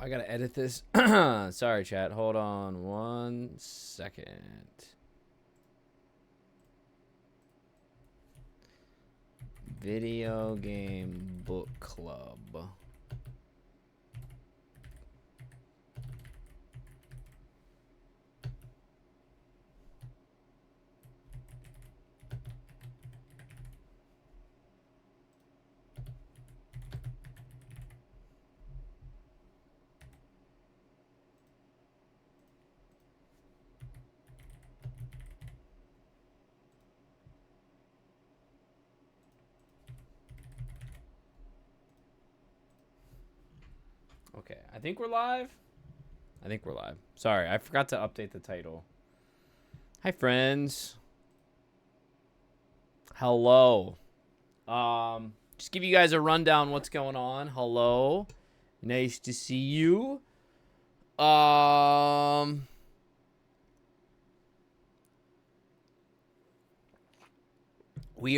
I gotta edit this. Sorry, chat. Hold on 1 second. Video game book club. Okay, I think we're live. Sorry, I forgot to update the title. Hi, friends. Hello. Just give you guys a rundown what's going on. Hello. Nice to see you. We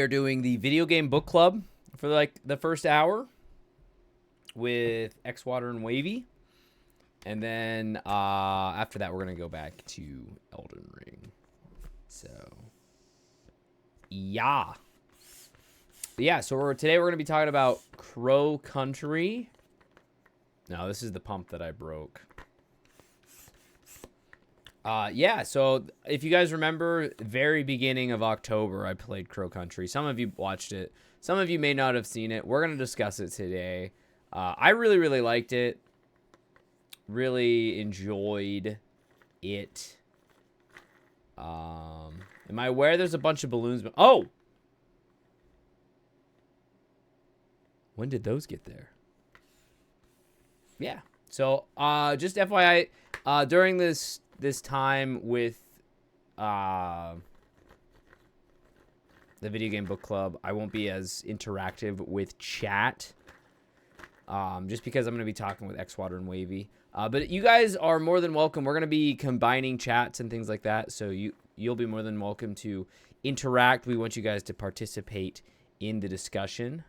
are doing the video game book club for like the first hour with X Water and Wavy. And then after that, we're going to go back to Elden Ring. So, yeah. But yeah, so today we're going to be talking about Crow Country. No, this is the pump that I broke. Yeah, so if you guys remember, very beginning of October, I played Crow Country. Some of you watched it. Some of you may not have seen it. We're going to discuss it today. I really, really liked it. Really enjoyed it. Am I aware there's a bunch of balloons? Oh! When did those get there? Yeah. So, just FYI, during this time with the video game book club, I won't be as interactive with chat. Just because I'm going to be talking with X Water and Wavy. But you guys are more than welcome. We're going to be combining chats and things like that. So you'll be more than welcome to interact. We want you guys to participate in the discussion.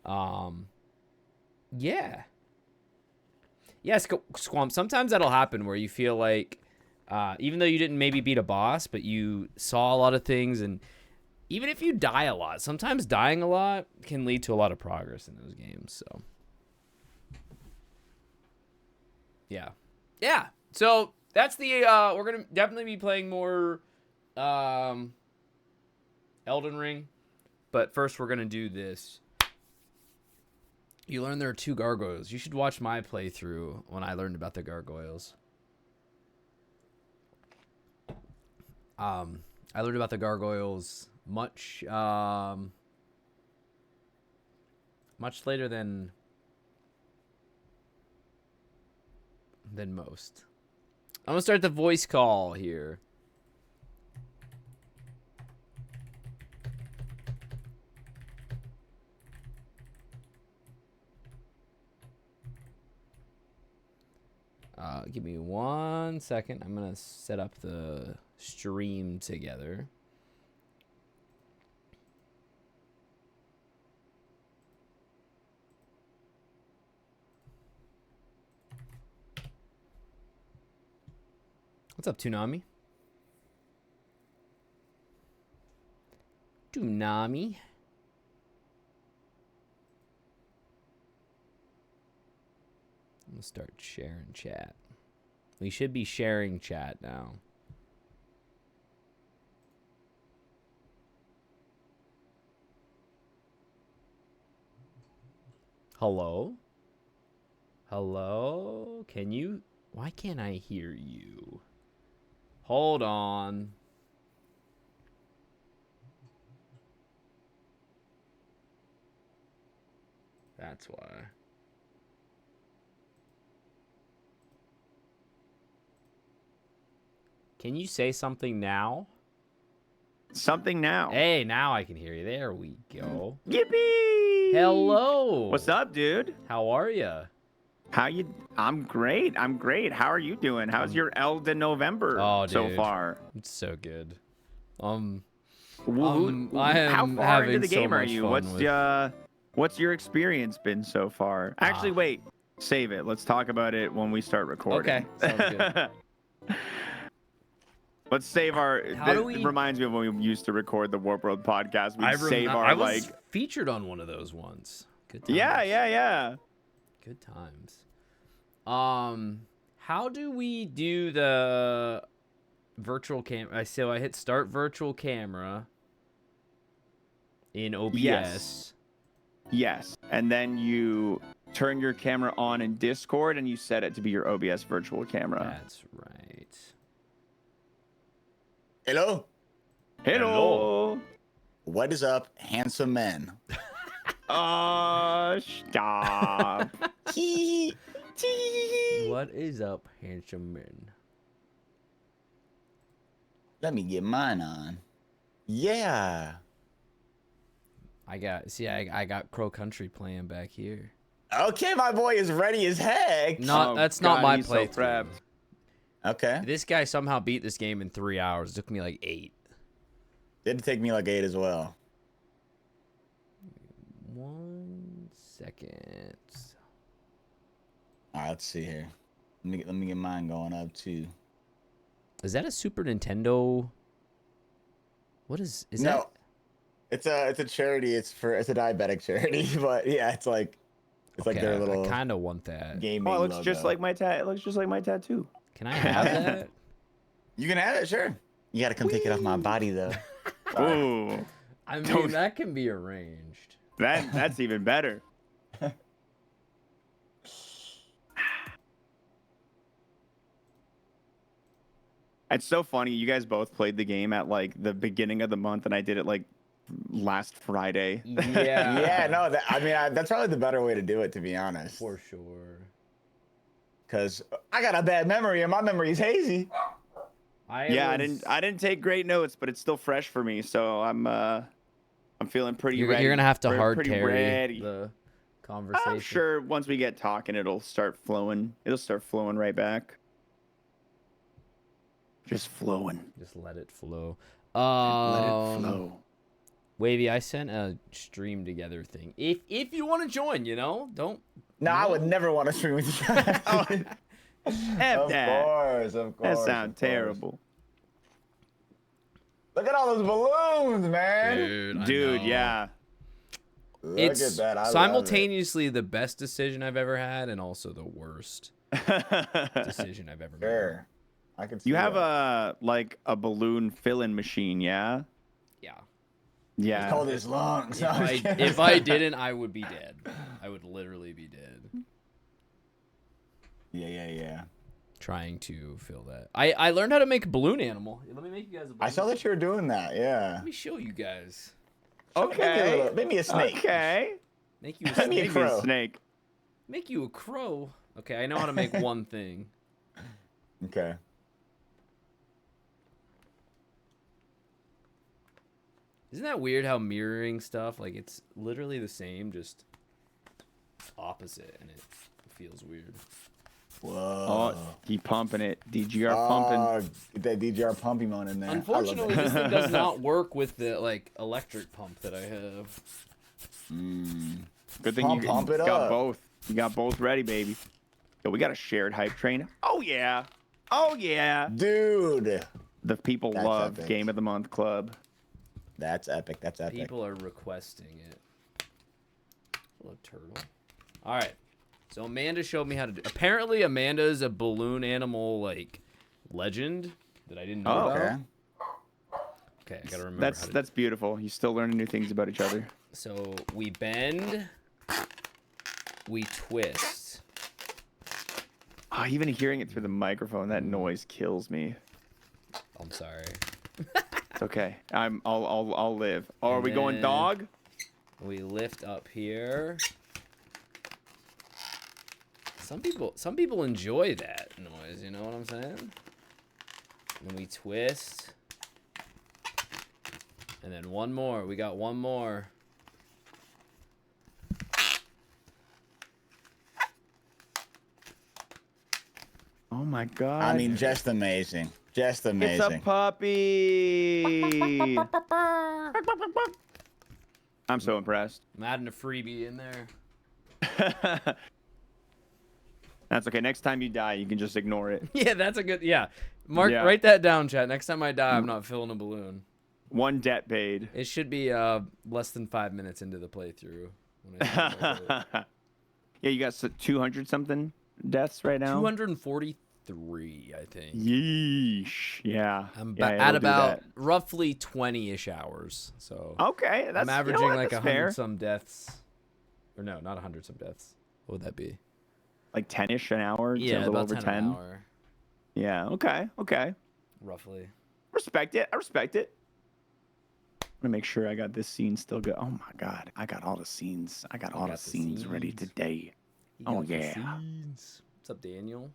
Yeah. Yes, Squamp. Sometimes that'll happen where you feel like, even though you didn't maybe beat a boss, but you saw a lot of things. And even if you die a lot, sometimes dying a lot can lead to a lot of progress in those games. So. Yeah. So that's the we're gonna definitely be playing more Elden Ring, but first we're gonna do this. You learn there are 2 gargoyles. You should watch my playthrough when I learned about the gargoyles. I learned about the gargoyles much later than most. I'm gonna start the voice call here. Give me 1 second. I'm gonna set up the stream together. What's up, Toonami? Toonami. I'm gonna start sharing chat. We should be sharing chat now. Hello? Hello? Can you? Why can't I hear you? Hold on. That's why. Can you say something now? Something now. Hey, now I can hear you. There we go. Yippee! Hello. What's up, dude? How are you? How you? I'm great. I'm great. How are you doing? How's your Elden November so far? It's so good. I am how far having into the game so are much you? fun with... What's your experience been so far? Actually, wait. Save it. Let's talk about it when we start recording. Okay, sounds good. Let's save our. How do we? It reminds me of when we used to record the Warp World podcast. We'd save our I was featured on one of those once. Good times. Yeah. Good times. How do we do the virtual camera? So I hit start virtual camera in OBS. Yes. And then you turn your camera on in Discord and you set it to be your OBS virtual camera. That's right. Hello. Hello. What is up, handsome men? Stop. What is up, handsome men? Let me get mine on. Yeah. I got Crow Country playing back here. Okay, my boy is ready as heck. That's not my he's so playthrough. prepped. Okay. This guy somehow beat this game in 3 hours. It took me like 8. Did take me like 8 as well. 1 second. All right, let's see here. Let me get mine going up too. Is that a Super Nintendo? What is No. that? It's a charity. It's a diabetic charity, but yeah, it's like their little. I kind of want that. Gaming Oh, it looks logo. just like my It looks just like my tattoo. Can I have that? You can have it, sure. You gotta come take it off my body though. Ooh, I mean, that can be arranged. that's even better. It's so funny. You guys both played the game at like the beginning of the month, and I did it like last Friday. Yeah. Yeah, no, that's probably the better way to do it, to be honest. For sure. Because I got a bad memory, and my memory's hazy. I didn't take great notes, but it's still fresh for me, so I'm feeling pretty ready. You're gonna have to hard pretty carry ready. the conversation. I'm sure once we get talking, it'll start flowing. It'll start flowing right back. Just flowing. Just let it flow. Let it flow. Wavy, I sent a stream together thing. If you want to join, don't. No, I would never want to stream with you. F Of that. course. That sounds terrible. Look at all those balloons, man. Dude, yeah. Look It's at that. I love simultaneously the best decision I've ever had and also the worst decision I've ever it. made. Sure. I can see You have that. a balloon fill-in machine, yeah? Yeah. It's called his lungs. No, I'm just kidding. If I didn't, I would be dead. I would literally be dead. Yeah. Trying to fill that. I learned how to make a balloon animal. Let me make you guys a balloon. I saw that you were doing that. Yeah. Let me show you guys. Okay. Maybe a snake. Okay. Make you a Make me a snake. crow. Snake. Make you a crow. Okay, I know how to make one thing. Okay. Isn't that weird how mirroring stuff, like it's literally the same, just opposite, and it feels weird. Whoa. Oh, he pumping it. DGR pumping. Get that DGR pumping on in there. Unfortunately, this thing does not work with the electric pump that I have. Good thing you Pump it got up. both. You got both ready, baby. Yo, we got a shared hype train. Oh yeah. Oh yeah. Dude. The people That's love epic. Game of the Month Club. That's epic. That's epic. People are requesting it. Hello, turtle. All right. So Amanda showed me how to do. Apparently, Amanda's a balloon animal legend that I didn't know Oh, about. okay. Okay, I gotta remember. That's beautiful. You still learning new things about each other. So we bend, we twist. Oh, even hearing it through the microphone, that noise kills me. I'm sorry. It's okay. I'll live. Oh, are And we going then- dog? We lift up here. Some people enjoy that noise, you know what I'm saying? Then we twist. And then one more. We got one more. Oh my god. I mean, just amazing. Just it's amazing. a puppy. I'm so impressed. I'm adding a freebie in there. That's okay. Next time you die, you can just ignore it. Yeah, that's a good. Yeah, Mark, Yeah. write that down, chat. Next time I die, I'm not filling a balloon. 1 debt paid. It should be less than 5 minutes into the playthrough. When I think about it. Yeah, you got 200 something deaths right now. 243, I think. Yeesh. Yeah. I'm yeah, at it'll do about that. roughly 20-ish hours. So Okay, that's I'm averaging like 100 fair. some deaths. Or no, not 100 some deaths. What would that be? Like 10ish an hour. Yeah, a little about over 10 10. an hour, Yeah. Okay. roughly. Respect it. I respect it. I'm gonna make sure I got this scene still good. Oh my god, I got all the scenes. I got all the scenes ready today. He Oh got the yeah. scenes. What's up, Daniel?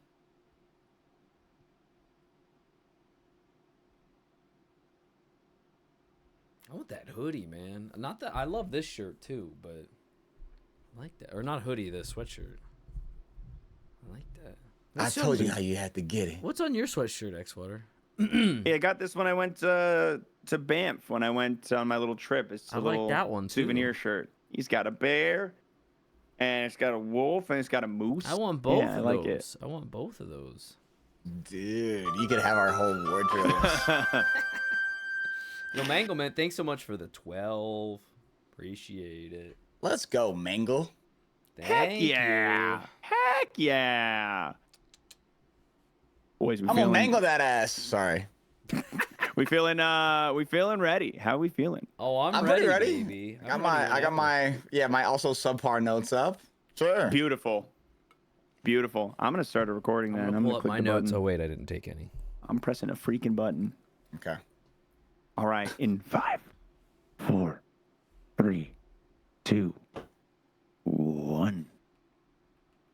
I want that hoodie, man. Not that I love this shirt too, but I like that. Or not hoodie, the sweatshirt. I like that. I told you how you had to get it. What's on your sweatshirt, Xwater? Yeah, I got this when I went to Banff when I went on my little trip. It's a I like little that one, too. souvenir shirt. He's got a bear, and it's got a wolf, and it's got a moose. I want both Yeah, of I like those. I want both of those. Dude, you could have our whole wardrobe. Yo, Mangleman, thanks so much for the 12. Appreciate it. Let's go, Mangle. Thank yeah. you. Heck yeah. Boys, I'm gonna mangle that ass. Sorry. we feeling ready. How we feeling? Oh, I'm pretty ready, ready. baby. I got my also subpar notes up. Sure. Beautiful. I'm gonna start a recording then. I'm gonna pull gonna up click my the notes. button. Oh wait, I didn't take any. I'm pressing a freaking button. Okay. All right, in 5, 4, 3, 2, 1.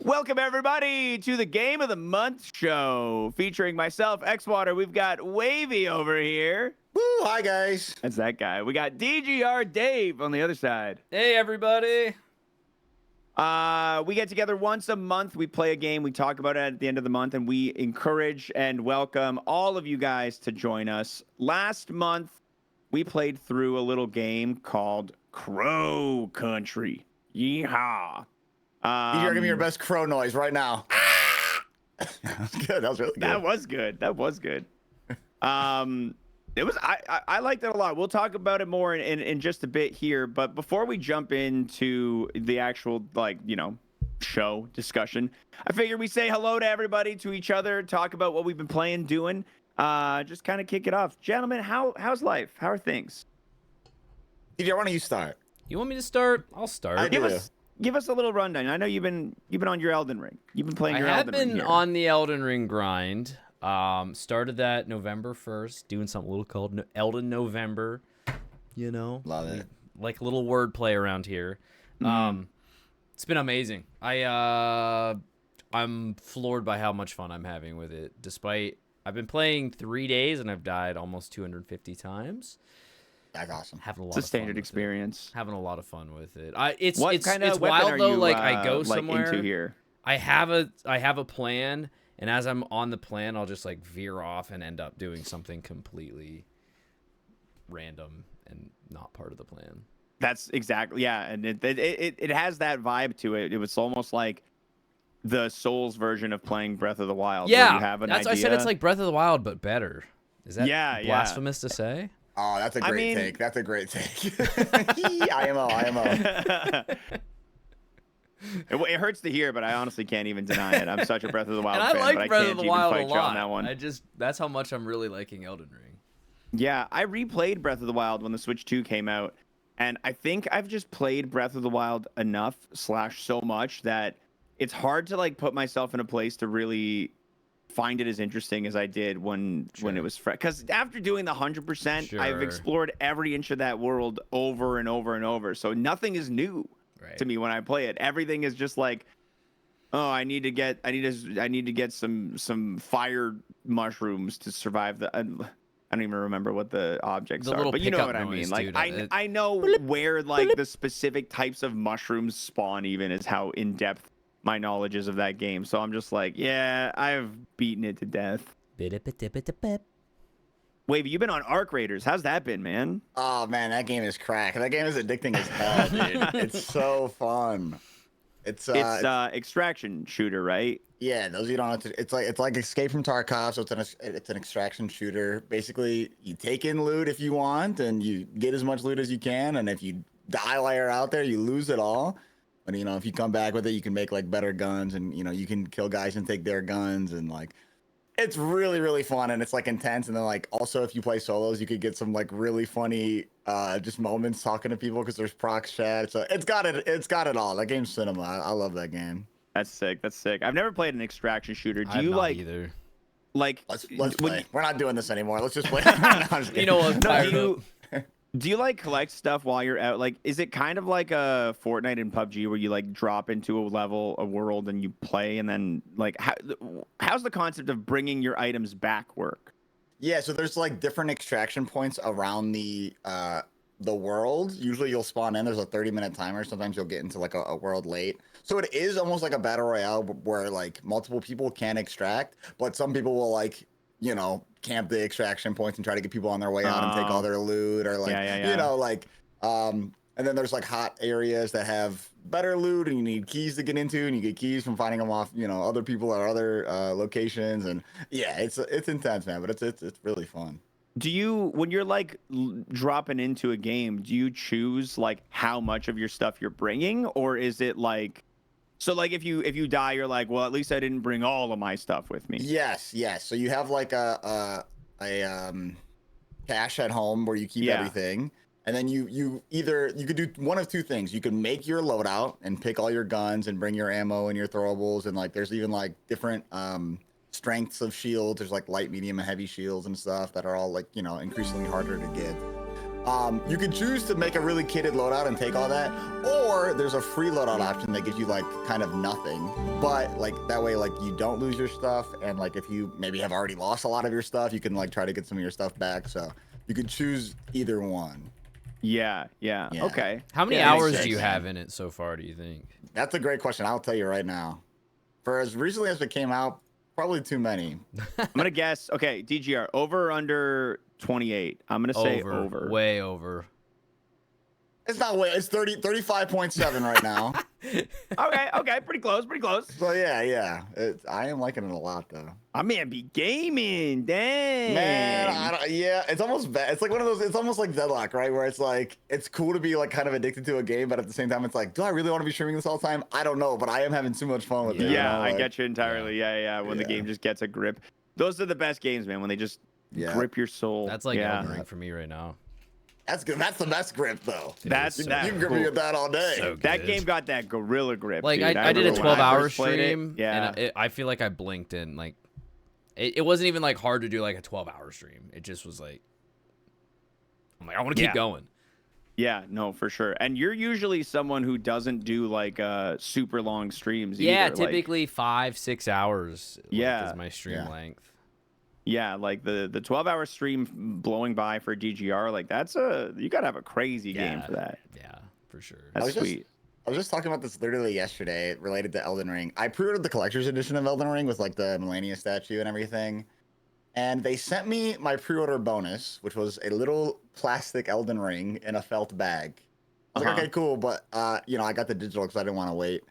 Welcome everybody to the Game of the Month show, featuring myself, Xwater. We've got Wavy over here. Woo! Hi guys. That's that guy. We got DGR Dave on the other side. Hey everybody. We get together once a month. We play a game. We talk about it at the end of the month, and we encourage and welcome all of you guys to join us. Last month, we played through a little game called Crow Country. Yeehaw! You're giving me your best crow noise right now. That was good. That was really good. That was good. It was. I liked it a lot. We'll talk about it more in just a bit here. But before we jump into the actual show discussion, I figured we say hello to everybody, to each other, talk about what we've been playing, doing. Just kind of kick it off, gentlemen. How's life? How are things? DJ, why don't you start? You want me to start? I'll start. I do. Give us a little rundown. I know you've been on your Elden Ring. You've been playing your Elden Ring. I have been on the Elden Ring grind. Started that November 1st, doing something a little called Elden November. You know, Love it. Like a little wordplay around here. It's been amazing. I'm floored by how much fun I'm having with it. Despite I've been playing 3 days and I've died almost 250 times. That's awesome. Having a lot It's a of standard fun with experience. it. Having a lot of fun with it. It's What kind of it's weapon wild are though. you, Like I go somewhere. into here? I have a plan, and as I'm on the plan, I'll just like veer off and end up doing something completely random and not part of the plan. That's exactly, yeah, and it has that vibe to it. It was almost like the Souls version of playing Breath of the Wild. Yeah, where you have an that's idea. I said it's like Breath of the Wild but better. Is that Yeah. blasphemous to say? Oh, that's a great take. That's a great take. IMO. It hurts to hear, but I honestly can't even deny it. I'm such a Breath of the Wild And I fan, like but I Breath can't of the even Wild a fight you on lot. that one. That's how much I'm really liking Elden Ring. Yeah, I replayed Breath of the Wild when the Switch 2 came out, and I think I've just played Breath of the Wild enough / so much that it's hard to like put myself in a place to really find it as interesting as I did when it was fresh. Because after doing the 100%, I've Sure. explored every inch of that world over and over and over. So nothing is new Right. to me when I play it. Everything is just like, oh, I need to get some fire mushrooms to survive the. I don't even remember what the objects The are, little but you know pickup what I mean. noise, Like dude. I know where like the specific types of mushrooms spawn. Even is how in depth my knowledge is of that game. So I'm just like, yeah, I've beaten it to death. Wavy, you've been on Arc Raiders. How's that been, man? Oh man, that game is crack. That game is addicting as hell, dude. It's so fun. It's extraction shooter, right? yeah, those you don't have to. It's like Escape from Tarkov, so it's an extraction shooter. Basically, you take in loot if you want, and you get as much loot as you can. And if you die while you're out there, you lose it all. But you know, if you come back with it, you can make like better guns, and you know, you can kill guys and take their guns, and like it's really fun, and it's like intense. And then like also if you play solos, you could get some like really funny just moments talking to people because there's prox chat. So it's got it all. That game's cinema. I love that game. That's sick. That's sick. I've never played an extraction shooter. Do I've you not like either. like Let's when play. We're not doing this anymore. Let's just play. No, I'm just You know what? kidding. Fired do up. do you like collect stuff while you're out? Like, is it kind of like a Fortnite and PUBG where you like drop into a level, a world, and you play, and then like how's the concept of bringing your items back work? Yeah, so there's like different extraction points around the world. Usually you'll spawn in. There's a 30-minute timer. Sometimes you'll get into like a world late. So it is almost like a battle royale where like multiple people can extract, but some people will like, you know, camp the extraction points and try to get people on their way out and take all their loot, or like you know, like and then there's like hot areas that have better loot and you need keys to get into, and you get keys from finding them off, you know, other people or other locations. And yeah, it's intense, man, but it's really fun. Do you, when you're like dropping into a game, do you choose like how much of your stuff you're bringing, or is it like, so like if you die, you're like, well, at least I didn't bring all of my stuff with me? Yes. So you have like a cache at home where you keep everything, and then you could do one of two things. You could make your loadout and pick all your guns and bring your ammo and your throwables, and like there's even like different strengths of shields. There's like light, medium, and heavy shields and stuff that are all like, you know, increasingly harder to get. You could choose to make a really kitted loadout and take all that, or there's a free loadout option that gives you like kind of nothing, but like that way like you don't lose your stuff, and like if you maybe have already lost a lot of your stuff, you can like try to get some of your stuff back. So you could choose either one. Yeah. Okay. How many Yeah, hours makes do you sense. have in it so far, do you think? That's a great question. I'll tell you right now. For as recently as it came out, probably too many. I'm gonna guess. Okay, DGR, over or under 28? I'm gonna say over. Way over. It's not way. It's 35.7 right now. Okay, pretty close. So yeah. I am liking it a lot though. I may be gaming. Dang. Man, it's almost bad. It's like one of those. It's almost like Deadlock, right? Where it's like it's cool to be like kind of addicted to a game, but at the same time, it's like, do I really want to be streaming this all the time? I don't know, but I am having too much fun with it. Yeah, you know? I Like, get you entirely. Yeah. When the game just gets a grip, those are the best games, man. When they just grip your soul. That's like Elden Ring for me right now. That's good. That's the best grip though. That's You can grip me with that all day. So that good. game got that gorilla grip. Like dude. I did a remember when I 12-hour first played it. stream, Yeah. and I feel like I blinked in. Like it wasn't even like hard to do like a 12-hour stream. It just was like, I'm like, I want to keep going. Yeah, no, for sure. And you're usually someone who doesn't do like super long streams. Yeah, either. Like, typically 5-6 hours. Yeah. Is my stream length. yeah, like the 12-hour stream blowing by for DGR, like you gotta have a crazy game for that. Yeah, for sure. That's sweet. I was just talking about this literally yesterday related to Elden Ring. I pre-ordered the collector's edition of Elden Ring with like the Melania statue and everything. And they sent me my pre-order bonus, which was a little plastic Elden Ring in a felt bag. I was like, okay, cool. But, you know, I got the digital because I didn't want to wait.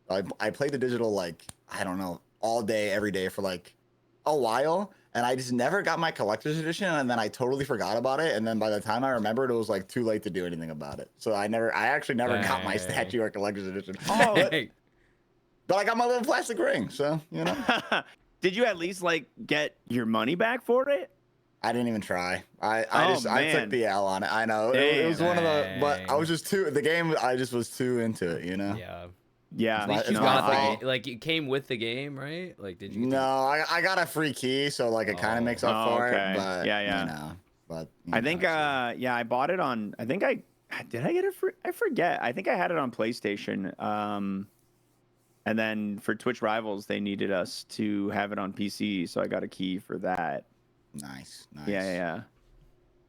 I played the digital like, I don't know, all day, every day for like a while. And I just never got my collector's edition, and then I totally forgot about it. And then by the time I remembered, it was like too late to do anything about it. So I actually never got my statue or collector's edition. Oh, but I got my little plastic ring, so you know. Did you at least like get your money back for it? I didn't even try. I took the L on it. I know it was one of the, but I was just the game. I just was too into it, you know. Yeah. Yeah, At least you got like it came with the game, right? Like, did you? No, I got a free key, so like it kind of makes up for it. But yeah. You know, but I think I bought it on. I think did I get it for? I forget. I think I had it on PlayStation. And then for Twitch Rivals, they needed us to have it on PC, so I got a key for that. Nice. Yeah.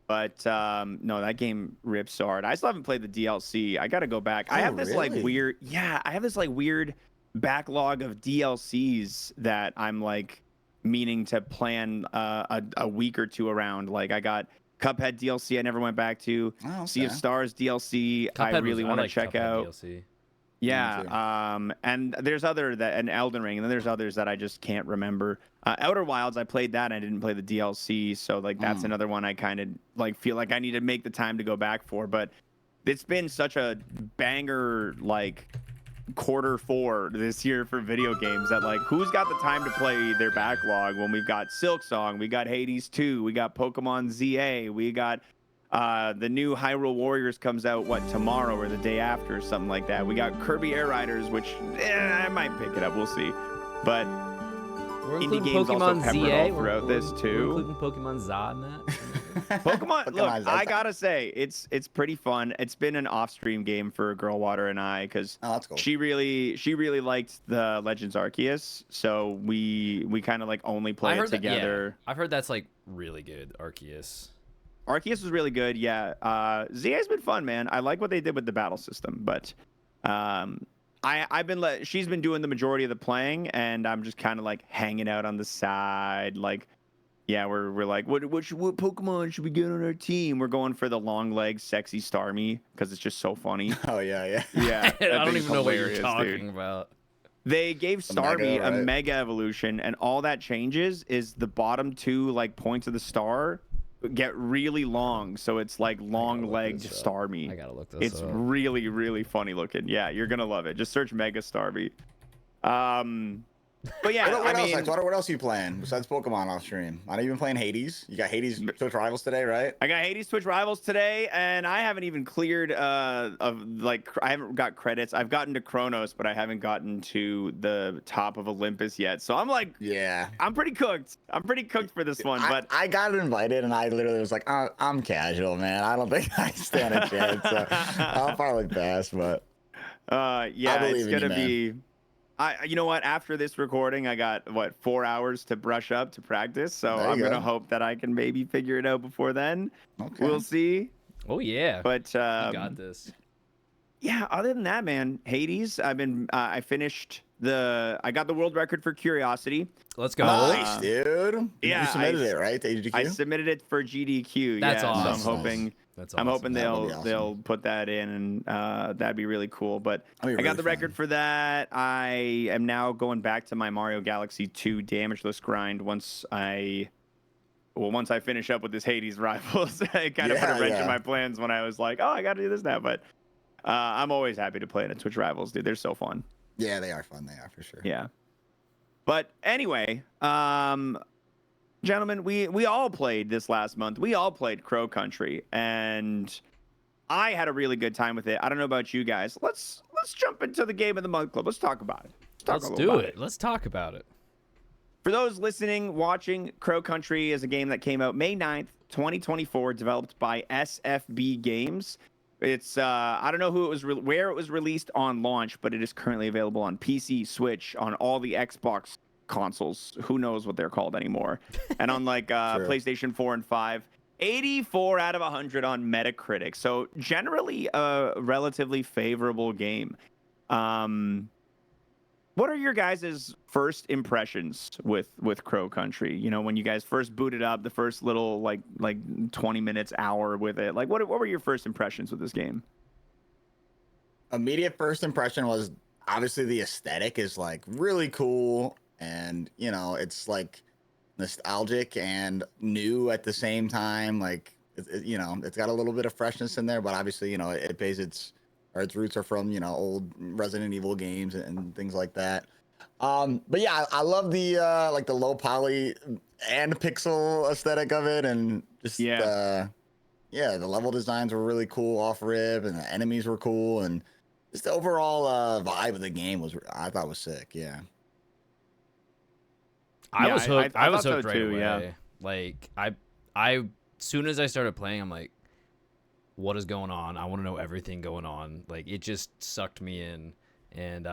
But no, that game rips so hard. I still haven't played the DLC. I got to go back. I have this like weird, I have this like weird backlog of DLCs that I'm like meaning to plan a week or two around. Like I got Cuphead DLC I never went back to. Sea of Stars DLC I really want to check out. DLC. Yeah, too. and there's and Elden Ring, and then there's others that I just can't remember. Outer Wilds, I played that, and I didn't play the DLC, so like that's another one I kind of like feel like I need to make the time to go back for. But it's been such a banger like quarter 4 this year for video games that like who's got the time to play their backlog when we've got Silk Song, we got Hades 2, we got Pokemon ZA, we got the new Hyrule Warriors comes out tomorrow or the day after or something like that. We got Kirby Air Riders, which I might pick it up, we'll see. But We're indie including games also Pokemon peppered ZA. all throughout this We're too. including Pokemon ZA in that. Look, I Zed. gotta say, it's pretty fun. It's been an off-stream game for Girlwater and I, because Oh, that's cool. she really liked the Legends Arceus, so we kind of like only play it together. I've heard that's like really good, Arceus. Arceus was really good, yeah. ZA's been fun, man. I like what they did with the battle system, but she's been doing the majority of the playing, and I'm just kind of like hanging out on the side, like. Yeah, we're like, what Pokemon should we get on our team? We're going for the long legs, sexy Starmie, because it's just so funny. Oh yeah. Yeah, I don't thing's even know what you're hilarious, talking dude. about. They gave Starmie a right? mega evolution, and all that changes is the bottom 2 like points of the star get really long, so it's like long-legged Starmie. I gotta look this It's up. really, really funny looking. Yeah, you're gonna love it. Just search Mega Starmie. But yeah, What else are you playing besides Pokemon off stream? I know you've been playing Hades. You got Hades Twitch Rivals today, right? I got Hades Twitch Rivals today, and I haven't even cleared I haven't got credits. I've gotten to Kronos, but I haven't gotten to the top of Olympus yet. So I'm like, Yeah. I'm pretty cooked. I'm pretty cooked for this one. But I got invited, and I literally was like, I'm casual, man. I don't think I stand a chance. So I'll probably pass, but yeah, it's in you, gonna man. be. You know what? After this recording, I got 4 hours to brush up to practice. So There you I'm go. gonna hope that I can maybe figure it out before then. Okay. We'll see. Oh yeah, But you got this. yeah, other than that, man, Hades. I finished I got the world record for Curiosity. Let's go. Nice, dude. yeah, You submitted it, right? To AGDQ? I submitted it for GDQ. That's yeah, awesome. So I'm hoping. That's I'm awesome. hoping That would be awesome. they'll put that in, and that'd be really cool. But That'd be I got really the record fun. for that. I am now going back to my Mario Galaxy 2 damageless grind once I finish up with this Hades Rivals. I kind of put a wrench in my plans when I was like, oh, I got to do this now. But I'm always happy to play in Twitch Rivals, dude. They're so fun. Yeah, they are fun. They are for sure. Yeah. But anyway, gentlemen, we all played this last month. We all played Crow Country, and I had a really good time with it. I don't know about you guys. Let's jump into the Game of the Month Club. Let's talk about it. Let's do it. Let's talk about it. For those listening, watching, Crow Country is a game that came out May 9th, 2024, developed by SFB Games. It's I don't know where it was released on launch, but it is currently available on PC, Switch, on all the Xbox consoles. Who knows what they're called anymore? And on like PlayStation 4 and 5. 84 out of 100 on Metacritic. So generally a relatively favorable game. What are your guys' first impressions with Crow Country? You know, when you guys first booted up, the first little like 20 minutes, hour with it. Like what were your first impressions with this game? Immediate first impression was obviously the aesthetic is like really cool, and you know, it's like nostalgic and new at the same time. Like you know, it's got a little bit of freshness in there, but obviously, you know, its roots are from, you know, old Resident Evil games and things like that. But yeah, I love the like the low poly and pixel aesthetic of it, and just the level designs were really cool off rip, and the enemies were cool, and just the overall vibe of the game I thought was sick. Yeah. I was hooked. I was thought hooked so right too, away. yeah. Like I soon as I started playing, I'm like, what is going on? I want to know everything going on. Like it just sucked me in, and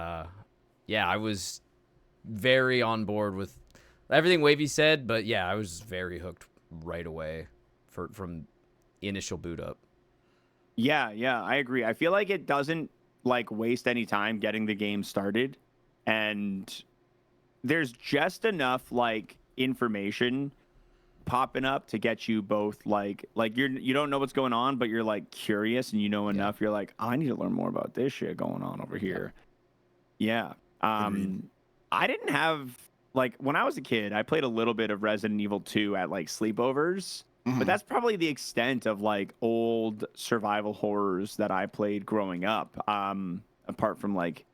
yeah, I was very on board with everything Wavy said. But yeah, I was very hooked right away from initial boot up. Yeah, I agree. I feel like it doesn't like waste any time getting the game started, and there's just enough like information popping up to get you both like you don't know what's going on, but you're like curious and you know enough. You're like, I need to learn more about this shit going on over here. Yeah. I didn't have like when I was a kid, I played a little bit of Resident Evil 2 at like sleepovers, but that's probably the extent of like old survival horrors that I played growing up. Apart from like,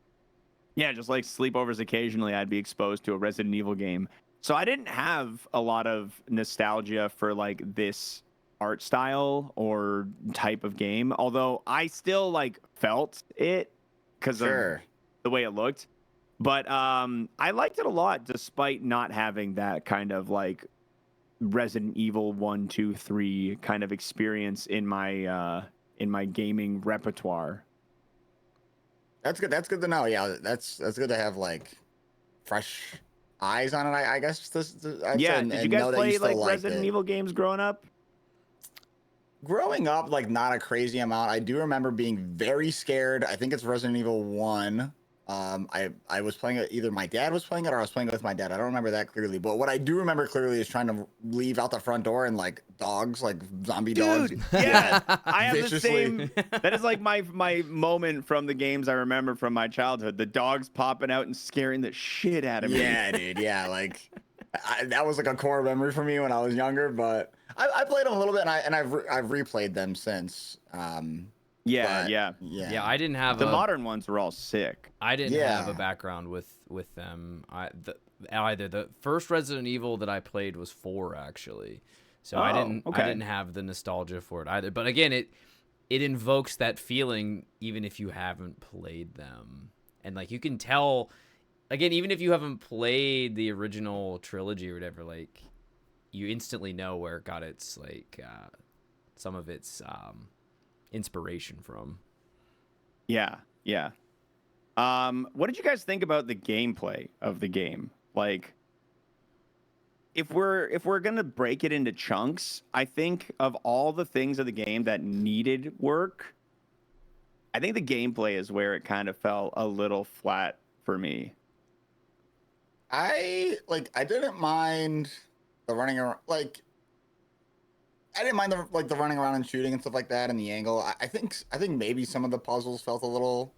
yeah, just like sleepovers occasionally, I'd be exposed to a Resident Evil game. So I didn't have a lot of nostalgia for like this art style or type of game, although I still like felt it because of the way it looked. But I liked it a lot despite not having that kind of like Resident Evil 1, 2, 3 kind of experience in my gaming repertoire. That's good. That's good to know. Yeah, that's good to have like fresh eyes on it. I guess. Yeah. Did you guys play like Resident Evil games growing up? Growing up, like not a crazy amount. I do remember being very scared. I think it's Resident Evil 1. I was playing it, either my dad was playing it or I was playing it with my dad. I don't remember that clearly, but what I do remember clearly is trying to leave out the front door and like dogs, like zombie dogs. Yeah, I have the same. That is like my moment from the games I remember from my childhood. The dogs popping out and scaring the shit out of me. Yeah, dude. Yeah, like that was like a core memory for me when I was younger. But I played them a little bit, and I've replayed them since. Yeah. I didn't have the modern ones were all sick. I didn't have a background with them. Either the first Resident Evil that I played was 4 actually, so I didn't have the nostalgia for it either. But again, it invokes that feeling even if you haven't played them, and like you can tell, again, even if you haven't played the original trilogy or whatever, like you instantly know where it got its like some of its inspiration from. Yeah. What did you guys think about the gameplay of the game? Like, if we're gonna break it into chunks, I think of all the things of the game that needed work, I think the gameplay is where it kind of fell a little flat for me. I didn't mind the running around, I didn't mind the running around and shooting and stuff like that, and the angle. I think maybe some of the puzzles felt a little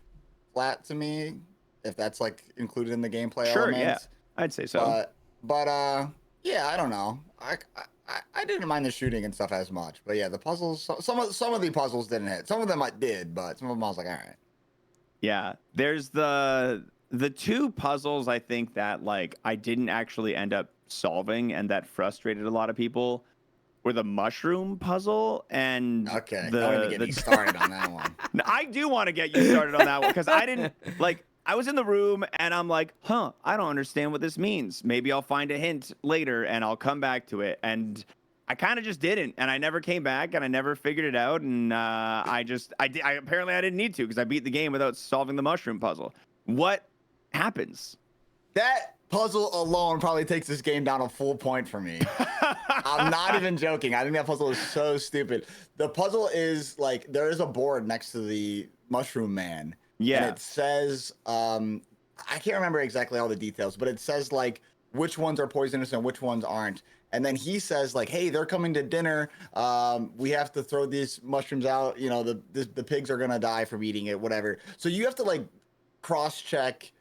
flat to me, if that's like included in the gameplay elements. Yeah, I'd say so. But yeah, I don't know. I didn't mind the shooting and stuff as much, but yeah, the puzzles. Some of the puzzles didn't hit. Some of them I did, but some of them I was like, all right. Yeah, there's the 2 puzzles I think that like I didn't actually end up solving, and that frustrated a lot of people. Were the mushroom puzzle and don't even get me started on that one. I do want to get you started on that one because I didn't like. I was in the room and I'm like, I don't understand what this means. Maybe I'll find a hint later and I'll come back to it. And I kind of just didn't, and I never came back and I never figured it out. And apparently I didn't need to because I beat the game without solving the mushroom puzzle. What happens? That puzzle alone probably takes this game down a full point for me. I'm not even joking. I think that puzzle is so stupid. The puzzle is like, there is a board next to the mushroom man. Yeah. And it says, I can't remember exactly all the details, but it says like which ones are poisonous and which ones aren't. And then he says like, hey, they're coming to dinner. We have to throw these mushrooms out. You know, the pigs are going to die from eating it, whatever. So you have to like cross-check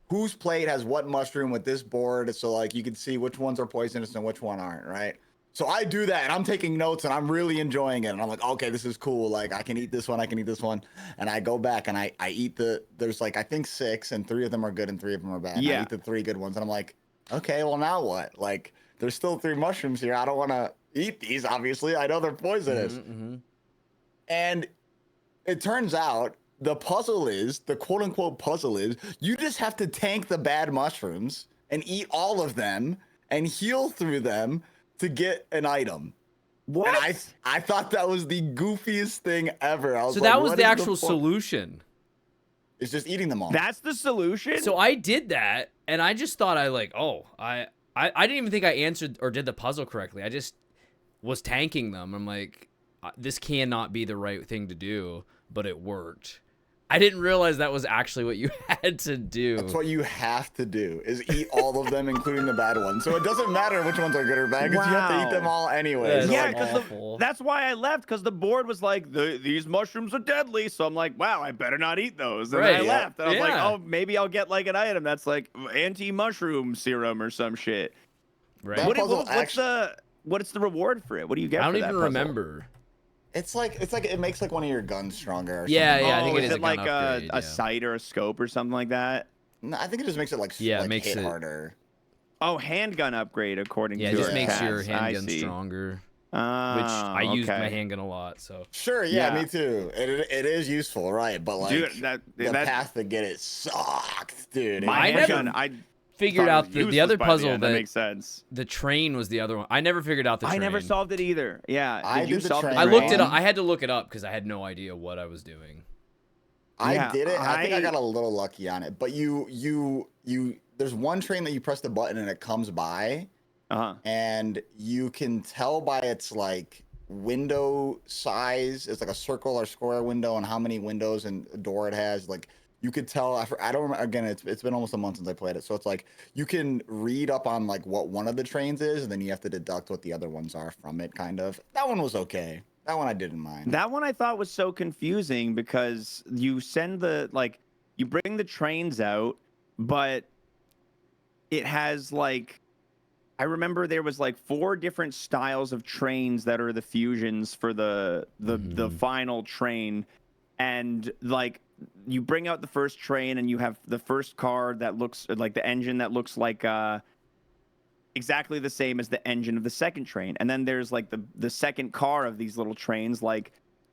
whose plate has what mushroom with this board, so like you can see which ones are poisonous and which one aren't, right? So I do that, and I'm taking notes, and I'm really enjoying it, and I'm like, okay, this is cool. Like I can eat this one, and I go back and I eat there's like I think 6, and 3 of them are good and 3 of them are bad. Yeah. I eat the 3 good ones, and I'm like, okay, well now what? Like there's still 3 mushrooms here. I don't want to eat these. Obviously, I know they're poisonous. Mm-hmm. And it turns out, the quote unquote puzzle is, you just have to tank the bad mushrooms and eat all of them and heal through them to get an item. What? And I thought that was the goofiest thing ever. I was so like, that was the actual solution. It's just eating them all. That's the solution? So I did that, and I just thought I didn't even think I answered or did the puzzle correctly. I just was tanking them. I'm like, this cannot be the right thing to do, but it worked. I didn't realize that was actually what you had to do. That's what you have to do, is eat all of them, including the bad ones. So it doesn't matter which ones are good or bad, because you have to eat them all anyway. That's Yeah, awful. that's why I left, because the board was like, these mushrooms are deadly. So I'm like, wow, I better not eat those. And Right, then I yeah. left. And I'm like, Yeah. oh, maybe I'll get like an item that's like anti-mushroom serum or some shit. Right. That puzzle What's the reward for it? What do you get? I don't for that even puzzle? remember. It's like it makes like one of your guns stronger. Or Yeah, something. yeah, I think it is is a it like gun upgrade, a yeah. sight or a scope or something like that? No, I think it just makes it like Yeah, it like makes hit it- harder. Oh, handgun upgrade according Yeah, to it just your makes your stats. handgun I see. stronger. Oh, Which I use my okay. handgun a lot, so. Sure, yeah, Yeah. me too. It is useful, right? But like Dude, the that path to get it sucked, dude. my I handgun, never I Figured thought it out was the useless other by puzzle end. That makes sense. the train was the other one. I never figured out the train. I never solved it either. Yeah, I did you did the solve train I looked it one. up. I had to look it up because I had no idea what I was doing. I Yeah, did it. I think I I- got a little lucky on it. But you there's one train that you press the button and it comes by, Uh-huh. and you can tell by its like window size. It's like a circle or square window, and how many windows and a door it has. Like you could tell. I don't remember. Again, it's been almost a month since I played it, so it's like you can read up on like what one of the trains is, and then you have to deduct what the other ones are from it. Kind of. That one was okay. That one I didn't mind. That one I thought was so confusing because you send you bring the trains out, but it has like, I remember there was like 4 different styles of trains that are the fusions for the final train, and like you bring out the first train and you have the first car that looks like the engine that looks like exactly the same as the engine of the second train, and then there's like the second car of these little trains like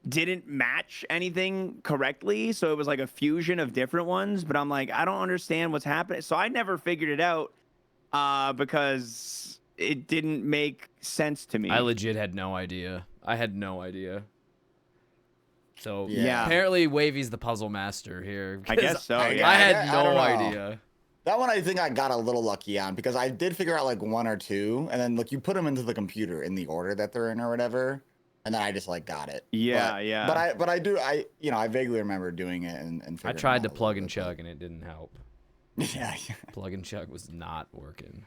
didn't match anything correctly, so it was like a fusion of different ones. But I'm like, I don't understand what's happening, so I never figured it out because it didn't make sense to me. I legit had no idea. I had no idea. So Yeah. apparently Wavy's the puzzle master here. I guess so. I- Yeah. I had I no don't know. idea. That one I think I got a little lucky on, because I did figure out like 1 or 2, and then like you put them into the computer in the order that they're in or whatever, and then I just like got it. Yeah, but, yeah. But I vaguely remember doing it and I figuring it tried out to a plug little and bit, chug and it didn't help. but- Yeah. Plug and chug was not working.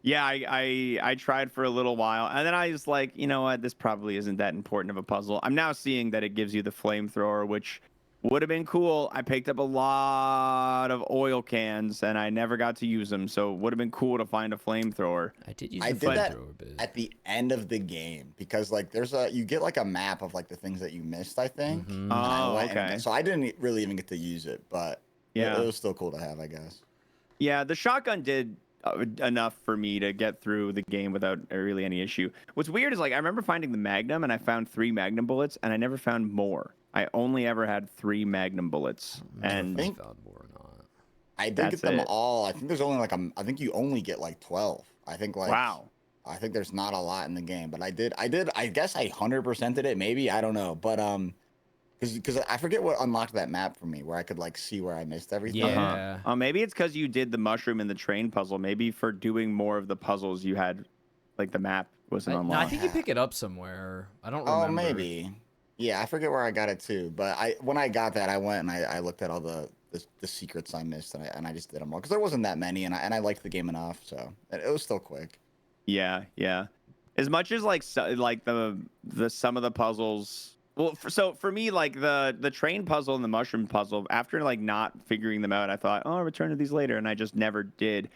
Yeah, I tried for a little while, and then I was like, you know what, this probably isn't that important of a puzzle. I'm now seeing that it gives you the flamethrower, which would have been cool. I picked up a lot of oil cans, and I never got to use them, so it would have been cool to find a flamethrower. I did use I the did that flamethrower bit. at the end of the game, because like you get like a map of like the things that you missed, I think. Mhm. And I Oh, went okay. so I didn't really even get to use it, but Yeah. it was still cool to have, I guess. Yeah, the shotgun did enough for me to get through the game without really any issue. What's weird is like I remember finding the Magnum, and I found 3 Magnum bullets, and I never found more. I only ever had 3 Magnum bullets, and think- found more or not. I did That's get them it. all. I think there's only like I think you only get like 12. I think like wow. I think there's not a lot in the game, but I guess I 100%ed it, maybe, I don't know. But because I forget what unlocked that map for me, where I could like see where I missed everything. Yeah. Maybe it's because you did the mushroom and the train puzzle. Maybe for doing more of the puzzles, you had like the map wasn't No, I unlocked. think you pick it up somewhere. I don't remember. Oh, maybe. Yeah, I forget where I got it too. But when I got that, I went and I looked at all the secrets I missed, and I just did them all, because there wasn't that many, and I liked the game enough, so it was still quick. Yeah, yeah. As much as like the some of the puzzles. Well, so for me, like the train puzzle and the mushroom puzzle, after like not figuring them out, I thought, oh, I'll return to these later, and I just never did.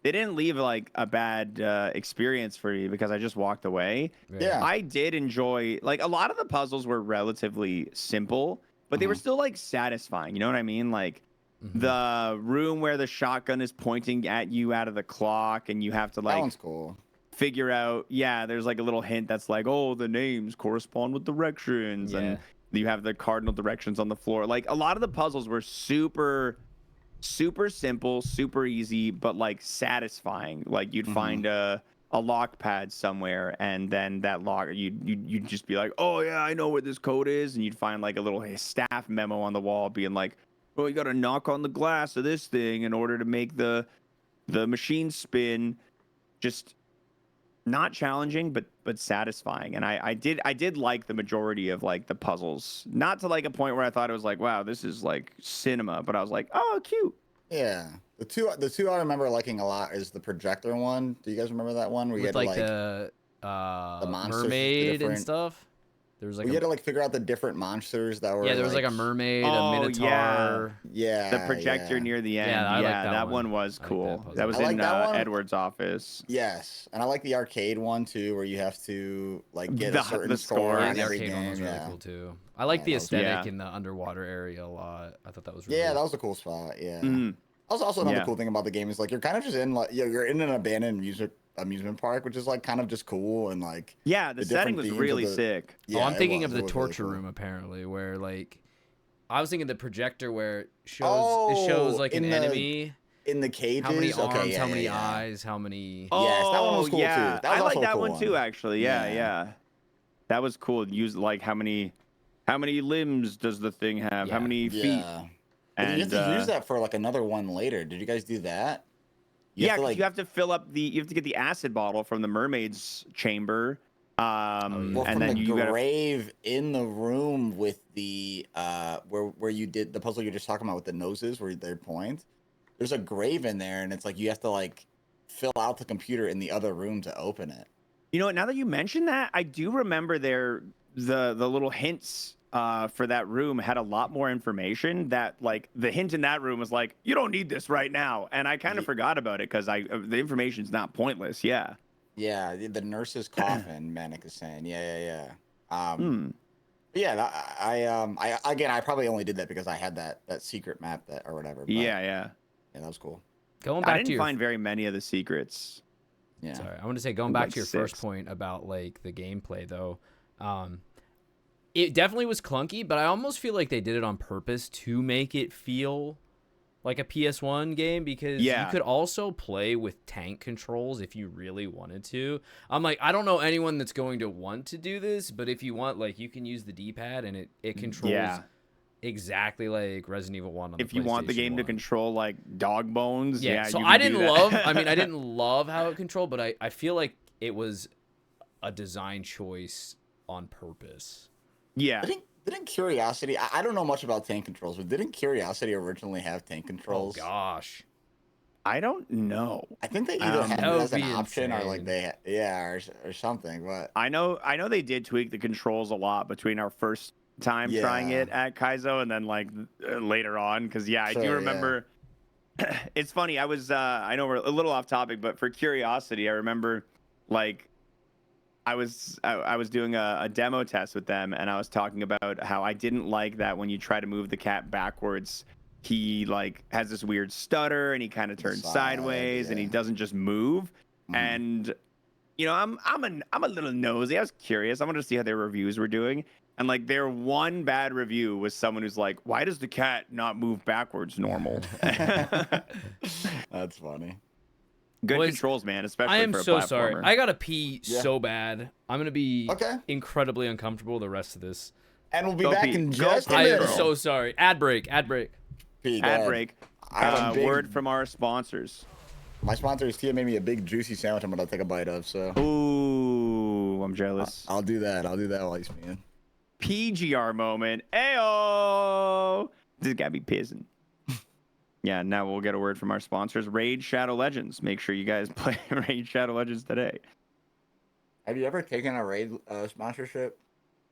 They didn't leave like a bad experience for me because I just walked away. Yeah. I did enjoy, like, a lot of the puzzles were relatively simple, but they were still like satisfying. You know what I mean? Like Mhm. the room where the shotgun is pointing at you out of the clock, and you have to That like one's cool. figure out. Yeah, there's like a little hint that's like, oh, the names correspond with directions, Yeah. and you have the cardinal directions on the floor. Like a lot of the puzzles were super simple, super easy, but like satisfying. Like you'd find a lock pad somewhere, and then that lock you'd just be like, oh yeah, I know where this code is, and you'd find like a little staff memo on the wall being like, well, you got to knock on the glass of this thing in order to make the machine spin. Just not challenging, but satisfying. And I did like the majority of like the puzzles. Not to like a point where I thought it was like, wow, this is like cinema, but I was like, oh, cute. Yeah. The two I remember liking a lot is the projector one. Do you guys remember that one where you With had to like the monsters, the mermaid and different stuff. There was like you had to like figure out the different monsters that were yeah, there was like a mermaid, a Oh, minotaur. Yeah. The projector yeah. near the end. Yeah, I like that that one. one was I like that cool. puzzle. That was I like in that one. Edward's office. Yes, and I like the arcade one too, where you have to like get The- a certain the score score. Yeah, in the every arcade game. one was really yeah. cool too. I like Yeah, the that was- aesthetic Yeah. in the underwater area a lot. I thought that was really Yeah, cool. that was a cool spot. Yeah. Mhm. Also another Yeah. cool thing about the game is like you're kind of just in like you're in an abandoned amusement park, which is like kind of just cool and like Yeah, the the setting different was themes of really the- sick. Oh, I'm it thinking was- of it the was really torture cool. room apparently, where like I was thinking the projector where it shows Oh, like an in the enemy, in the cages. how many arms, Okay, yeah, how yeah, many yeah. eyes, how many. Yes, that one was cool, too. yeah. That was I like also a that cool one too, one. actually. Yeah, Yeah. yeah. That was cool. Use like how many limbs does the thing have? How Yeah. many feet? Yeah. But you have to use that for like another one later. Did you guys do that? Yeah, because you have to fill up you have to get the acid bottle from the mermaid's chamber. yeah. Well, And from then the you gotta grave in the room with the where you did the puzzle you're just talking about with the noses where they point. There's a grave in there, and it's like you have to like fill out the computer in the other room to open it. You know what? Now that you mention that, I do remember the little hints for that room had a lot more information. That like the hint in that room was like, you don't need this right now, and I kind of forgot about it because the information's not pointless. Yeah. Yeah, the nurse's coffin. Manic is saying, yeah. Hmm. Yeah, I again, I probably only did that because I had that secret map that or whatever. But, Yeah. that was cool. Going I back to didn't your find very many of the secrets. Yeah. sorry, I want to say going Like back to your first 6. point about like the gameplay though. It definitely was clunky, but I almost feel like they did it on purpose to make it feel like a PS1 game because you Yeah. could also play with tank controls if you really wanted to. I'm like, I don't know anyone that's going to want to do this, but if you want, like, you can use the D-pad and it controls Yeah. exactly like Resident Evil 1 on If the you want the PlayStation game to 1. control like dog bones, Yeah, yeah. so you I can do didn't that. I mean, I didn't love how it controlled, but I feel like it was a design choice on purpose. Yeah. Didn't Curiosity? I don't know much about tank controls, but didn't Curiosity originally have tank Oh controls? gosh. I don't know. I think they either had that it would as an be option or like insane. or something. But I know they did tweak the controls a lot between our first time trying Yeah. it at Kaizo and then like later on because I do Sure, yeah. remember it's funny. I was I know we're a little off topic, but for Curiosity, I remember like I was doing a demo test with them and I was talking about how I didn't like that when you try to move the cat backwards, he like has this weird stutter and he kind of turns Side, sideways and he yeah. doesn't just move. Mhm. And you know, I'm a little nosy. I was curious. I wanted to see how their reviews were doing. And like their one bad review was someone who's like, "Why does the cat not move backwards normal?" That's funny. Good Boys, controls, man, especially I am for a so platformer. sorry. I gotta pee Yeah. so bad. I'm gonna be Okay. incredibly uncomfortable the rest of this. And we'll be Go back Pete. in Go just a Pete. I am minute. so sorry. Ad break. Ad break. Pete, go Ad ahead. break. I have a big- Word from our sponsors. My sponsor is Tia made me a big juicy sandwich I'm gonna take a bite of. So Ooh, I'm jealous. I'll do that. I'll do that while he's peeing. PGR moment. Ayo! This guy be pissing. Yeah, now we'll get a word from our sponsors, Raid Shadow Legends. Make sure you guys play Raid Shadow Legends today. Have you ever taken a raid sponsorship?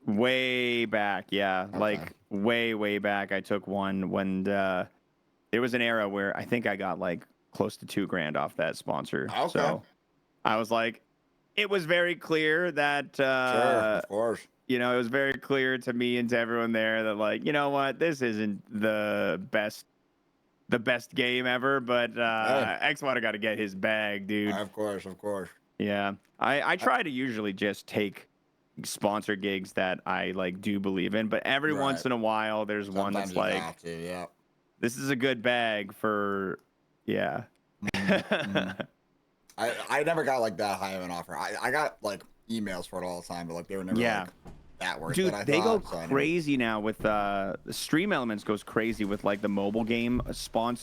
Way back, yeah. Okay. Like way back. I took one when there was an era where I think I got like close to $2,000 off that sponsor. Okay. So I was like, it was very clear that Sure, of course. you know, it was very clear to me and to everyone there that like, you know what, this isn't the best game ever, but Xwater got to get his bag, dude. Of course. Yeah. I try to usually just take sponsor gigs that I like do believe in, but every Right. once in a while there's one Sometimes that's you like, have to, yeah. this is a good bag for, yeah. Mhm. I never got like that high of an offer. I got like emails for it all the time, but like they were never Yeah. like that worth Dude, it. I they go thought, so I never- crazy now with the Stream Elements goes crazy with like the mobile game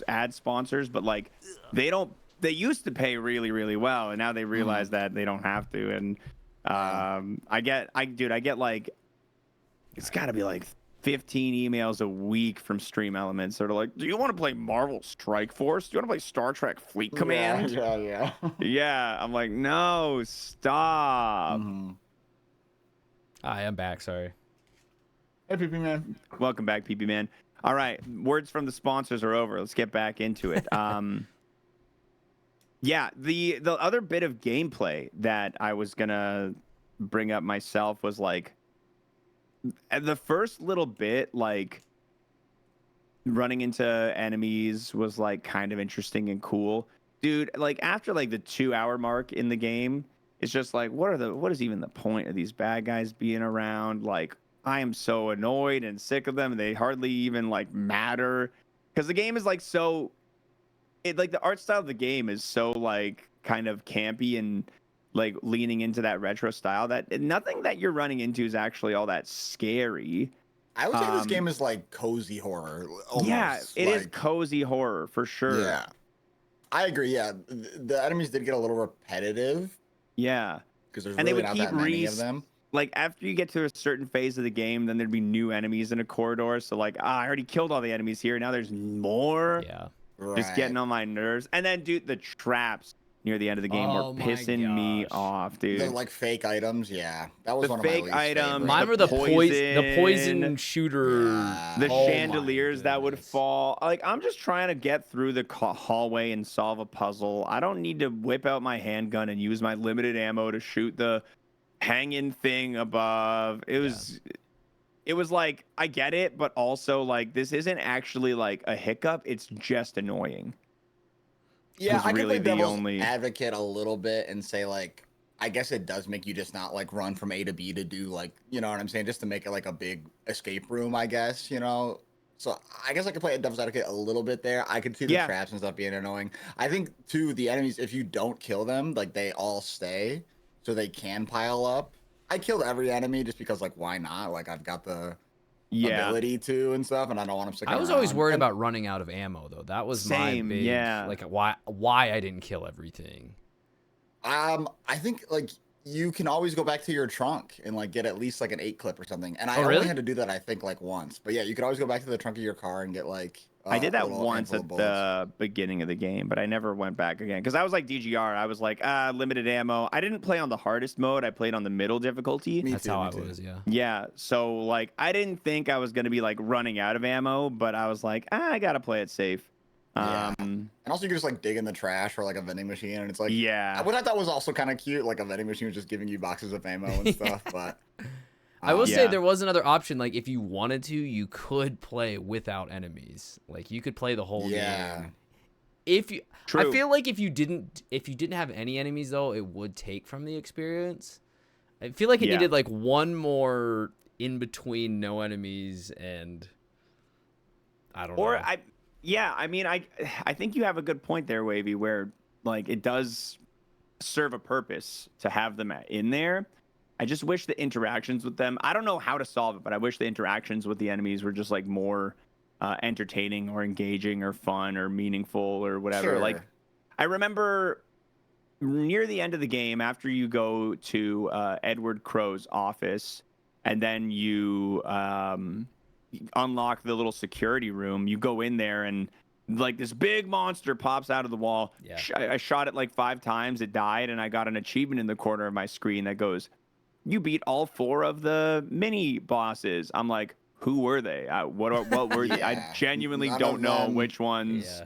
ad sponsors, but like they don't they used to pay really, really well, and now they realize that they don't have to. And I get like, it's got to be like 15 emails a week from Stream Elements. They're like, do you want to play Marvel Strike Force? Do you want to play Star Trek Fleet Command? Yeah. Yeah, I'm like, no, stop. Hi, I'm back. Sorry. Hey, PP man. Welcome back, PP Man. All right, words from the sponsors are over. Let's get back into it. Yeah, the other bit of gameplay that I was gonna bring up myself was like the first little bit, like running into enemies was like kind of interesting and cool. Dude, like after like the 2-hour mark in the game, it's just like what is even the point of these bad guys being around? Like I am so annoyed and sick of them. They hardly even like matter because the game is like like the art style of the game is so like kind of campy and like leaning into that retro style that nothing that you're running into is actually all that scary. I would say this game is like cozy horror. Almost. Yeah, it is cozy horror for sure. Yeah, I agree. Yeah, the enemies did get a little repetitive. Yeah, because there's and really they would not keep that many of them. Like after you get to a certain phase of the game, then there'd be new enemies in a corridor. So like, I already killed all the enemies here. Now there's more. Yeah. Just getting on my nerves. And then, dude, the traps near the end of the game were pissing me off, dude. They're like fake items. Yeah, that was the one fake of my least items. favorite. Mine were the poison shooter. Yeah. The Oh chandeliers that would fall. Like, I'm just trying to get through the hallway and solve a puzzle. I don't need to whip out my handgun and use my limited ammo to shoot the hanging thing above. It was like, I get it, but also like this isn't actually like a hiccup. It's just annoying. Yeah, I really could play the devil's only advocate a little bit and say like, I guess it does make you just not like run from A to B to do like, you know what I'm saying, just to make it like a big escape room, I guess, you know. So I guess I could play a devil's advocate a little bit there. I could see the traps and stuff being annoying. I think too the enemies, if you don't kill them, like they all stay, so they can pile up. I killed every enemy just because like why not? Like I've got the ability to and stuff, and I don't want them sticking I was around. always worried about running out of ammo though. That was my big like why I didn't kill everything. I think like you can always go back to your trunk and like get at least like an 8 clip or something. And I only had to do that I think like once. But yeah, you could always go back to the trunk of your car and get like I did that once at the beginning of the game, but I never went back again because I was like DGR. I was like, limited ammo. I didn't play on the hardest mode. I played on the middle difficulty. That's how I was, yeah. Yeah, so like I didn't think I was gonna be like running out of ammo, but I was like, I gotta play it safe. Yeah. And also you can just like dig in the trash or like a vending machine, and it's like what I thought was also kind of cute, like a vending machine was just giving you boxes of ammo and stuff. But I will say there was another option. Like if you wanted to, you could play without enemies. Like you could play the whole game. If you, I feel like if you didn't have any enemies though, it would take from the experience. I feel like it needed like one more in between no enemies and I don't know. I mean, I think you have a good point there, Wavy, where like it does serve a purpose to have them in there. I just wish the interactions with them, I don't know how to solve it, but I wish the interactions with the enemies were just like more entertaining or engaging or fun or meaningful or whatever. Like I remember near the end of the game, after you go to Edward Crow's office and then you unlock the little security room, you go in there and like this big monster pops out of the wall. I shot it like 5 times, it died, and I got an achievement in the corner of my screen that goes, you beat all 4 of the mini bosses. I'm like, who were they? What were they? I genuinely don't know which ones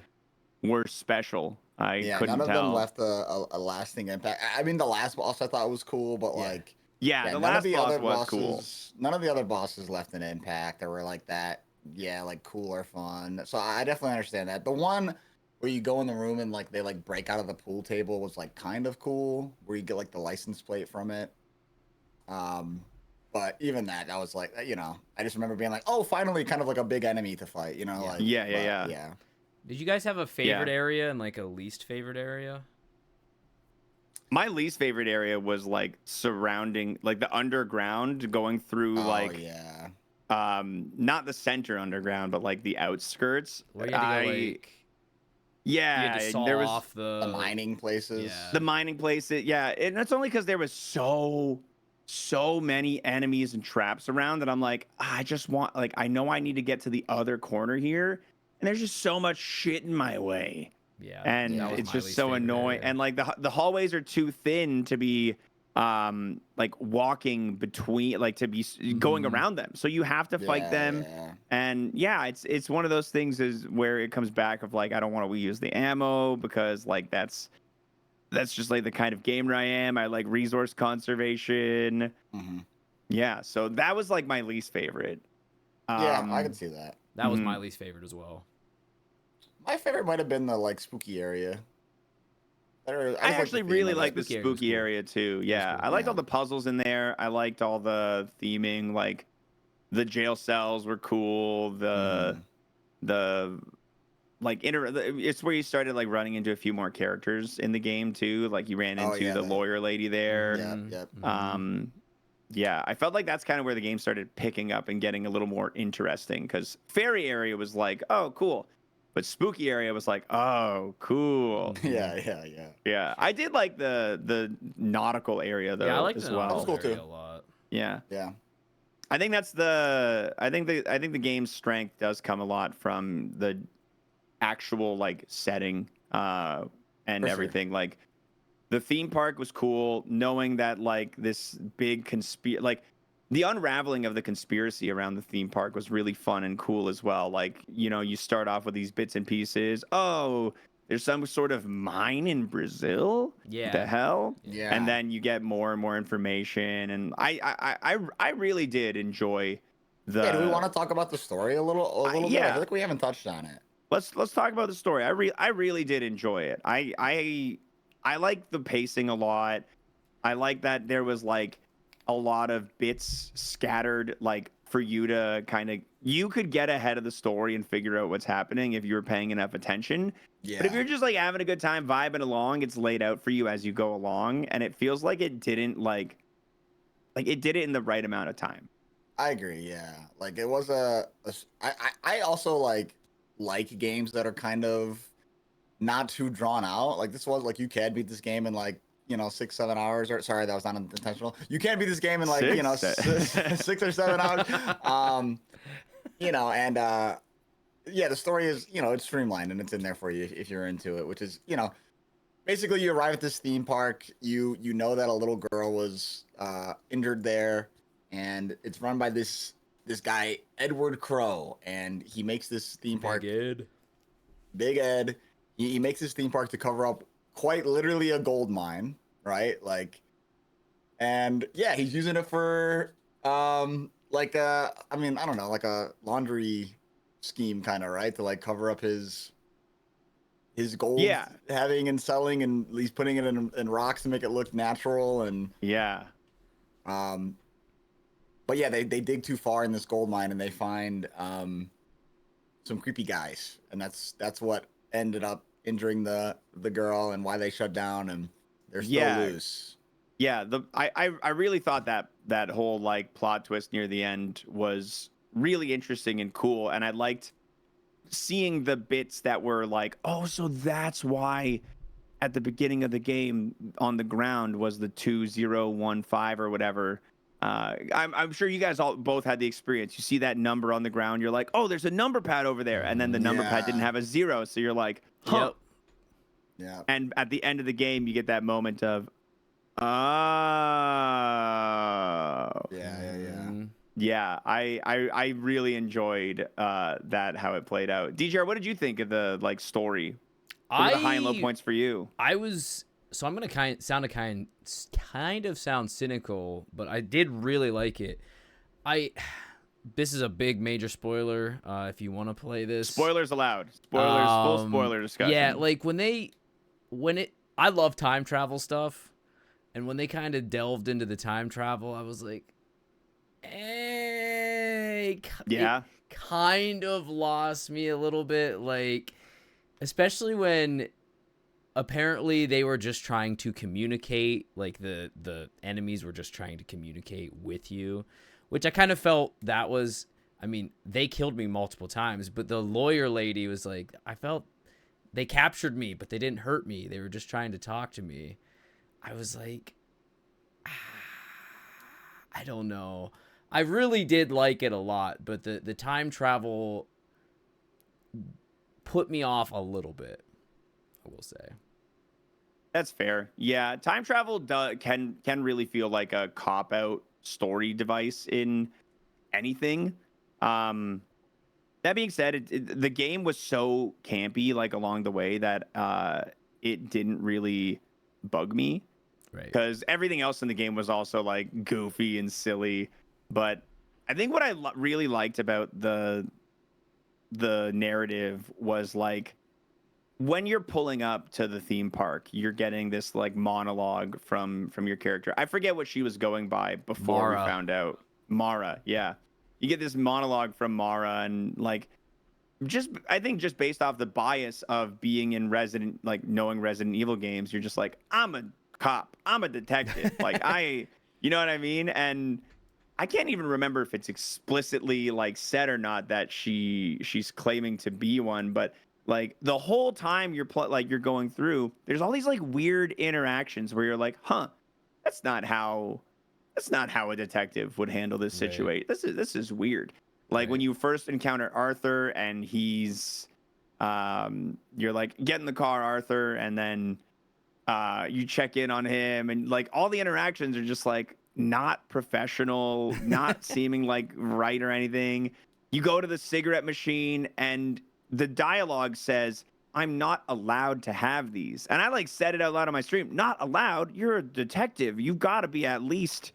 were special. I couldn't tell. None of them left a lasting impact. I mean, the last boss I thought was cool, but like the last boss was cool. None of the other bosses left an impact that were like that. Yeah, like cool or fun. So I definitely understand that. The one where you go in the room and like they like break out of the pool table was like kind of cool, where you get like the license plate from it. But even that, I was like, you know, I just remember being like, oh, finally, kind of like a big enemy to fight, you know? Like, yeah. Did you guys have a favorite area and like a least favorite area? My least favorite area was like surrounding, like the underground, going through not the center underground, but like the outskirts. Where you had to go, like... Yeah, You had to saw there was off The mining places. Yeah. the mining places. Yeah, and that's only because there was so many enemies and traps around that I'm like, I just want, like, I know I need to get to the other corner here, and there's just so much shit in my way, Yeah, and that was it's my just least so favorite annoying. area. And like the hallways are too thin to be like walking between, like to be going around them, so you have to fight them. Yeah. And yeah, it's one of those things is where it comes back of like, I don't want to use the ammo because like that's just like the kind of gamer I am. I like resource conservation. Hmm. Yeah, so that was like my least favorite. Yeah, I can see that. That was mhm. my least favorite as well. My favorite might have been the like spooky area. I I just like the actually theme really of like it. the Spooky area was spooky cool. area too. Yeah, cool. I liked Yeah. all the puzzles in there. I liked all the theming. Like the jail cells were cool. The like it's where you started like running into a few more characters in the game too. Like you ran Oh into yeah, the lawyer lady there. Yep. Yeah, I felt like that's kind of where the game started picking up and getting a little more interesting, because fairy area was like, oh, cool. But spooky area was like, oh, cool. Yeah. Yeah, I did like the nautical area though Yeah, I like as the well. nautical That was cool, area too. a lot. Yeah. Yeah. I think I think the game's strength does come a lot from the actual like setting and For sure. everything. Like the theme park was cool, knowing that like this big like the unraveling of the conspiracy around the theme park was really fun and cool as well. Like, you know, you start off with these bits and pieces. Oh, there's some sort of mine in Brazil. Yeah. The hell? Yeah. And then you get more and more information. And I really did enjoy the. Yeah, do we want to talk about the story a little bit? I yeah. feel like we haven't touched on it. Let's talk about the story. I really did enjoy it. I like the pacing a lot. I like that there was like a lot of bits scattered, like for you to kind of, you could get ahead of the story and figure out what's happening if you were paying enough attention. Yeah. But if you're just like having a good time vibing along, it's laid out for you as you go along, and it feels like it didn't like it did it in the right amount of time. I agree. Yeah, like it was I also like games that are kind of not too drawn out. Like this was like, you can beat this game in like, you know, 6-7 hours, or sorry, that was not intentional. You can't beat this game in like, you know, 6 or 7 hours. You know, and yeah, the story is, you know, it's streamlined and it's in there for you if you're into it, which is, you know, basically you arrive at this theme park, you know that a little girl was injured there, and it's run by this guy Edward Crow, and he makes this theme park. Big Ed. He makes this theme park to cover up quite literally a gold mine, right? Like, and yeah, he's using it for like I mean, I don't know, like a laundry scheme kind of, right? To like cover up his gold having and selling, and he's putting it in rocks to make it look natural. And but yeah, they dig too far in this gold mine, and they find some creepy guys, and that's what ended up injuring the girl, and why they shut down, and they're still loose. Yeah, I really thought that whole like plot twist near the end was really interesting and cool, and I liked seeing the bits that were like, oh, so that's why at the beginning of the game on the ground was the 2015 or whatever. I'm sure you guys all both had the experience. You see that number on the ground, you're like, oh, there's a number pad over there, and then the number pad didn't have a 0, so you're like, huh. Yep. Yeah. And at the end of the game, you get that moment of, oh. Yeah, I really enjoyed that, how it played out. DGR, what did you think of the like story? What were the high and low points for you? So I'm gonna kind of sound cynical, but I did really like it. This is a big major spoiler. If you want to play this, spoilers allowed. Full spoiler discussion. Yeah, like I love time travel stuff, and when they kind of delved into the time travel, I was like, yeah, it kind of lost me a little bit, like, especially when apparently they were just trying to communicate, like the enemies were just trying to communicate with you, which I kind of felt that was, I mean, they killed me multiple times, but the lawyer lady was like, I felt they captured me, but they didn't hurt me. They were just trying to talk to me. I was like, I don't know. I really did like it a lot, but the time travel put me off a little bit, I will say. That's fair. Yeah, time travel can really feel like a cop out story device in anything. That being said, the game was so campy like along the way that it didn't really bug me, Right. because everything else in the game was also like goofy and silly. But I think what I really liked about the narrative was like, when you're pulling up to the theme park, you're getting this like monologue from your character. I forget what she was going by before we found out. Mara, yeah. You get this monologue from Mara, and like, I think just based off the bias of being in knowing Resident Evil games, you're just like, I'm a cop, I'm a detective. Like you know what I mean? And I can't even remember if it's explicitly like said or not that she's claiming to be one, but like the whole time you're going through, there's all these like weird interactions where you're like, huh, that's not how a detective would handle this situation. Right. This is weird. Like when you first encounter Arthur and he's you're like, get in the car, Arthur, and then you check in on him, and like all the interactions are just like not professional, not seeming like right or anything. You go to the cigarette machine and the dialogue says, I'm not allowed to have these. And I like said it out loud on my stream. Not allowed? You're a detective. You've got to be at least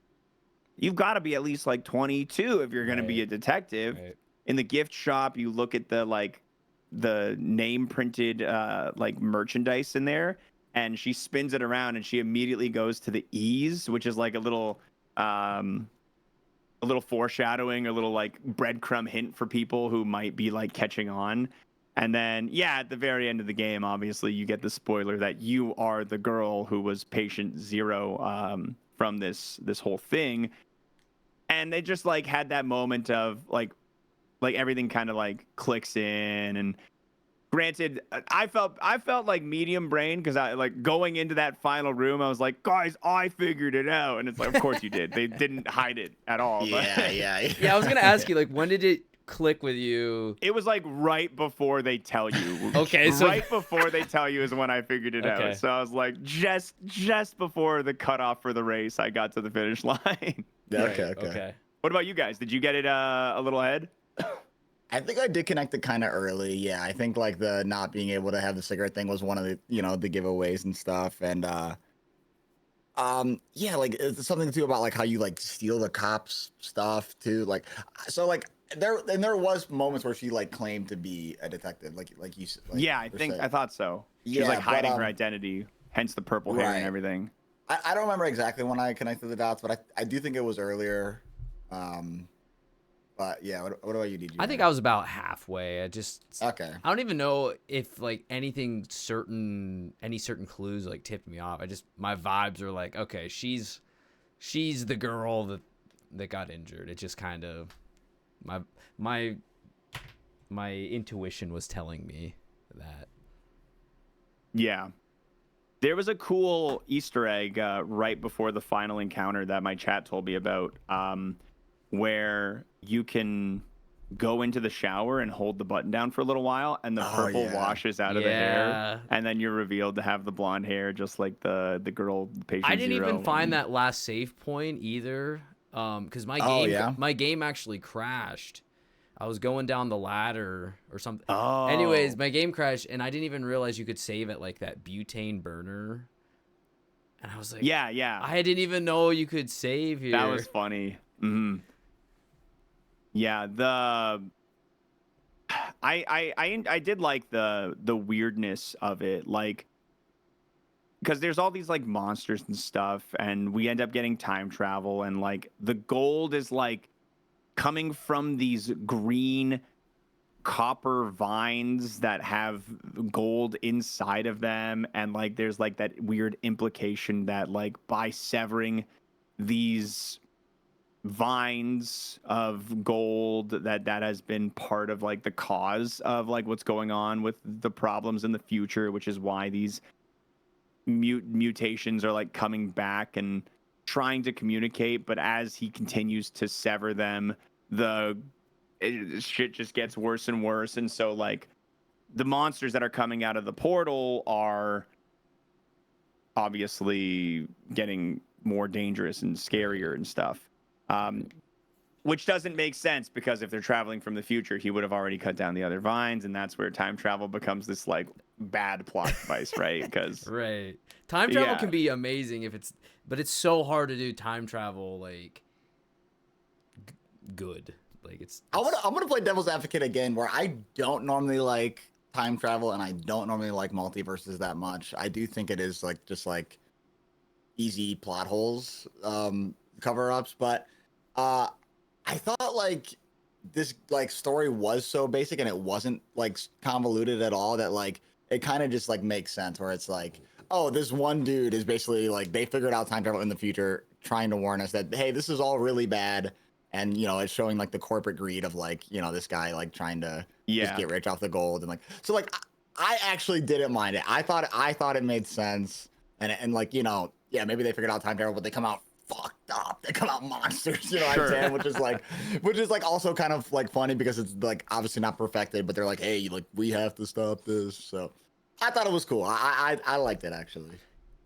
like 22 if you're going to be a detective. Right. In the gift shop, you look at the name printed like merchandise in there, and she spins it around and she immediately goes to the E's, which is like a little foreshadowing, a little like breadcrumb hint for people who might be like catching on. And then, yeah, at the very end of the game, obviously, you get the spoiler that you are the girl who was patient zero from this whole thing. And they just like had that moment of like everything kind of like clicks in. And granted, I felt like medium brain, because I like going into that final room, I was like, guys, I figured it out. And it's like, of course you did. They didn't hide it at all. Yeah. Yeah, I was gonna ask you, like, when did it click with you? It was like right before they tell you. Okay, so right before they tell you is when I figured it out. So I was like, just before the cutoff for the race, I got to the finish line. Okay. What about you guys? Did you get it a little ahead? I think I did connect it kind of early. Yeah, I think like the not being able to have the cigarette thing was one of the the giveaways and stuff. And yeah, like it's something too about like how you like steal the cops stuff too. Like so like there was moments where she like claimed to be a detective, like you like, yeah, I thought so. She was like hiding her identity, hence the purple hair and everything. I don't remember exactly when I connected the dots, but I do think it was earlier. But yeah, what about you, DG? I think I was about halfway. Okay. I don't even know if like any certain clues like tipped me off. My vibes are like, okay, she's the girl that got injured. It just kind of my intuition was telling me that. Yeah. There was a cool Easter egg right before the final encounter that my chat told me about, where you can go into the shower and hold the button down for a little while, and the purple washes out of the hair, and then you're revealed to have the blonde hair, just like the girl, the patient I didn't zero. even find that last save point either, because my game actually crashed. I was going down the ladder or something. Oh. Anyways, my game crashed, and I didn't even realize you could save at like that butane burner. And I was like, yeah. I didn't even know you could save here. That was funny. Mm-hmm. Yeah, I did like the weirdness of it, like, because there's all these like monsters and stuff, and we end up getting time travel, and like the gold is like coming from these green copper vines that have gold inside of them, and like there's like that weird implication that like by severing these vines of gold that has been part of like the cause of like what's going on with the problems in the future, which is why these mutations are like coming back and trying to communicate. But as he continues to sever them, shit just gets worse and worse. And so like the monsters that are coming out of the portal are obviously getting more dangerous and scarier and stuff. Which doesn't make sense, because if they're traveling from the future, he would have already cut down the other vines, and that's where time travel becomes this like bad plot device, right? Because right, time travel can be amazing but it's so hard to do time travel like good. Like I'm gonna play devil's advocate again, where I don't normally like time travel and I don't normally like multiverses that much. I do think it is like just like easy plot holes, cover ups, but I thought like this like story was so basic and it wasn't like convoluted at all, that like it kind of just like makes sense, where it's like, oh, this one dude is basically like, they figured out time travel in the future, trying to warn us that, hey, this is all really bad. And, you know, it's showing like the corporate greed of like, you know, this guy like trying to just get rich off the gold. And like, so like, I actually didn't mind it. I thought it made sense. And like, you know, yeah, maybe they figured out time travel, but they come out fucked up. They come out monsters, you know what I'm saying? Which is like also kind of like funny, because it's like obviously not perfected, but they're like, hey, like we have to stop this. So I thought it was cool. I liked it actually.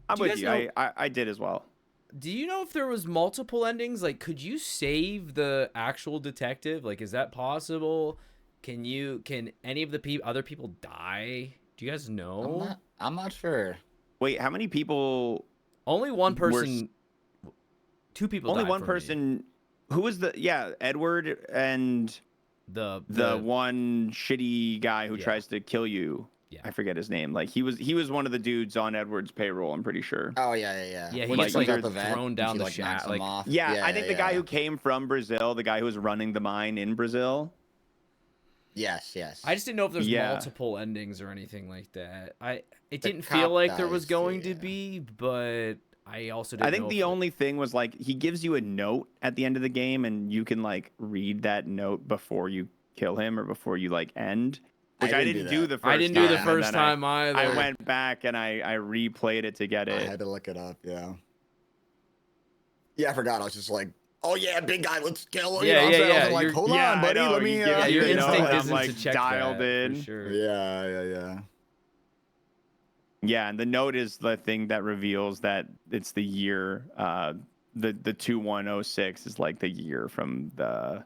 I'm with you. I did as well. Do you know if there was multiple endings? Like, could you save the actual detective? Like, is that possible? Can any of the other people die? Do you guys know? I'm not sure. Wait, how many people? Only one person. Two people. Only one person. Me. Who was Edward and the one shitty guy who tries to kill you. Yeah. I forget his name. Like he was one of the dudes on Edward's payroll, I'm pretty sure. Oh yeah. Yeah, he gets like thrown down the shaft. Like, I think the guy who came from Brazil, the guy who was running the mine in Brazil. Yes. I just didn't know if there's multiple endings or anything like that. It didn't feel like there was going to be, but I also didn't know. I think the only thing was like he gives you a note at the end of the game, and you can like read that note before you kill him or before you like end. Which I didn't do the first time. I didn't do the first time either. I went back and I replayed it to get it. I had to look it up, yeah. Yeah, I forgot. I was just like, oh yeah, big guy, let's kill him. Yeah. I was like, hold on, buddy, let me. Your instinct isn't like to check dialed that, in. For sure. Yeah. Yeah, and the note is the thing that reveals that it's the year. The 2106 is like the year from the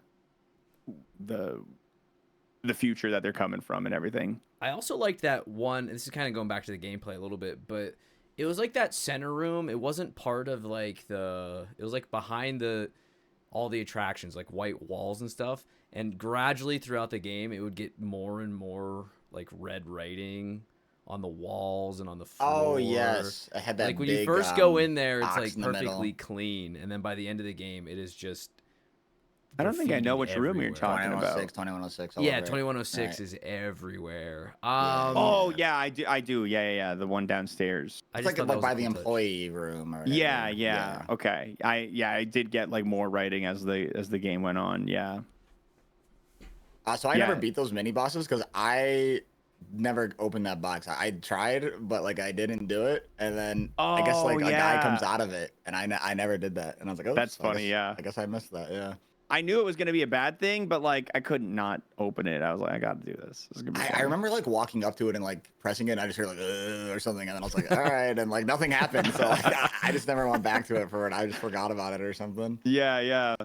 future that they're coming from and everything. I also liked that one. This is kind of going back to the gameplay a little bit, but it was like that center room. It wasn't part of like it was like behind all the attractions, like white walls and stuff. And gradually throughout the game, it would get more and more like red writing on the walls and on the floor. Oh yes, I had that. Like when you first go in there, it's like perfectly clean, and then by the end of the game, it is just. I don't think I know which room you're talking about. 2106. Yeah, 2106 is everywhere. I do. Yeah. The one downstairs. It's like by the employee room. Or yeah. Okay. I did get like more writing as the game went on. Yeah. So I never beat those mini bosses because I never opened that box. I tried, but like I didn't do it, and then I guess like a guy comes out of it, and I never did that, and I was like, oh, that's funny. I guess I missed that. Yeah. I knew it was going to be a bad thing, but like I couldn't not open it. I was like, I got to do this. I remember like walking up to it and like pressing it, and I just heard like or something, and then I was like, all right, and like nothing happened. So like, I just never went back to it for it. I just forgot about it or something. Yeah.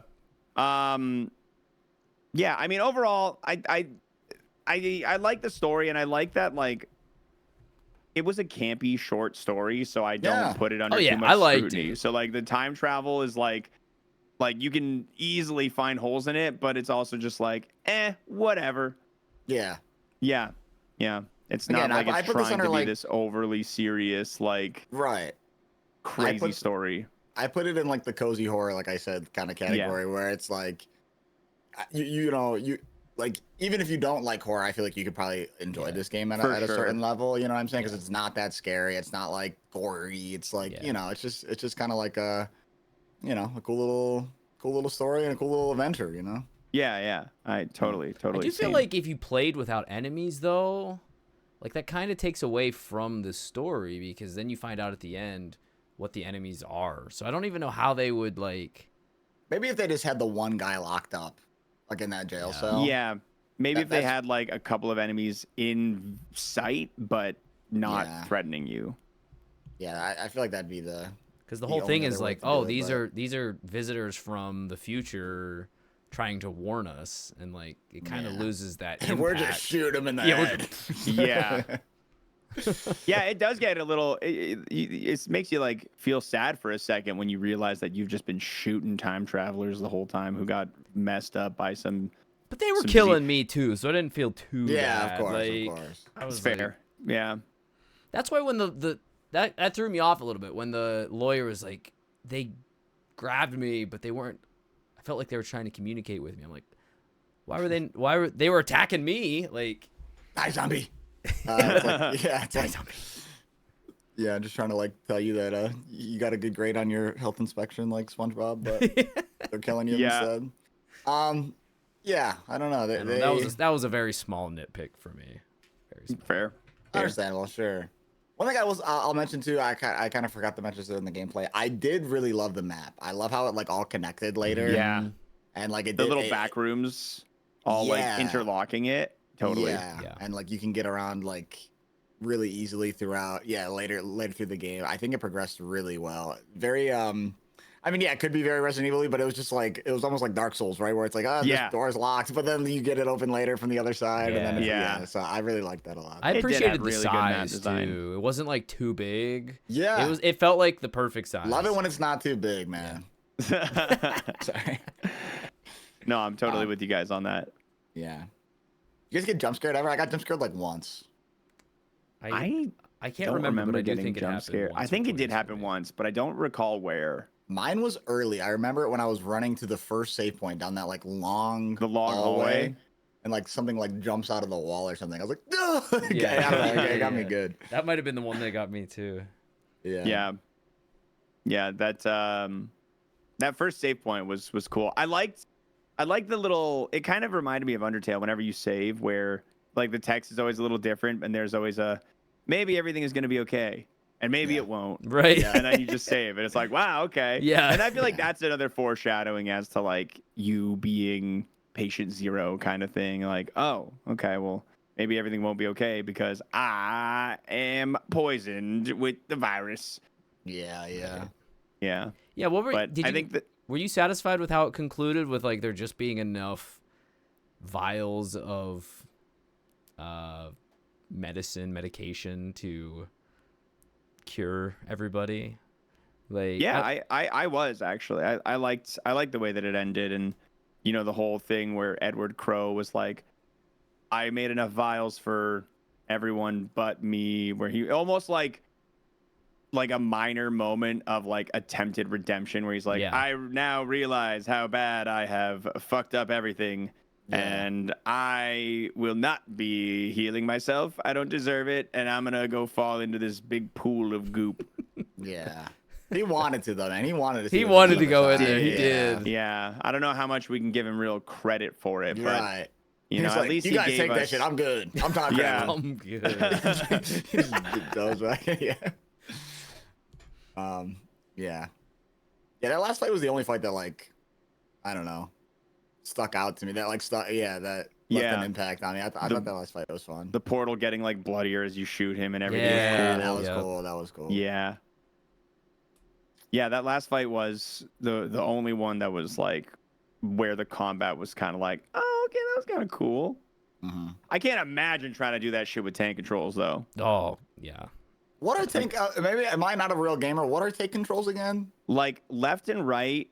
Yeah. I mean, overall, I like the story, and I like that like it was a campy short story, so I don't put it under too much scrutiny. It. So like the time travel is like you can easily find holes in it, but it's also just like, whatever. Yeah. It's not like it's trying to be this overly serious, like crazy story. I put it in like the cozy horror, like I said, kind of category where it's like, you know, like even if you don't like horror, I feel like you could probably enjoy this game at a certain level. You know what I'm saying? Because it's not that scary. It's not like gory. It's like you know, it's just kind of like a. You know, a cool cool little story and a cool little adventure, you know. Yeah. I totally. I do feel same. like if you played without enemies, though, like that kind of takes away from the story because then you find out at the end what the enemies are. So I don't even know how they would like. Maybe if they just had the one guy locked up, like in that jail cell. Yeah, maybe if they had like a couple of enemies in sight, but not threatening you. Yeah, I feel like that'd be the. Because the whole thing is like, oh, these are visitors from the future trying to warn us, and like it kind of loses that impact. We're just shoot them in the head. Yeah. Yeah, it does get a little. It makes you like feel sad for a second when you realize that you've just been shooting time travelers the whole time who got messed up by some. But they were killing me too, so I didn't feel too bad. Yeah, of course, like, of course. It's fair. Yeah. That's why when that threw me off a little bit when the lawyer was like, they grabbed me, but they weren't. I felt like they were trying to communicate with me. I'm like, why were they attacking me? Like, die zombie. Yeah, just trying to like tell you that you got a good grade on your health inspection, like SpongeBob, but they're killing you instead. Yeah, I don't know. That was a very small nitpick for me. Very small. Fair. Understandable, sure. One thing I'll mention too, I kind of forgot to mention this in the gameplay. I did really love the map. I love how it like all connected later. Yeah. And like the little back rooms all like interlocking it. Totally. Yeah. And like you can get around like really easily throughout. Yeah, later through the game. I think it progressed really well. Very I mean, yeah, it could be very Resident Evil-y, but it was just like it was almost like Dark Souls, right? Where it's like, this door's locked, but then you get it open later from the other side, and then so I really liked that a lot. I appreciated the size too. It wasn't like too big. Yeah, it felt like the perfect size. Love it when it's not too big, man. Sorry. No, I'm totally with you guys on that. Yeah. You guys get jump scared ever? I got jump scared like once. I can't remember, but I do think it happened scared. I think it did happen once, but I don't recall where. Mine was early. I remember it when I was running to the first save point down that like long hallway, and like something like jumps out of the wall or something. I was like, no! It got me good. That might have been the one that got me too. Yeah. That first save point was cool. I liked the little. It kind of reminded me of Undertale. Whenever you save, where like the text is always a little different, and there's always maybe everything is going to be okay. And maybe it won't. Right. Yeah. And then you just save it. It's like, wow, okay. Yeah. And I feel like that's another foreshadowing as to like you being patient zero kind of thing. Like, oh, okay, well, maybe everything won't be okay because I am poisoned with the virus. Yeah. Yeah. Were you satisfied with how it concluded with like there just being enough vials of medication to cure everybody? Like I was actually I liked the way that it ended, and you know the whole thing where Edward Crowe was like, I made enough vials for everyone but me, where he almost like a minor moment of like attempted redemption where he's like, I now realize how bad I have fucked up everything. And I will not be healing myself. I don't deserve it. And I'm going to go fall into this big pool of goop. Yeah. He wanted to, though, man. He wanted to. He wanted to go in there. He did. Yeah. I don't know how much we can give him real credit for it. But, right. You know, at least you guys take that shit. I'm good. I'm talking about I'm good. Those, right? Yeah. Yeah. That last fight was the only fight that, like, I don't know, stuck out to me. That, like, that left an impact on me. I thought that last fight was fun. The portal getting, like, bloodier as you shoot him and everything. Yeah, that was cool. That was cool. Yeah. Yeah, that last fight was the only one that was, like, where the combat was kind of like, oh, okay, that was kind of cool. Mm-hmm. I can't imagine trying to do that shit with tank controls, though. Oh, yeah. What are tank? Maybe am I not a real gamer? What are tank controls again? Like left and right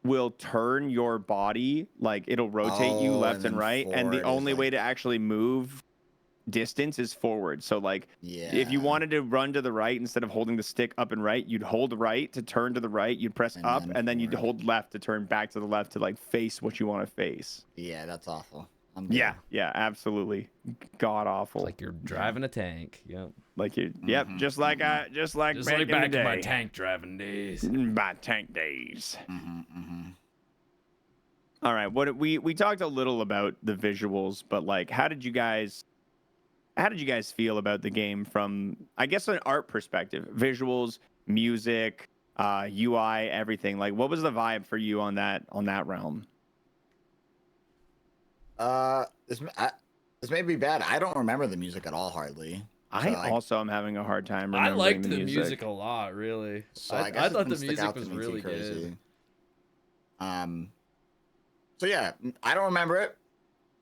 will turn your body, like it'll rotate you left and right, and the only way to actually move distance is forward. So like, if you wanted to run to the right instead of holding the stick up and right, you'd hold right to turn to the right, you'd press up, and then you'd hold left to turn back to the left to like face what you want to face. Yeah, that's awful. Yeah, absolutely, god awful. It's like you're driving a tank. Yep. Like you, just like back in my tank driving days. My tank days. All right. What we talked a little about the visuals, but like, how did you guys feel about the game from, I guess, an art perspective? Visuals, music, UI, everything. Like, what was the vibe for you on that realm? This may be bad. I don't remember the music at all, hardly. I also am having a hard time I remembering liked the the music. music a lot, really. So I guess it thought the didn't stick music out to was me too really crazy. good. So yeah, I don't remember it,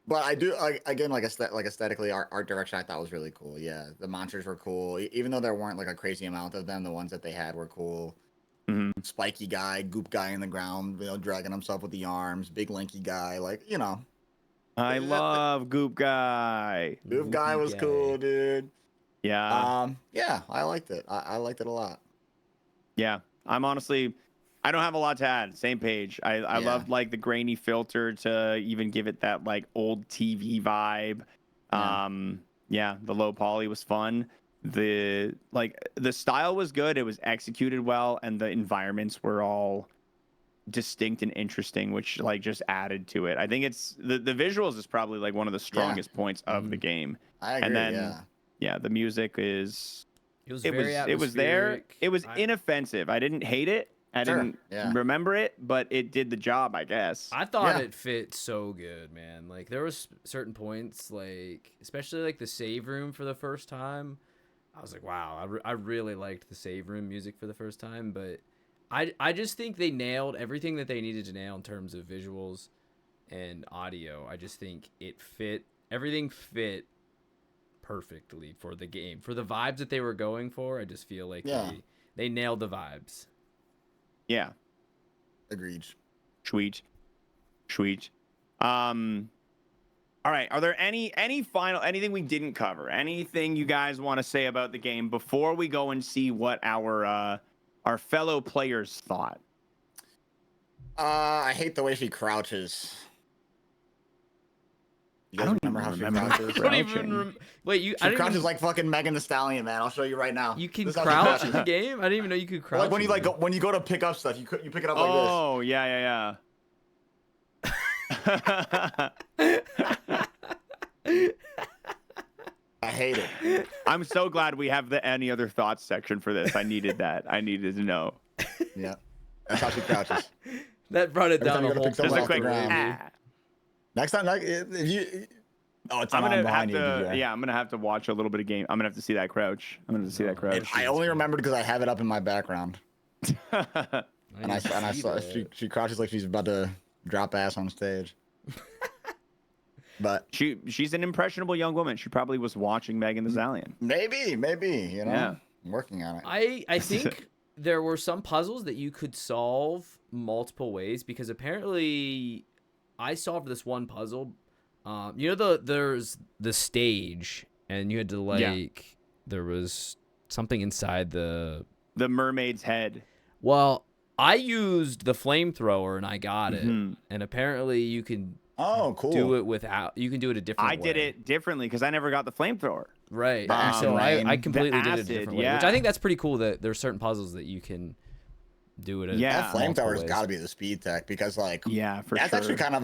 but I do. Again, like aesthetically, art direction I thought was really cool. Yeah, the monsters were cool, even though there weren't like a crazy amount of them. The ones that they had were cool. Mm-hmm. Spiky guy, goop guy in the ground, dragging himself with the arms. Big lanky guy, I love Goop Guy. Goop guy Goopy was guy. cool, dude. Yeah. Yeah, I liked it. I liked it a lot. Yeah. I don't have a lot to add. Same page. I Yeah. loved like the grainy filter to even give it that like old TV vibe. Yeah. Yeah, the low poly was fun. The style was good. It was executed well, and the environments were all distinct and interesting, which like just added to it. I think it's the visuals is probably like one of the strongest points of the game. I agree. And then yeah, the music is It was it very was there. atmospheric. It was inoffensive. I didn't hate it. I didn't remember it, but it did the job, I guess. I thought Yeah. it fit so good, man. Like there was certain points, like especially like the save room for the first time. I was like, wow, I really liked the save room music for the first time. But I just think they nailed everything that they needed to nail in terms of visuals and audio. I just think everything fit perfectly for the game, for the vibes that they were going for. I just feel like they nailed the vibes. Yeah. Agreed. Sweet. All right. Are there anything we didn't cover? Anything you guys want to say about the game before we go and see what our fellow players thought? I hate the way she crouches. You guys I don't remember how remember she crouches? I don't even wait. She crouches like fucking Megan Thee Stallion, man. I'll show you right now. You can This is how she crouch in the crouches. game. I didn't even know you could crouch. Like when you in the game. when you go to pick up stuff, you pick it up like Oh, yeah. I hate it. I'm so glad we have the any other thoughts section for this. I needed that. I needed to know. Yeah, that's how she crouches. That brought it Every down time you a go to whole. pick something Just a off the quick. ground. Next time, like, if you, it's I'm on gonna have behind you. to. DJ. Yeah, I'm gonna have to watch a little bit of game. I'm gonna have to see that crouch. I only remembered because I have it up in my background, I and I saw she crouches like she's about to drop ass on stage. But she's an impressionable young woman. She probably was watching Megan Thee Stallion. maybe, Yeah. I'm working on it. I think there were some puzzles that you could solve multiple ways because apparently I solved this one puzzle. There's the stage and you had to there was something inside the mermaid's head. Well, I used the flamethrower and I got it. Mhm. And apparently you can Cool. do it without. You can do it a different way. I did it differently because I never got the flamethrower. Right. The So acid I rain. completely The did it a acid, different way, yeah. which I think that's pretty cool that there's certain puzzles that you can do it. Yeah. That flamethrower's got to be the speed tech because Yeah, for that's sure. actually kind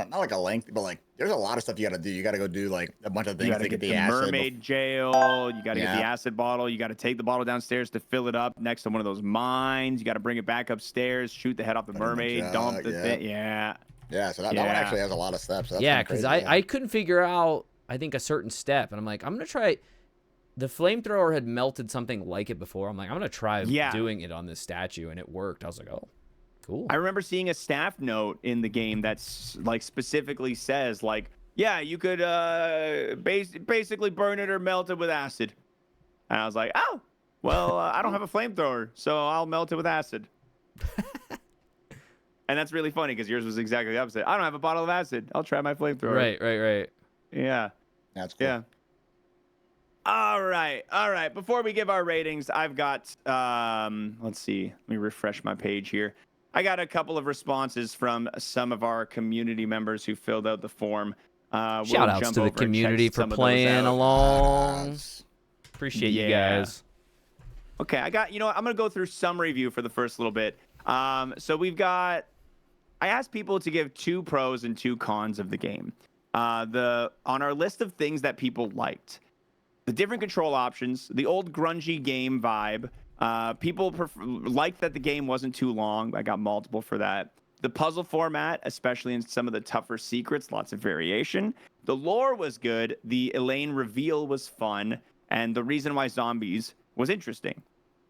of not like a length, but like there's a lot of stuff you got to do. You got to go do like a bunch of You things gotta to get get the the acid. mermaid jail. You gotta get the Yeah. acid bottle. You gotta take the bottle downstairs to fill it up next to one of those mines. You gotta bring it back upstairs, shoot the head off the Put it in the mermaid, jug, dump the yeah. thing. Yeah. Yeah, so that one Yeah. actually has a lot of steps. So that's Yeah, kinda because crazy, I couldn't figure out, I think, a certain step. And I'm like, I'm going to try. The flamethrower had melted something like it before. I'm like, I'm going to try Yeah. doing it on this statue. And it worked. I was like, oh, cool. I remember seeing a staff note in the game that's like specifically says like, yeah, you could basically burn it or melt it with acid. And I was like, oh, well, I don't have a flamethrower, so I'll melt it with acid. And that's really funny because yours was exactly the opposite. I don't have a bottle of acid. I'll try my flamethrower. Right. Yeah. That's cool. Yeah. All right. Before we give our ratings, I've got let's see. Let me refresh my page here. I got a couple of responses from some of our community members who filled out the form. We'll Shout outs jump to the over and check community for some of those playing out. along. Appreciate you Yeah. guys. Okay, I'm gonna go through some review for the first little bit. So we've got, I asked people to give 2 pros and 2 cons of the game. On our list of things that people liked, the different control options, the old grungy game vibe. People liked that the game wasn't too long. I got multiple for that. The puzzle format, especially in some of the tougher secrets, lots of variation. The lore was good. The Elaine reveal was fun. And the reason why zombies was interesting.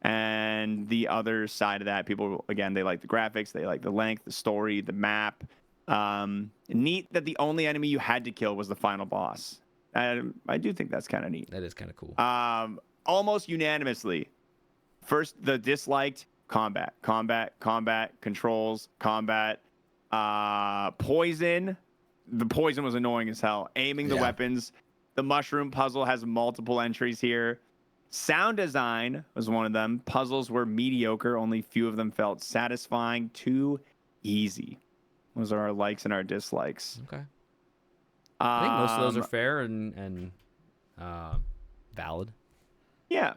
And the other side of that, people, again, they like the graphics, they like the length, the story, the map. Neat that the only enemy you had to kill was the final boss. I do think that's kind of neat. That is kind of cool. Almost unanimously, first the disliked combat, controls, combat, poison. The poison was annoying as hell. Aiming the weapons. The mushroom puzzle has multiple entries here. Sound design was one of them. Puzzles were mediocre. Only few of them felt satisfying. Too easy. Those are our likes and our dislikes. Okay. I think most of those are fair and valid. Yeah.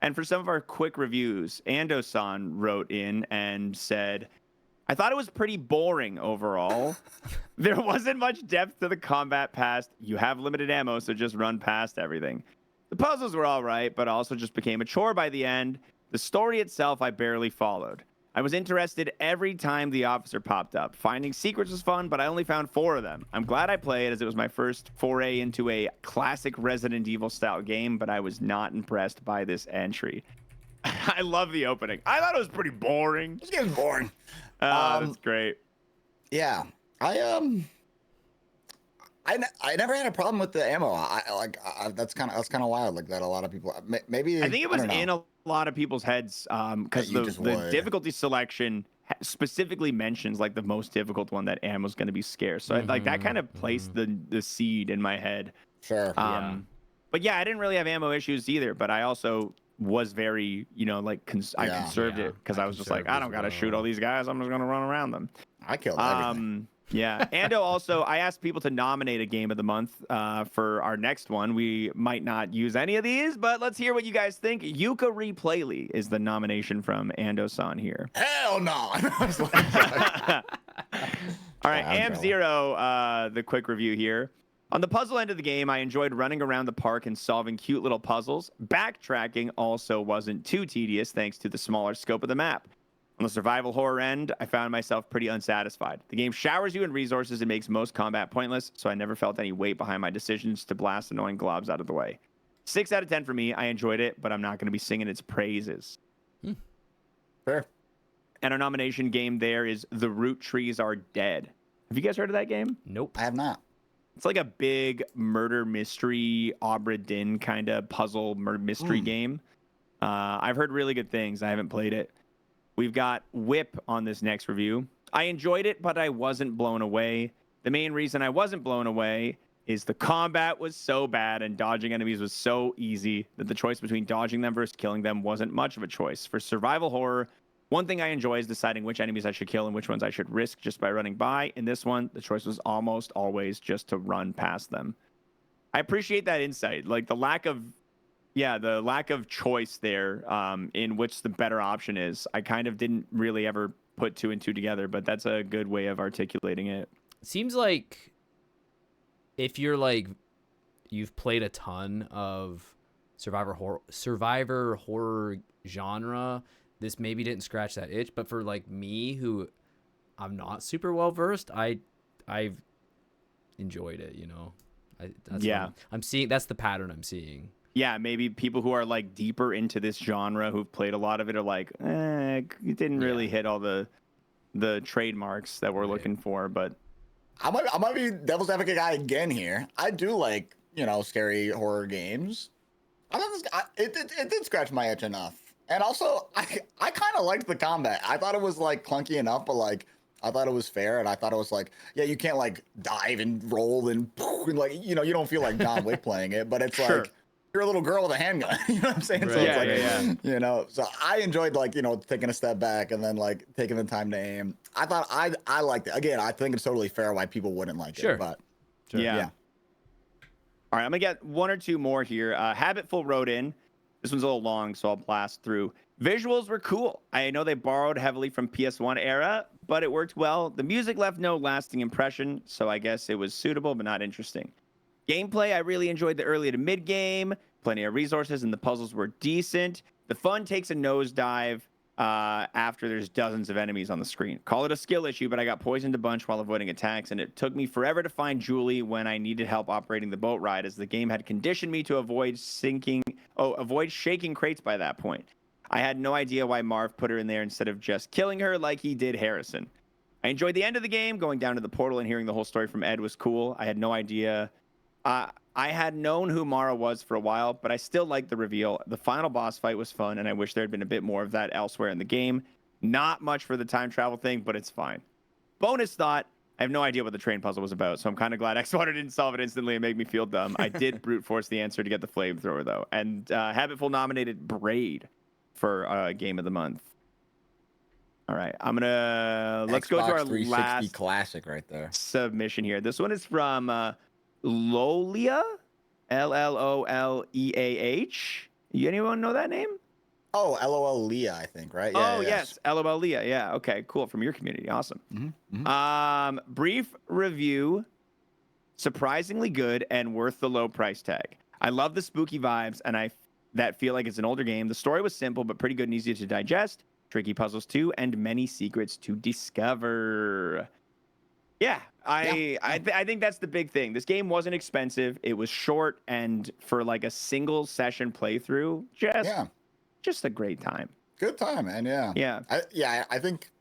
And for some of our quick reviews, Ando-san wrote in and said, I thought it was pretty boring overall. There wasn't much depth to the combat past. You have limited ammo, so just run past everything. The puzzles were all right, but also just became a chore by the end. The story itself, I barely followed. I was interested every time the officer popped up. Finding secrets was fun, but I only found 4 of them. I'm glad I played, as it was my first foray into a classic Resident Evil style game, but I was not impressed by this entry. I love the opening. I thought it was pretty boring. This game's boring. That's great. Yeah, I never had a problem with the ammo. That's kind of wild. Like that, a lot of people maybe. I think it was in a lot of people's heads because the difficulty selection specifically mentions like the most difficult one that ammo's going to be scarce. So like that kind of placed the seed in my head. Sure. But yeah, I didn't really have ammo issues either. But I also was very, I conserved it because I was just like, I don't gotta shoot all these guys. I'm just gonna run around them. I killed everything. Yeah. Ando also, I asked people to nominate a game of the month for our next one. We might not use any of these, but let's hear what you guys think. Yuka Replayly is the nomination from Ando-san here. Hell no. All right, Am0, the quick review here. On the puzzle end of the game, I enjoyed running around the park and solving cute little puzzles. Backtracking also wasn't too tedious thanks to the smaller scope of the map. On the survival horror end, I found myself pretty unsatisfied. The game showers you in resources and makes most combat pointless, so I never felt any weight behind my decisions to blast annoying globs out of the way. 6 out of 10 for me. I enjoyed it, but I'm not going to be singing its praises. Fair. And our nomination game there is The Root Trees Are Dead. Have you guys heard of that game? Nope. I have not. It's like a big murder mystery, Obra Dinn kind of puzzle mystery game. I've heard really good things. I haven't played it. We've got Whip on this next review. I enjoyed it, but I wasn't blown away. The main reason I wasn't blown away is the combat was so bad and dodging enemies was so easy that the choice between dodging them versus killing them wasn't much of a choice. For survival horror, one thing I enjoy is deciding which enemies I should kill and which ones I should risk just by running by. In this one, the choice was almost always just to run past them. I appreciate that insight. Like the lack of choice there in which the better option is. I kind of didn't really ever put 2 and 2 together, but that's a good way of articulating it. Seems like if you're like you've played a ton of survivor horror genre, this maybe didn't scratch that itch. But for like me, who I'm not super well versed, I've enjoyed it. I'm seeing. That's the pattern I'm seeing. Yeah, maybe people who are like deeper into this genre who've played a lot of it are like, it didn't really hit all the trademarks that we're looking for. But I might be devil's advocate guy again here. I do like scary horror games. I thought it did scratch my itch enough, and also I kind of liked the combat. I thought it was like clunky enough, but like I thought it was fair, and I thought it was like you can't like dive and roll and like you don't feel like John Wick playing it, but it's like. You're a little girl with a handgun. You know what I'm saying? Right. So so I enjoyed like, taking a step back and then like taking the time to aim. I thought I liked it. Again, I think it's totally fair why people wouldn't like it. But yeah. All right, I'm gonna get 1 or 2 more here. Habitful wrote in. This one's a little long, so I'll blast through. Visuals were cool. I know they borrowed heavily from PS1 era, but it worked well. The music left no lasting impression, so I guess it was suitable but not interesting. Gameplay, I really enjoyed the early to mid game. Plenty of resources, and the puzzles were decent. The fun takes a nosedive after there's dozens of enemies on the screen. Call it a skill issue, but I got poisoned a bunch while avoiding attacks, and it took me forever to find Julie when I needed help operating the boat ride, as the game had conditioned me to avoid shaking crates by that point. I had no idea why Marv put her in there instead of just killing her like he did Harrison. I enjoyed the end of the game. Going down to the portal and hearing the whole story from Ed was cool. I had no idea. I had known who Mara was for a while, but I still liked the reveal. The final boss fight was fun, and I wish there had been a bit more of that elsewhere in the game. Not much for the time travel thing, but it's fine. Bonus thought, I have no idea what the train puzzle was about, so I'm kind of glad Xwater didn't solve it instantly and make me feel dumb. I did brute force the answer to get the flamethrower, though. And Habitful nominated Braid for Game of the Month. All right, let's go to our 360 last classic right there. submission here. This one is from Loleah, Lolleah. Anyone know that name? Oh, LOL Leah, I think, right? Yeah, Oh, yes. LOL Leah. Yeah. Okay, cool. From your community. Awesome. Brief review. Surprisingly good and worth the low price tag. I love the spooky vibes and that feel like it's an older game. The story was simple but pretty good and easy to digest. Tricky puzzles too, and many secrets to discover. Yeah, I think that's the big thing. This game wasn't expensive. It was short, and for like a single session playthrough, just a great time. Good time, man. Yeah. Yeah. I think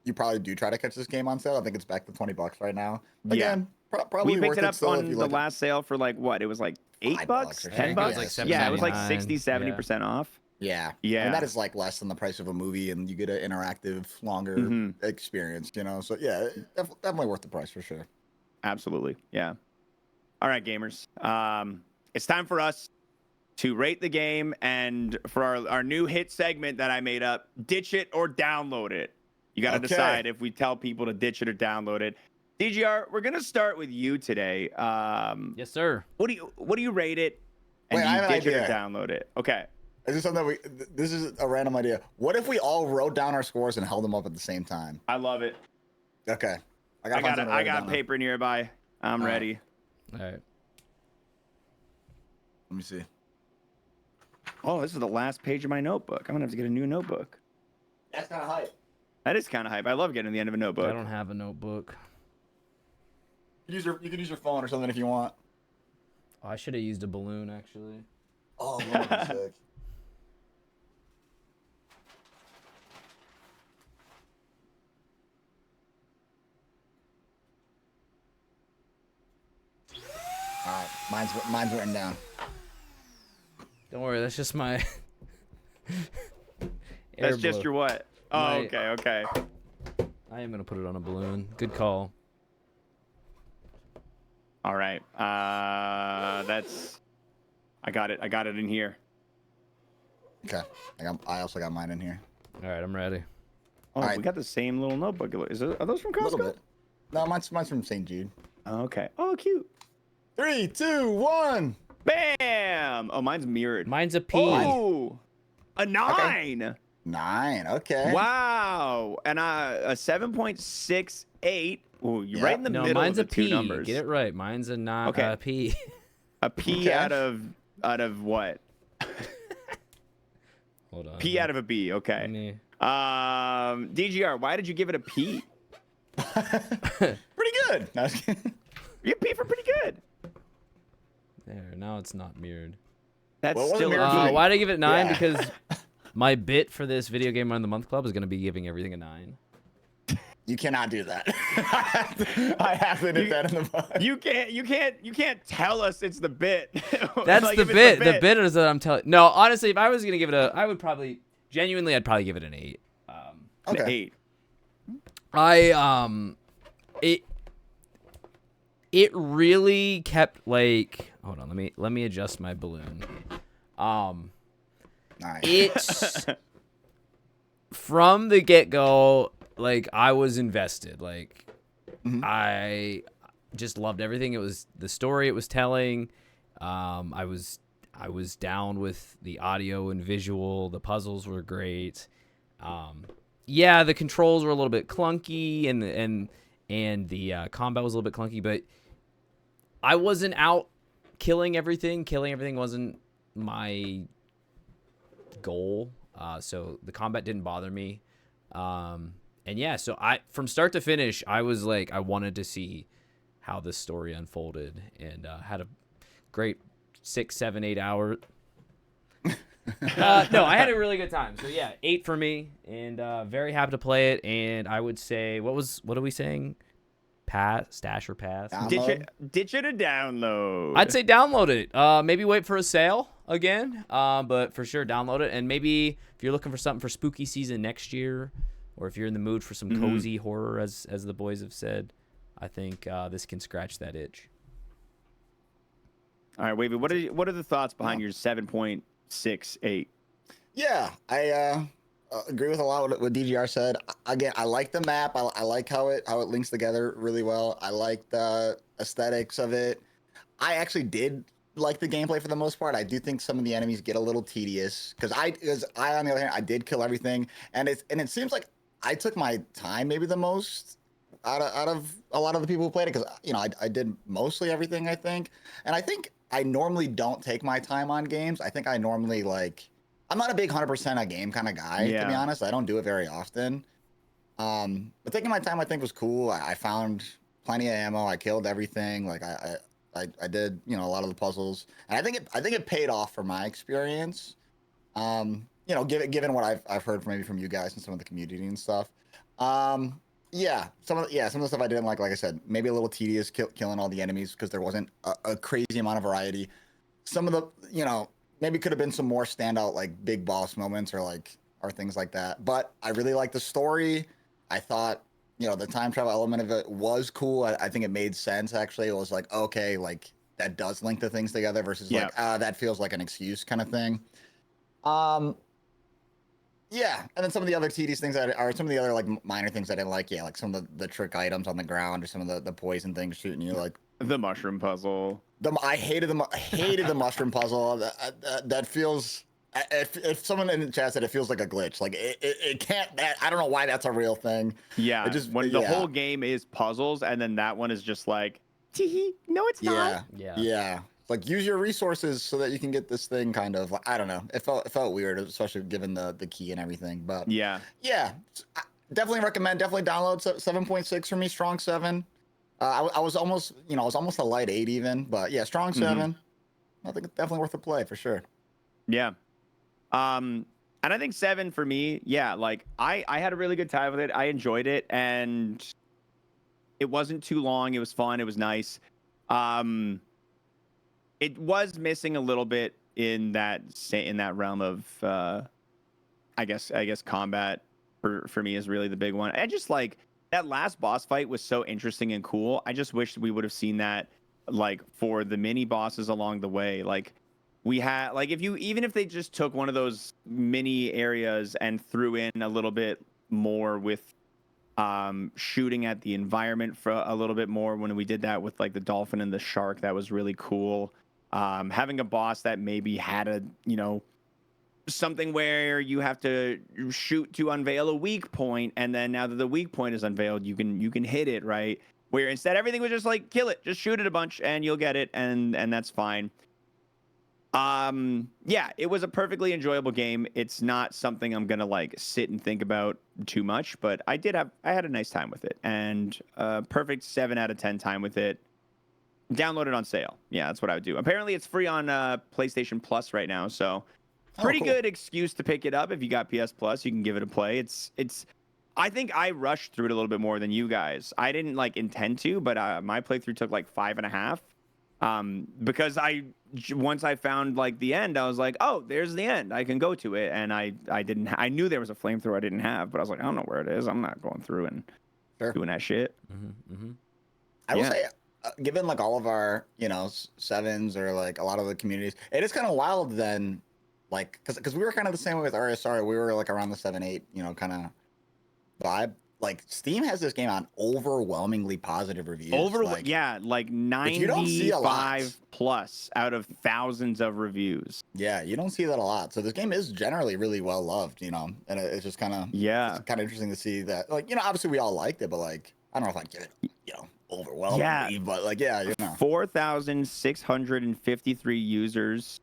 you probably do try to catch this game on sale. I think it's back to $20 right now. Again, probably we worth picked it up still on if you the like last sale for like what? It was like $8, $5 or $10. something. Yeah, it was like $7.99. 60, 70% off. Yeah. Yeah. And that is like less than the price of a movie, and you get an interactive, longer experience, you know? So, yeah, definitely worth the price for sure. Absolutely. Yeah. All right, gamers. It's time for us to rate the game, and for our new hit segment that I made up, ditch it or download it. You got to decide if we tell people to ditch it or download it. DGR, we're going to start with you today. Yes, sir. What do you rate it? And Wait, do I you have an ditch it or idea. download it? Okay. Is this something this is a random idea. What if we all wrote down our scores and held them up at the same time? I love it. Okay. I got paper nearby. I'm ready. All right. Let me see. Oh, this is the last page of my notebook. I'm going to have to get a new notebook. That's kind of hype. That is kind of hype. I love getting to the end of a notebook. I don't have a notebook. You can use your phone or something if you want. Oh, I should have used a balloon, actually. Oh, that would be sick. All right, mine's written down. Don't worry, that's just my. That's just your what? Oh, okay. I am gonna put it on a balloon. Good call. All right. That's. I got it. I got it in here. Okay, I also got mine in here. All right, I'm ready. Oh, All right. we got the same little notebook. Are those from A little Costco? bit. No, mine's from St. Jude. Okay. Oh, cute. 3, 2, 1. Bam! Oh, mine's mirrored. Mine's a P. Oh, a 9. 9. Okay. Wow. And a 7.68. Oh, you're right in the No, middle mine's of a the two P. numbers. Get it right. Mine's a not Okay. a P. A P Okay. out of what? Hold on. P out of a B. Let Okay. me- DGR, why did you give it a P? Pretty good. No, I was kidding. You P for pretty good. There. Now it's not mirrored. That's Well, it wasn't still mirrored a for P. me. Why did I give it 9? Yeah. Because my bit for this video game run the month club is gonna be giving everything a 9. You cannot do that. I have to nip that in the bud. You can't tell us it's the bit. That's Like, the if it's bit. The bit is that I'm telling. No, honestly, if I was gonna give it I would probably genuinely, I'd probably give it an 8. Okay. 8. It really kept like. Hold on, let me adjust my balloon. Nice. It's from the get-go, like I was invested. Like I just loved everything. It was the story it was telling. I was down with the audio and visual. The puzzles were great. yeah, the controls were a little bit clunky, and the combat was a little bit clunky, but I wasn't out killing everything. Killing everything wasn't my goal, so the combat didn't bother me. And yeah, so from start to finish, I was like, I wanted to see how this story unfolded, and had a great 6, 7, 8 hours. No, I had a really good time. So yeah, 8 for me, and very happy to play it. And I would say, what are we saying? Stash or pass? Ditch it or download. I'd say download it. Maybe wait for a sale again. But for sure, download it. And maybe if you're looking for something for spooky season next year, or if you're in the mood for some cozy horror, as the boys have said, I think this can scratch that itch. All right, Wavy, what are the thoughts behind your 7.68? Yeah, I agree with a lot of what DGR said. Again, I like the map. I like how it links together really well. I like the aesthetics of it. I actually did like the gameplay for the most part. I do think some of the enemies get a little tedious because I on the other hand, I did kill everything, and it seems like I took my time maybe the most out of a lot of the people who played it, because I did mostly everything, I think. And I think I normally don't take my time on games. I think I normally I'm not a big 100% a game kind of guy, to be honest. I don't do it very often. But taking my time, I think, was cool. I found plenty of ammo. I killed everything. Like I did, a lot of the puzzles, and I think it paid off for my experience. Given what I've heard from you guys and some of the community and stuff. Some of the stuff I didn't like I said, maybe a little tedious killing all the enemies because there wasn't a crazy amount of variety. Some of the, maybe could have been some more standout big boss moments or things like that. But I really liked the story. I thought, the time travel element of it was cool. I think it made sense, actually. It was okay, that does link the things together versus that feels like an excuse kind of thing. Yeah, and then some of the other tedious things are some of the other minor things I didn't like. Yeah, some of the trick items on the ground, or some of the poison things shooting you. The mushroom puzzle. I hated the mushroom puzzle. That feels. If someone in the chat said it feels like a glitch, it can't. I don't know why that's a real thing. Yeah, it just when the whole game is puzzles, and then that one is just tee no, it's not. Yeah. Use your resources so that you can get this thing, kind of. I don't know. It felt weird, especially given the key and everything. But yeah, definitely recommend. Definitely download 7.6 for me. Strong 7. I was almost a light 8 even. But yeah, strong 7. I think it's definitely worth a play for sure. Yeah. And I think 7 for me. Yeah, I had a really good time with it. I enjoyed it, and it wasn't too long. It was fun. It was nice. It was missing a little bit in that realm of, I guess combat for me is really the big one. I just that last boss fight was so interesting and cool. I just wish we would have seen that for the mini bosses along the way. We had even if they just took one of those mini areas and threw in a little bit more with shooting at the environment for a little bit more when we did that with the dolphin and the shark, that was really cool. Having a boss that maybe had a something where you have to shoot to unveil a weak point, and then now that the weak point is unveiled, you can hit it, right? Where instead everything was just kill it, just shoot it a bunch and you'll get it, and that's fine. Yeah, it was a perfectly enjoyable game. It's not something I'm gonna sit and think about too much, but I had a nice time with it, and perfect 7 out of 10 time with it. Download it on sale. Yeah, that's what I would do. Apparently it's free on PlayStation Plus right now, so pretty good excuse to pick it up. If you got PS Plus, you can give it a play. It's I think I rushed through it a little bit more than you guys. I didn't intend to, but my playthrough took 5.5. Because once I found the end, I was oh, there's the end. I can go to it, and I knew there was a flamethrower I didn't have, but I was I don't know where it is. I'm not going through and doing that shit. I will say, given all of our 7s or a lot of the communities, it is kind of wild then, because we were kind of the same way with RSR. We were around the 7-8 kind of vibe. like Steam has this game on overwhelmingly positive reviews. Like, yeah, like you don't see a lot. 95 plus out of thousands of reviews. Yeah, you don't see that a lot. So this game is generally really well loved, you know, and it's just kind of interesting to see that. Like, you know, obviously we all liked it, but like I don't know if I'd give it, you know, overwhelmingly, but like yeah, you know, 4,653 users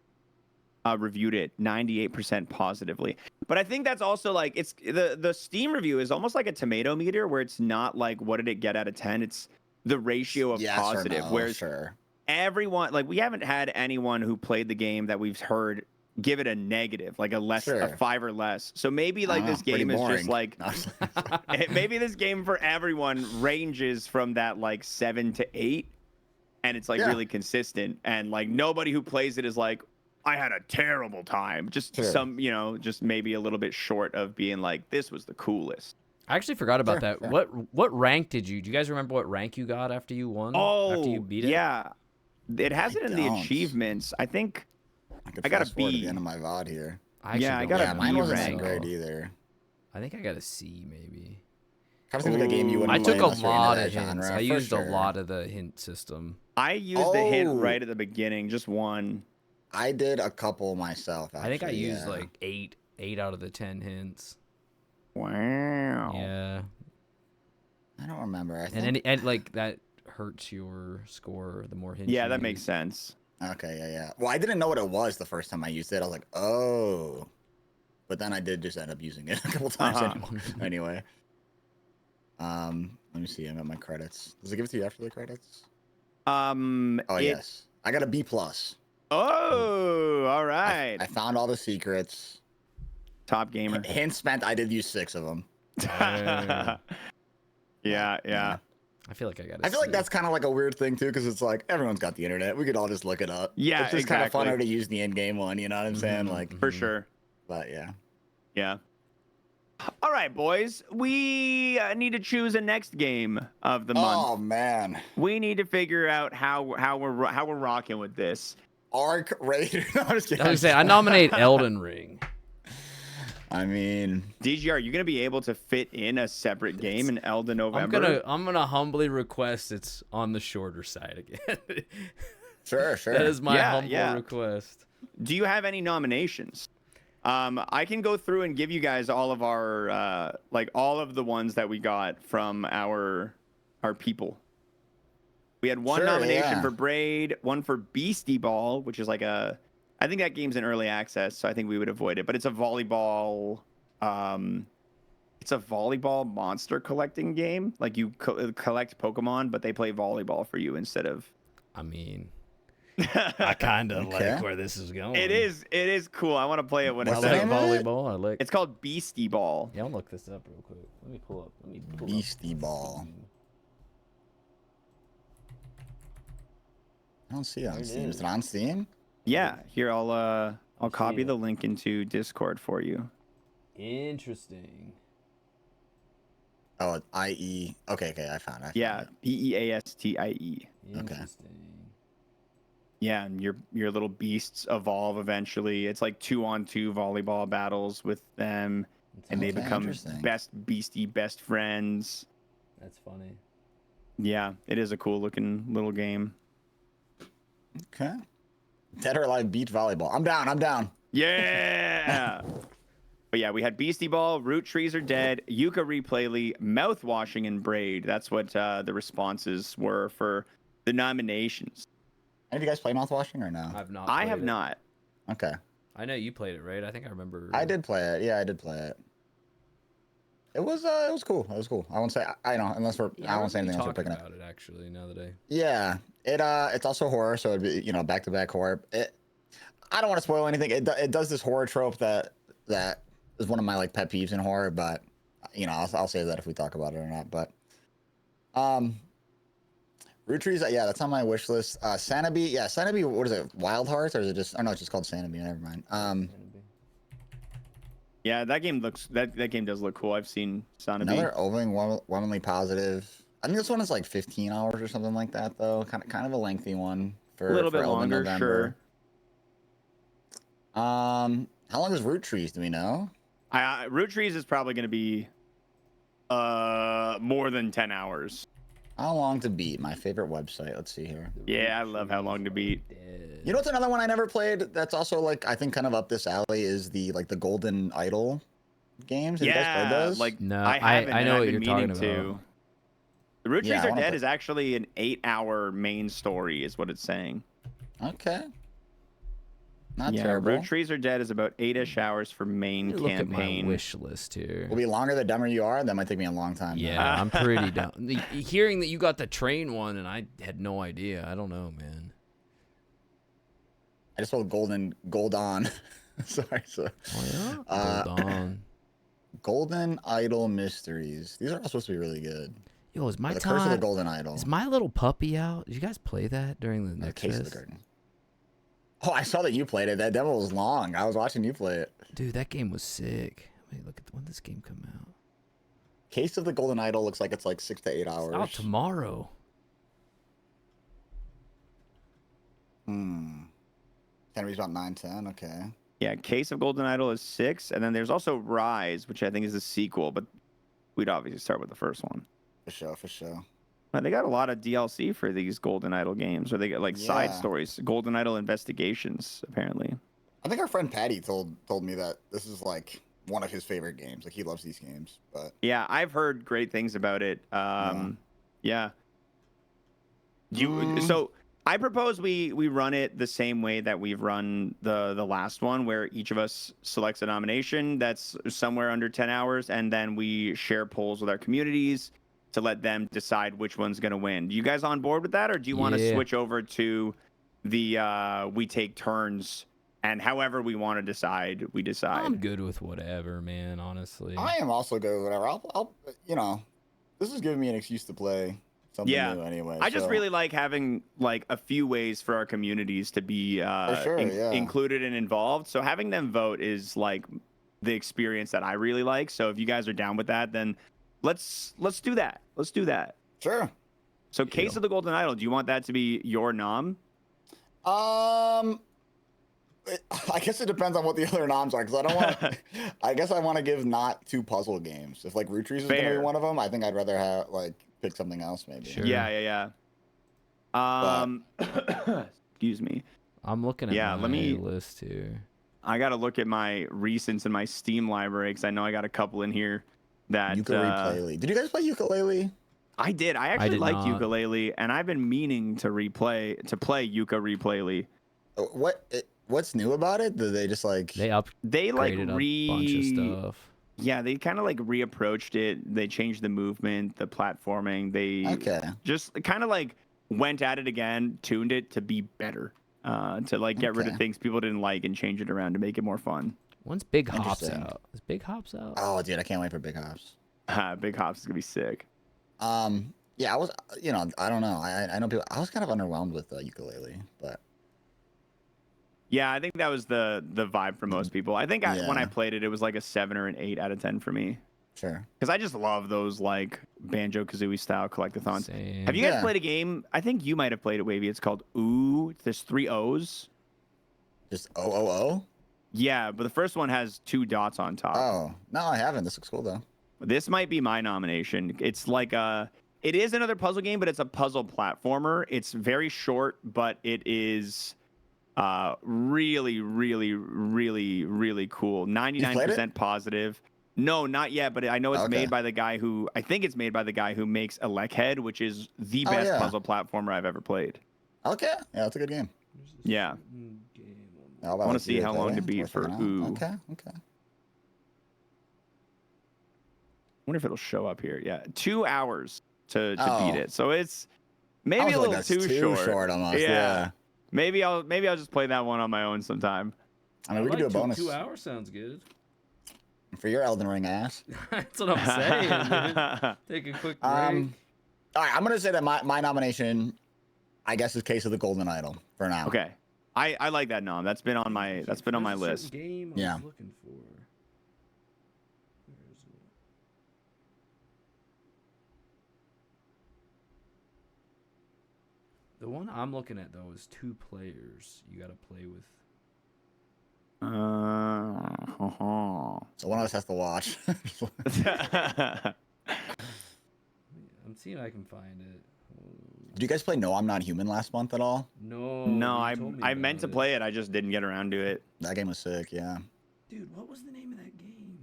reviewed it, 98% positively. But I think that's also like it's the Steam review is almost like a tomato meter where it's not like what did it get out of 10, it's the ratio of yes positive. or no, whereas sure. everyone, like we haven't had anyone who played the game that we've heard give it a negative, like a 5 or less. So maybe like this game is just like maybe this game for everyone ranges from that like 7 to 8, and it's like really consistent, and like nobody who plays it is like I had a terrible time. Just some, you know, just maybe a little bit short of being like this was the coolest. I actually forgot about that. Sure. What rank did you? Do you guys remember what rank you got after you won? After you beat it? Yeah, it has it in the achievements. I think I got a B. At the end of my VOD here. I got a B mine wasn't rank. that great either. I think I got a C maybe. Kind of seems like a game you wouldn't I took play a lot of genre, hints. I used a lot of the hint system. I used the hint right at the beginning, just one. I did a couple myself. Actually, I think I used like 8 out of the 10 hints. Wow. Yeah. I don't remember. I think... and like that hurts your score the more hints. Yeah, that makes sense. Okay, yeah. Well, I didn't know what it was the first time I used it. I was like, oh. But then I did just end up using it a couple times anyway. Let me see. I'm at my credits. Does it give it to you after the credits? Yes. I got a B+. Oh, all right. I found all the secrets. Top gamer. Hints meant I did use 6 of them. Yeah. I feel like I feel like that's kind of like a weird thing too, because it's like everyone's got the internet. We could all just look it up. Yeah, it's just kind of funner to use the in-game one. You know what I'm saying? Like for sure. But yeah. All right, boys. We need to choose a next game of the month. Oh man. We need to figure out how we're rocking with this. Arc Raider. No, I'm just kidding. I was gonna say I nominate Elden Ring. I mean, DGR, you gonna be able to fit in a separate game in Elden November? I'm gonna humbly request it's on the shorter side again. Sure. That is my humble request. Do you have any nominations? I can go through and give you guys all of our like all of the ones that we got from our people. We had one nomination for Braid, one for Beastie Ball, which is like I think that game's in early access, so I think we would avoid it. But it's a volleyball, monster collecting game. Like you collect Pokemon, but they play volleyball for you instead of. I mean, I kind of like where this is going. It is cool. I want to play it when it's volleyball. I like. It's called Beastie Ball. Yeah, I'll look this up real quick. Let me pull up. Beastie Ball. I don't see it on Steam. Is it on Steam? Yeah, here I'll copy the link into Discord for you. Interesting. Oh, IE. Okay, I found it. Yeah, BEASTIE. Interesting. Okay. Yeah, and your little beasts evolve eventually. It's like 2-on-2 volleyball battles with them, and they become best friends. That's funny. Yeah, it is a cool looking little game. Okay. Dead or Alive Beach Volleyball. I'm down. Yeah. But yeah, we had Beastie Ball, Root Trees Are Dead, Yuka Replayly, Mouthwashing, and Braid. That's what the responses were for the nominations. Have you guys play Mouthwashing or no? I've not. I have not. Okay. I know you played it, right? I think I remember. I did play it. Yeah, I did play it. It was cool. It was cool. I won't say I know unless we're I won't say anything else we're picking about it actually now that I. Yeah. It's also horror, so it'd be back-to-back horror. I don't want to spoil anything. It does this horror trope that is one of my like pet peeves in horror, but I'll say that if we talk about it or not. But Root Trees, that's on my wish list. Sanabee, Sanabee, what is it? Wild Hearts, or is it just? Oh no, it's just called Sanabee. Never mind. Yeah, that game does look cool. I've seen Sanabee. Another overwhelmingly positive. I think this one is like 15 hours or something like that, though. Kind of a lengthy one for a little bit longer, November. Sure. How long is Root Trees? Do we know? Root Trees is probably going to be More than 10 hours. How long to beat? My favorite website. Let's see here. Yeah, I love how long to beat. You know what's another one I never played? That's also like I think kind of up this alley is the Golden Idol games. Have you guys played those? like No, I haven't. I and know I've what been you're meaning talking to. about. The Root Yeah, Trees I Are wanna Dead play- is actually an 8-hour main story, is what it's saying. Okay. Not yeah, terrible. Root Trees Are Dead is about 8-ish hours for main Let me look at campaign. my wish list here. Will be longer the dumber you are. That might take me a long time. though. Yeah, I'm pretty dumb. Hearing that you got the train one and I had no idea. I don't know, man. I just sold Gold on. Sorry, so. Oh yeah. Uh, Hold on. Golden Idol Mysteries. These are all supposed to be really good. Yo, is my The Curse of the time? Golden Idol. Is My Little Puppy out? Did you guys play that during the The next Case of the Curtain. Oh, I saw that you played it. That demo was long. I was watching you play it. Dude, that game was sick. Wait, look at when did this game come out? Case of the Golden Idol looks like it's like 6 to 8 hours. It's out tomorrow. Henry's about 9-10. Okay. Yeah, Case of Golden Idol is 6, and then there's also Rise, which I think is a sequel, but we'd obviously start with the first one. For sure, for sure. They got a lot of DLC for these Golden Idol games, or they get like side Yeah. stories, Golden Idol investigations, apparently. I think our friend Patty told me that this is like one of his favorite games. Like he loves these games. But Yeah, I've heard great things about it. Yeah. So I propose we run it the same way that we've run the last one, where each of us selects a nomination that's somewhere under 10 hours, and then we share polls with our communities to let them decide which one's going to win. You guys on board with that, or do you want to Yeah. switch over to the we take turns, and however we want to decide, we decide? I'm good with whatever, man. Honestly. I am also good with whatever. I'll this is giving me an excuse to play something new anyway. I just so- really like having like a few ways for our communities to be sure, yeah. included and involved. So having them vote is like the experience that I really like. So if you guys are down with that, then let's do that. Let's do that. Sure. So Case of the Golden Idol, do you want that to be your nom? I guess it depends on what the other noms are, because I don't want. I guess I want to give not two puzzle games. If like Root Trees is gonna be Fair. one of them, I think I'd rather have like pick something else maybe. Sure. Yeah. Excuse me. I'm looking at Yeah, my let me- list here. I got to look at my recents in my Steam library because I know I got a couple in here that Ukulele. Did you guys play ukulele? I did. I actually did liked not. ukulele, and I've been meaning to play Yuka Replayley. What's new about it? Did they just like? They upgraded They like a bunch of stuff. Yeah, they kind of like reapproached it. They changed the movement, the platforming. They Okay. just kind of like went at it again, tuned it to be better, to like get rid of Okay. things people didn't like and change it around to make it more fun. When's Big Hops Interesting. out? Is Big Hops out? Oh, dude, I can't wait for Big Hops. Big Hops is gonna be sick. Yeah, I was. I don't know. I know people. I was kind of underwhelmed with ukulele, but Yeah, I think that was the vibe for most people. I think when I Yeah. played it, it was like a 7 or an 8 out of 10 for me. sure. Because I just love those like Banjo-Kazooie style collectathons. Same. Have you guys Yeah. played a game? I think you might have played it, Wavy. It's called Ooh. There's 3 O's. Just O. Yeah, but the first one has 2 dots on top. Oh no, I haven't. This looks cool though. This might be my nomination. It's like it is another puzzle game, but it's a puzzle platformer. It's very short, but it is really, really, really, really cool. 99% positive. No, not yet, but I know it's Okay. made by the guy who I think it's made by the guy who makes Electhead, which is the best yeah. puzzle platformer I've ever played. Okay. Yeah, that's a good game. Yeah. I wanna see how long to beat for Ooh. Okay. I wonder if it'll show up here. Yeah, 2 hours to Oh. beat it. So it's I maybe was a like, little that's too short. almost. Yeah. Yeah. Maybe I'll just play that one on my own sometime. I mean, we could do a bonus 2 hours sounds good. for your Elden Ring ass. That's what I'm saying, dude. Take a quick break. All right, I'm gonna say that my nomination, I guess, is Case of the Golden Idol for now. Okay. I like that nom. That's been on my list. Game Yeah. I was looking for. Where is it? The one I'm looking at though is 2 players. You got to play with. So one of us has to watch. Let's see if I can find it. Did you guys play No, I'm Not Human last month at all? No. No, you told me I meant about to play it. I just didn't get around to it. That game was sick. Yeah. Dude, what was the name of that game?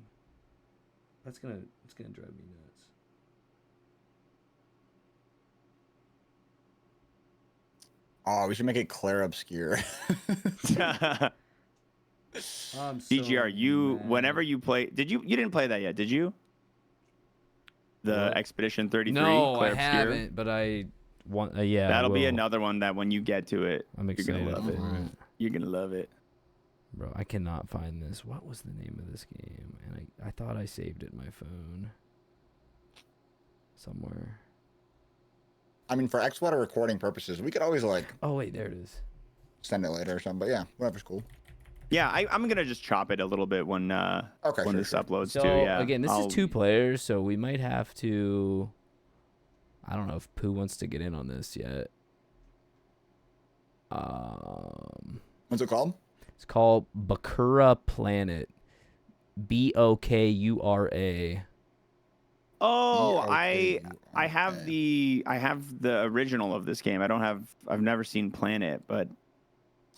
It's gonna drive me nuts. Oh, we should make it Claire Obscure. I'm so DGR, mad. whenever you play, you didn't play that yet, did you? The What? Expedition 33. No, Claire I Obscure? haven't, but I want. Yeah, That'll be will. another one that when you get to it, I'm you're excited gonna love it. for it. You're gonna love it. Bro, I cannot find this. What was the name of this game? And I thought I saved it in my phone. Somewhere. I mean, for Xwater recording purposes, we could always like Oh, wait, there it is. send it later or something. But yeah, whatever's cool. Yeah, I'm gonna just chop it a little bit when Sure, this sure. uploads So, too. Yeah. again, this is 2 players, so we might have to... I don't know if Pooh wants to get in on this yet. What's it called? It's called Bakura Planet. Bokura. Oh, B-O-K-U-R-A. I have the original of this game. I've never seen Planet, but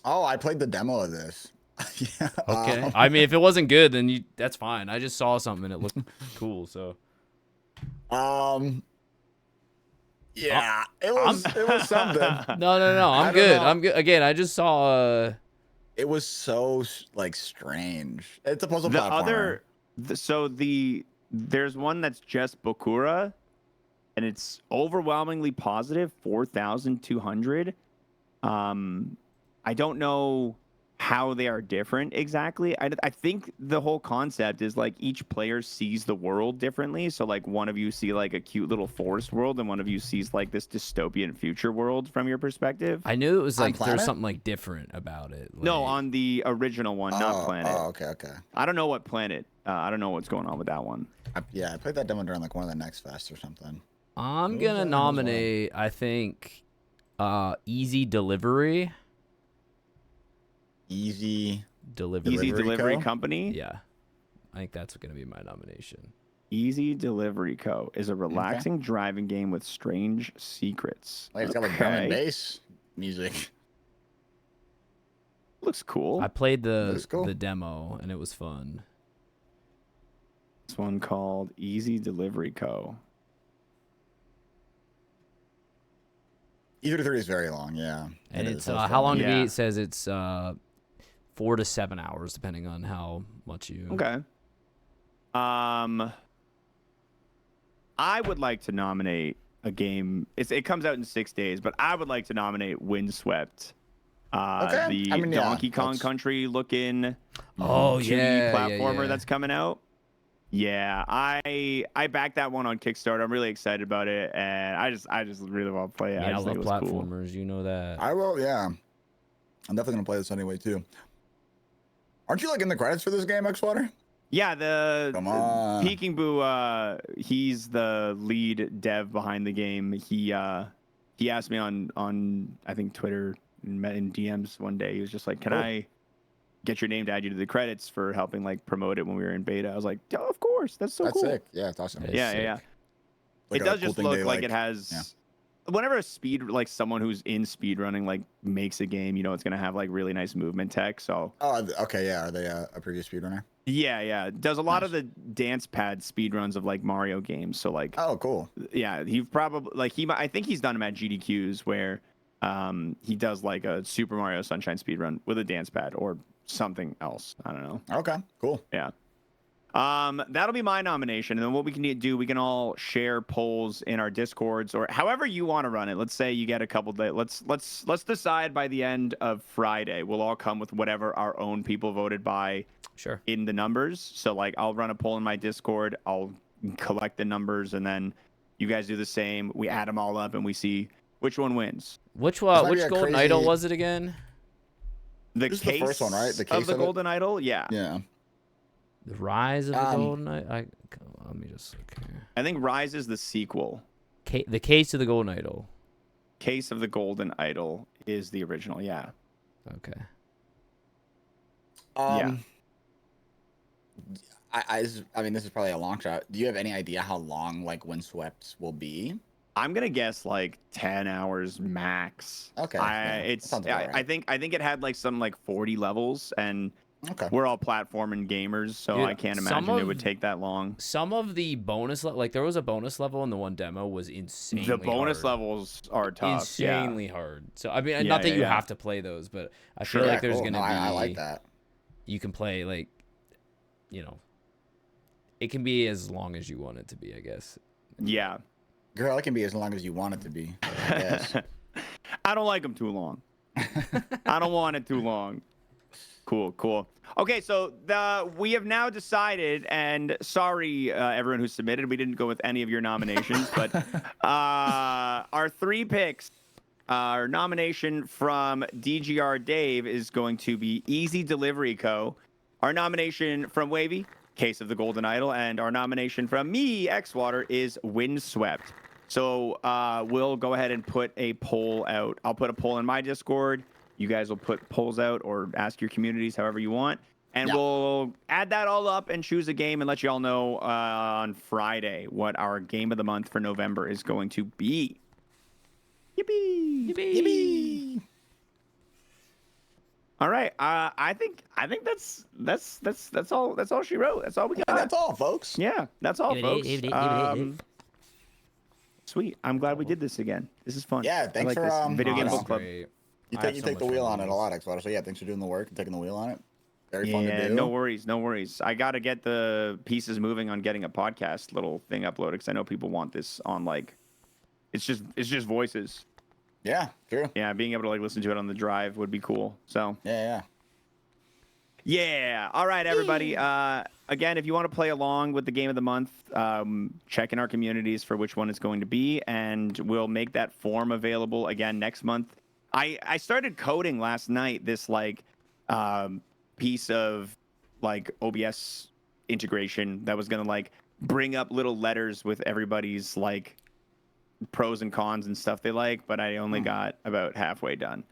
Oh, I played the demo of this. Yeah. Okay. I mean, if it wasn't good, then that's fine. I just saw something and it looked cool, so. Yeah, it was something. No. I'm don't good. know. I'm good. Again, I just saw It was so like strange. It's a puzzle the platformer. other there's one that's just Bakura, and it's overwhelmingly positive, 4,200. I don't know how they are different exactly. I think the whole concept is like each player sees the world differently. So like one of you see like a cute little forest world, and one of you sees like this dystopian future world from your perspective. I knew it was On like there's Planet? something like different about it. No, like- on the original one, not Planet. Oh, okay. I don't know what Planet. I don't know what's going on with that one. I played that demo during like one of the Next Fest or something. I'm What was gonna that? nominate, I think, Easy Delivery. Easy Delivery. Easy Delivery Delivery Co? Company. Yeah. I think that's gonna be my nomination. Easy Delivery Co. is a relaxing driving game with strange secrets. Like it's got like drum and Okay. bass music. Looks cool. I played That's cool. the demo and it was fun. This one called Easy Delivery Co. Either 3 is very long, yeah. And It it's is. That's how long to Yeah. be? It says it's 4 to 7 hours, depending on how much you. Okay. I would like to nominate a game. It comes out in 6 days, but I would like to nominate Windswept. Okay. The I mean, yeah, Donkey Kong that's- Country looking Oh 2D yeah, platformer yeah. that's coming out. Yeah, I backed that one on Kickstarter. I'm really excited about it, and I just really want to play it. Yeah, I just love think it was cool. platformers. You know that. I will, yeah. I'm definitely gonna play this anyway too. Aren't you like in the credits for this game, Xwater? Yeah, Come on. Peking Boo, he's the lead dev behind the game. He asked me on I think Twitter and met in DMs one day. He was just like, "Can Cool. I get your name to add you to the credits for helping like promote it when we were in beta?" I was like, "Oh, of course, that's so That's cool." sick. Yeah, it's awesome. Yeah. Yeah. Like It a does cool just thing look they, like it has. yeah. Whenever someone who's in speed running like makes a game, you know it's gonna have like really nice movement tech. So Oh, okay, yeah. Are they a previous speedrunner? yeah, does a lot Nice. of the dance pad speed runs of like Mario games. So like, Oh, cool. yeah, he probably like I think he's done them at GDQs where he does like a Super Mario Sunshine speed run with a dance pad or something else. I don't know. Okay, cool. Yeah. That'll be my nomination. And then what we can do, we can all share polls in our Discords or however you want to run it. Let's say you get a couple days. Let's decide by the end of Friday. We'll all come with whatever our own people voted by Sure. in the numbers. So like I'll run a poll in my Discord. I'll collect the numbers and then you guys do the same. We add them all up and we see which one wins. Which might be which a golden crazy- idol was it again? The This is the case first one, right? The of case the of it? Golden Idol. Yeah. Yeah. The Rise of the Um, Golden Idol. Let me just look here. I think Rise is the sequel. The Case of the Golden Idol. Case of the Golden Idol is the original. Yeah. Okay. Yeah. I mean, this is probably a long shot. Do you have any idea how long like Windswept will be? I'm gonna guess like 10 hours max. Okay, yeah, that It's sounds about I right. think it had like some like 40 levels, and Okay. we're all platform and gamers, so Dude, I can't some imagine it would of take that long. some of the bonus like there was a bonus level in the one demo was insanely The bonus hard. levels are tough. Yeah. Insanely hard. So I mean, Yeah, not that yeah, you yeah. have to play those, but I feel Sure. like Yeah, there's cool. No, gonna I like be that. you can play like, you know, it can be as long as you want it to be, I guess. Yeah. Girl, it can be as long as you want it to be. I guess. I don't like them too long. I don't want it too long. Cool. Okay, so we have now decided, and sorry, everyone who submitted, we didn't go with any of your nominations, but our 3 picks, our nomination from DGR Dave is going to be Easy Delivery Co. Our nomination from Wavy, Case of the Golden Idol, and our nomination from me, Xwater, is Windswept. So we'll go ahead and put a poll out. I'll put a poll in my Discord. You guys will put polls out or ask your communities however you want. And Yeah. we'll add that all up and choose a game and let you all know on Friday what our game of the month for November is going to be. Yippee! Yippee! All right. I think that's all she wrote. That's all we got. And that's all, folks. Yeah, that's all, folks. Sweet. I'm glad we did this again. This is fun. Yeah, thanks I like for, this. Video you game know, book club. Great. You I have take so the much wheel fun on it with a lot, Xwater. So yeah, thanks for doing the work and taking the wheel on it. Very fun to Yeah, do. no worries. I gotta get the pieces moving on getting a podcast little thing uploaded because I know people want this on like, it's just voices. Yeah, true. Yeah, being able to like listen to it on the drive would be cool. So Yeah. yeah. All right, everybody. Again, if you want to play along with the game of the month, check in our communities for which one it's going to be, and we'll make that form available again next month. I started coding last night this like piece of like OBS integration that was gonna like bring up little letters with everybody's like pros and cons and stuff they like, but I only got about halfway done.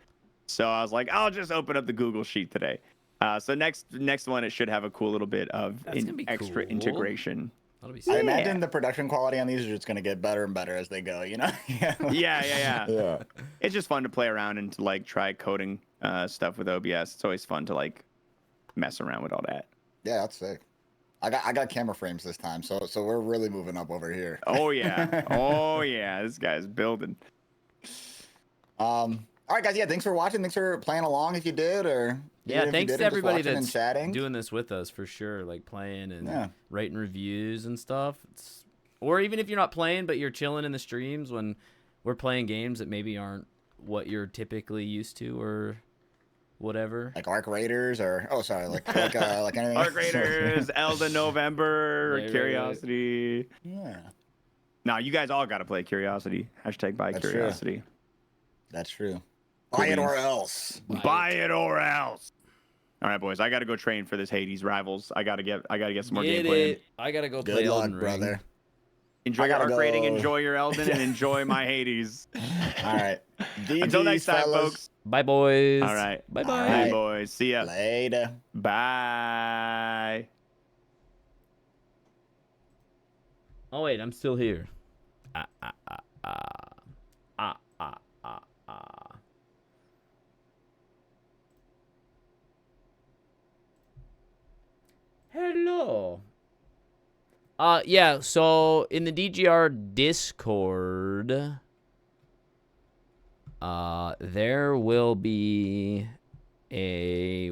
So I was like, I'll just open up the Google Sheet today. So next one, it should have a cool little bit of That's gonna be extra cool. integration. That'll be I sick. imagine the production quality on these is just going to get better and better as they go, you know? Yeah. Yeah. It's just fun to play around and to like try coding stuff with OBS. It's always fun to like mess around with all that. Yeah, that's sick. I got camera frames this time, so we're really moving up over here. Oh yeah. This guy's building. All right, guys. Yeah, thanks for watching. Thanks for playing along if you did, or Yeah, even if you thanks to didn't, just everybody watching and that's chatting. doing this with us for sure, like playing and Yeah. writing reviews and stuff. Or even if you're not playing, but you're chilling in the streams when we're playing games that maybe aren't what you're typically used to or whatever. Like Arc Raiders, or like anything. Arc Raiders, Elden November, Right. Curiosity. Yeah, Now you guys all got to play Curiosity. Hashtag buy That's true. Curiosity. that's true. Cool Buy it or beans. else. Buy it or else. All right, boys. I got to go train for this Hades Rivals. I got to get some more Get gameplay. it. I gotta go Good play luck, Elden Ring. brother. Enjoy I your gotta arc rating, go. enjoy your Elden, and enjoy my Hades. All right. Until next time, fellas. folks. Bye, boys. All right. Bye, bye. All Hey, right. boys. See ya. Later. Bye. Oh wait, I'm still here. Hello. Yeah, so in the DGR Discord, there will be a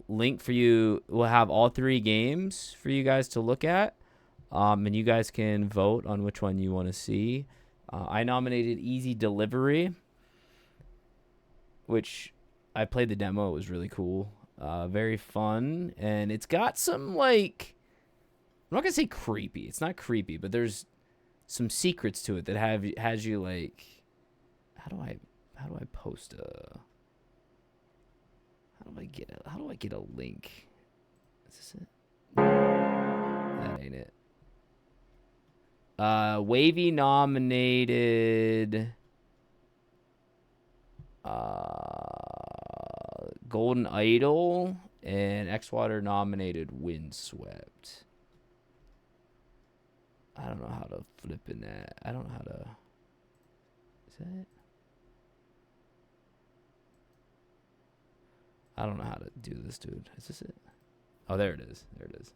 link for you. We'll have all 3 games for you guys to look at, and you guys can vote on which one you want to see. I nominated Easy Delivery, which I played the demo. It was really cool, very fun, and it's got some like, I'm not gonna say creepy. It's not creepy, but there's some secrets to it that has you like, how do I post a, how do I get a link? Is this it? That ain't it. Wavy nominated Golden Idol, And Xwater nominated Windswept. I don't know how to flip in that. I don't know how to. Is that it? I don't know how to do this, dude. Is this it? Oh, there it is. There it is.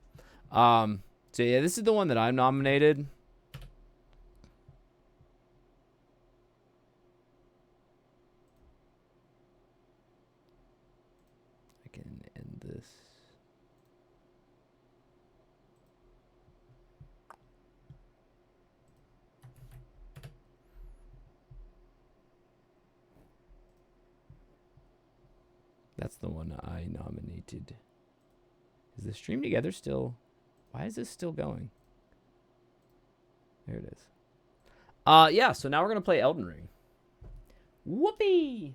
So yeah, this is the one that I'm nominated. I can end this. That's the one I nominated. Is the stream together still? Why is this still going? There it is. Yeah, so now we're going to play Elden Ring. Whoopee!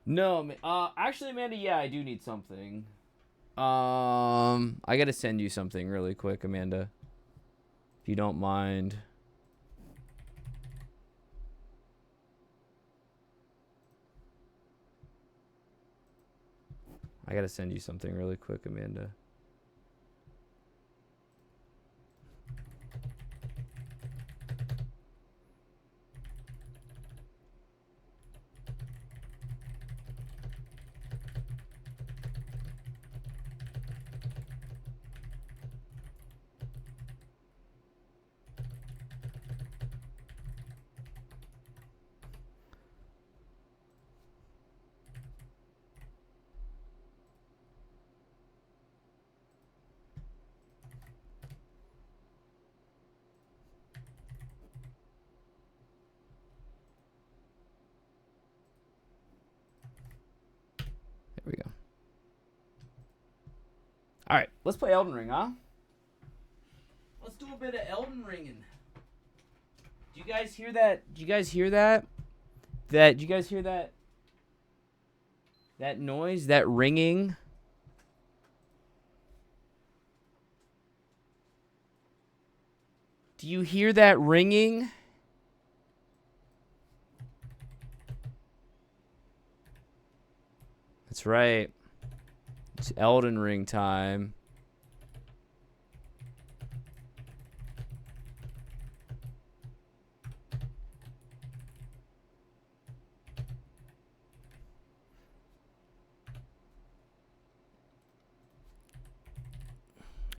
No, actually, Amanda, yeah, I do need something. I gotta send you something really quick, Amanda. If you don't mind. I gotta send you something really quick, Amanda. There we go. All right, let's play Elden Ring, huh? Let's do a bit of Elden Ringing. Do you guys hear that? Do you guys hear that? Do you guys hear that? That noise, that ringing? Do you hear that ringing? That's right. It's Elden Ring time.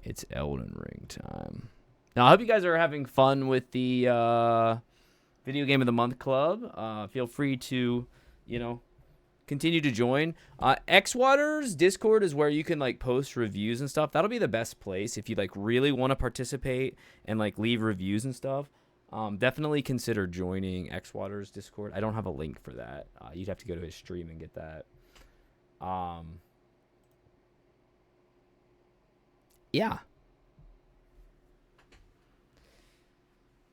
It's Elden Ring time. Now, I hope you guys are having fun with the Video Game of the Month Club. Feel free to, continue to join. Xwater's Discord is where you can post reviews and stuff. That'll be the best place if you really want to participate and leave reviews and stuff. Definitely consider joining Xwater's Discord. I don't have a link for that. You'd have to go to his stream and get that. Yeah.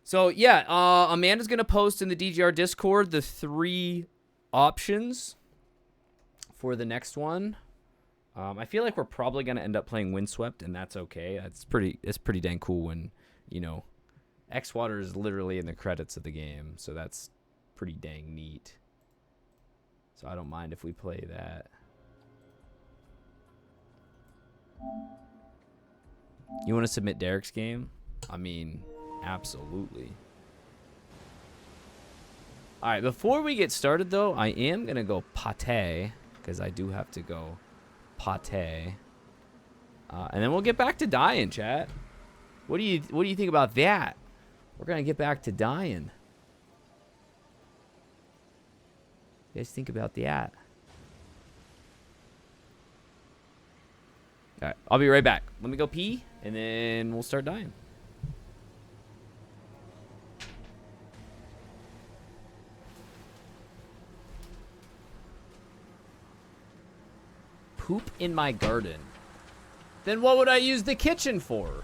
So yeah, Amanda's gonna post in the DGR Discord the 3 options for the next one. I feel like we're probably gonna end up playing Windswept, and that's okay. It's pretty dang cool when Xwater is literally in the credits of the game, so that's pretty dang neat. So I don't mind if we play that. You want to submit Derek's game? I mean, absolutely. All right, before we get started, though, I am going to go pate, because I do have to go pate. And then we'll get back to dying, chat. What do you think about that? We're going to get back to dying. You guys think about that? All right, I'll be right back. Let me go pee, and then we'll start dying. Poop in my garden. Then what would I use the kitchen for?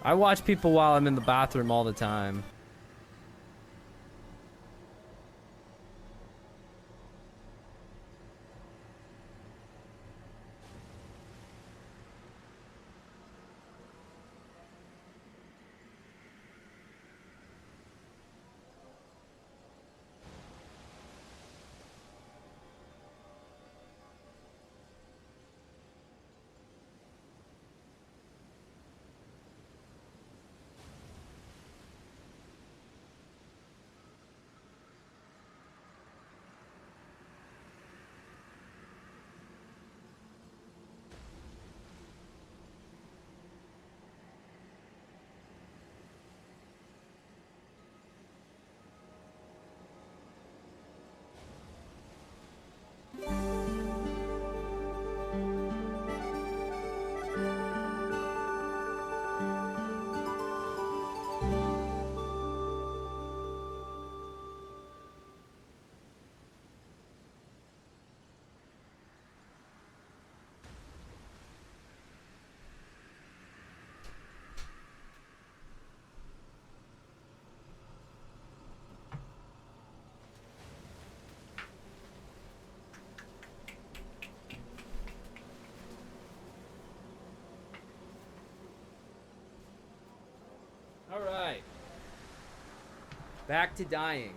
I watch people while I'm in the bathroom all the time. All right. Back to dying.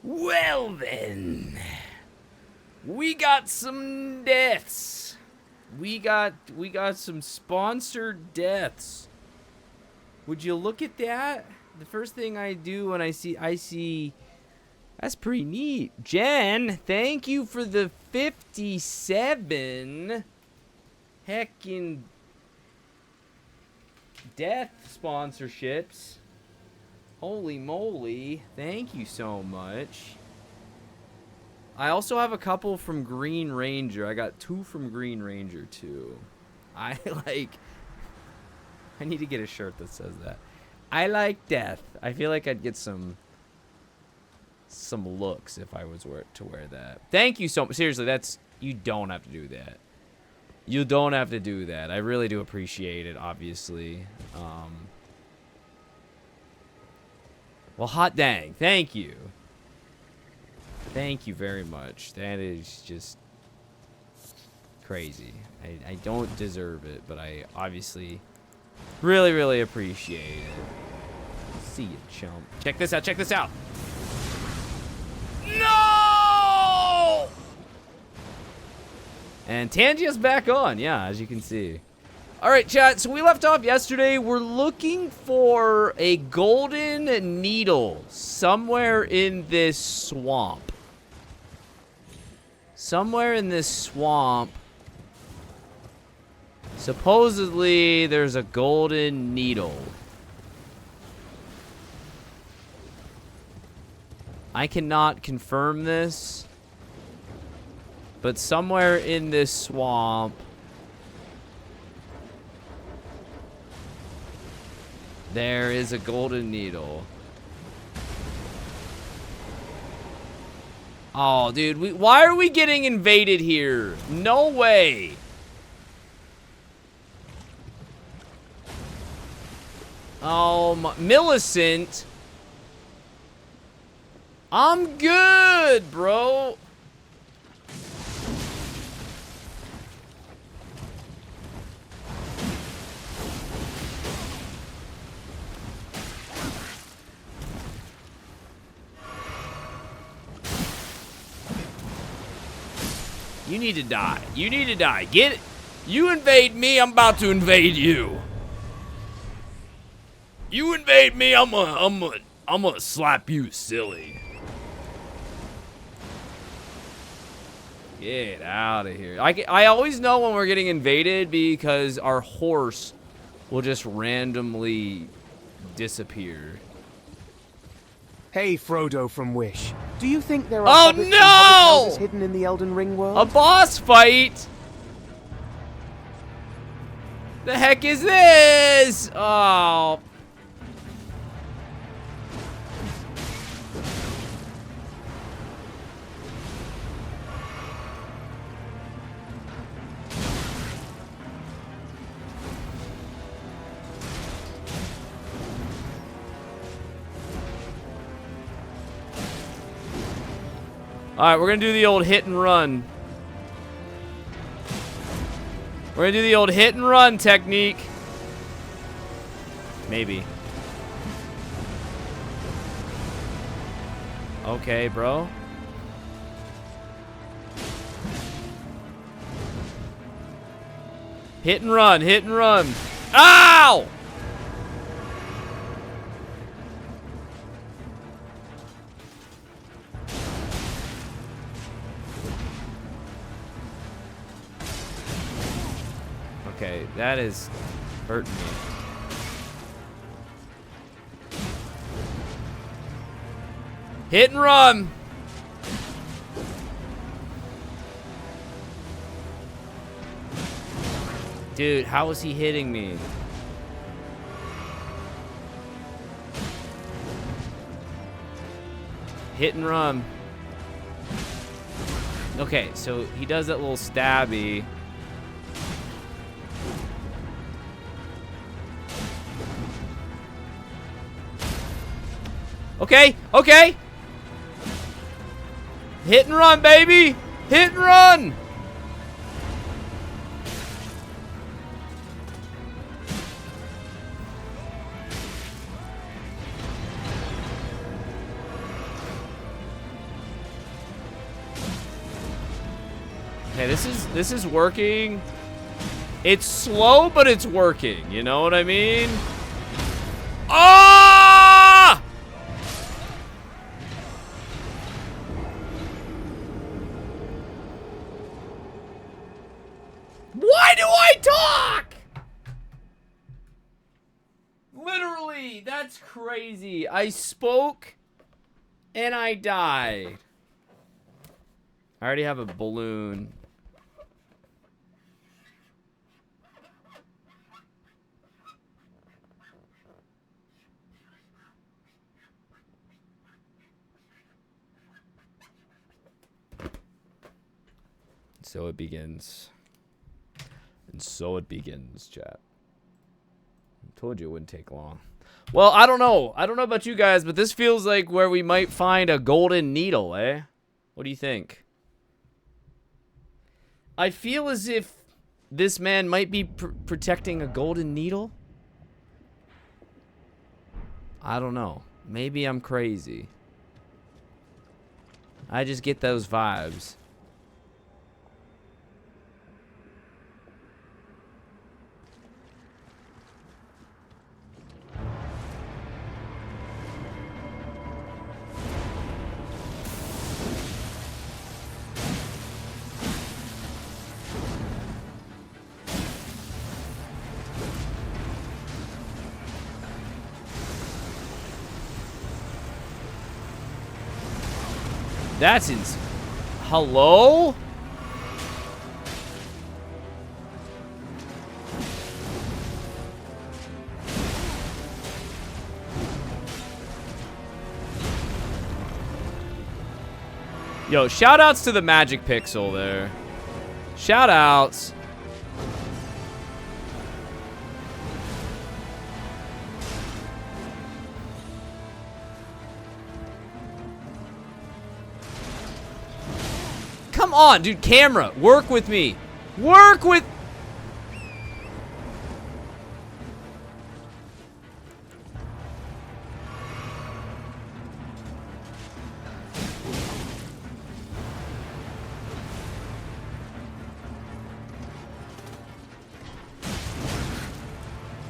Well then, we got some deaths. We got some sponsored deaths. Would you look at that? The first thing I do when I see that's pretty neat. Jen, thank you for the 57 heckin' death sponsorships. Holy moly, thank you so much. I also have a couple from Green Ranger. I got 2 from Green Ranger, too. I need to get a shirt that says that. I like death. I feel like I'd get some looks if I was to wear that. Thank you so much. Seriously, you don't have to do that. You don't have to do that. I really do appreciate it, obviously. Well, hot dang. Thank you. Thank you very much. That is just crazy. I don't deserve it, but I obviously really, really appreciate it. See you, chump. Check this out. Check this out. No! And Tangia's back on. Yeah, as you can see. All right, chat. So we left off yesterday. We're looking for a golden needle somewhere in this swamp. Somewhere in this swamp. Supposedly, there's a golden needle. I cannot confirm this. But somewhere in this swamp, there is a golden needle. Oh, dude, why are we getting invaded here? No way. Oh, Millicent. I'm good, bro. You need to die. You need to die. Get it. You invade me, I'm about to invade you. You invade me, I'm gonna slap you silly. Get out of here. I always know when we're getting invaded because our horse will just randomly disappear. Hey, Frodo from Wish. Do you think there are Oh hobbits and no! hobbit houses hidden in the Elden Ring world? A boss fight? The heck is this? Oh. All right, we're gonna do the old hit and run. We're gonna do the old hit and run technique. Maybe. Okay, bro. Hit and run, hit and run. Ow! Okay, that is hurting me. Hit and run. Dude, how is he hitting me? Hit and run. Okay, so he does that little stabby. Okay, okay. Hit and run, baby. Hit and run. Okay, this is working. It's slow, but it's working. You know what I mean? Ah! Why do I talk? Literally, that's crazy. I spoke and I died. I already have a balloon. So it begins. And so it begins, chat. I told you it wouldn't take long. Well, I don't know. I don't know about you guys, but this feels like where we might find a golden needle, eh? What do you think? I feel as if this man might be protecting a golden needle. I don't know. Maybe I'm crazy. I just get those vibes. That's ins- Hello? Yo, shout outs to the Magic Pixel there. Shout outs. Come on, dude, camera, work with me. Work with...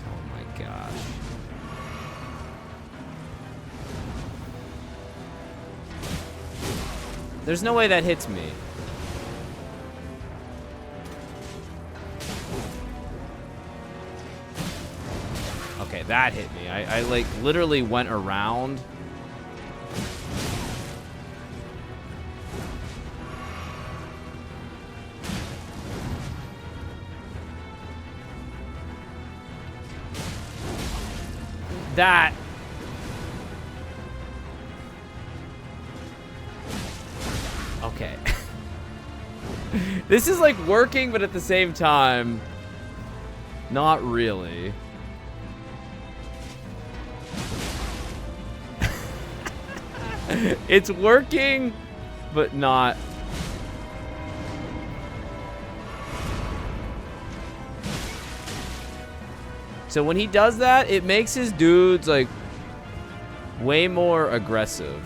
Oh my gosh. There's no way that hits me. Okay, that hit me. I like literally went around. that. Okay. This is like working, but at the same time, not really. It's working, but not. So when he does that, it makes his dudes like way more aggressive.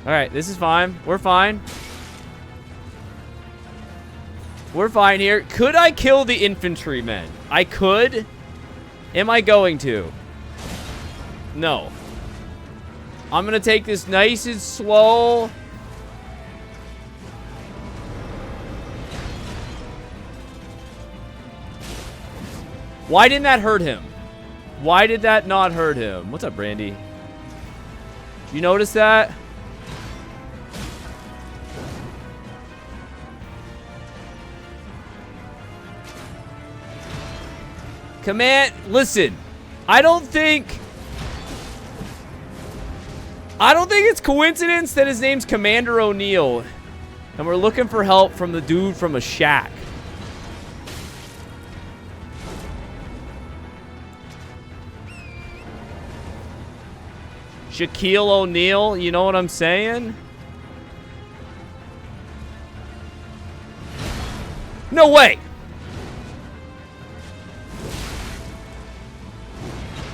All right, this is fine. We're fine. We're fine here. Could I kill the infantrymen? I could. Am I going to? No. I'm going to take this nice and slow. Why didn't that hurt him? Why did that not hurt him? What's up, Brandy? You notice that? Command, listen. I don't think it's coincidence that his name's Commander O'Neill and we're looking for help from the dude from a shack. Shaquille O'Neal, you know what I'm saying? No way!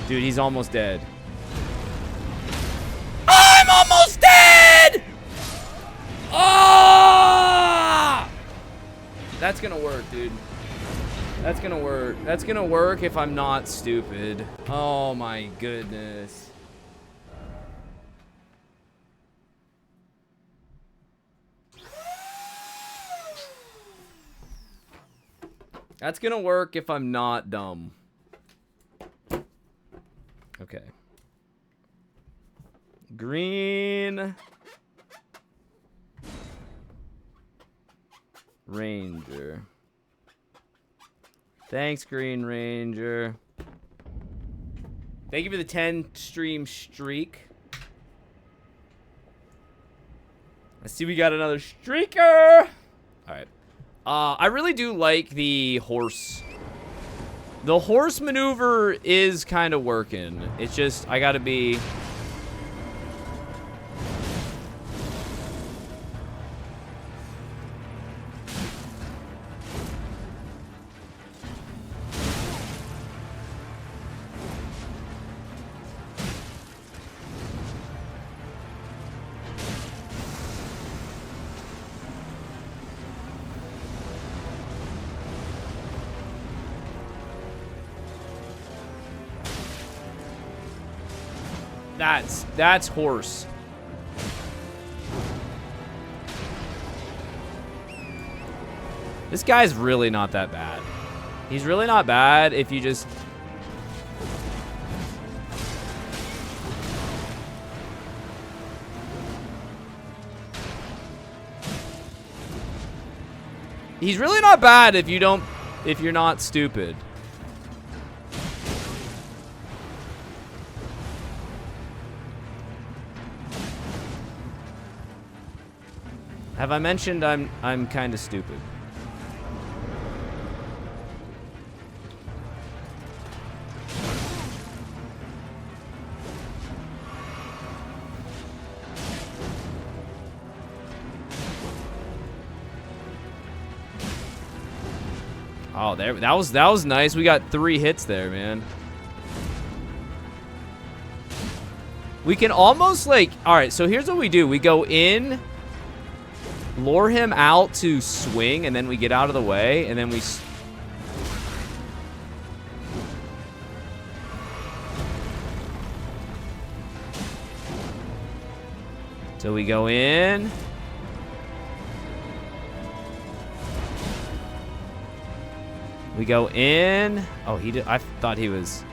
Dude, he's almost dead. I'm almost dead! Oh! That's gonna work, dude. That's gonna work. That's gonna work if I'm not stupid. Oh my goodness. That's gonna work if I'm not dumb. Okay. Green Ranger. Thanks, Green Ranger. Thank you for the 10 stream streak. I see we got another streaker. All right. I really do like the horse. The horse maneuver is kind of working. It's just, I gotta be... That's horse. This guy's really not that bad. He's really not bad if you just... He's really not bad if you're not stupid. Have I mentioned I'm kind of stupid? Oh, there. That was nice. We got 3 hits there, man. We can almost like... All right, so here's what we do. We go in, lure him out to swing, and then we get out of the way, and then we... So we go in. We go in. Oh, he did. I thought he was...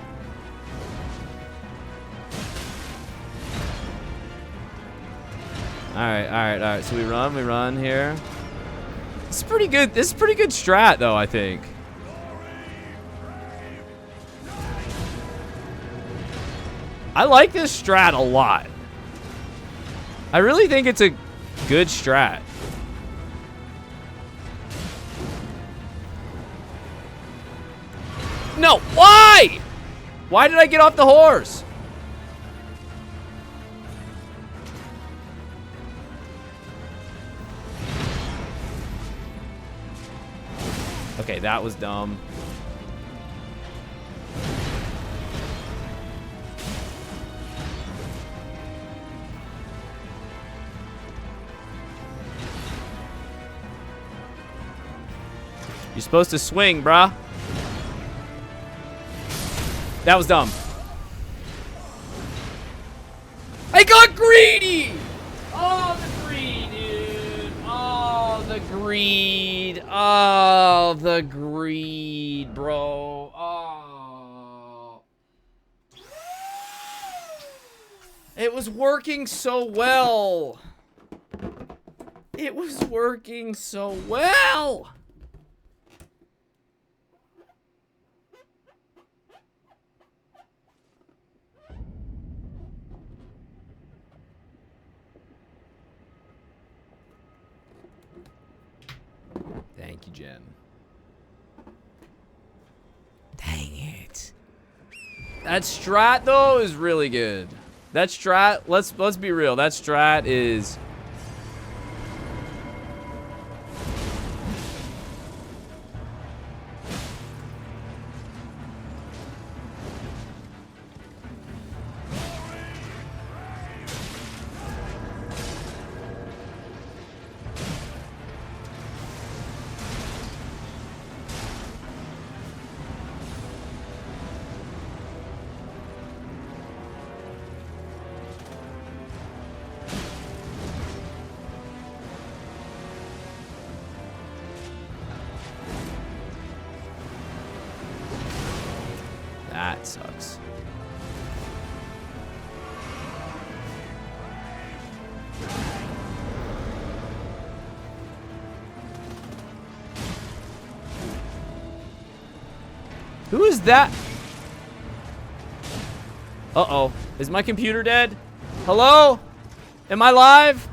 Alright. So we run here. This is pretty good. This is pretty good strat, though, I think. I like this strat a lot. I really think it's a good strat. No, why? Why did I get off the horse? Okay, that was dumb. You're supposed to swing, bruh. That was dumb. I got greedy! Oh, the greed, dude. Oh, the greed. Oh, the greed, bro. Oh. It was working so well. It was working so well. Thank you, Jen. Dang it. That strat though is really good. That strat, let's be real. That strat is that sucks. Who is that? Uh-oh. Is my computer dead? Hello? Am I live?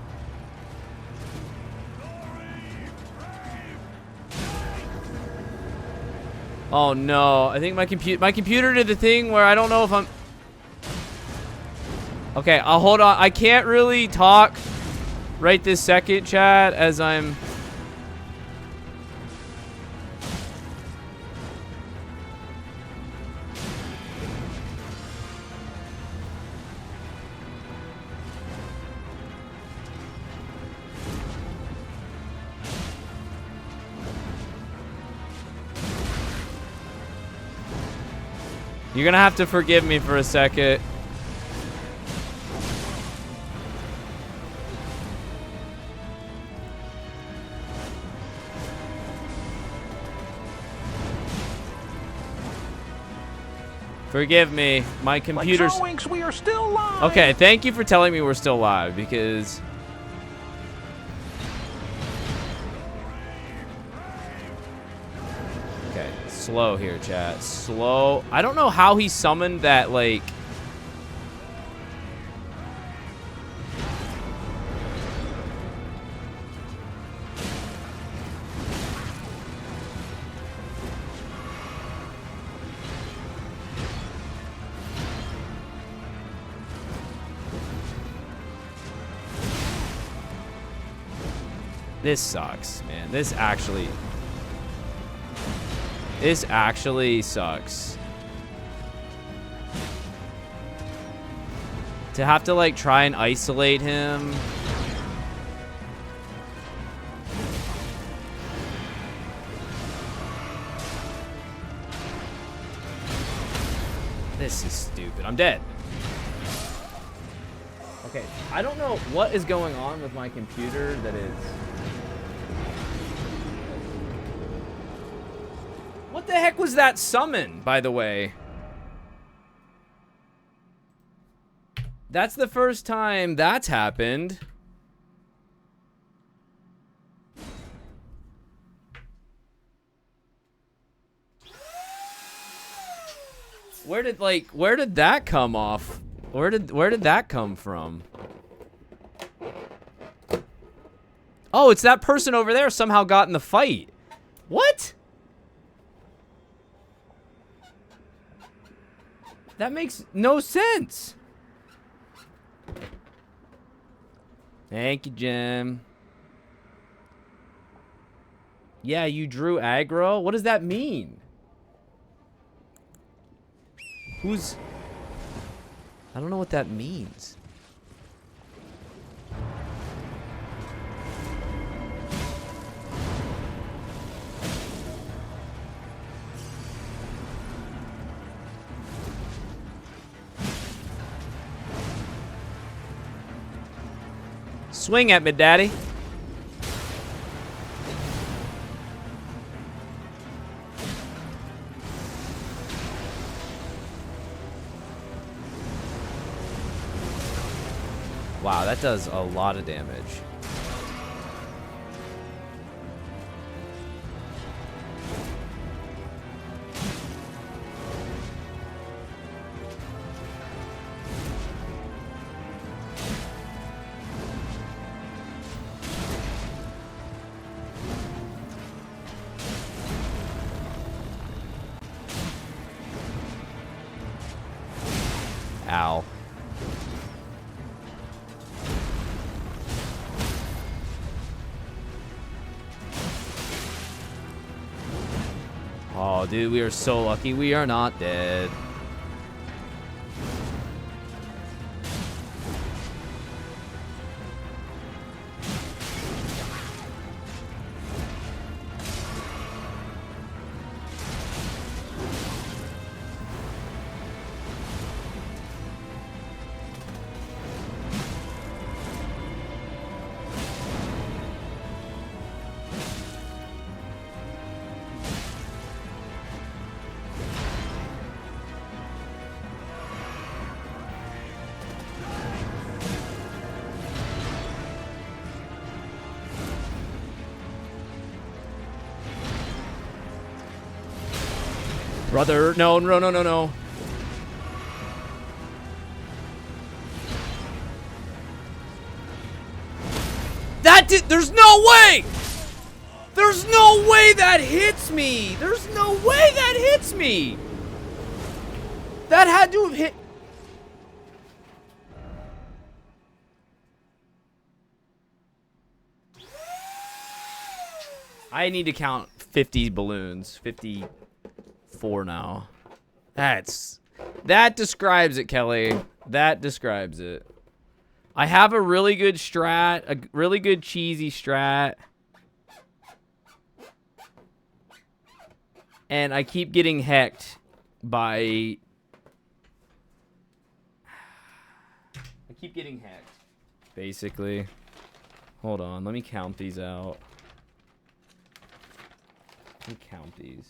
Oh no, I think my computer did the thing where I don't know if I'm... Okay, I'll hold on. I can't really talk right this second, chat, as I'm... You're gonna have to forgive me for a second. Forgive me. My computer's... Like Winks, we are still live. Okay, thank you for telling me we're still live, because... Okay, slow here, chat. Slow. I don't know how he summoned that, like... This sucks, man. This actually sucks. To have to, like, try and isolate him. This is stupid. I'm dead. Okay, I don't know what is going on with my computer that is... What the heck was that summon, by the way? That's the first time that's happened. Where did that come off? Where did that come from? Oh, it's that person over there somehow got in the fight. What? That makes no sense. Thank you, Jim. Yeah, you drew aggro? What does that mean? Who's... I don't know what that means. Swing at me, daddy. Wow, that does a lot of damage. Ow. Oh, dude, we are so lucky we are not dead. Brother, no, no, no, no, no. That did, there's no way! There's no way that hits me! There's no way that hits me! That had to have hit... I need to count 50 balloons. 54 now. That describes it, Kelly. That describes it. I have a really good strat, a really good cheesy strat. And I keep getting hecked by... I keep getting hecked, basically. Hold on, let me count these out. Let me count these.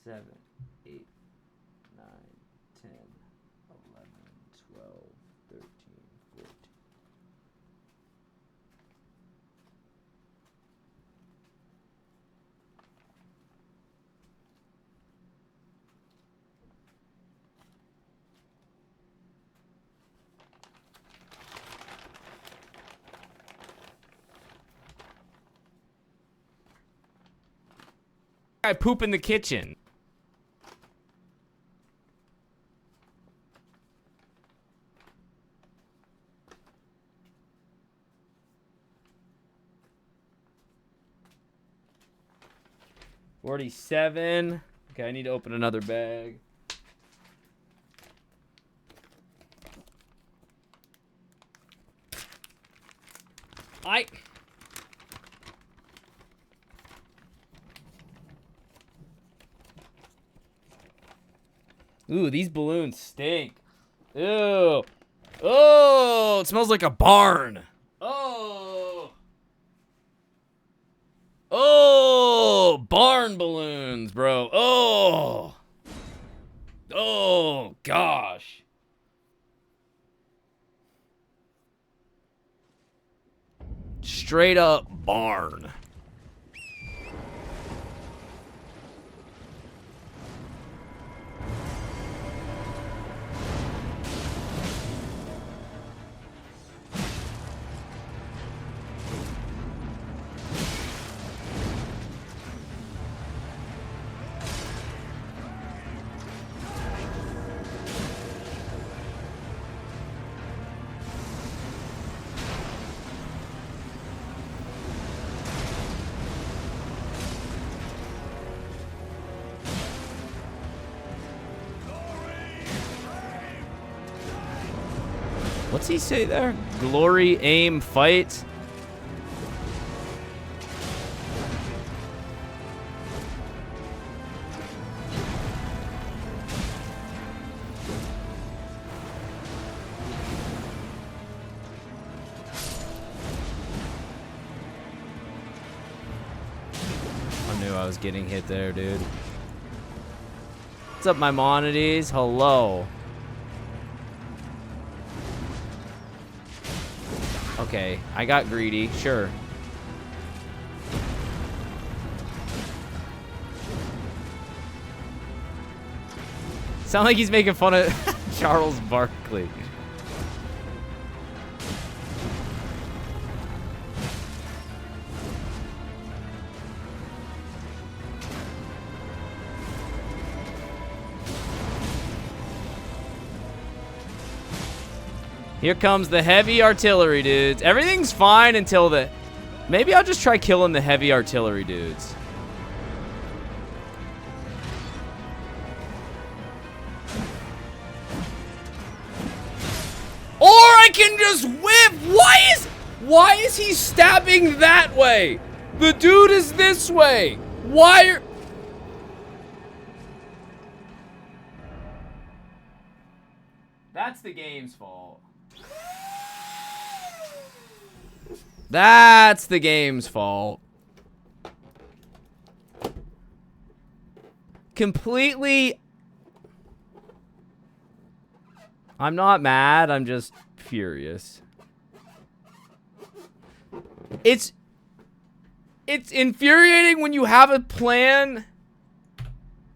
7, 8, 9, 10, 11, 12, 13, 14. I poop in the kitchen. $47. Okay, I need to open another bag. Ooh, these balloons stink. Ew. Oh, it smells like a barn. Oh. Oh, barn balloons, bro. Oh. Oh, gosh. straight up barn. What's he say there? Glory, aim, fight. I knew I was getting hit there, dude. What's up, Maimonides? Hello. Okay, I got greedy, sure. Sound like he's making fun of Charles Barkley. Here comes the heavy artillery dudes. Everything's fine until the... Maybe I'll just try killing the heavy artillery dudes. Or I can just whip. Why is he stabbing that way? The dude is this way. Why are... That's the game's fault. That's the game's fault. Completely. I'm not mad, I'm just furious. It's infuriating when you have a plan.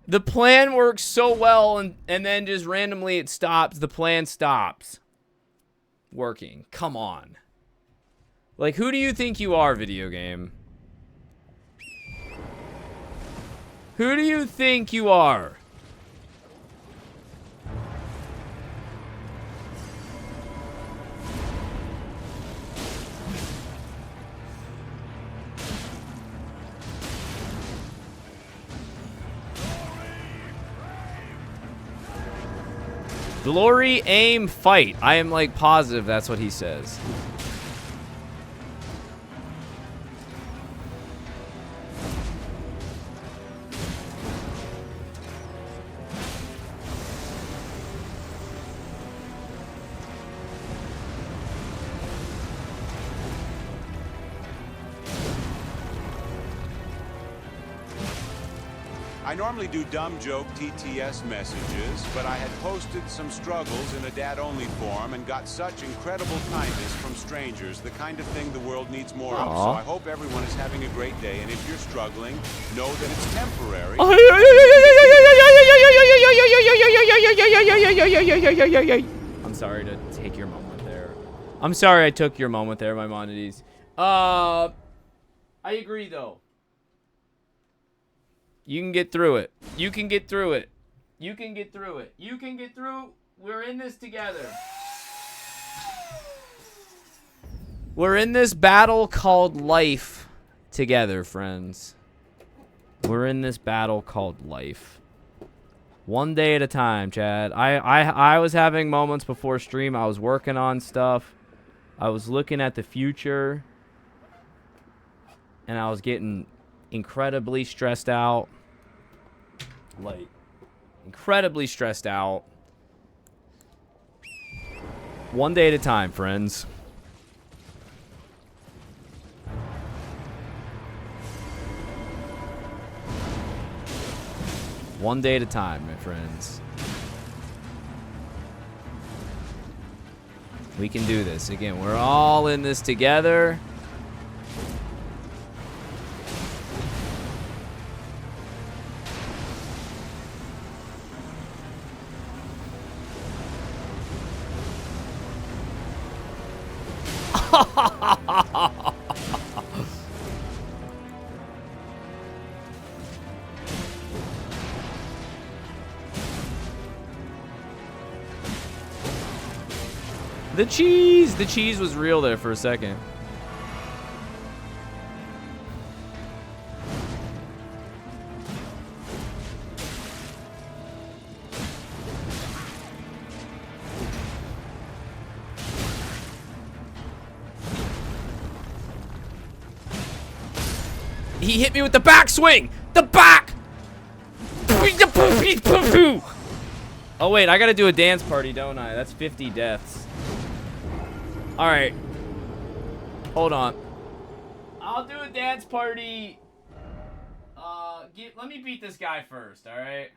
The plan works so well and then just randomly it stops. The plan stops working. Come on. Like, who do you think you are, video game? Who do you think you are? Glory, aim, fight. I am, like, positive that's what he says. I normally do dumb joke TTS messages, but I had posted some struggles in a dad-only forum and got such incredible kindness from strangers, the kind of thing the world needs more of. So I hope everyone is having a great day, and if you're struggling, know that it's temporary. I'm sorry to take your moment there. I'm sorry I took your moment there, Maimonides. I agree, though. You can get through it. You can get through it. You can get through it. You can get through. We're in this together. We're in this battle called life together, friends. We're in this battle called life. One day at a time, Chad. I was having moments before stream. I was working on stuff. I was looking at the future. And I was getting incredibly stressed out. Like, incredibly stressed out. One day at a time, friends. One day at a time, my friends. We can do this. Again, we're all in this together. The cheese was real there for a second. He hit me with the backswing! The back! Oh wait, I gotta do a dance party, don't I? That's 50 deaths. Alright. Hold on. I'll do a dance party. Let me beat this guy first, alright?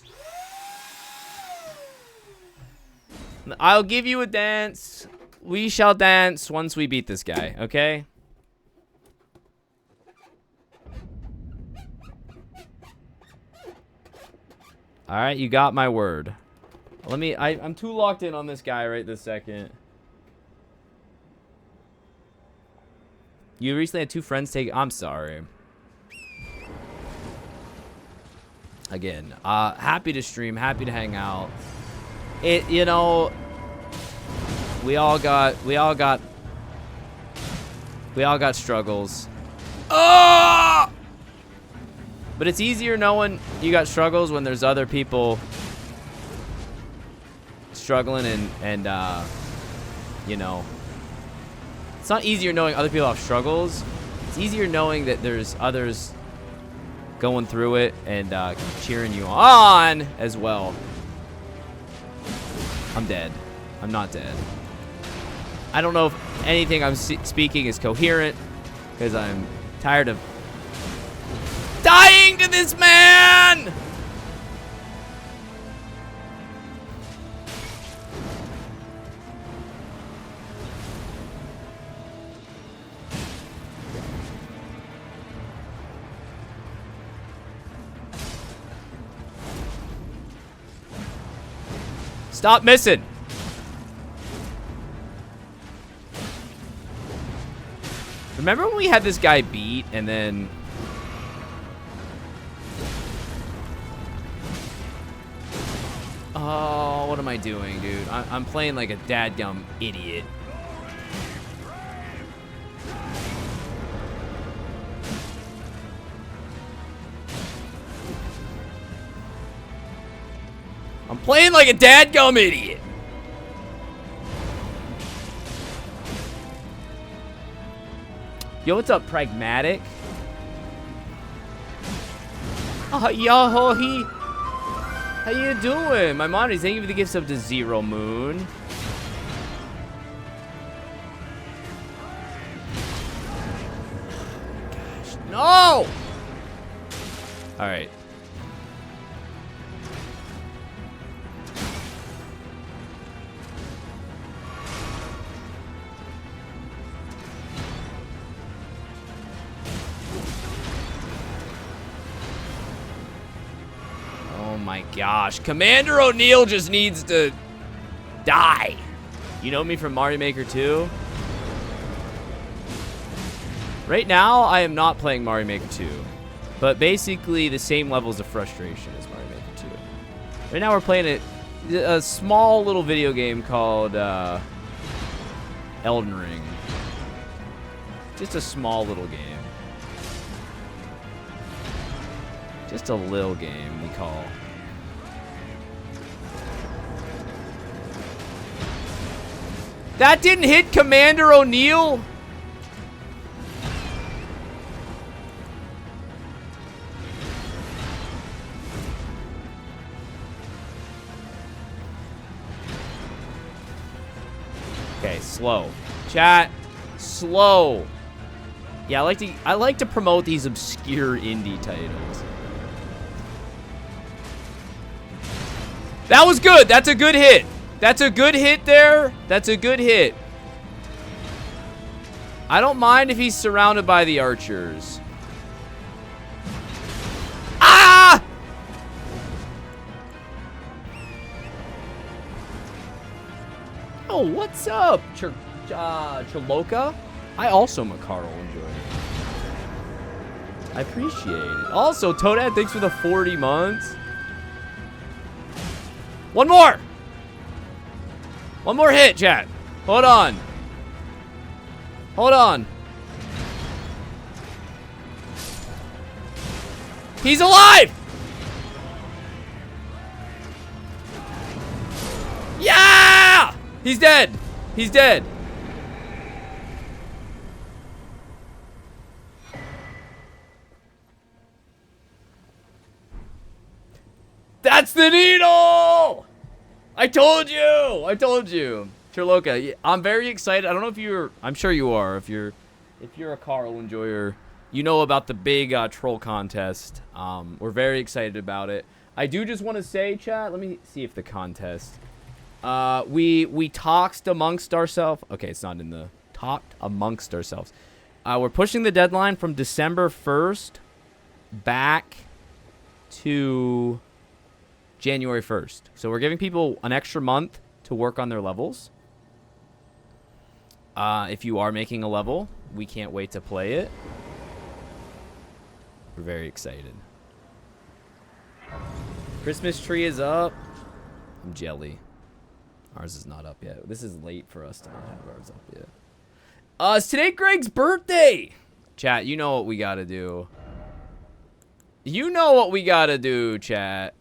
I'll give you a dance. We shall dance once we beat this guy, okay? Alright, you got my word. I'm too locked in on this guy right this second. You recently had 2 friends take... I'm sorry. Again, happy to stream, happy to hang out. You know, we all got struggles. Oh! But it's easier knowing you got struggles when there's other people struggling and you know, it's not easier knowing other people have struggles. It's easier knowing that there's others going through it and cheering you on as well. I'm dead. I'm not dead. I don't know if anything I'm speaking is coherent because I'm tired of dying to this man! Stop missing! Remember when we had this guy beat and then... Oh, what am I doing, dude? I'm playing like a dadgum idiot. I'm playing like a dadgum idiot. Yo, what's up, Pragmatic? Yo, how you doing? My mom is thank you for the gifts up to Zero Moon. Gosh, no! All right. Oh my gosh. Commander O'Neill just needs to die. You know me from Mario Maker 2? Right now, I am not playing Mario Maker 2. But basically the same levels of frustration as Mario Maker 2. Right now we're playing a small little video game called Elden Ring. Just a small little game. Just a little game we call. That didn't hit Commander O'Neill? Okay, slow. Chat, slow. Yeah, I like to promote these obscure indie titles. That was good. That's a good hit. That's a good hit there. That's a good hit. I don't mind if he's surrounded by the archers. Ah! Oh, what's up, Chaloka? I also am a Carl enjoyer. I appreciate it. Also, Toadhead, thanks for the 40 months. One more! One more hit, chat. Hold on. Hold on. He's alive! Yeah! He's dead. He's dead. That's the needle! I told you! I told you. Chirloka, I'm very excited. I don't know if you're... I'm sure you are. If you're a Carl enjoyer, you know about the big troll contest. We're very excited about it. I do just want to say, chat, let me see if the contest... we talked amongst ourselves. Okay, it's not in the... Talked amongst ourselves. We're pushing the deadline from December 1st back to... January 1st. So we're giving people an extra month to work on their levels. If you are making a level, we can't wait to play it. We're very excited. Christmas tree is up. I'm jelly. Ours is not up yet. This is late for us to not have ours up yet. It's today Greg's birthday. Chat, you know what we gotta do. You know what we gotta do, chat.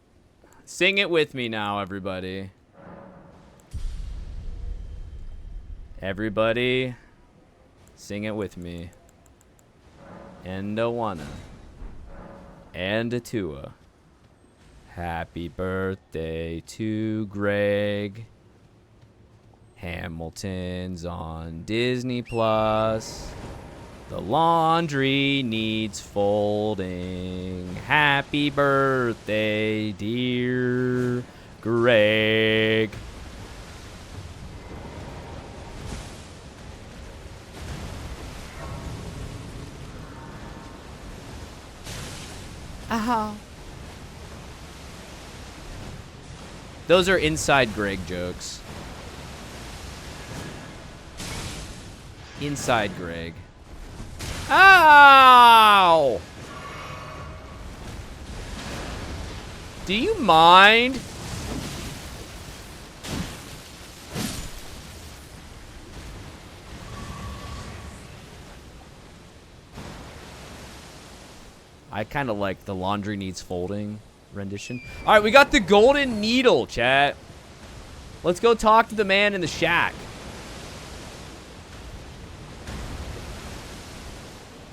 Sing it with me now, everybody. Everybody, sing it with me. And a wanna. And a tua. Happy birthday to Greg. Hamilton's on Disney Plus. The laundry needs folding. Happy birthday, dear Greg. Aha. Those are inside Greg jokes. Inside Greg. Ow! Do you mind? I kind of like the laundry needs folding rendition. All right, we got the golden needle, chat. Let's go talk to the man in the shack.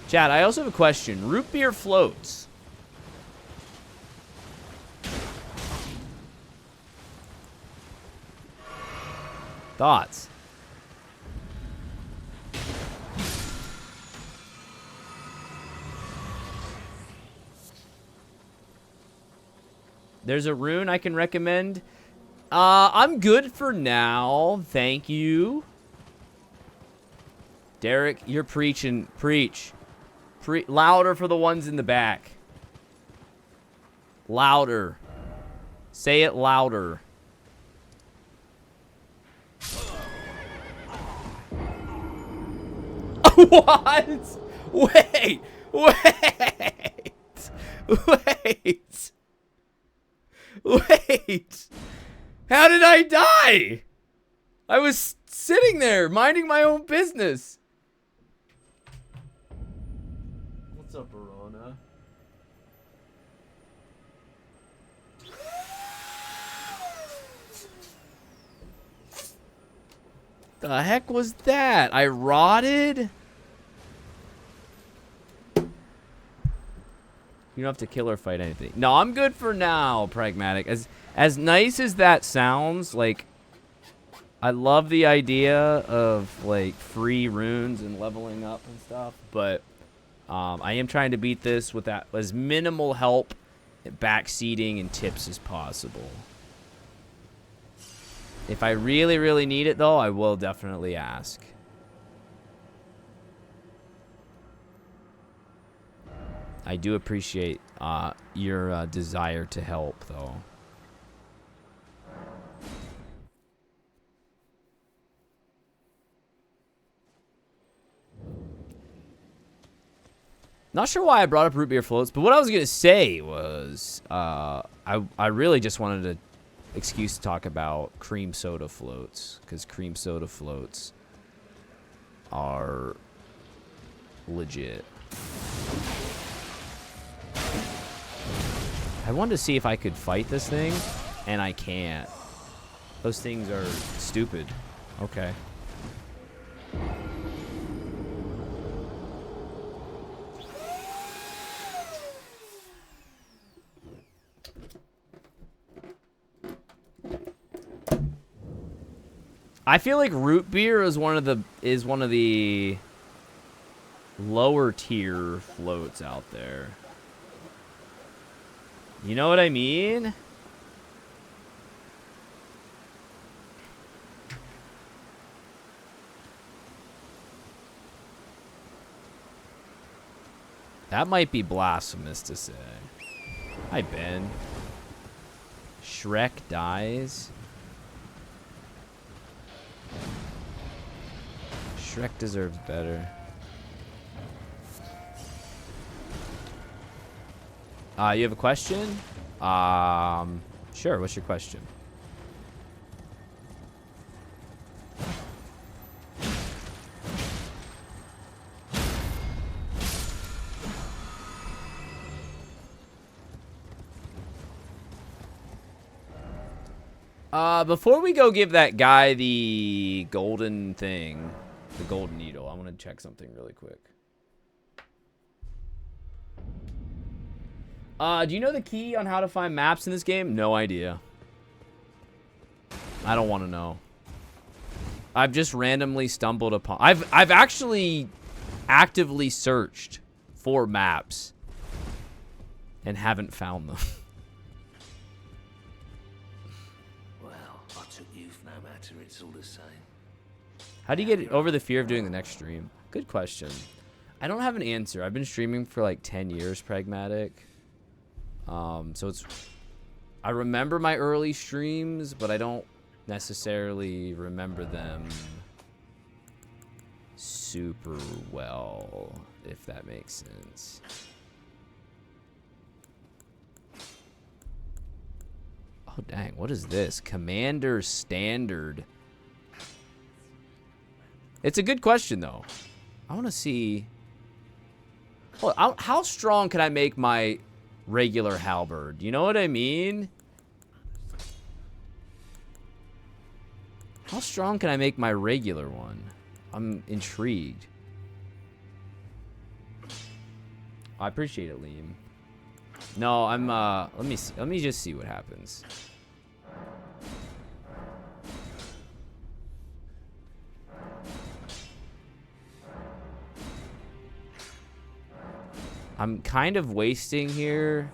Chat, I also have a question. Root beer floats. Thoughts? There's a rune I can recommend. I'm good for now. Thank you. Derek, you're preaching. Preach. Louder for the ones in the back. Louder. Say it louder. What? Wait. Wait. How did I die? I was sitting there minding my own business. What's up, Verona? The heck was that? I rotted? You don't have to kill or fight anything. No, I'm good for now, Pragmatic. As nice as that sounds, like, I love the idea of, like, free runes and leveling up and stuff, but I am trying to beat this with that as minimal help, backseating, and tips as possible. If I really, really need it, though, I will definitely ask. I do appreciate your desire to help, though. Not sure why I brought up root beer floats, but what I was gonna say was, I really just wanted an excuse to talk about cream soda floats, because cream soda floats are legit. I wanted to see if I could fight this thing, and I can't. Those things are stupid. Okay. I feel like root beer is one of the lower tier floats out there. You know what I mean? That might be blasphemous to say. Hi, Ben. Shrek dies. Shrek deserves better. You have a question? Sure. What's your question? Before we go give that guy the golden thing, the golden needle, I want to check something really quick. Do you know the key on how to find maps in this game? No idea. I don't want to know. I've just randomly stumbled upon... I've actually actively searched for maps and haven't found them. It's all the same. How do you get over the fear of doing the next stream? Good question. I don't have an answer. I've been streaming for like 10 years, pragmatic. So it's... I remember my early streams, but I don't necessarily remember them super well, if that makes sense. Oh, dang. What is this? Commander Standard. It's a good question, though. I want to see... Well, how strong can I make my regular halberd? You know what I mean? How strong can I make my regular one? I'm intrigued. I appreciate it, Liam. No, I'm, let me see. Let me just see what happens. I'm kind of wasting here.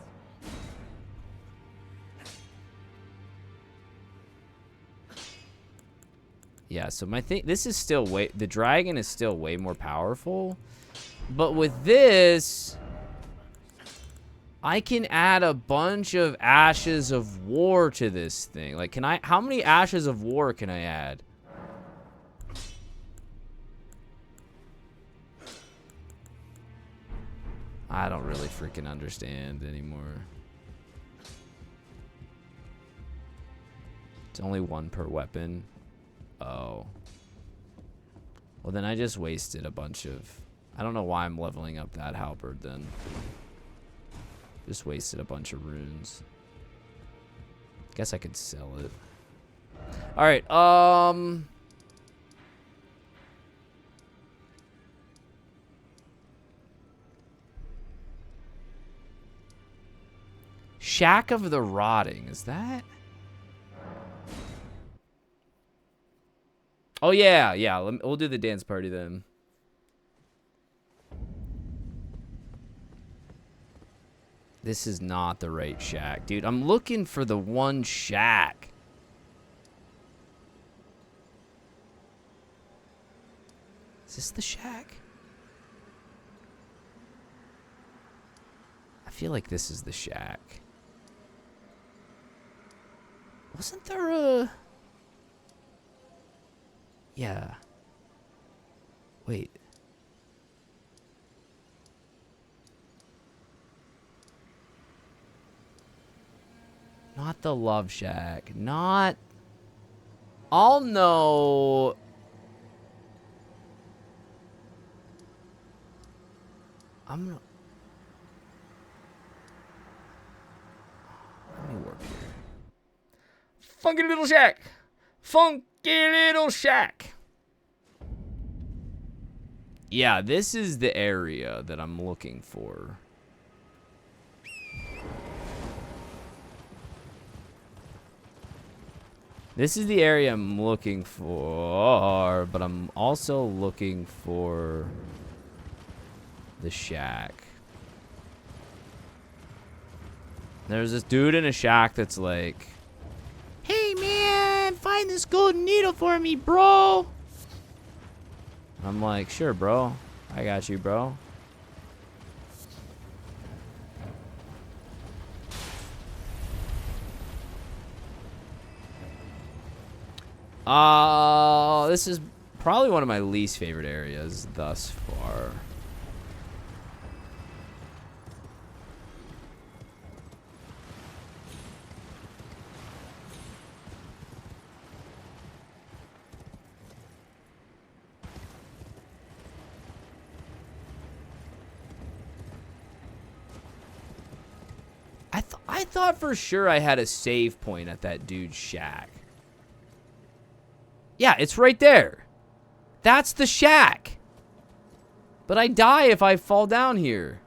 Yeah, so my thing, this is still the dragon is still way more powerful. But with this, I can add a bunch of ashes of war to this thing. Like, how many ashes of war can I add? I don't really freaking understand anymore. It's only one per weapon. Oh. Well, then I just wasted a bunch of... I don't know why I'm leveling up that halberd then. Just wasted a bunch of runes. Guess I could sell it. Alright, Shack of the Rotting, is that? Oh, yeah, yeah. We'll do the dance party then. This is not the right shack. Dude, I'm looking for the one shack. Is this the shack? I feel like this is the shack. Wasn't there a... Yeah. Wait. the Love Shack. Not... I'll know... I'm gonna... Let me work here. Funky little shack. Funky little shack. Yeah, this is the area that I'm looking for. This is the area I'm looking for, but I'm also looking for the shack. There's this dude in a shack that's like, hey man, find this golden needle for me, bro. I'm like, sure, bro. I got you, bro. This is probably one of my least favorite areas thus far. I thought for sure I had a save point at that dude's shack. Yeah, it's right there. That's the shack. But I die if I fall down here.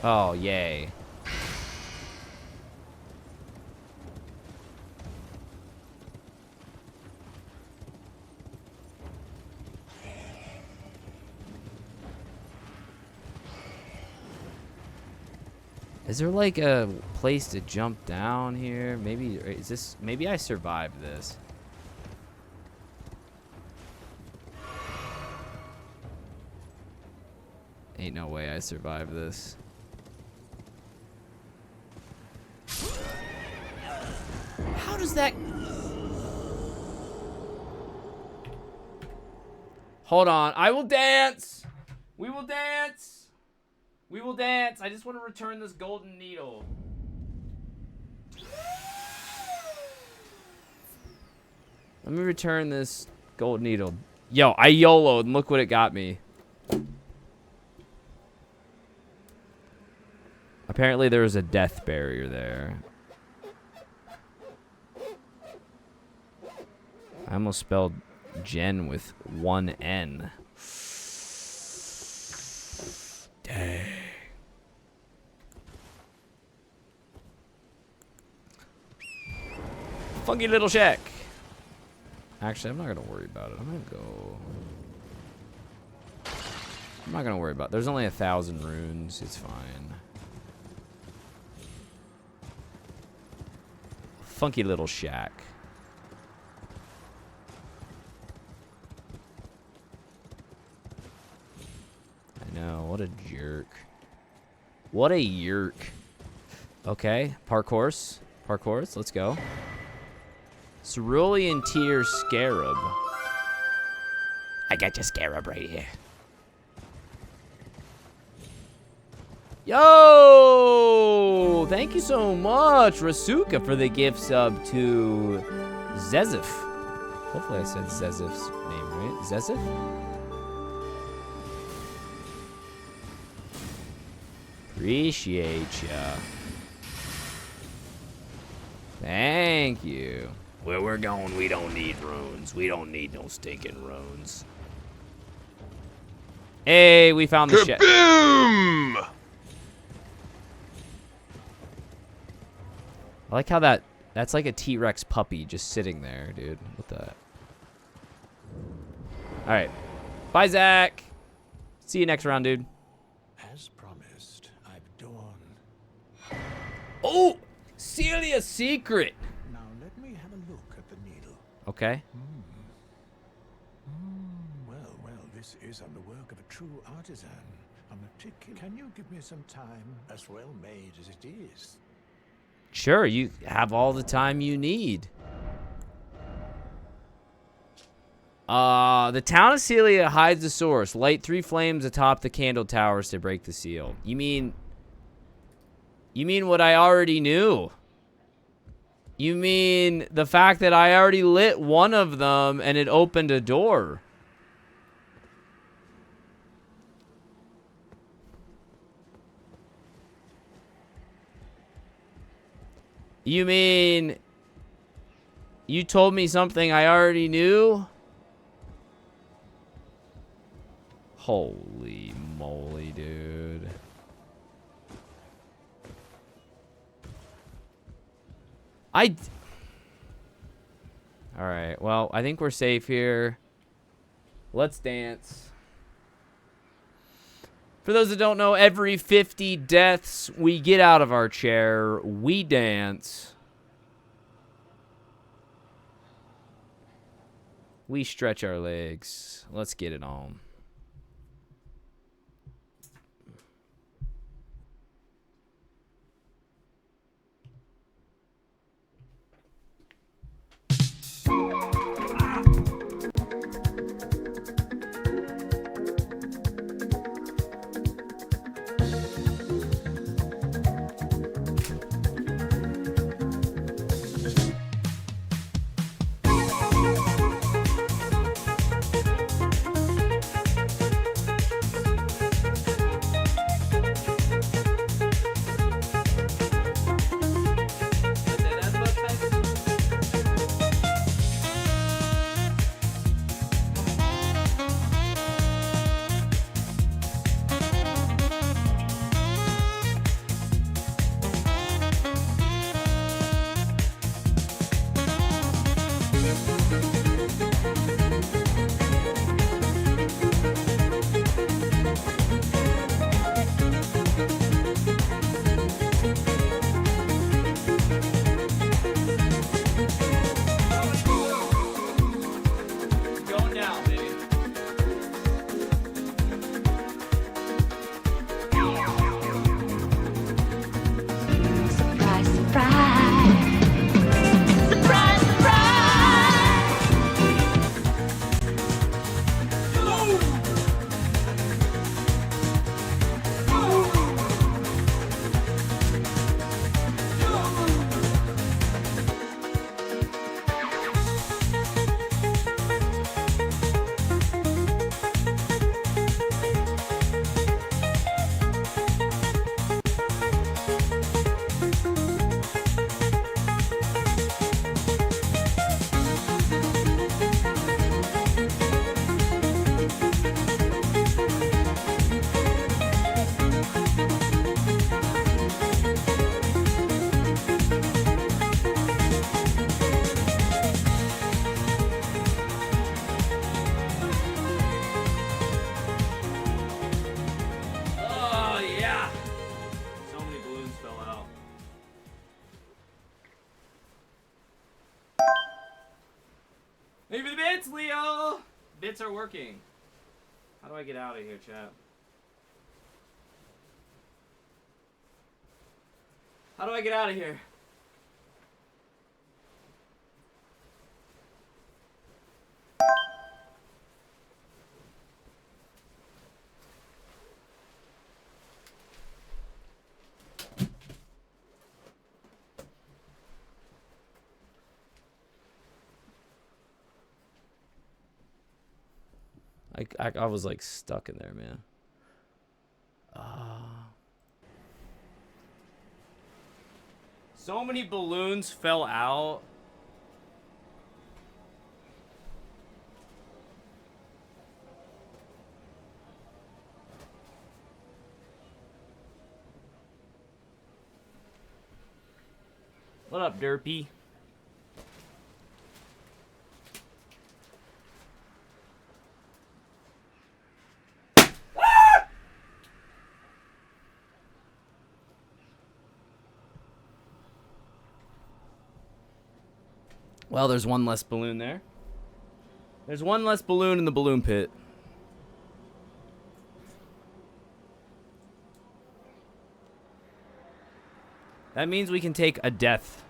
Oh, yay. Is there like a place to jump down here? Maybe is this? Maybe I survived this. Ain't no way I survived this. How does that? Hold on. I will dance. We will dance. We will dance. I just want to return this golden needle. Let me return this golden needle. Yo, I YOLO'd and look what it got me. Apparently there was a death barrier there. I almost spelled Jen with one N. Dang. Funky little shack. Actually, I'm not gonna worry about it. I'm not gonna worry about it. There's only 1,000 runes. It's fine. Funky little shack. I know. What a jerk. What a yerk. Okay. Parkours. Parkours. Let's go. Cerulean Tier Scarab. I got your scarab right here. Yo! Thank you so much, Rasuka, for the gift sub to Zezif. Hopefully I said Zezif's name right. Zezif? Appreciate ya. Thank you. Where we're going, we don't need runes. We don't need no stinking runes. Hey, we found the shit. Boom! I like how that's like a T-Rex puppy just sitting there, dude. What the? All right. Bye, Zach. See you next round, dude. As promised, I've dawned. Oh, Celia's secret. Now let me have a look at the needle. Okay. Well, this is the work of a true artisan. A meticulous. Can you give me some time? As well made as it is. Sure, you have all the time you need. The town of Celia hides the source. Light 3 flames atop the candle towers to break the seal. You mean what I already knew? You mean the fact that I already lit one of them and it opened a door? You mean you told me something I already knew? Holy moly, dude. Alright, well, I think we're safe here. Let's dance. For those that don't know, every 50 deaths, we get out of our chair, we dance. We stretch our legs. Let's get it on. Going down, baby. Surprise, surprise. Surprise, surprise. Oh, yeah. So many balloons fell out. Maybe the bits, Leo. Bits are working. How do I get out of here, chat? How do I get out of here? I was like stuck in there, man. So many balloons fell out. What up, Derpy? Well, there's one less balloon there. There's one less balloon in the balloon pit. That means we can take a death.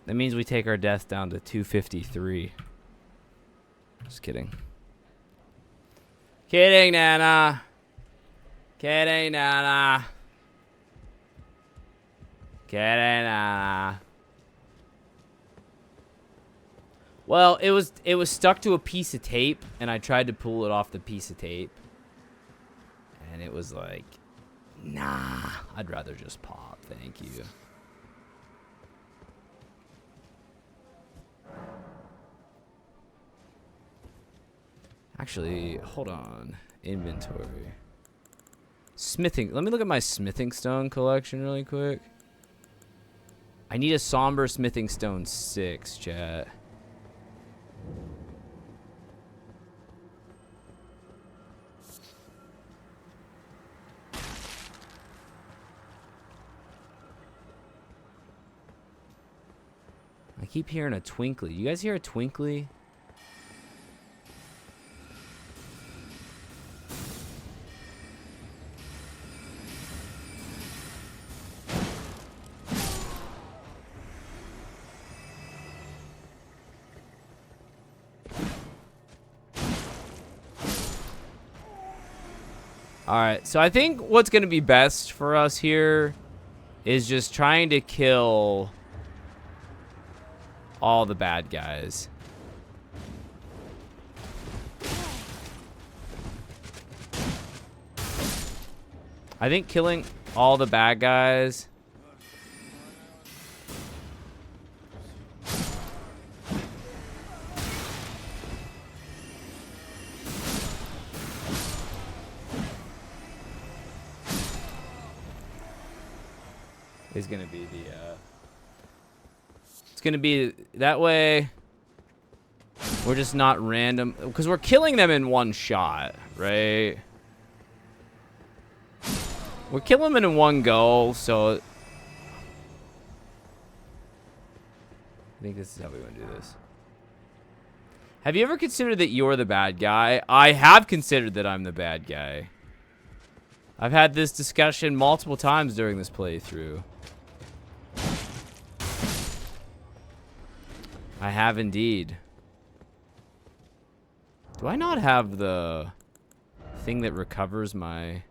That means we take our death down to 253. Just kidding. Kidding, Nana. Kidding, Nana. Kidding, Nana. Well, it was stuck to a piece of tape, and I tried to pull it off the piece of tape. And it was like, nah, I'd rather just pop, thank you. Actually, hold on. Inventory. Smithing. Let me look at my smithing stone collection really quick. I need a somber smithing stone 6, chat. I keep hearing a twinkly. You guys hear a twinkly? Alright, so I think what's going to be best for us here is just trying to kill all the bad guys. I think killing all the bad guys is gonna be the it's gonna be that way we're just not random, because we're killing them in one shot, right? We're killing them in one go, so I think this is how we want to do this. Have you ever considered that you're the bad guy? I have considered that I'm the bad guy. I've had this discussion multiple times during this playthrough. I have indeed. Do I not have the thing that recovers my...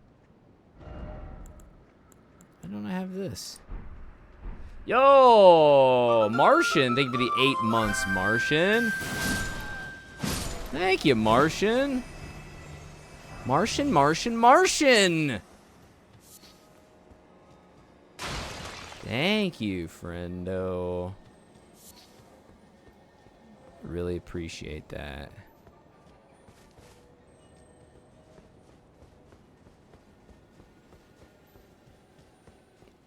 Why don't I have this? Yo, Martian. Thank you for the 8 months, Martian. Thank you, Martian. Martian, Martian, Martian. Thank you, friendo. Really appreciate that.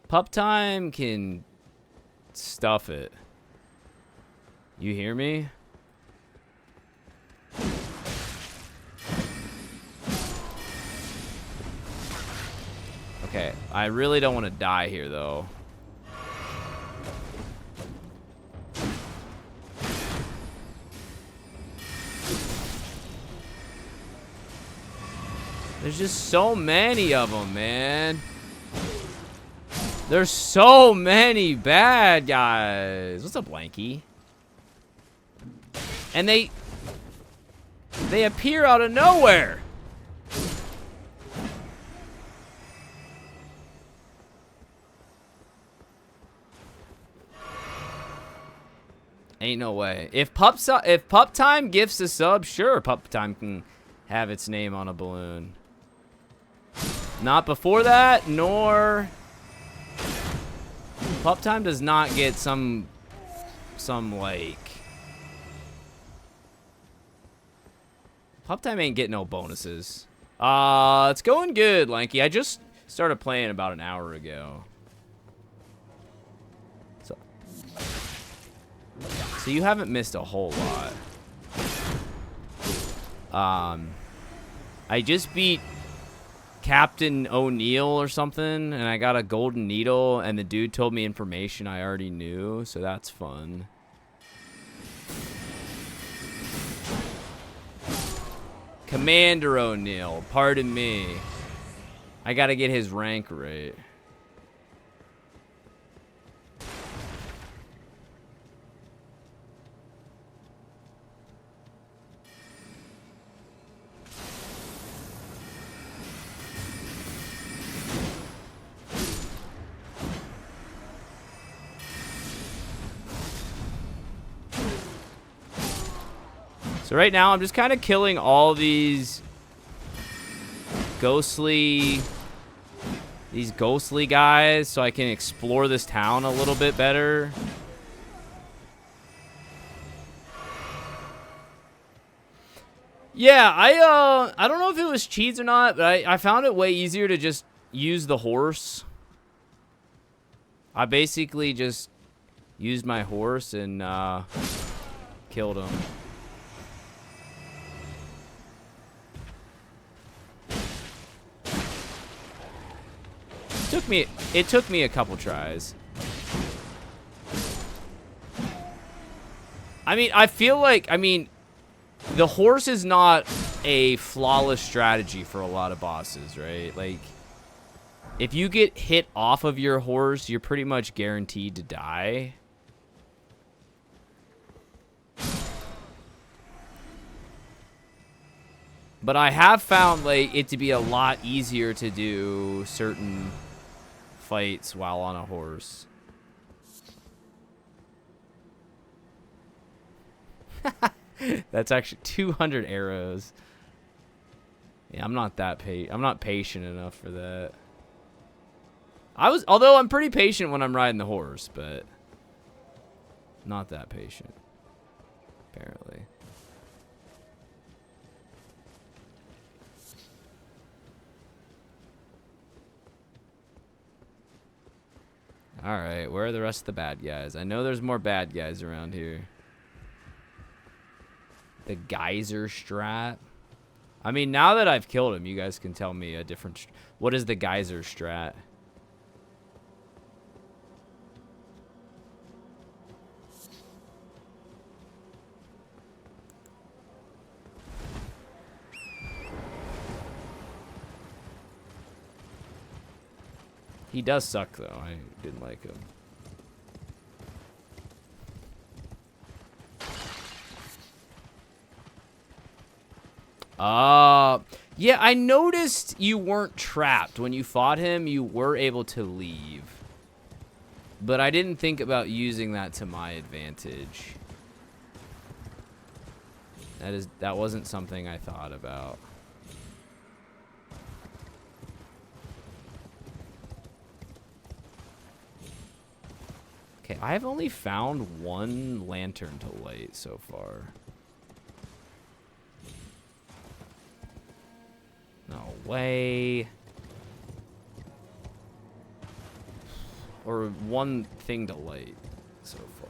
Pup time can stuff it. You hear me? Okay, I really don't want to die here though. There's just so many of them, man. There's so many bad guys. What's up, Lanky? And they appear out of nowhere. Ain't no way. If Pup Time gifts a sub, sure, Pup Time can have its name on a balloon. Not before that, nor... Pup Time does not get some like... Pup Time ain't getting no bonuses. It's going good, Lanky. I just started playing about an hour ago. So you haven't missed a whole lot. I just beat Captain O'Neill or something, and I got a golden needle, and the dude told me information I already knew, so that's fun. Commander O'Neill, pardon me. I gotta get his rank right. So right now I'm just kind of killing all these ghostly guys so I can explore this town a little bit better. Yeah, I don't know if it was cheats or not, but I found it way easier to just use the horse. I basically just used my horse and killed him. It took me a couple tries. I mean, I feel like, the horse is not a flawless strategy for a lot of bosses, right? Like, if you get hit off of your horse, you're pretty much guaranteed to die. But I have found, like, it to be a lot easier to do certain fights while on a horse. That's actually 200 arrows. Yeah, I'm not patient enough for that. Although I'm pretty patient when I'm riding the horse, but not that patient, apparently. All right, where are the rest of the bad guys? I know there's more bad guys around here. The geyser strat. I mean, now that I've killed him, you guys can tell me a different... What is the geyser strat? He does suck, though. I didn't like him. Yeah, I noticed you weren't trapped. When you fought him, you were able to leave. But I didn't think about using that to my advantage. That wasn't something I thought about. Okay, I've only found one lantern to light so far. No way. Or one thing to light so far.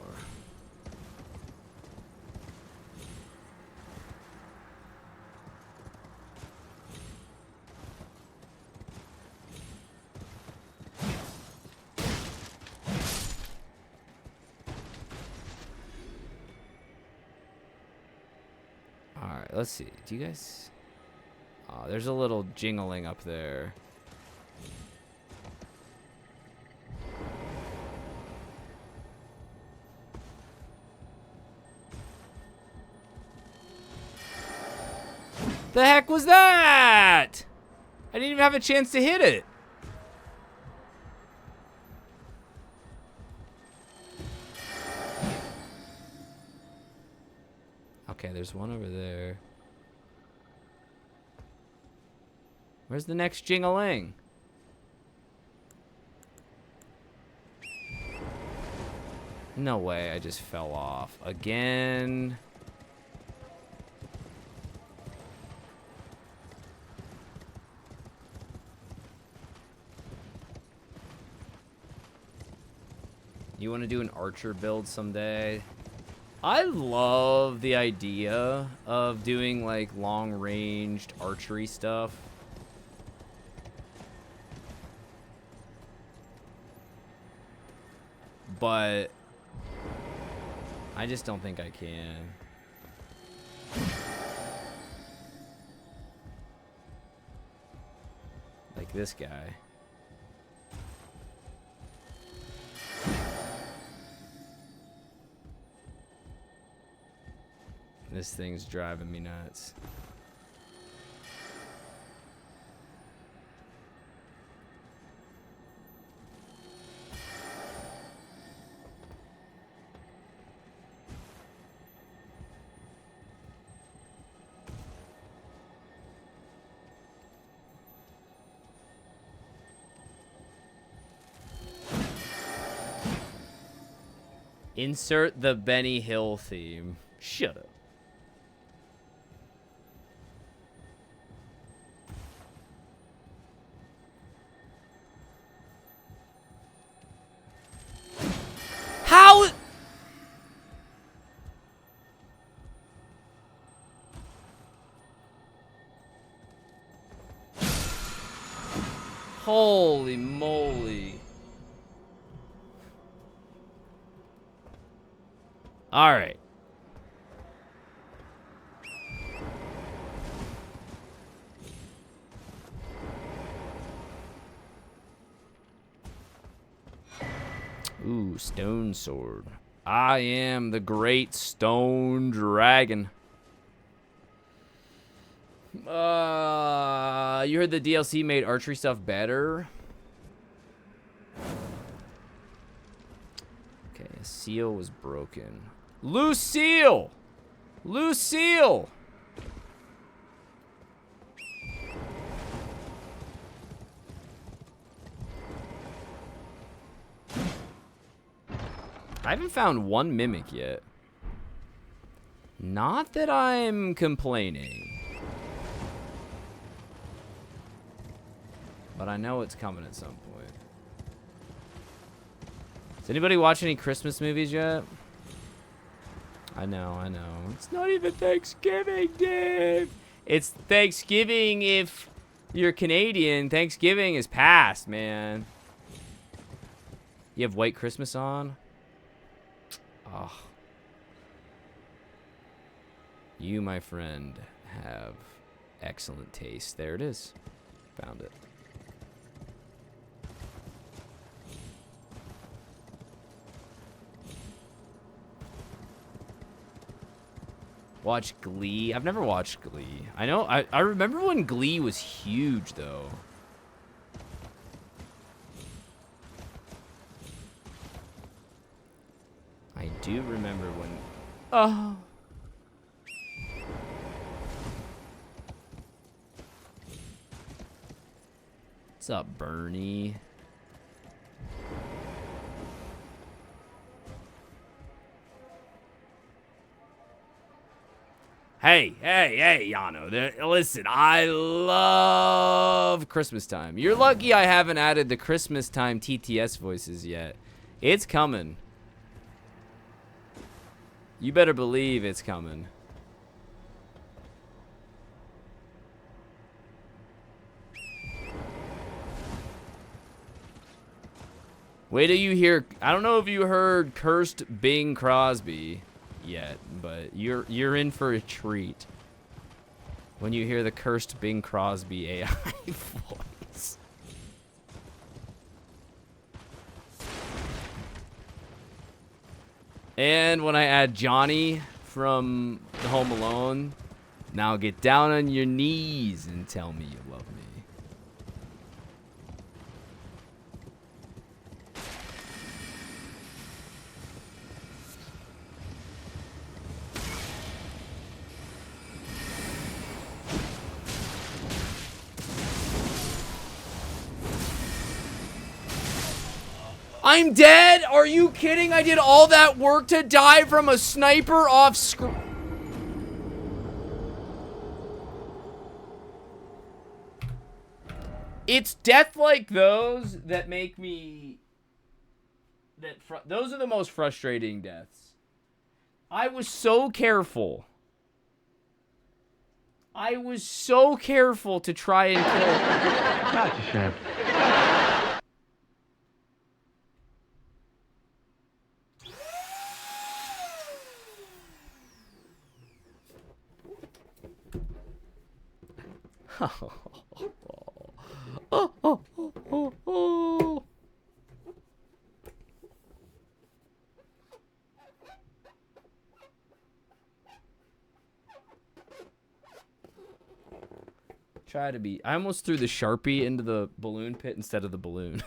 Alright, let's see. Do you guys... Oh, there's a little jingling up there. The heck was that? I didn't even have a chance to hit it. Okay, there's one over there. Where's the next jingling? No way, I just fell off. Again. You want to do an archer build someday? I love the idea of doing like long-ranged archery stuff. But I just don't think I can. Like this guy. This thing's driving me nuts. Insert the Benny Hill theme. Shut up. How? Holy moly. All right. Ooh, stone sword. I am the great stone dragon. You heard the DLC made archery stuff better? Okay, a seal was broken. Lucille! Lucille! I haven't found one mimic yet. Not that I'm complaining. But I know it's coming at some point. Does anybody watch any Christmas movies yet? I know. It's not even Thanksgiving, Dave. It's Thanksgiving if you're Canadian. Thanksgiving is past, man. You have White Christmas on? Oh. You, my friend, have excellent taste. There it is. Found it. Watch Glee. I've never watched Glee. I know. I remember when Glee was huge, though. I do remember when... Oh. What's up, Bernie? Hey, Yano. Listen, I love Christmas time. You're lucky I haven't added the Christmas time TTS voices yet. It's coming. You better believe it's coming. Wait till you hear... I don't know if you heard Cursed Bing Crosby yet, but you're in for a treat when you hear the Cursed Bing Crosby AI voice. And when I add Johnny from the Home Alone, now get down on your knees and tell me you love me. I'm dead? Are you kidding? I did all that work to die from a sniper off screen. It's death like those that make me... Those are the most frustrating deaths. I was so careful. I was so careful to try and kill... That's a shame. Try to be. I almost threw the Sharpie into the balloon pit instead of the balloon.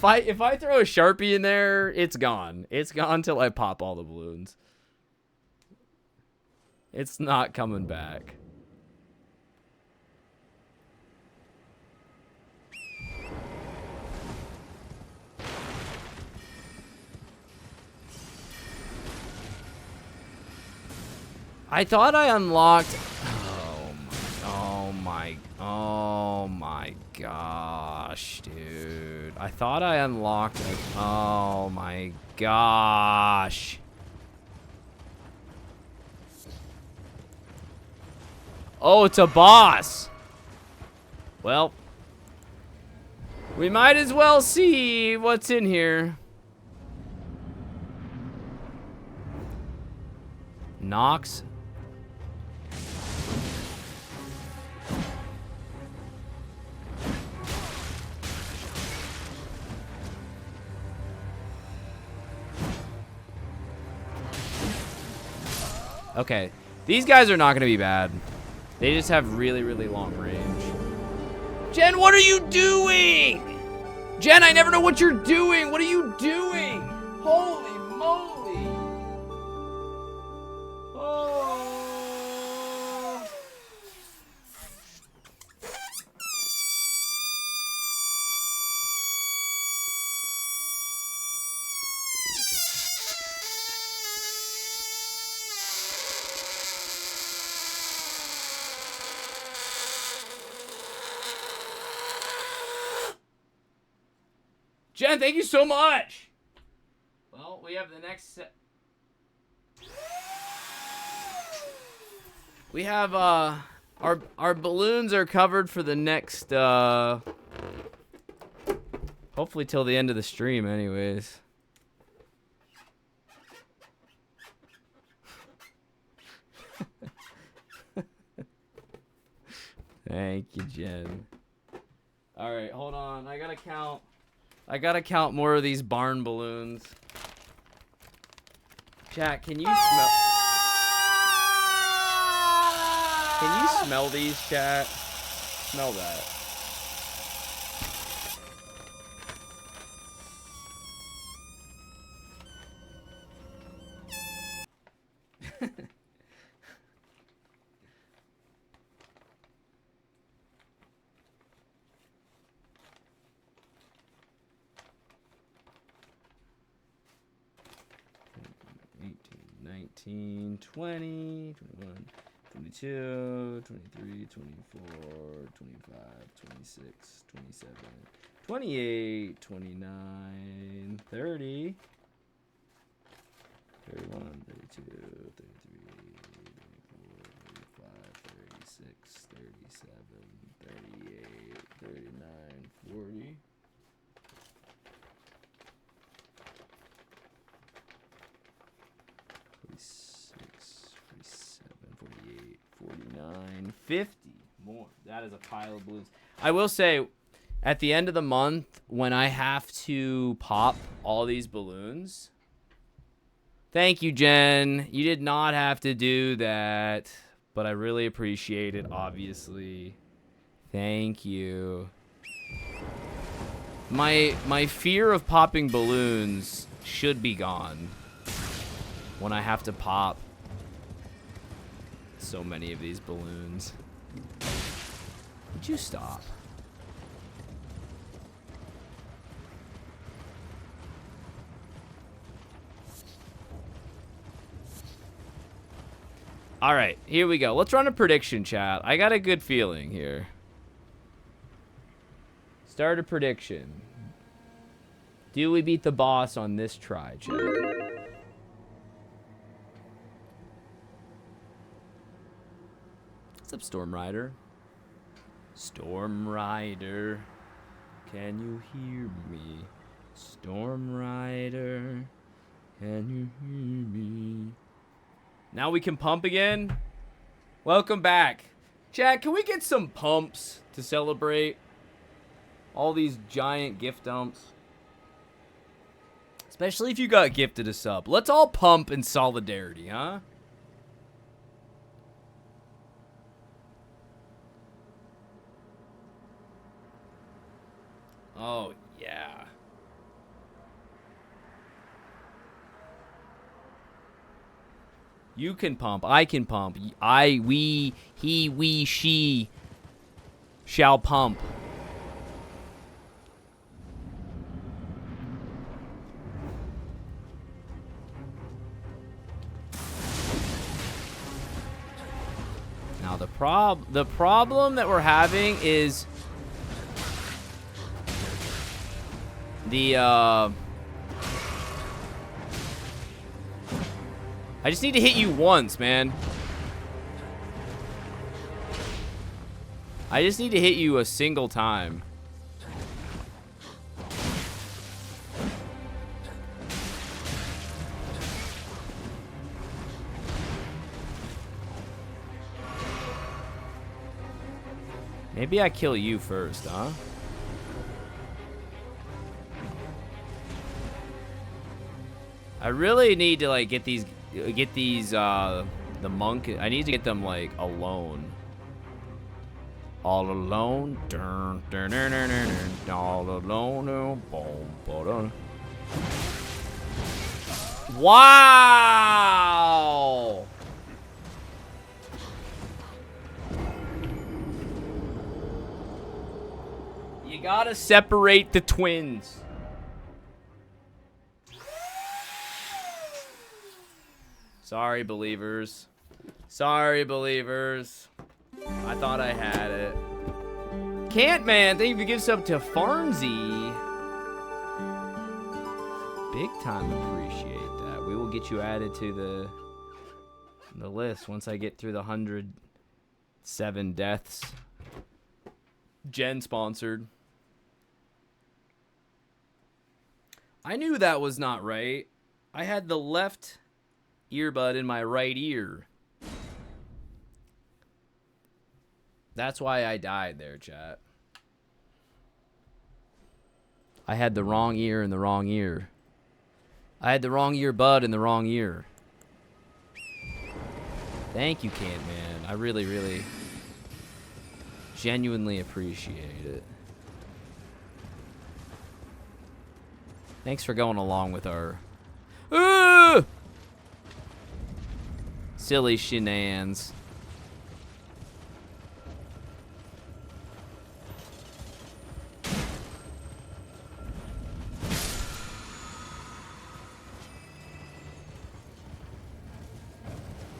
If I throw a Sharpie in there, it's gone. It's gone till I pop all the balloons. It's not coming back. I thought I unlocked. Oh my gosh, dude. I thought I unlocked it. Oh my gosh. Oh, it's a boss. Well, we might as well see what's in here. Nox. Okay, these guys are not gonna be bad. They just have really, really long range. Jen, what are you doing? Jen, I never know what you're doing. What are you doing? Holy moly. Oh. Jen, thank you so much. Well, we have the next set. We have our balloons are covered for the next hopefully till the end of the stream anyways. Thank you, Jen. All right, hold on. I gotta count more of these barn balloons. Chat, can you smell? Can you smell these, chat? Smell that. 19, 20, 21, 22, 23, 24, 25, 26, 27, 28, 29, 30, 31, 32, 33, 34, 35, 36, 37, 38, 39, 40. 49, 50 more. That is a pile of balloons. I will say, at the end of the month, when I have to pop all these balloons, thank you, Jen. You did not have to do that, but I really appreciate it, obviously. Thank you. My fear of popping balloons should be gone when I have to pop so many of these balloons. Would you stop? All right, here we go. Let's run a prediction, chat. I got a good feeling here. Start a prediction. Do we beat the boss on this try, chat? What's up, Storm Rider? Storm Rider, can you hear me? Storm Rider, can you hear me? Now we can pump again? Welcome back. Chat, can we get some pumps to celebrate all these giant gift dumps? Especially if you got gifted a sub. Let's all pump in solidarity, huh? Oh, yeah. You can pump. I can pump. I, we, he, we, she shall pump. the problem that we're having is the I just need to hit you once, man. I just need to hit you a single time. Maybe I kill you first, huh? I really need to like get these the monk. I need to get them like alone. All alone. Dun, dun, dun, dun, dun, dun, all alone. Boom, boom. Wow! You gotta separate the twins. Sorry, believers. Sorry, believers. I thought I had it. Can't, man. Thank you for giving sub to Farnsey. Big time appreciate that. We will get you added to the list once I get through the 107 deaths. Jen sponsored. I knew that was not right. I had the left earbud in my right ear. That's why I died there, chat. I had the wrong ear in the wrong ear. I had the wrong earbud in the wrong ear. Thank you, Cantman. I really, really genuinely appreciate it. Thanks for going along with our silly shenanigans.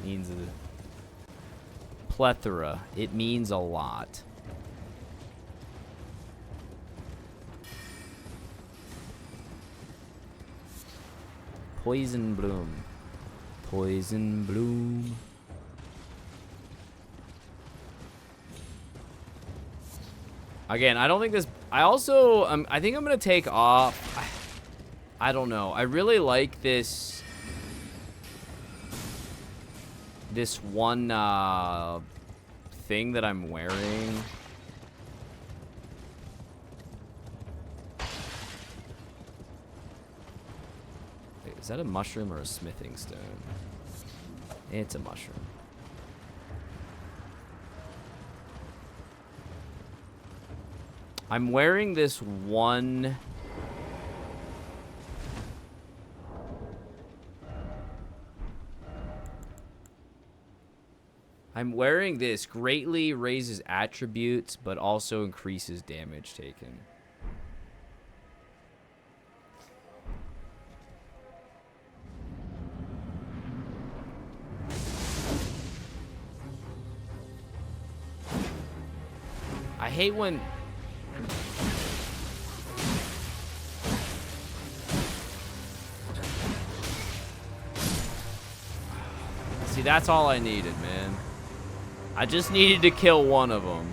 Means a plethora. It means a lot. Poison bloom. Poison bloom. Again, I don't think this... I also... I think I'm going to take off... I don't know. I really like this... This one thing that I'm wearing. Wait, is that a mushroom or a smithing stone? It's a mushroom. I'm wearing this one... I'm wearing this. Greatly raises attributes, but also increases damage taken. I hate when... See, that's all I needed, man. I just needed to kill one of them.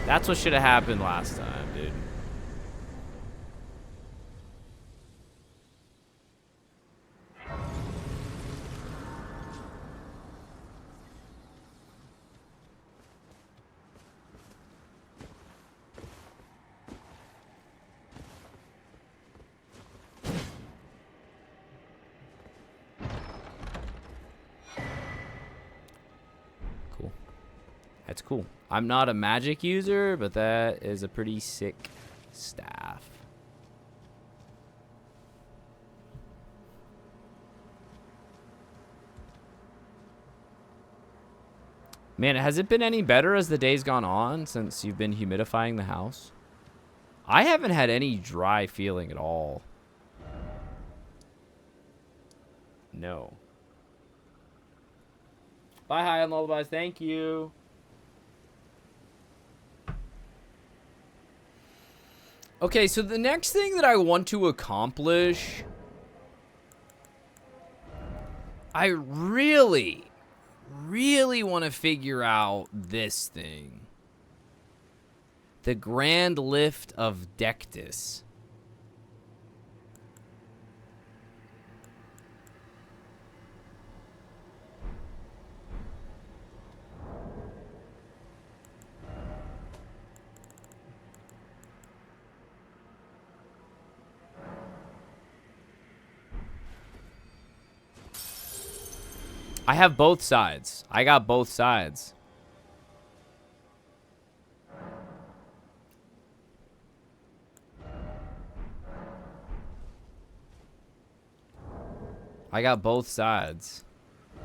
That's what should have happened last time, dude. That's cool. I'm not a magic user, but that is a pretty sick staff. Man, has it been any better as the day's gone on since you've been humidifying the house? I haven't had any dry feeling at all. No. Bye, High on Lullabies. Thank you. Okay, so the next thing that I want to accomplish, I really want to figure out this thing. The Grand Lift of Dectus. I have both sides. I got both sides. I got both sides.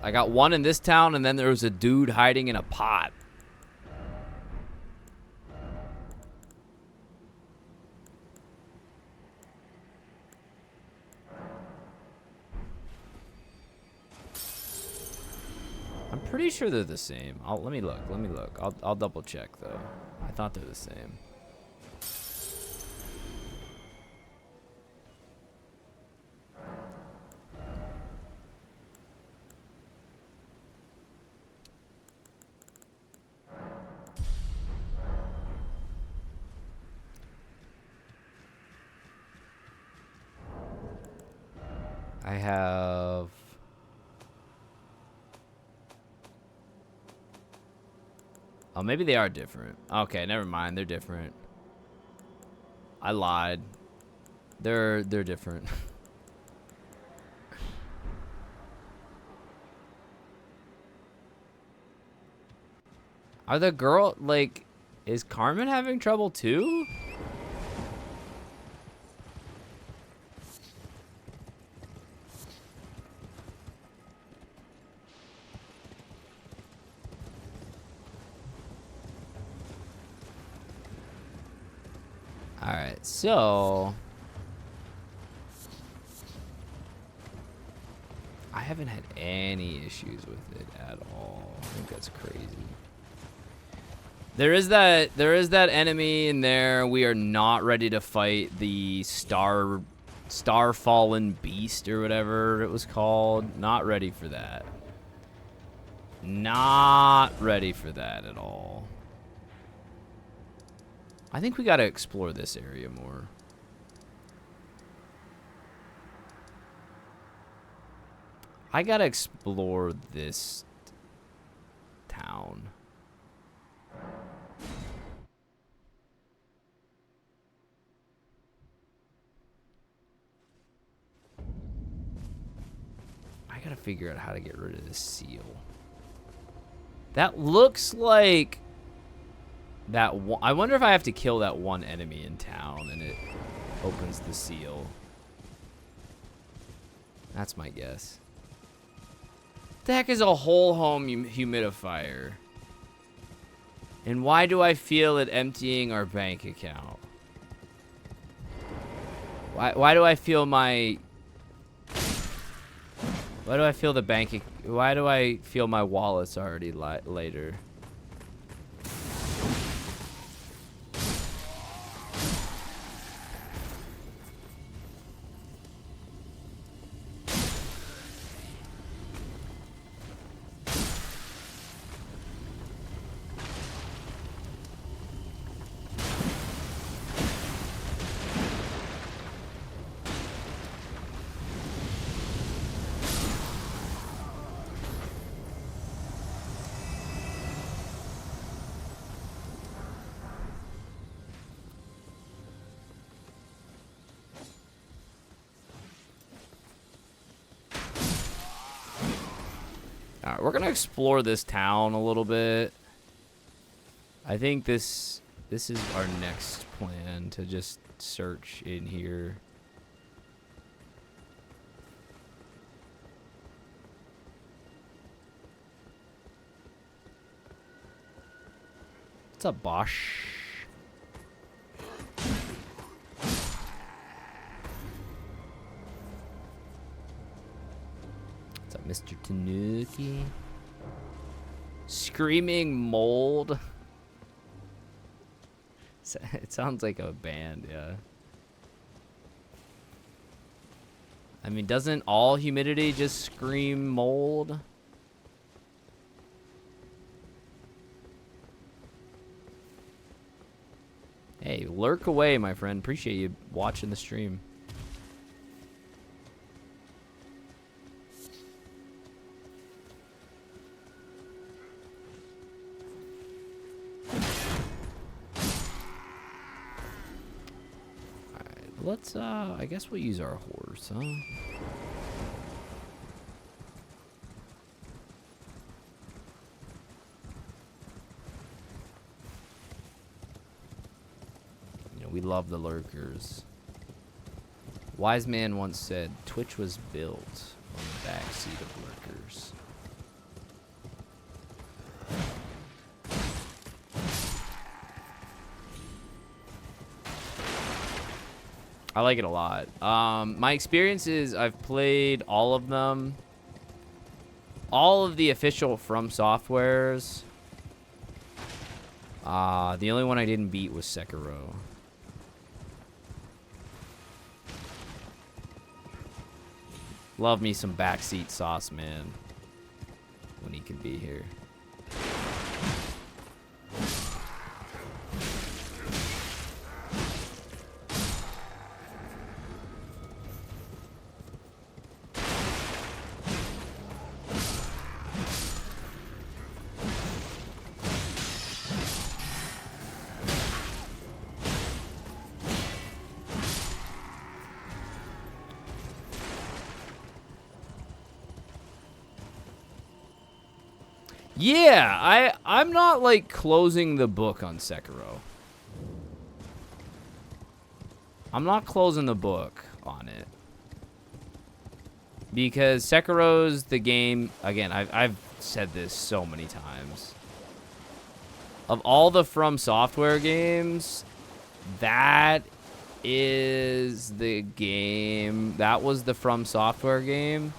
I got one in this town, and then there was a dude hiding in a pot. I'm pretty sure they're the same. Let me look. Let me look. I'll double check though. I thought they're the same. I have. Oh, maybe they are different. Okay, never mind. They're different. I lied. They're different. Are the girl like? Is Carmen having trouble too? Alright, so I haven't had any issues with it at all. I think that's crazy. There is that enemy in there. We are not ready to fight the Star Fallen Beast or whatever it was called. Not ready for that. Not ready for that at all. I think we gotta explore this area more. I gotta explore this town. I gotta figure out how to get rid of this seal. That looks like that one. I wonder if I have to kill that one enemy in town and it opens the seal. That's my guess. The heck is a whole home humidifier? And why do I feel it emptying our bank account? Why do I feel my... Why do I feel the bank... Why do I feel my wallet's already later? Alright, we're gonna explore this town a little bit. I think this is our next plan, to just search in here. What's up, Bosch? What's up, Mr. Tanuki? Screaming Mold. It sounds like a band, yeah. I mean, doesn't all humidity just scream mold? Hey, lurk away, my friend. Appreciate you watching the stream. Alright, let's, I guess we'll use our horse, huh? We love the lurkers. Wise man once said, Twitch was built on the backseat of lurkers. I like it a lot. My experience is I've played all of them. All of the official From Softwares. The only one I didn't beat was Sekiro. Love me some backseat sauce, man. When he can be here. Yeah, I'm not like closing the book on Sekiro. I'm not closing the book on it. Because Sekiro's the game, again, I've said this so many times. Of all the From Software games, that is the game, that was the From Software game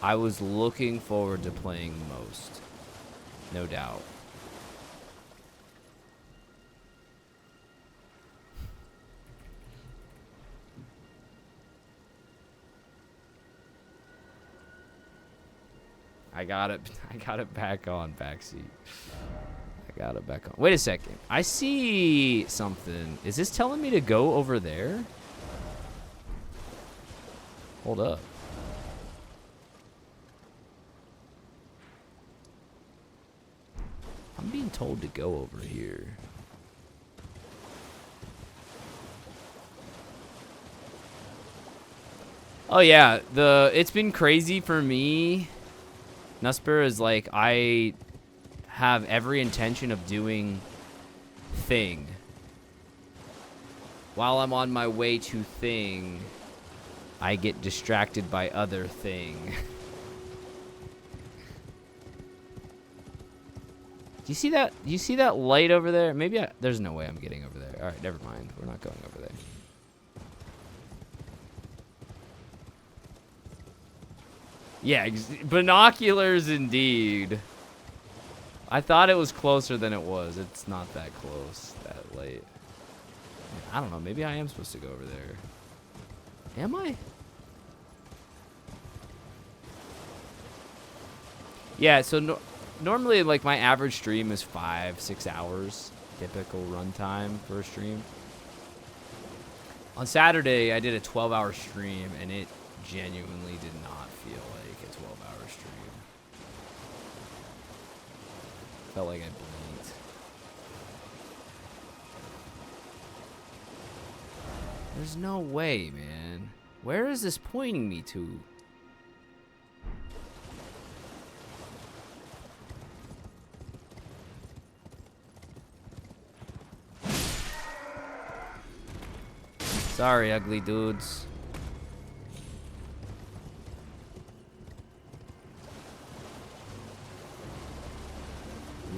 I was looking forward to playing most. No doubt. I got it back on backseat. I got it back on. Wait a second. I see something. Is this telling me to go over there? Hold up. I'm being told to go over here. Oh yeah, it's been crazy for me. Nusper is like, I have every intention of doing thing. While I'm on my way to thing, I get distracted by other thing. Do you see that? Do you see that light over there? Maybe there's no way I'm getting over there. All right, never mind. We're not going over there. Yeah, binoculars indeed. I thought it was closer than it was. It's not that close, that late. I don't know. Maybe I am supposed to go over there. Am I? Yeah, so normally, like, my average stream is 5-6 hours. Typical runtime for a stream. On Saturday, I did a 12-hour stream, and it genuinely did not feel like a 12-hour stream. Felt like I blinked. There's no way, man. Where is this pointing me to? Sorry, ugly dudes.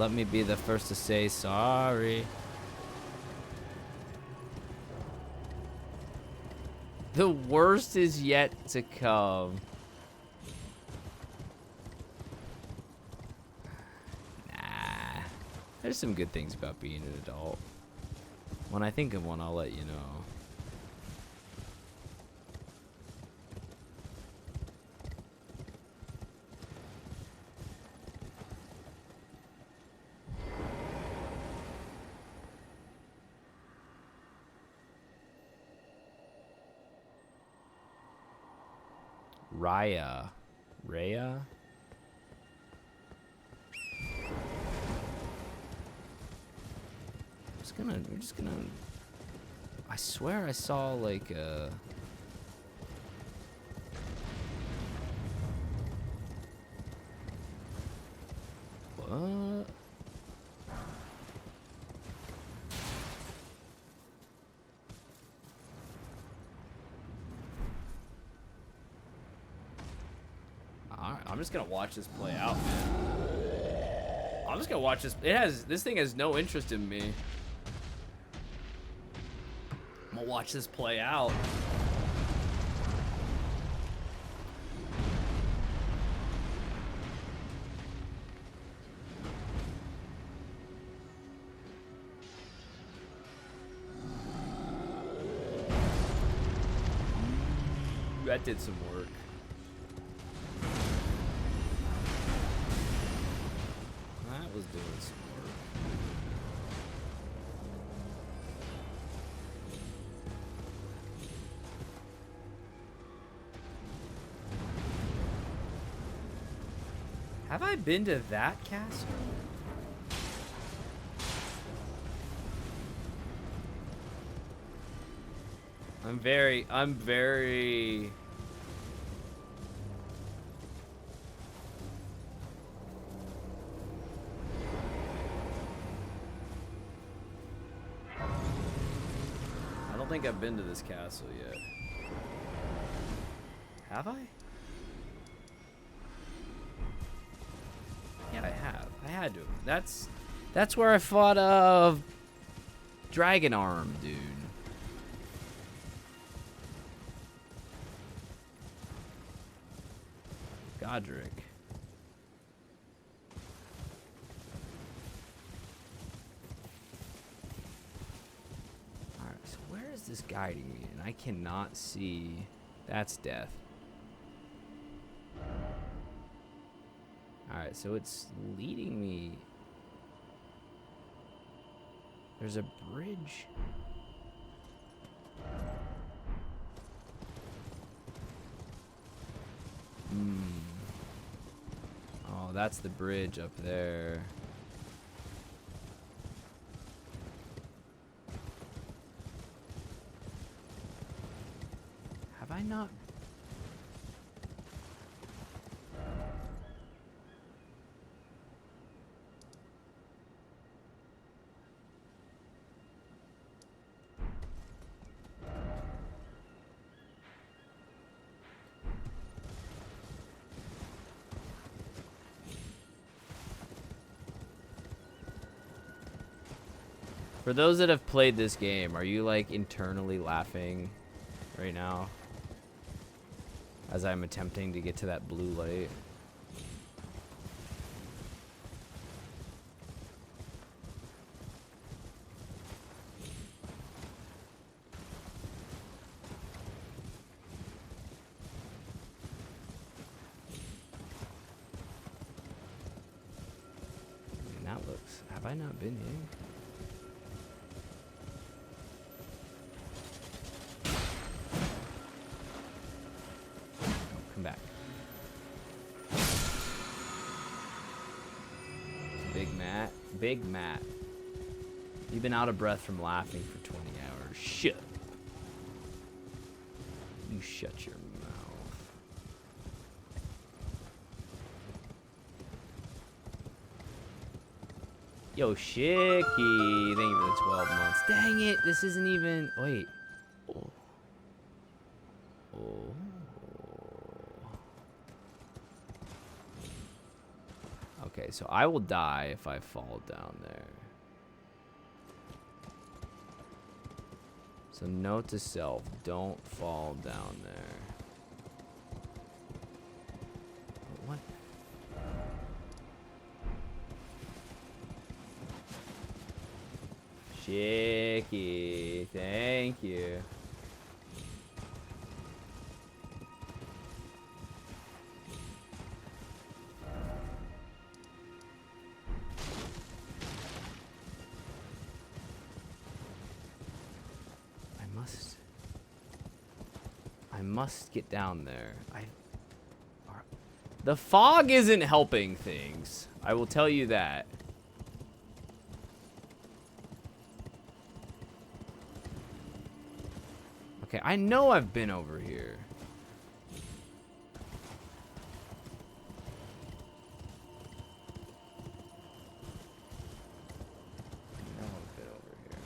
Let me be the first to say sorry. The worst is yet to come. Nah. There's some good things about being an adult. When I think of one, I'll let you know. Raya? We're just gonna I swear I saw like what? Alright, I'm just gonna watch this play out, man. I'm just gonna watch this. This thing has no interest in me. I'm gonna watch this play out. That did some work. That was doing some work. Have I been to that castle? I'm very I don't think I've been to this castle yet. Have I? Yeah, I have. I had to. That's where I fought Dragon Arm, dude. Godric. Alright, so where is this guiding me? And I cannot see. That's death. Alright, so it's leading me. There's a bridge. Oh, that's the bridge up there. Have I not? For those that have played this game, are you like internally laughing right now as I'm attempting to get to that blue light? And that looks, have I not been here? Come back. Big Matt. Big Matt. You've been out of breath from laughing for 20 hours. Shut up. You shut your mouth. Yo, Shicky. Thank you for the 12 months. Dang it. This isn't even. Wait. Oh. Oh. Okay, Okay, so I will die if I fall down there. So note to self, don't fall down there. What? Chicky, thank you. I must get down there. The fog isn't helping things. I will tell you that. Okay, I know I've been over here. I know I've been over here.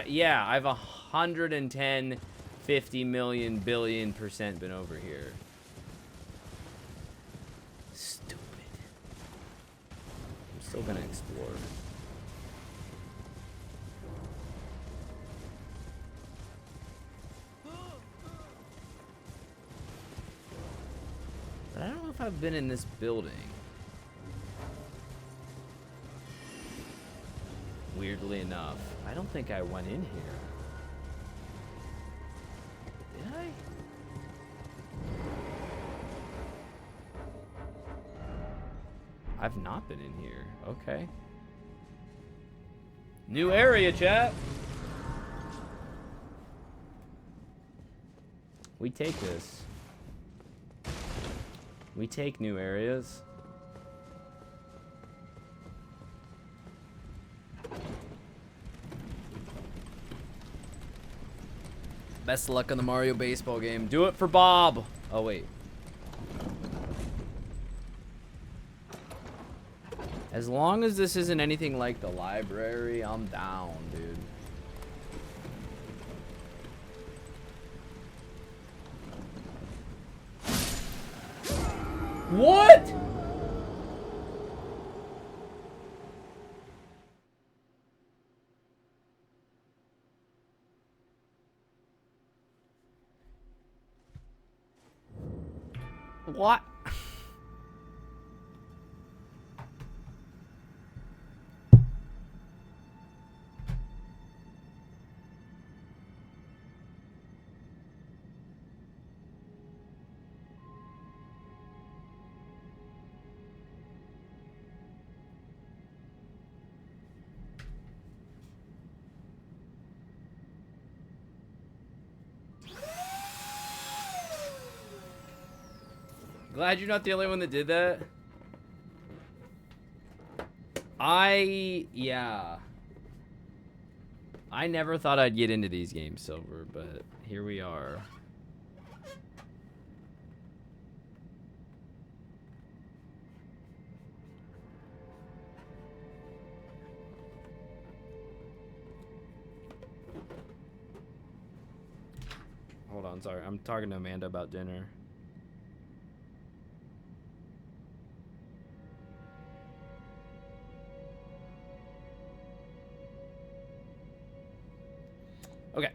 Yeah, I've 110, 50 million, billion% been over here. Stupid. I'm still gonna explore. But I don't know if I've been in this building. Weirdly enough, I don't think I went in here. Did I? I've not been in here. Okay. New area, chat. We take this. We take new areas. Best of luck on the Mario baseball game. Do it for Bob. Oh, wait. As long as this isn't anything like the library, I'm down, dude. What? What? Glad you're not the only one that did that. Yeah. I never thought I'd get into these games, Silver, but here we are. Hold on, sorry. I'm talking to Amanda about dinner. Okay.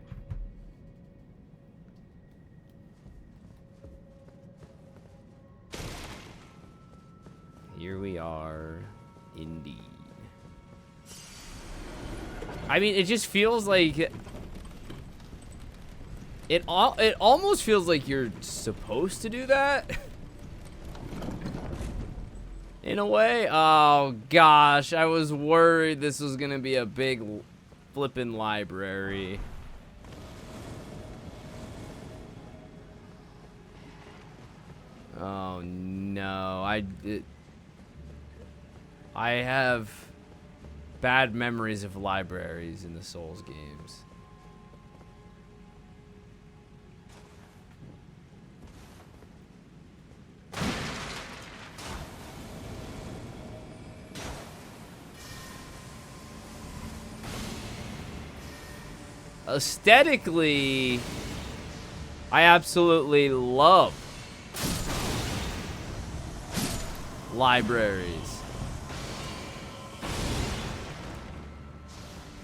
Here we are, indeed. I mean, it just feels like it almost feels like you're supposed to do that. In a way. Oh gosh, I was worried this was gonna be a big flippin' library. Oh no, I have bad memories of libraries in the Souls games. Aesthetically, I absolutely love libraries.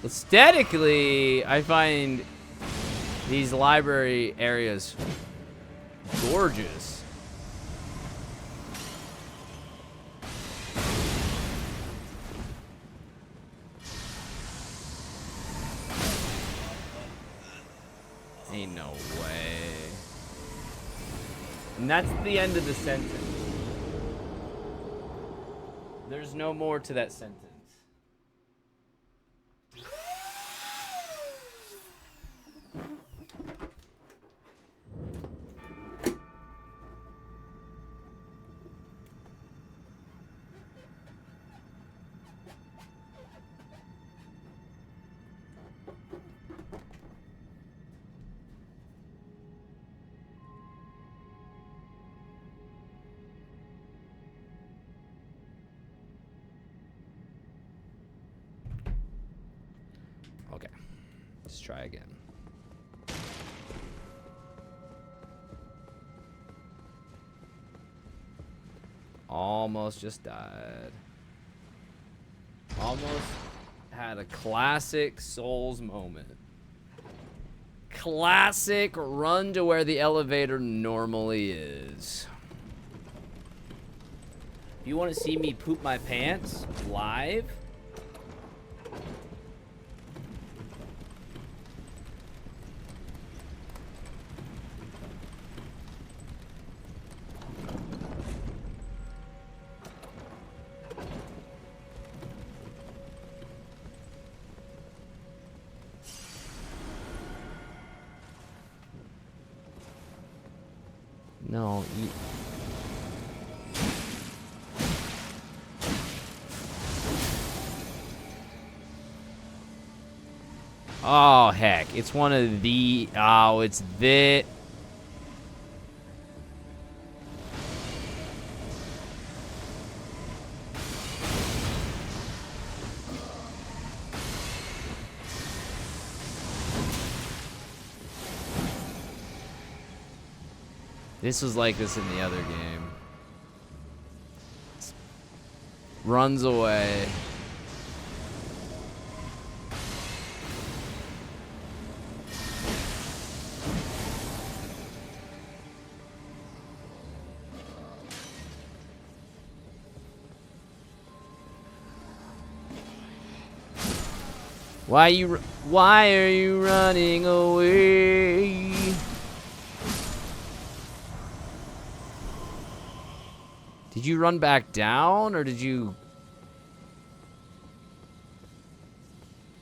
Aesthetically, I find these library areas gorgeous. Ain't no way. And that's the end of the sentence. There's no more to that sentence. Okay, let's try again. Almost just died. Almost had a classic Souls moment. Classic run to where the elevator normally is. If you want to see me poop my pants live, no, oh heck, it's one of the, oh, it's the, this was like this in the other game. Runs away. Why are you running away? Did you run back down, or did you...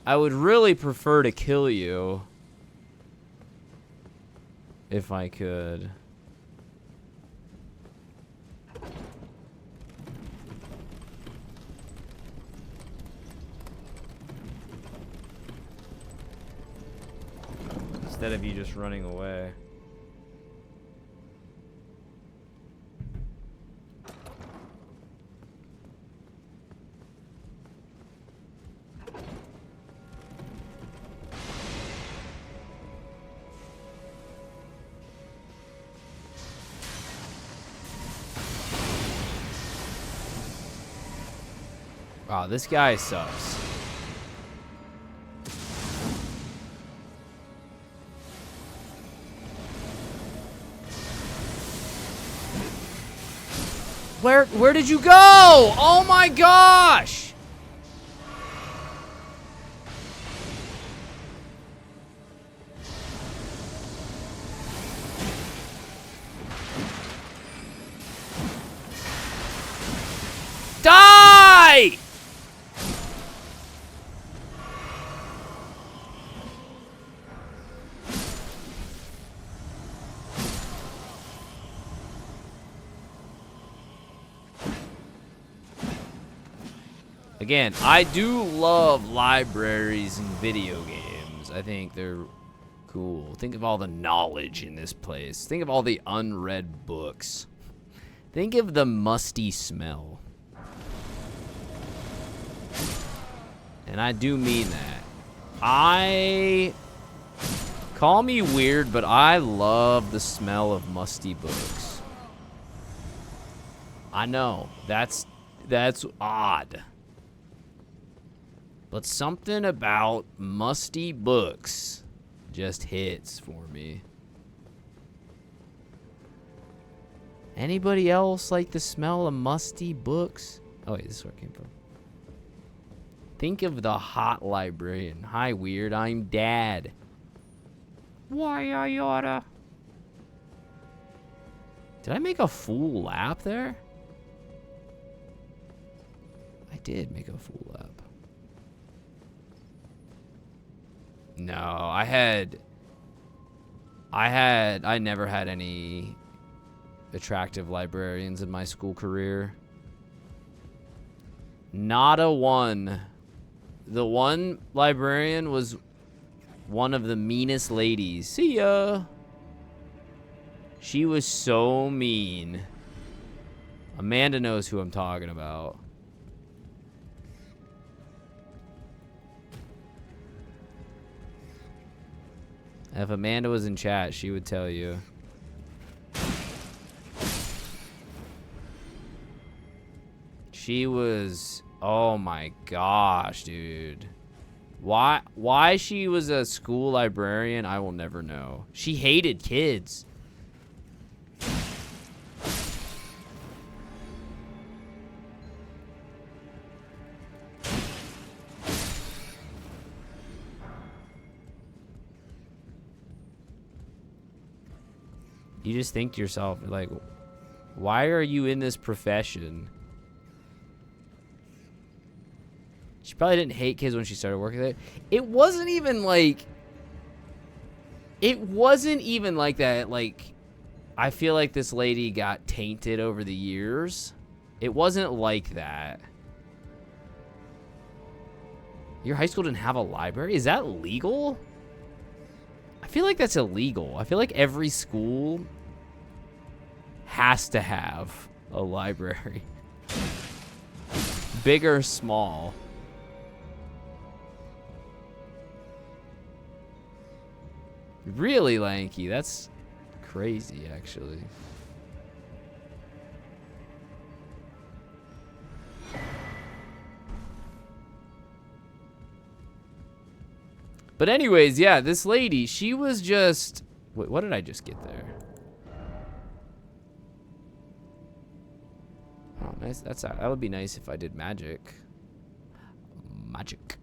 I would really prefer to kill you. If I could. Instead of you just running away. Wow, this guy sucks. Where did you go? Oh my gosh! Die! Again, I do love libraries in video games. I think they're cool. Think of all the knowledge in this place. Think of all the unread books. Think of the musty smell. And I do mean that. I Call me weird, but I love the smell of musty books. I know, that's odd. But something about musty books just hits for me. Anybody else like the smell of musty books? Oh wait, this is where it came from. Think of the hot librarian. Hi, weird, I'm Dad. Why I oughta? Did I make a full lap there? I did make a full lap. No, I never had any attractive librarians in my school career. Not a one. The one librarian was one of the meanest ladies. See ya. She was so mean. Amanda knows who I'm talking about. If Amanda was in chat, she would tell you. She was, oh my gosh, dude. Why she was a school librarian, I will never know. She hated kids. You just think to yourself, like, why are you in this profession? She probably didn't hate kids when she started working there. It wasn't even like that. Like, I feel like this lady got tainted over the years. It wasn't like that. Your high school didn't have a library? Is that legal? I feel like that's illegal. I feel like every school has to have a library. Big or small. Really, Lanky? That's crazy, actually. But anyways, yeah, this lady, she was just... Wait, what did I just get there? Oh, nice. That would be nice if I did magic. Magic.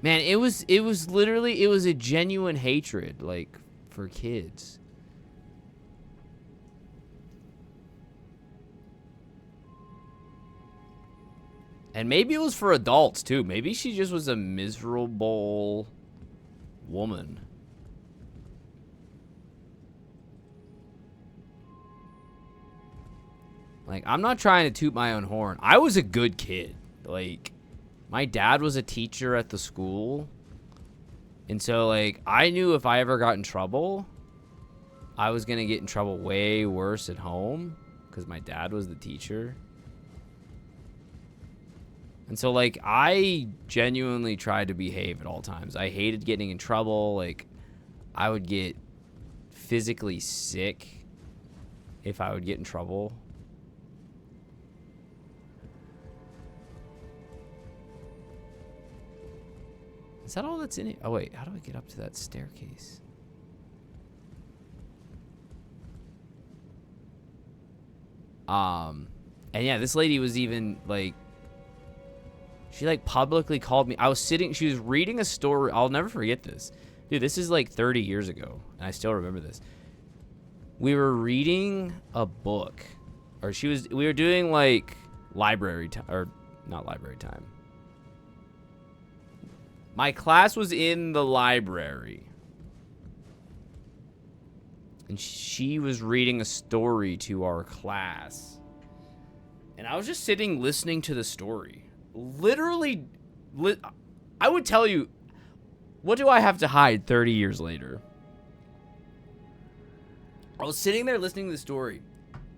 Man, it was literally, it was a genuine hatred, like, for kids. And maybe it was for adults, too. Maybe she just was a miserable woman. Like, I'm not trying to toot my own horn. I was a good kid. Like, my dad was a teacher at the school. And so, like, I knew if I ever got in trouble, I was going to get in trouble way worse at home because my dad was the teacher. And so, like, I genuinely tried to behave at all times. I hated getting in trouble. Like, I would get physically sick if I would get in trouble. Is that all that's in it? Oh, wait. How do I get up to that staircase? And yeah, this lady was even, like... She, like, publicly called me. I was sitting... She was reading a story. I'll never forget this. Dude, this is, like, 30 years ago. And I still remember this. We were reading a book. Or she was... We were doing, like, library time. Or, not library time. My class was in the library. And she was reading a story to our class. And I was just sitting listening to the story. Literally, I would tell you, what do I have to hide 30 years later? I was sitting there listening to the story.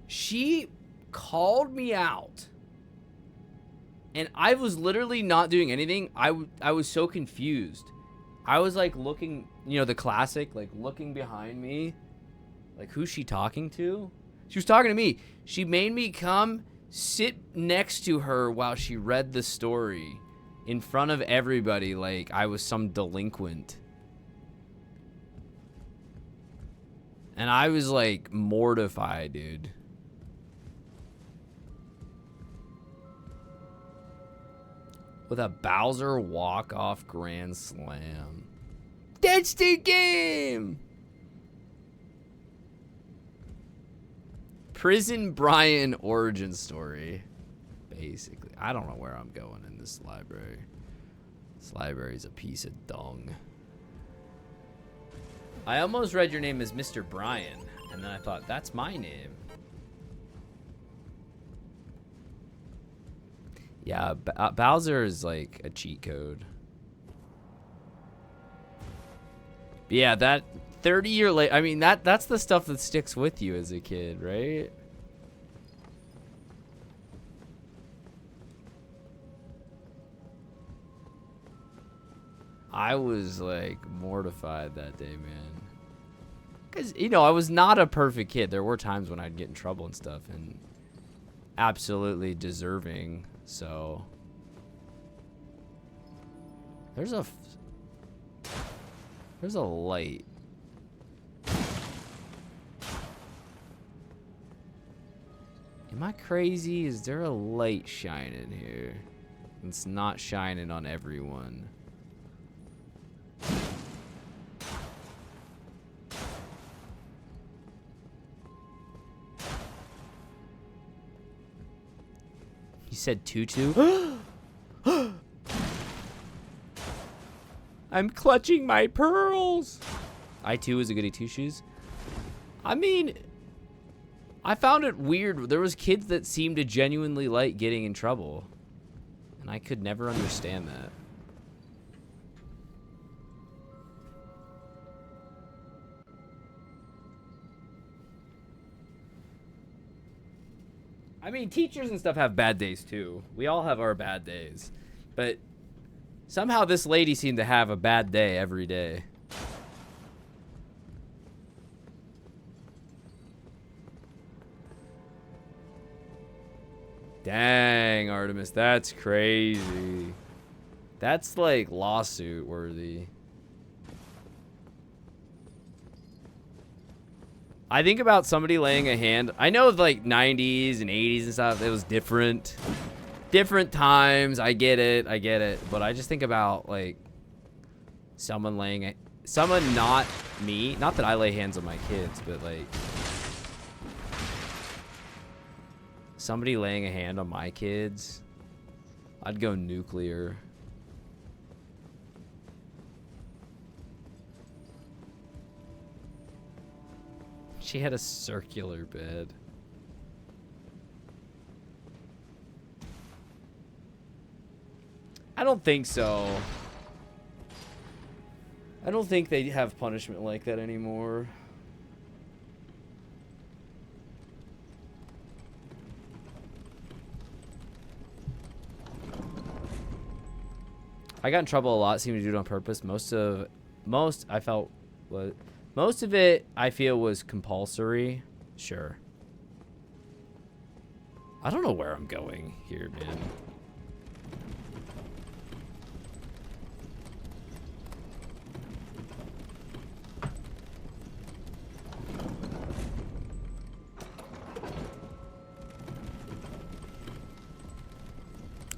She called me out And I was literally not doing anything. I was so confused. I was like looking, you know, the classic, like looking behind me. Like, who's she talking to? She was talking to me. She made me come sit next to her while she read the story in front of everybody like I was some delinquent. And I was like mortified, dude. With a Bowser walk-off grand slam. That's the game! Prison Brian origin story. Basically. I don't know where I'm going in this library. This library's a piece of dung. I almost read your name as Mr. Brian, and then I thought, that's my name. Yeah, Bowser is like a cheat code. But yeah, that 30-year later, I mean, that's the stuff that sticks with you as a kid, right? I was like mortified that day, man. Because, you know, I was not a perfect kid. There were times when I'd get in trouble and stuff, and absolutely deserving. So there's a light. Am I crazy? Is there a light shining here? It's not shining on everyone. You said tutu? I'm clutching my pearls. I too was a goody two shoes. I mean, I found it weird. There was kids that seemed to genuinely like getting in trouble, and I could never understand that. I mean, teachers and stuff have bad days too. We all have our bad days. But somehow this lady seemed to have a bad day every day. Dang, Artemis, that's crazy. That's like lawsuit worthy. I think about somebody laying a hand. I know like 90s and 80s and stuff, it was different. Different times. I get it. But I just think about like someone not me. Not that I lay hands on my kids, but like somebody laying a hand on my kids. I'd go nuclear. She had a circular bed. I don't think so. I don't think they have punishment like that anymore. I got in trouble a lot, seemed to do it on purpose. Most of it, I feel, was compulsory. Sure. I don't know where I'm going here, man.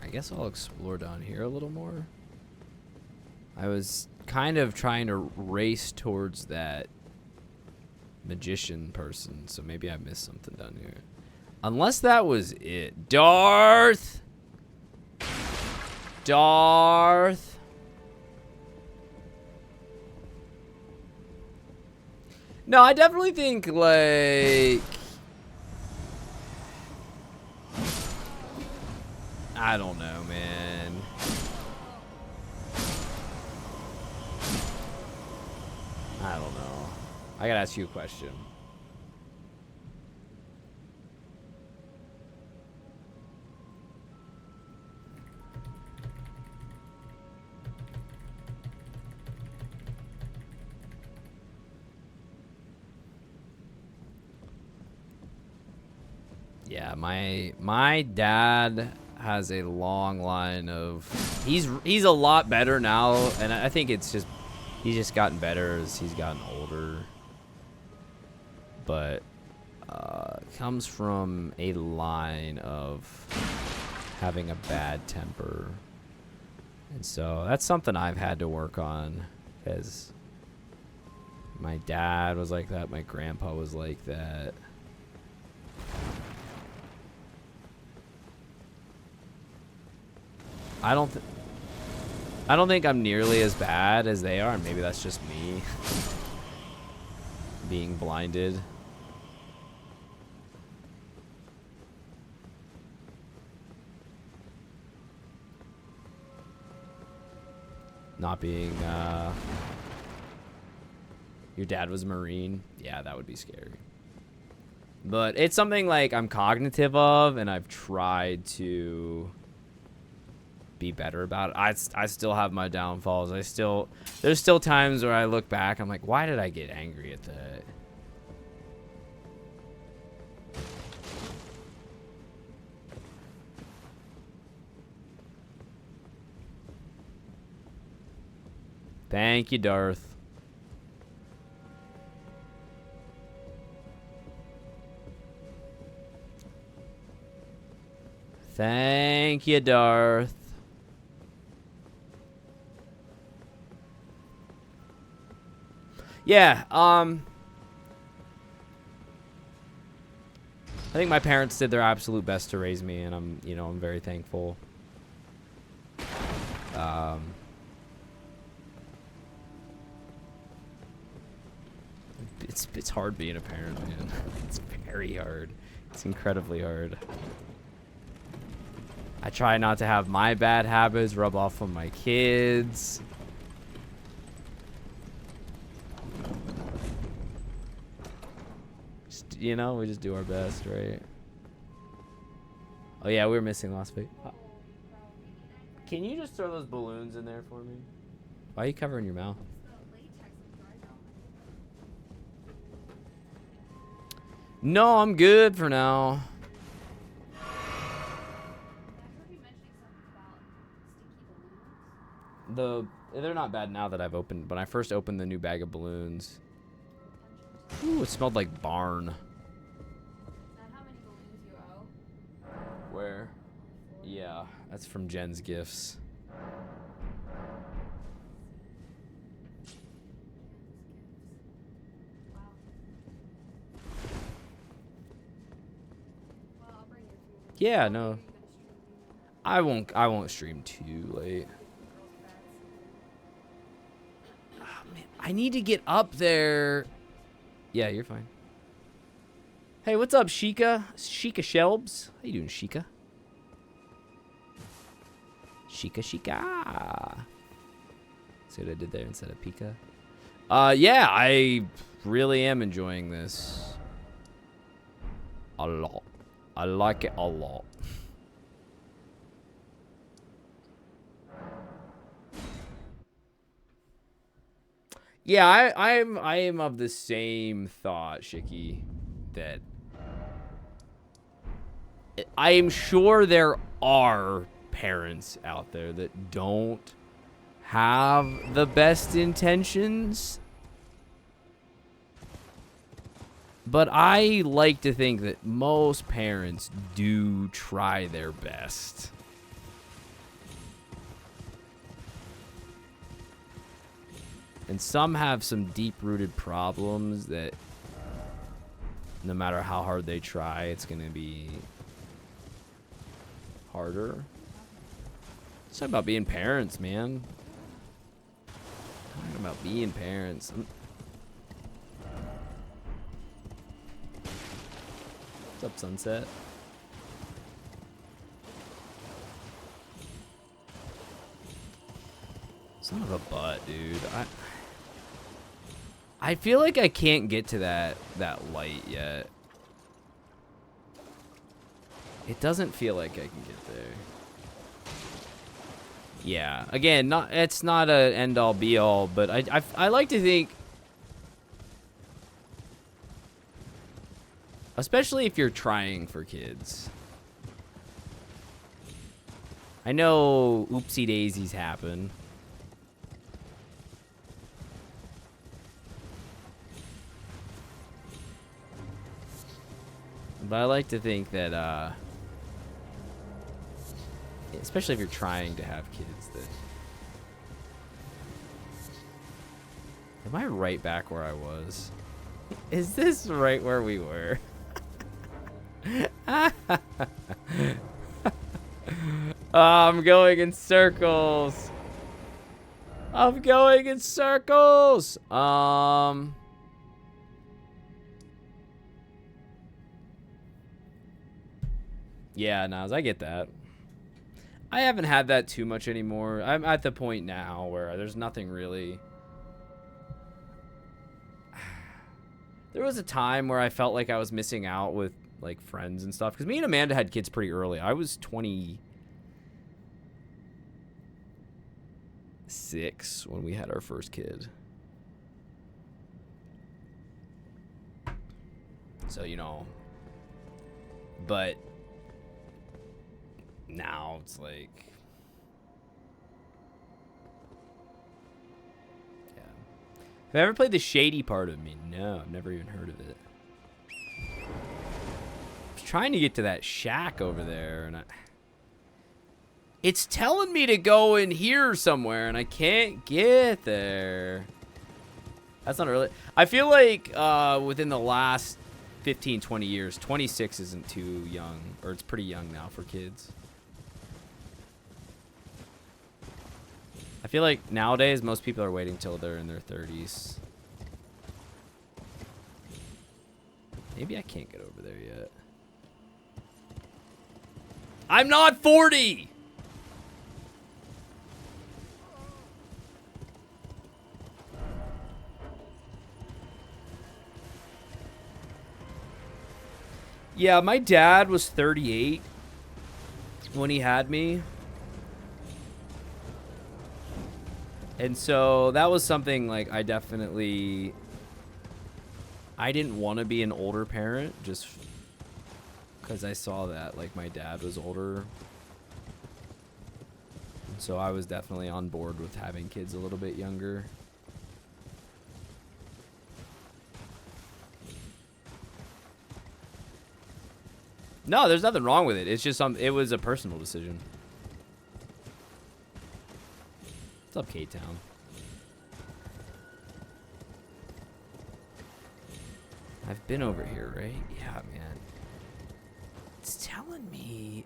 I guess I'll explore down here a little more. I was kind of trying to race towards that magician person, so maybe I missed something down here. Unless that was it. Darth! Darth! No, I definitely think, like... I don't know, man. I don't know. I gotta ask you a question. Yeah, my dad has a long line of he's a lot better now, and I think it's just he's just gotten better as he's gotten older. But comes from a line of having a bad temper. And so that's something I've had to work on, because my dad was like that, my grandpa was like that. I don't think I'm nearly as bad as they are, and maybe that's just me being blinded. Not being your dad was a Marine. Yeah, that would be scary. But it's something like I'm cognitive of, and I've tried to be better about it. I still have my downfalls. There's still times where I look back, I'm like, why did I get angry at that? Thank you, Darth. Thank you, Darth. Yeah, I think my parents did their absolute best to raise me, and I'm very thankful. It's hard being a parent, man. It's very hard. It's incredibly hard. I try not to have my bad habits rub off on my kids. Just, we just do our best, right? Oh yeah, we were missing last week. Can you just throw those balloons in there for me? Why are you covering your mouth? No, I'm good for now. They're not bad now that I've opened. When I first opened the new bag of balloons, ooh, it smelled like barn. Where? Yeah, that's from Jen's gifts. Yeah, no. I won't stream too late. Oh, man, I need to get up there. Yeah, you're fine. Hey, what's up, Sheikah? Sheikah Shelbs. How you doing, Sheikah? Sheikah. See what I did there instead of Pika? Yeah, I really am enjoying this a lot. I like it a lot. Yeah, I am of the same thought, Shiki, that I am sure there are parents out there that don't have the best intentions. But I like to think that most parents do try their best. And some have some deep-rooted problems that no matter how hard they try, it's going to be harder. It's not about being parents, man. It's not about being parents. What's up, Sunset? Son of a butt, dude. I feel like I can't get to that light yet. It doesn't feel like I can get there. Yeah, again, it's not an end all be all, but I like to think Especially if you're trying for kids. I know oopsie daisies happen. But I like to think that, especially if you're trying to have kids, that... Am I right back where I was? Is this right where we were? I'm going in circles. I'm going in circles. Yeah, Nas, I get that. I haven't had that too much anymore. I'm at the point now where there's nothing really. There was a time where I felt like I was missing out with like friends and stuff, because me and Amanda had kids pretty early. I was 26 when we had our first kid. So, you know, but now it's like, yeah. Have I ever played the shady part of me? No, I've never even heard of it. I was trying to get to that shack over there, and it's telling me to go in here somewhere, and I can't get there. That's not really. I feel like within the last 15, 20 years, 26 isn't too young, or it's pretty young now for kids. I feel like nowadays most people are waiting till they're in their 30s. Maybe I can't get over there yet. I'm not 40! Yeah, my dad was 38 when he had me. And so that was something like I didn't want to be an older parent just because I saw that like my dad was older. And so I was definitely on board with having kids a little bit younger. No, there's nothing wrong with it. It's just it was a personal decision. What's up, K-Town? I've been over here, right? Yeah, man. It's telling me...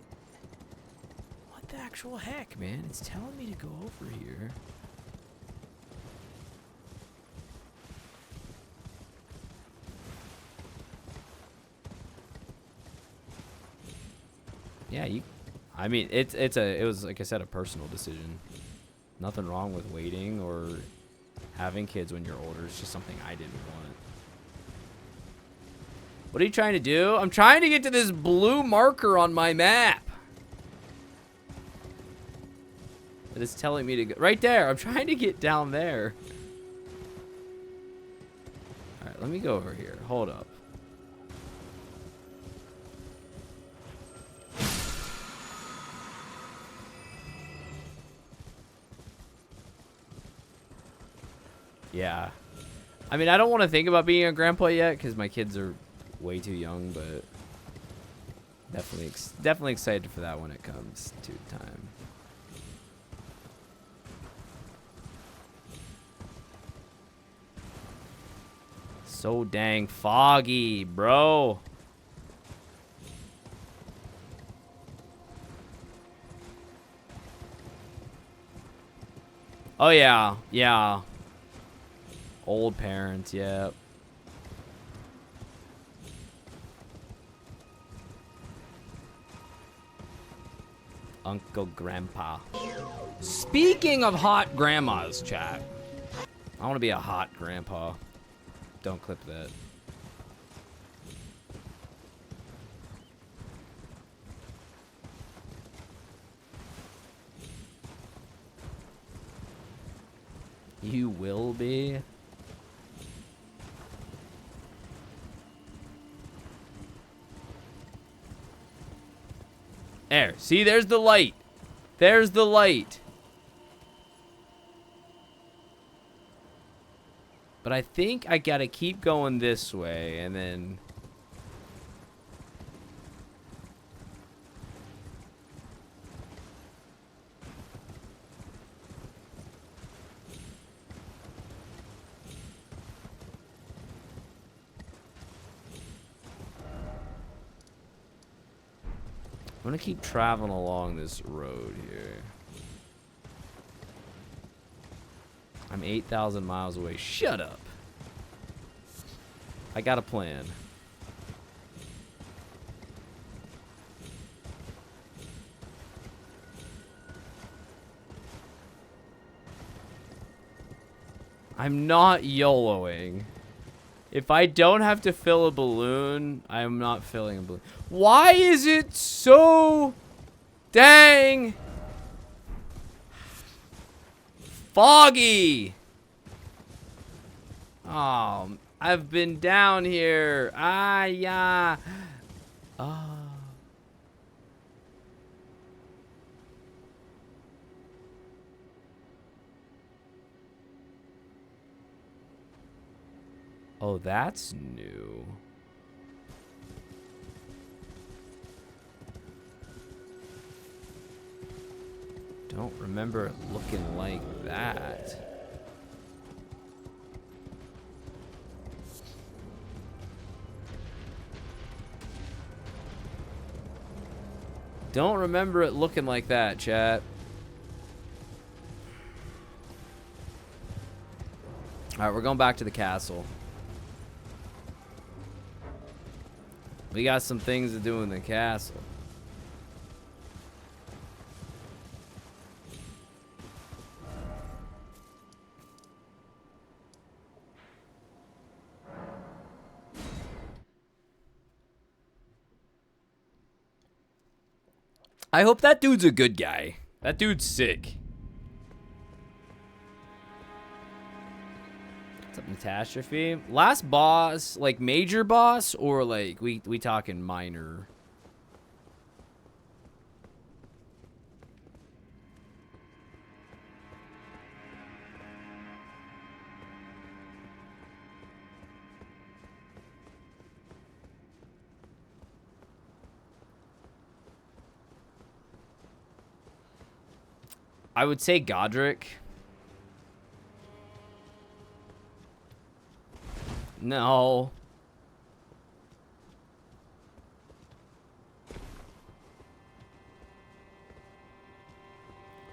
What the actual heck, man? It's telling me to go over here. Yeah, I mean, it was, like I said, a personal decision. Nothing wrong with waiting or having kids when you're older. It's just something I didn't want. What are you trying to do? I'm trying to get to this blue marker on my map. It is telling me to go right there. I'm trying to get down there. All right, let me go over here. Hold up. Yeah. I mean, I don't want to think about being a grandpa yet because my kids are way too young, but definitely excited for that when it comes to time. So dang foggy, bro. Oh yeah, yeah. Old parents, yeah. Uncle Grandpa. Speaking of hot grandmas, chat. I want to be a hot grandpa. Don't clip that. You will be? There. See, there's the light. There's the light. But I think I gotta keep going this way, and then... I'm gonna keep traveling along this road here. I'm 8,000 miles away. Shut up. I got a plan. I'm not YOLOing. If I don't have to fill a balloon, I'm not filling a balloon. Why is it so dang foggy? Oh, I've been down here. Ah, yeah. Oh. Oh, that's new. Don't remember it looking like that. Don't remember it looking like that, chat. Alright, we're going back to the castle. We got some things to do in the castle. I hope that dude's a good guy. That dude's sick. What's up, Catastrophe? Last boss, like major boss, or like we talking minor? I would say Godric. No.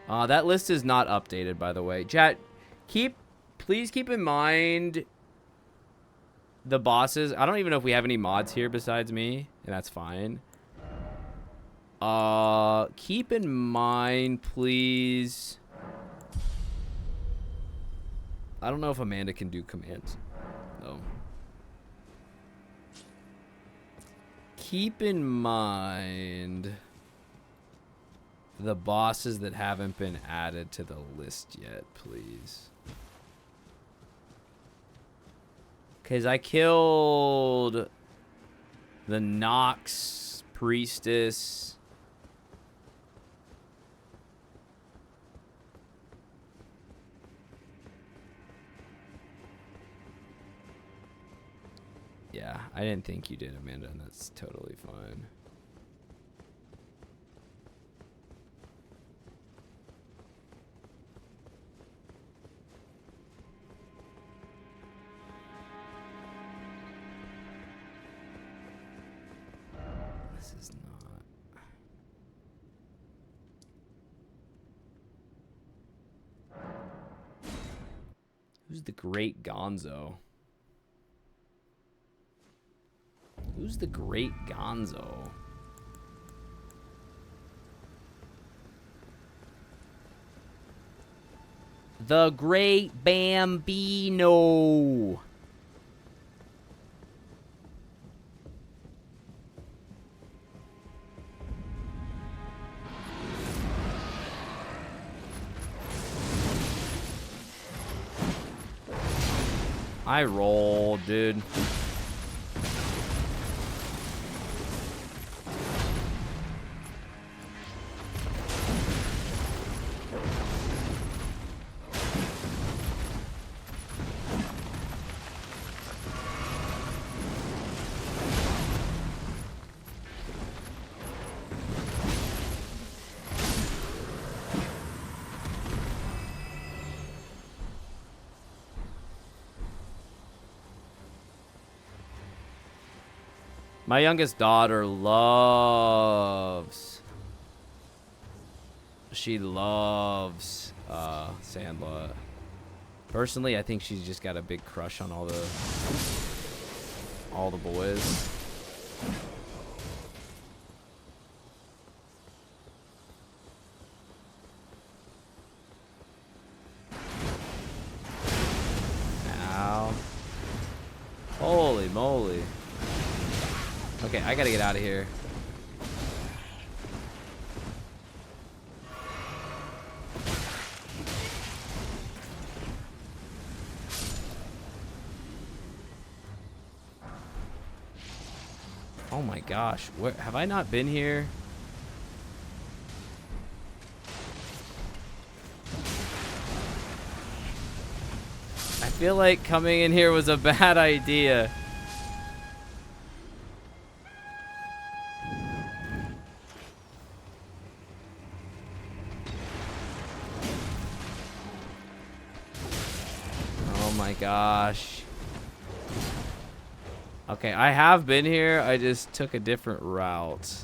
That list is not updated, by the way. Chat, please keep in mind the bosses. I don't even know if we have any mods here besides me, and that's fine. Keep in mind, please. I don't know if Amanda can do commands. No. Keep in mind the bosses that haven't been added to the list yet, please. Because I killed the Nox Priestess. Yeah, I didn't think you did, Amanda, and that's totally fine. This is not... Who's the Great Gonzo? Who's the Great Gonzo? The Great Bambino. I rolled, dude. My youngest daughter loves. She loves Sandlot. Personally, I think she's just got a big crush on all the boys. Ow. Holy moly. Okay, I gotta get out of here. Oh my gosh, where have I not been here? I feel like coming in here was a bad idea. Oh my gosh. Okay, I have been here. I just took a different route.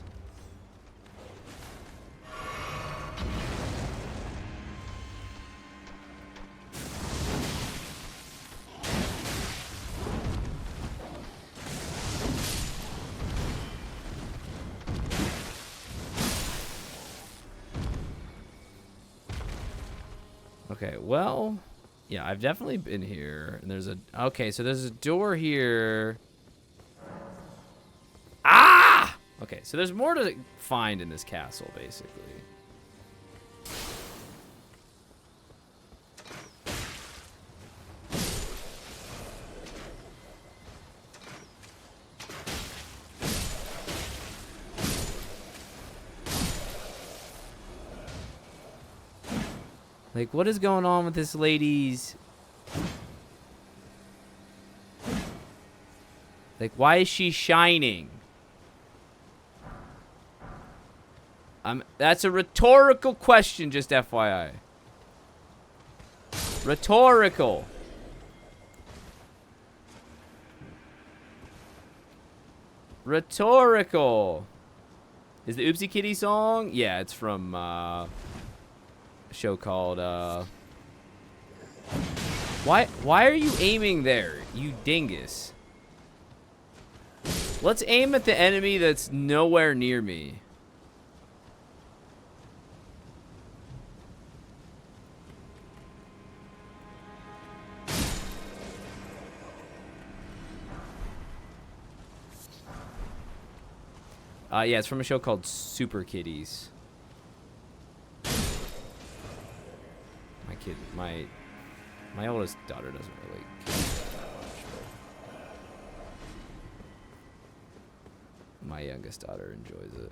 Okay, well, yeah, I've definitely been here. And there's a okay, so there's a door here. Ah! Okay, so there's more to find in this castle, basically. Like, what is going on with this lady's... Like, why is she shining? That's a rhetorical question, just FYI. Rhetorical. Rhetorical. Is the Oopsie Kitty song? Yeah, it's from a show called Why are you aiming there, you dingus? Let's aim at the enemy that's nowhere near me. Yeah, it's from a show called Super Kitties. My oldest daughter doesn't really care that much, but my youngest daughter enjoys it.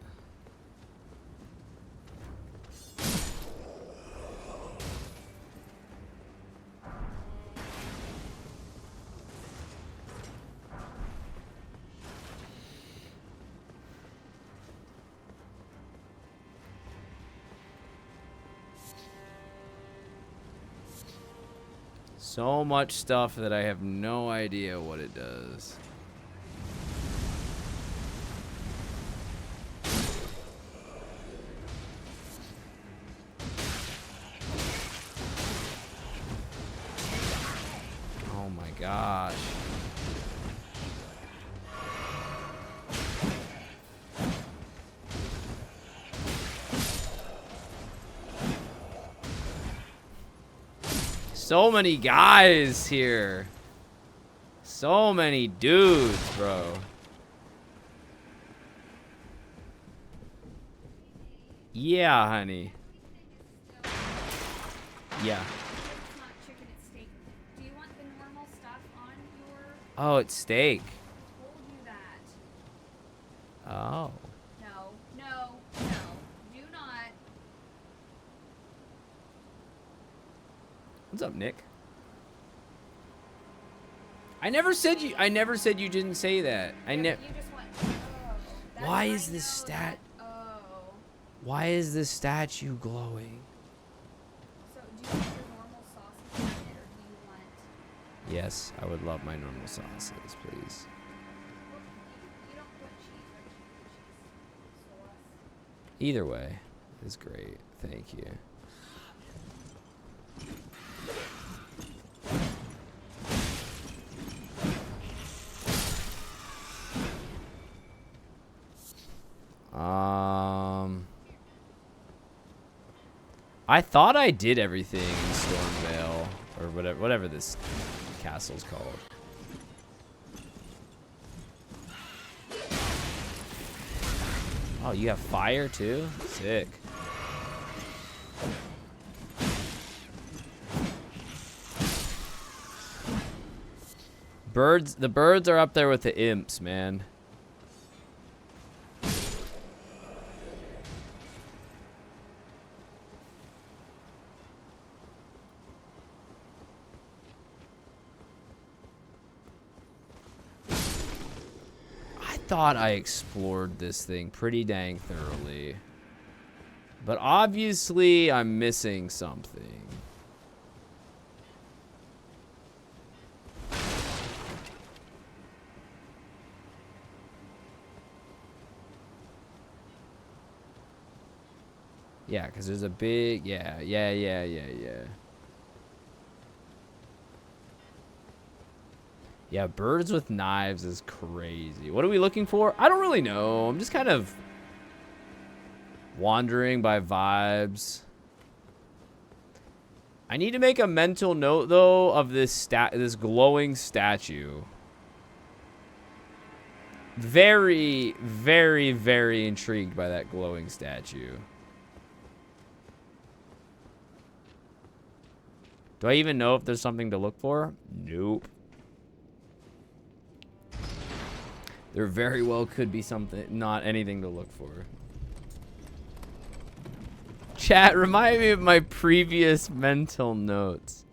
So much stuff that I have no idea what it does. Oh my gosh. So many guys here. So many dudes, bro. Yeah, honey. Yeah. Oh, it's steak. Oh. What's up, Nick? I never said you didn't say that. Why is this stat? Why is this statue glowing? So, do you want your normal sauce in it, or do you want... Yes, I would love my normal sauces, please. You don't put Either way is great. Thank you. I thought I did everything in Stormvale, or whatever this castle's called. Oh, you have fire too? Sick. Birds, the birds are up there with the imps, man. I thought I explored this thing pretty dang thoroughly. But obviously I'm missing something. Yeah, because there's a big... Yeah. Yeah, birds with knives is crazy. What are we looking for? I don't really know. I'm just kind of wandering by vibes. I need to make a mental note, though, of this glowing statue. Very, very, very intrigued by that glowing statue. Do I even know if there's something to look for? Nope. There very well could be something, not anything to look for. Chat, remind me of my previous mental notes.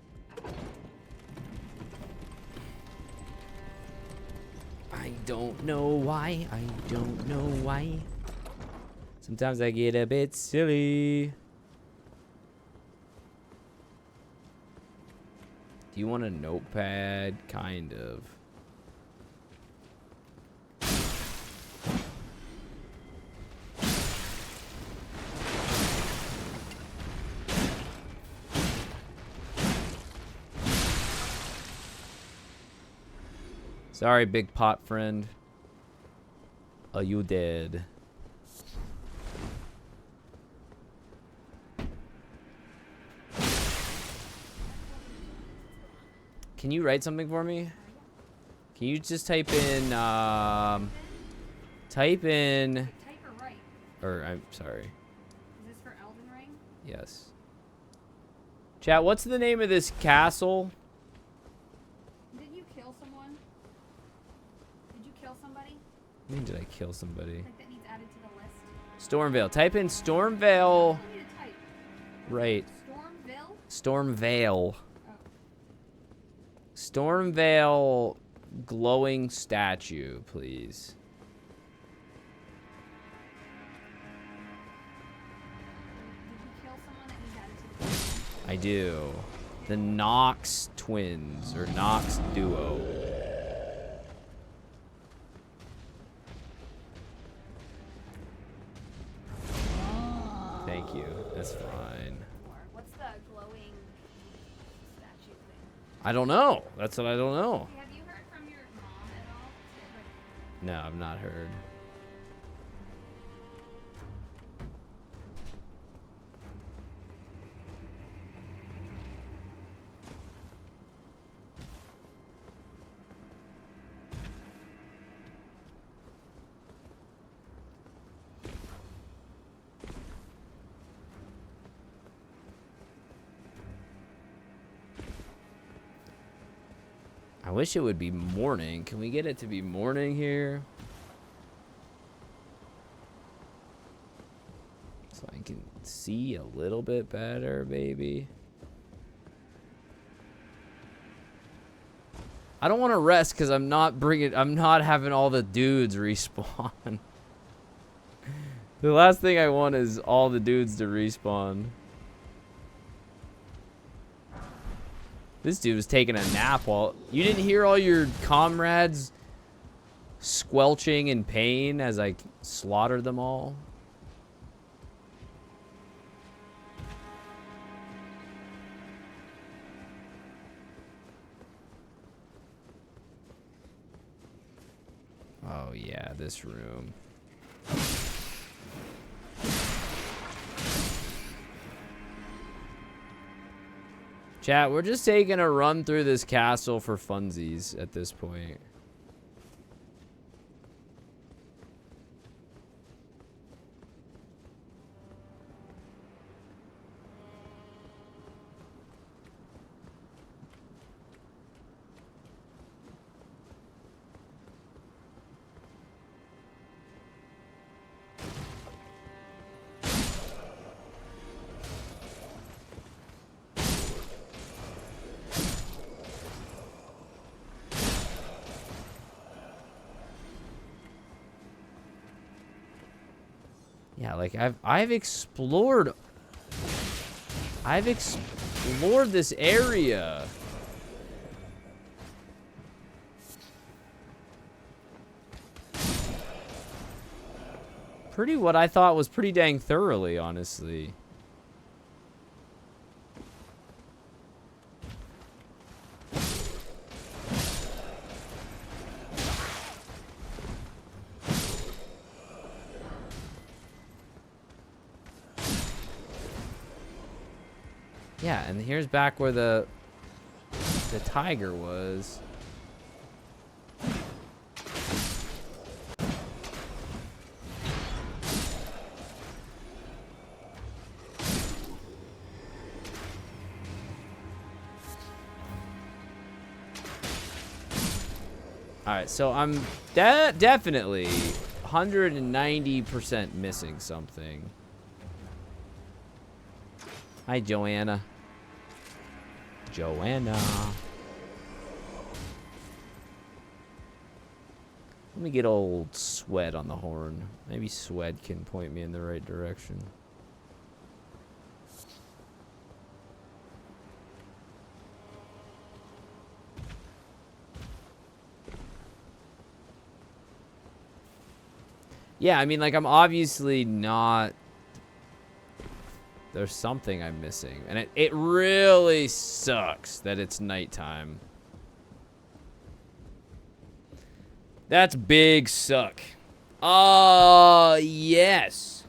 I don't know why. I don't know why. Sometimes I get a bit silly. Do you want a notepad? Kind of. Sorry, big pot friend. Are you dead? Can you write something for me? Can you just type in, type or write? Or, I'm sorry. Is this for Elden Ring? Yes. Chat, what's the name of this castle? Did you kill someone? Did you kill somebody? When did I kill somebody? Like that needs added to the list? Stormvale. Type in Stormvale. I need to type. Right. Stormville? Stormvale. Stormvale glowing statue, please. Did you kill someone that needs added to the list? I do. The Nox twins, or Nox duo. Thank you. That's fine. What's the glowing statue thing? I don't know. That's what I don't know. Hey, have you heard from your mom at all? No, I've not heard. I wish it would be morning. Can we get it to be morning here? So I can see a little bit better, baby. I don't want to rest because I'm not having all the dudes respawn. The last thing I want is all the dudes to respawn. This dude was taking a nap while... You didn't hear all your comrades squelching in pain as I slaughtered them all? yeah, this room. Chat, we're just taking a run through this castle for funsies at this point. Yeah, like I've explored this area. What I thought was pretty dang thoroughly, honestly. Yeah, and here's back where the tiger was. All right, so I'm definitely 190% missing something. Hi, Joanna. Joanna. Let me get old Sweat on the horn. Maybe Sweat can point me in the right direction. Yeah, I mean, like, I'm obviously not... There's something I'm missing. And it really sucks that it's nighttime. That's big suck. Yes.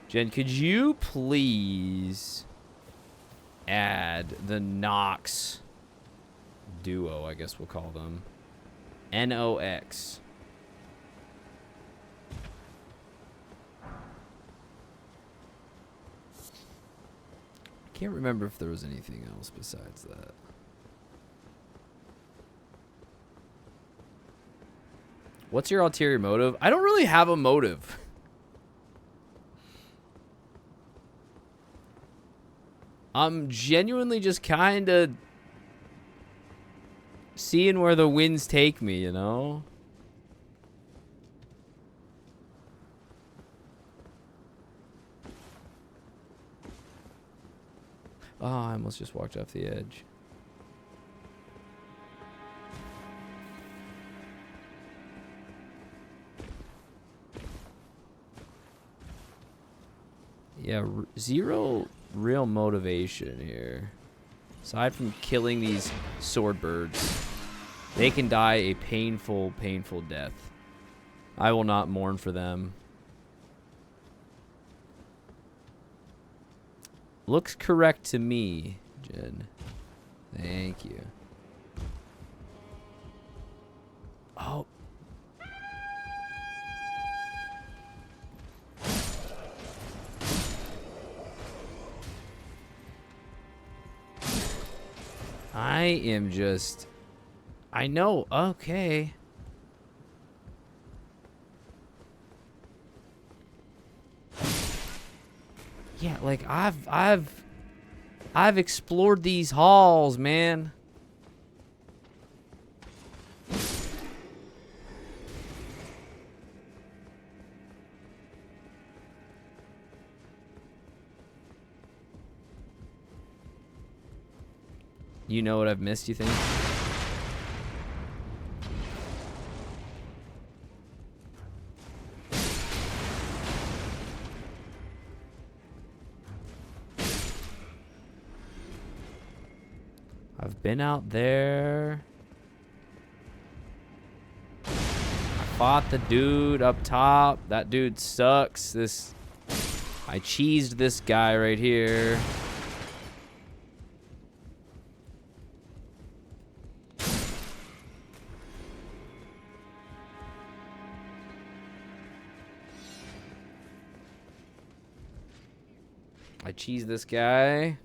Jen, could you please add the Nox duo, I guess we'll call them. Nox. Can't remember if there was anything else besides that. What's your ulterior motive? I don't really have a motive. I'm genuinely just kind of seeing where the winds take me, you know? Oh, I almost just walked off the edge. Yeah, zero real motivation here. Aside from killing these sword birds. They can die a painful, painful death. I will not mourn for them. Looks correct to me, Jen. Thank you. Oh. I am just... I know, okay. Yeah, like I've explored these halls, man. You know what I've missed, you think? I've been out there. I fought the dude up top. That dude sucks. I cheesed this guy right here. I cheese this guy.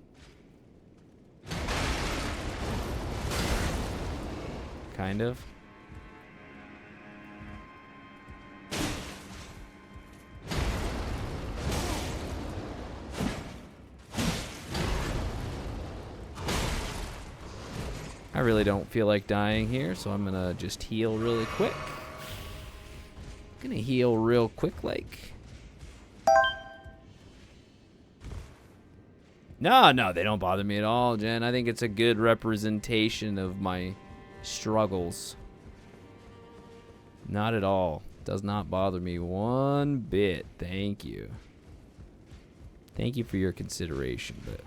Kind of. I really don't feel like dying here, so I'm gonna just heal really quick. Gonna heal real quick like. No, they don't bother me at all, Jen. I think it's a good representation of my struggles. Not at all. Does not bother me one bit. Thank you. Thank you for your consideration, but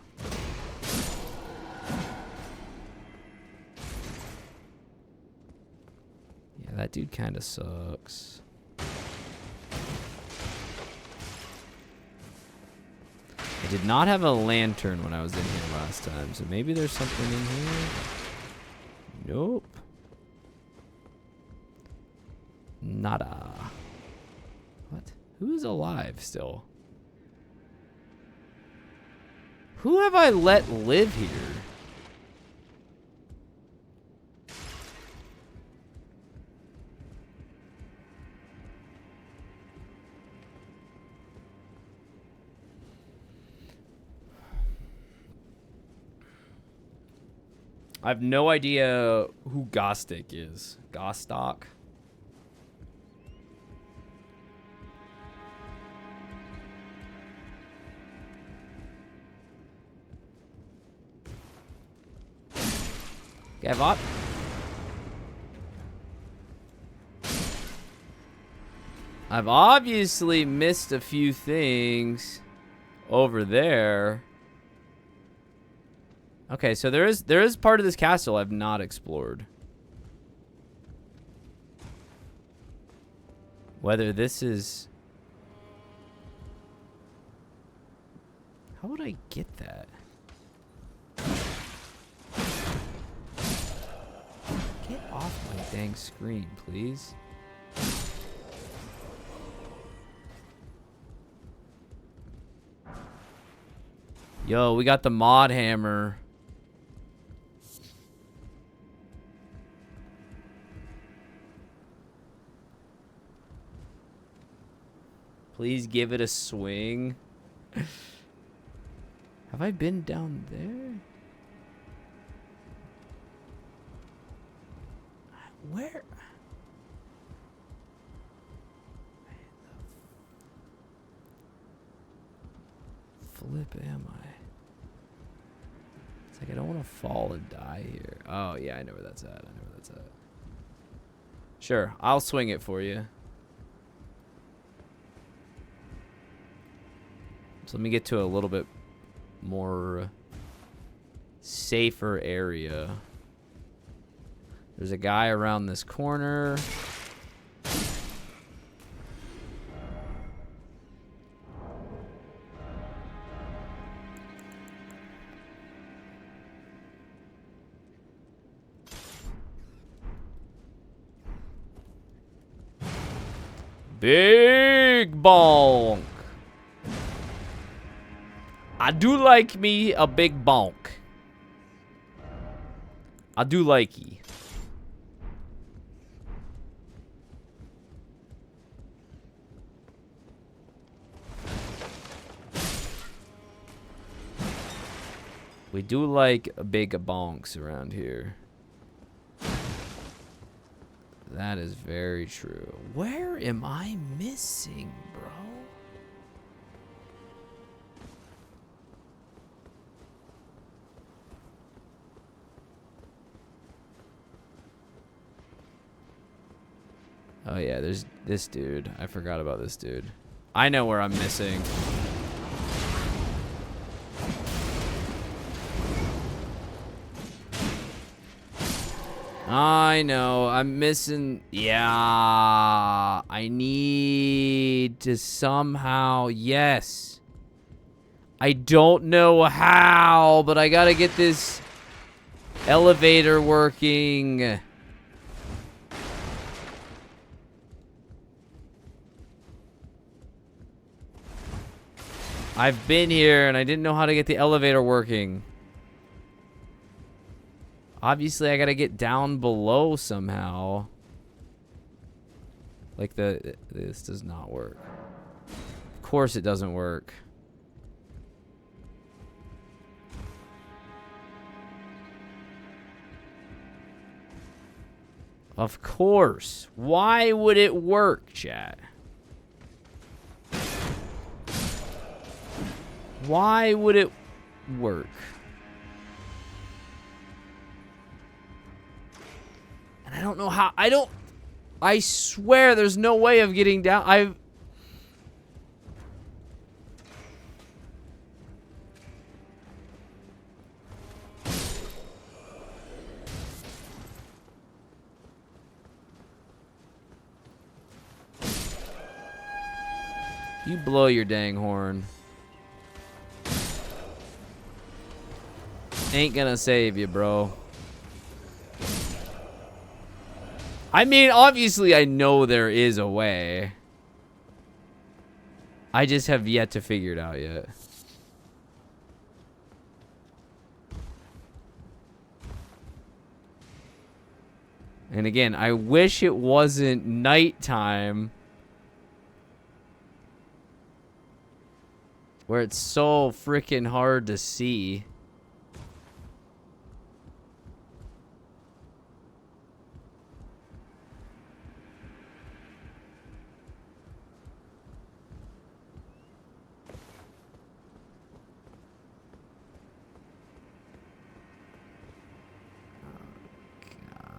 yeah, that dude kind of sucks. I did not have a lantern when I was in here last time, so maybe there's something in here. Nope. Nada. What? Who is alive still? Who have I let live here? I have no idea who Gostic is. Gostock? Gavot? I've obviously missed a few things over there. Okay, so there is part of this castle I've not explored. Whether this is... How would I get that? Get off my dang screen, please. Yo, we got the mod hammer. Please give it a swing. Have I been down there? Where? Flip am I? It's like I don't want to fall and die here. Oh yeah, I know where that's at. I know where that's at. Sure, I'll swing it for you. So let me get to a little bit more safer area. There's a guy around this corner. Big bonk. I do like me a big bonk. I do like ye. We do like a big bonks around here. That is very true. Where am I missing, bro? Oh yeah, there's this dude. I forgot about this dude. I know where I'm missing. I know. I'm missing. Yeah. I need to somehow. Yes. I don't know how, but I gotta get this elevator working. I've been here and I didn't know how to get the elevator working. Obviously, I gotta get down below somehow. Like this does not work. Of course it doesn't work. Of course. Why would it work, chat? Why would it work? And I don't know how. I swear there's no way of getting down. You blow your dang horn. Ain't gonna save you, bro. I mean, obviously I know there is a way. I just have yet to figure it out yet. And again, I wish it wasn't nighttime. Where it's so freaking hard to see.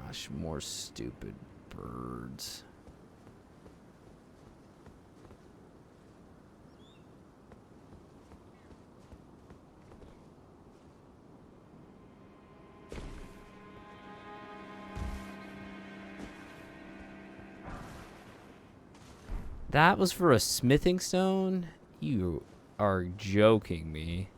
Gosh, more stupid birds. That was for a smithing stone? You are joking me.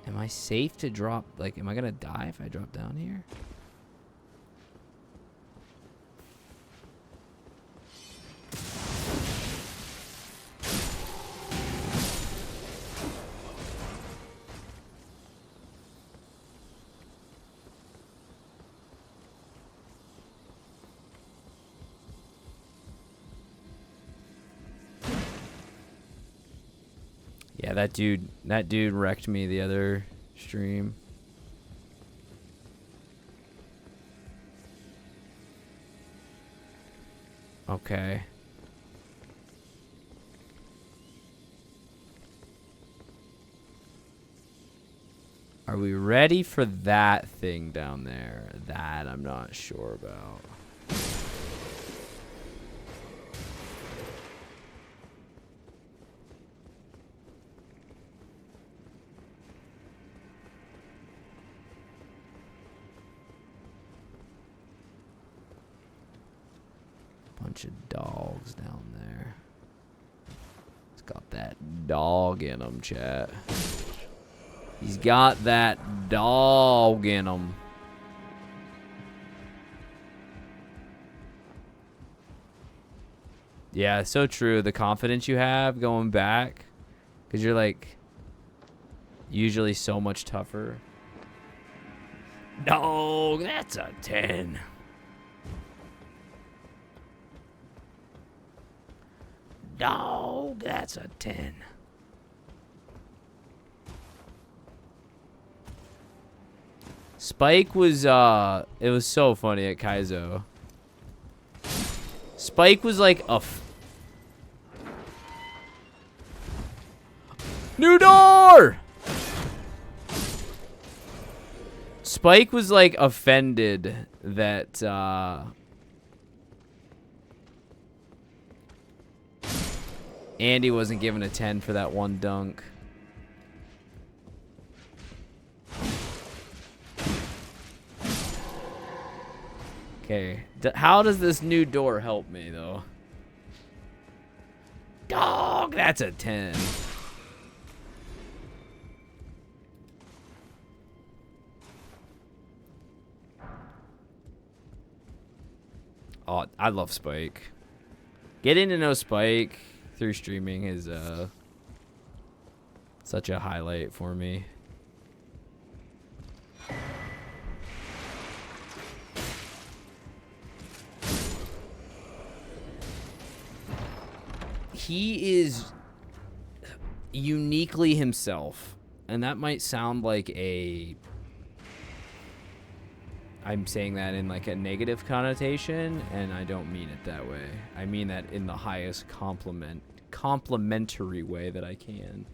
Am I safe to drop? Like, am I gonna die if I drop down here? Yeah, that dude wrecked me the other stream. Okay. Are we ready for that thing down there? That I'm not sure about. Bunch of dogs down there. It's got that dog in him, chat. He's got that dog in him. Yeah, so true. The confidence you have going back, because you're like usually so much tougher. Dog, that's a 10. Dog, that's a 10. Spike was, it was so funny at Kaizo. Spike was like a... New door! Spike was like offended that Andy wasn't given a 10 for that one dunk. Okay, how does this new door help me though? Dog, that's a 10. Oh, I love Spike. Getting to know Spike through streaming is such a highlight for me. He is uniquely himself, and that might sound like I'm saying that in like a negative connotation, and I don't mean it that way. I mean that in the highest complimentary way that I can.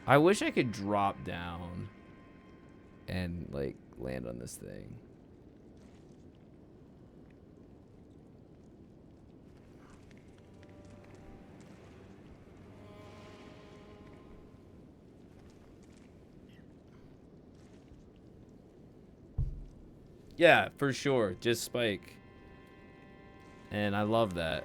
I wish I could drop down and like land on this thing. Yeah, for sure. Just Spike. And I love that.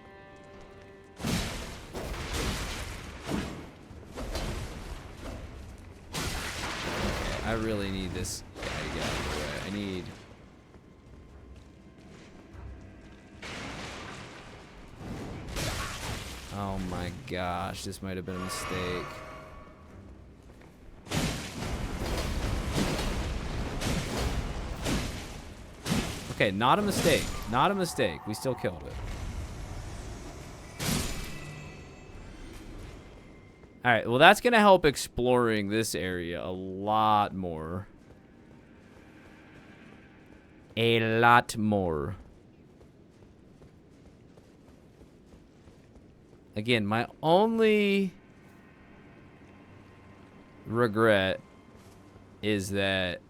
I really need this guy to get out of the way. I need... Oh my gosh, this might have been a mistake. Okay, not a mistake. Not a mistake. We still killed it. Alright, well that's going to help exploring this area a lot more. A lot more. Again, my only regret is that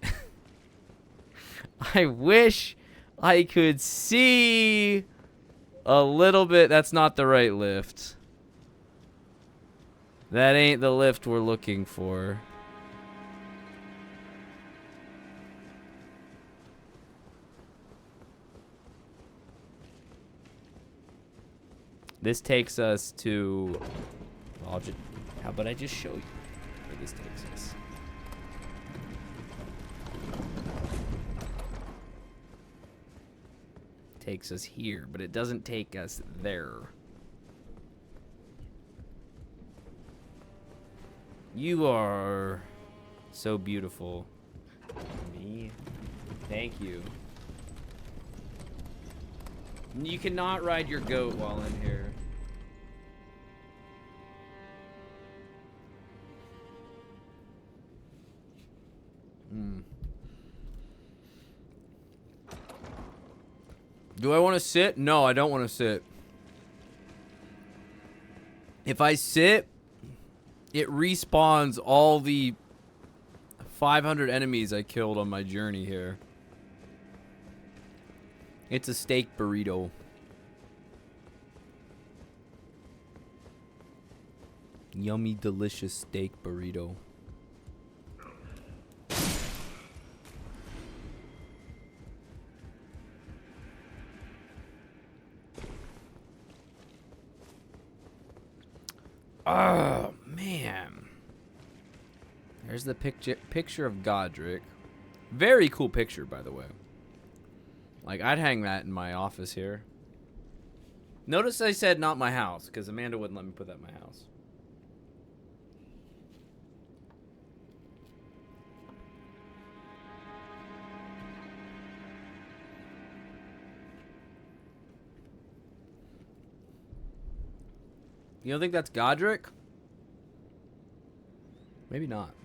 I wish I could see a little bit. That's not the right lift. That ain't the lift we're looking for. This takes us to... how about I just show you where this takes us? Takes us here, but it doesn't take us there. You are so beautiful. Me? Thank you. You cannot ride your goat while in here. Do I want to sit? No, I don't want to sit. If I sit, it respawns all the 500 enemies I killed on my journey here. It's a steak burrito. Yummy, delicious steak burrito. Oh, man. There's the picture of Godric. Very cool picture, by the way. Like, I'd hang that in my office here. Notice I said not my house, because Amanda wouldn't let me put that in my house. You don't think that's Godric? Maybe not.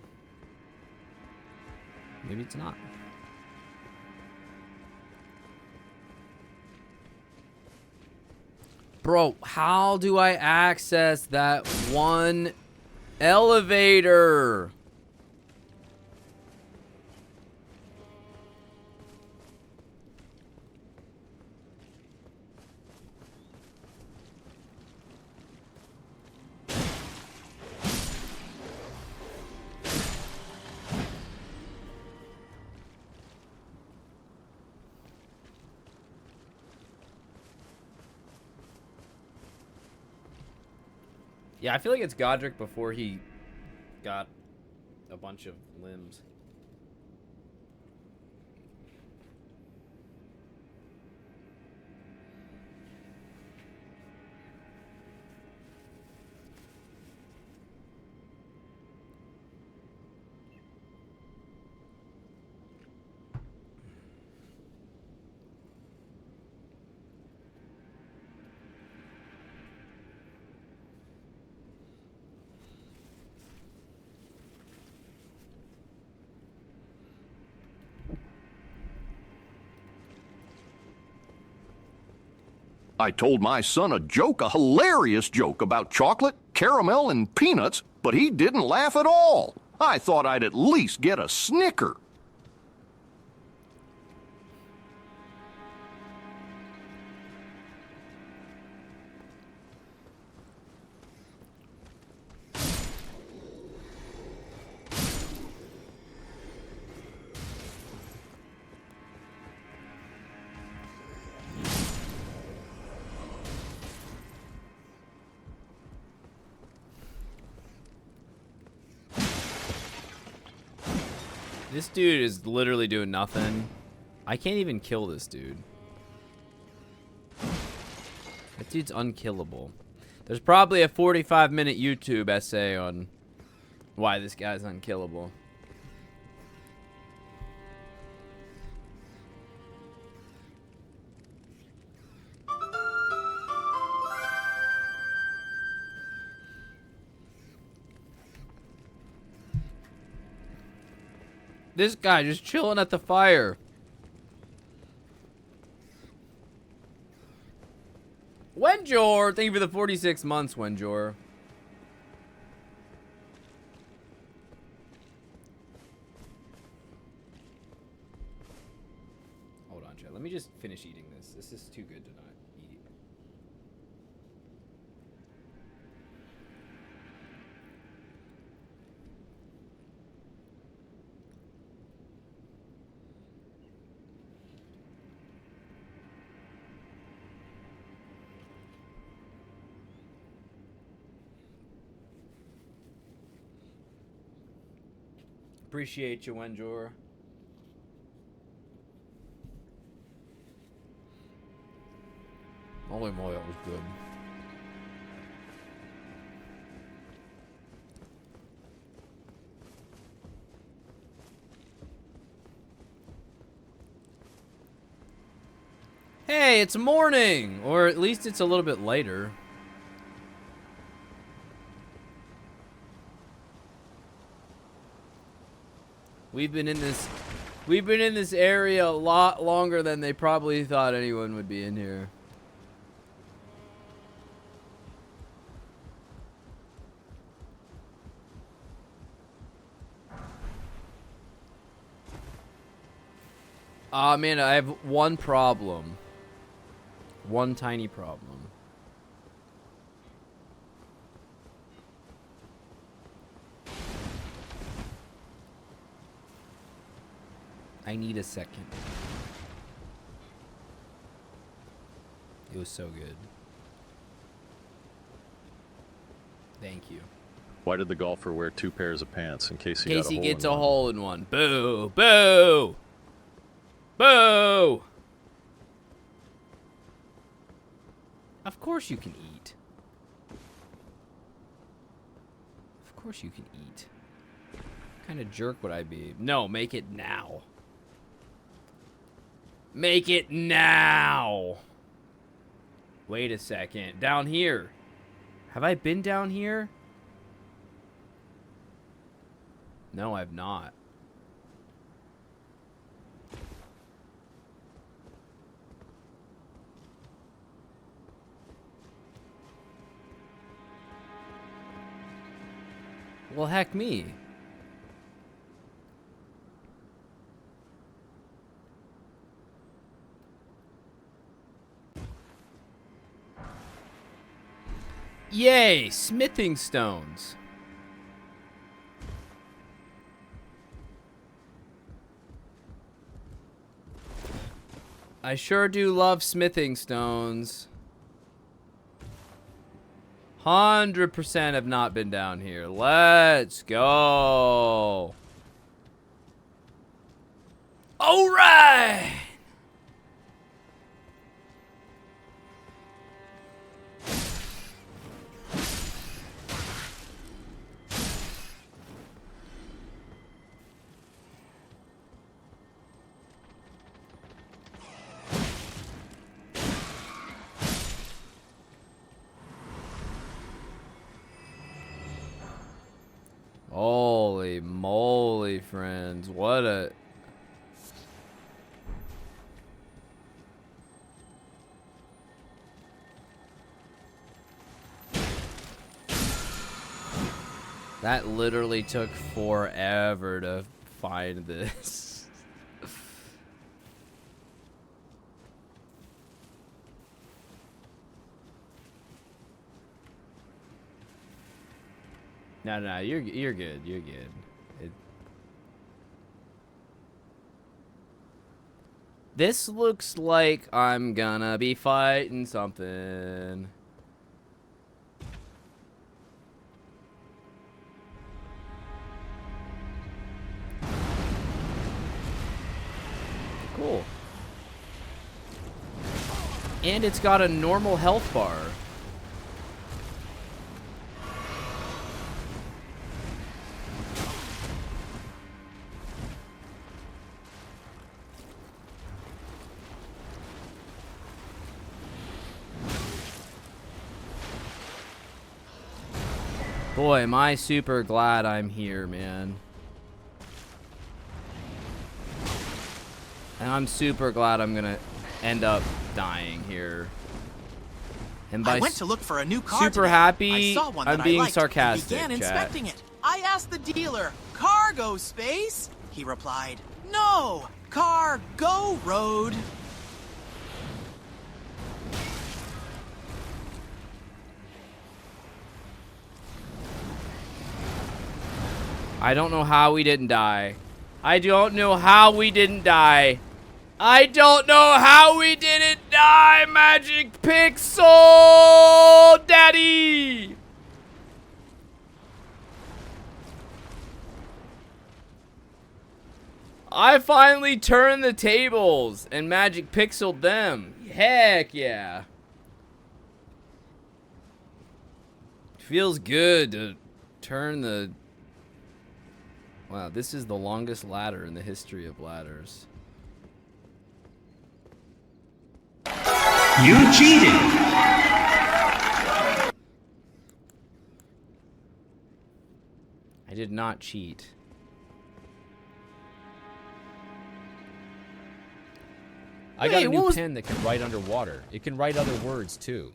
Maybe it's not. Bro, how do I access that one elevator? Yeah, I feel like it's Godric before he got a bunch of limbs. I told my son a joke, a hilarious joke about chocolate, caramel, and peanuts, but he didn't laugh at all. I thought I'd at least get a snicker. This dude is literally doing nothing. I can't even kill this dude. That dude's unkillable. There's probably a 45-minute YouTube essay on why this guy's unkillable. This guy just chilling at the fire. Wenjor, thank you for the 46 months, Wenjor. Hold on, chat. Let me just finish eating this. This is too good to not eat. Appreciate you, Wenjor. Holy moly, that was good. Hey, it's morning! Or at least it's a little bit later. We've been in this area a lot longer than they probably thought anyone would be in here. Man, I have one problem. One tiny problem. I need a second. It was so good. Thank you. Why did the golfer wear 2 pairs of pants in case he In got case a he hole gets in a one? hole in one. Boo! Boo! Boo! Of course you can eat. Of course you can eat. What kind of jerk would I be? No, make it now. Make it now! Wait a second. Down here. Have I been down here? No, I've not. Well, heck me. Yay, smithing stones. I sure do love smithing stones. 100% have not been down here. Let's go. All right. Holy moly, friends. What a... That literally took forever to find this. No, you're good. You're good. This looks like I'm gonna be fighting something. Cool. And it's got a normal health bar. Boy, am I super glad I'm here, man. And I'm super glad I'm gonna end up dying here. And by I went to look for a new car super today. happy, I saw one I'm that being I liked sarcastic, and began chat. inspecting it. I asked the dealer, "Cargo space?" He replied, "No, cargo road." I don't know how we didn't die. I don't know how we didn't die. I don't know how we didn't die, Magic Pixel Daddy! I finally turned the tables and Magic Pixeled them. Heck yeah. Feels good to turn the... Wow, this is the longest ladder in the history of ladders. You cheated! I did not cheat. I got a new pen that can write underwater. It can write other words, too.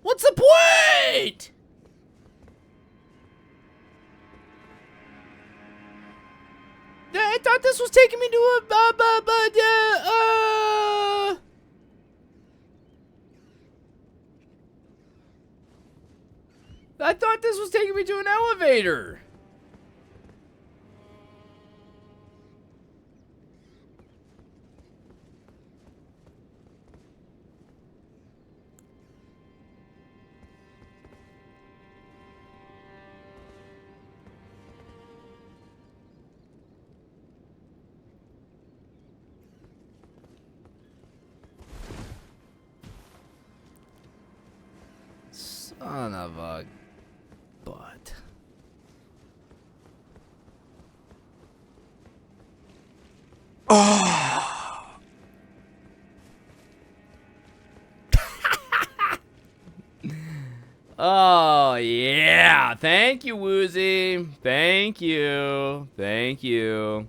What's the point? I thought this was taking me to a I thought this was taking me to an elevator. Son of a butt. Oh. Oh, yeah. Thank you, Woozy. Thank you. Thank you.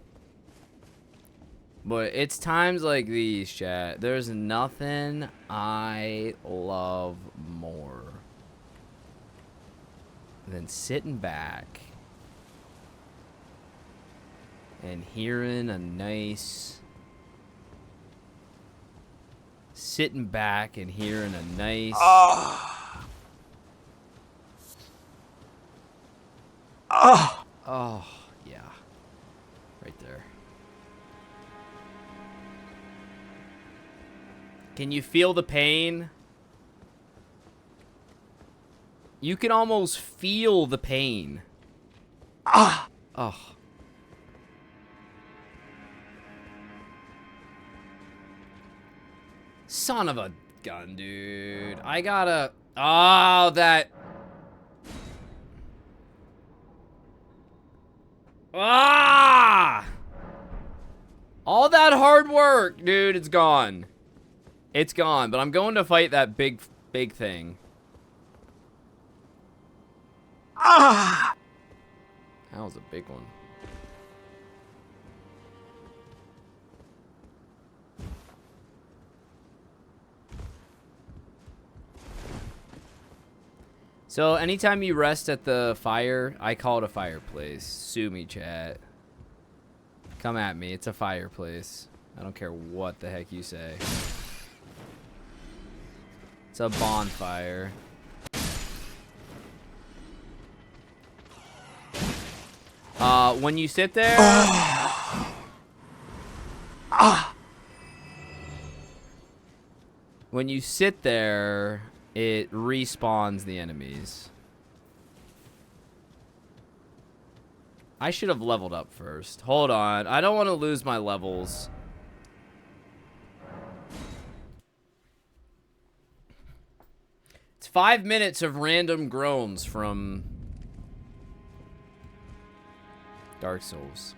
But it's times like these, chat. There's nothing I love more And then sitting back and hearing a nice... Sitting back and hearing a nice... Oh, yeah. Right there. Can you feel the pain? You can almost feel the pain. Oh. Son of a gun, dude. I gotta... Oh, that... Ah! All that hard work, dude, it's gone. It's gone, but I'm going to fight that big thing. Ah! That was a big one. So anytime you rest at the fire, I call it a fireplace. Sue me, chat. Come at me. It's a fireplace. I don't care what the heck you say. It's a bonfire. When you sit there... When you sit there... It respawns the enemies. I should have leveled up first. Hold on. I don't want to lose my levels. It's 5 minutes of random groans from Dark Souls.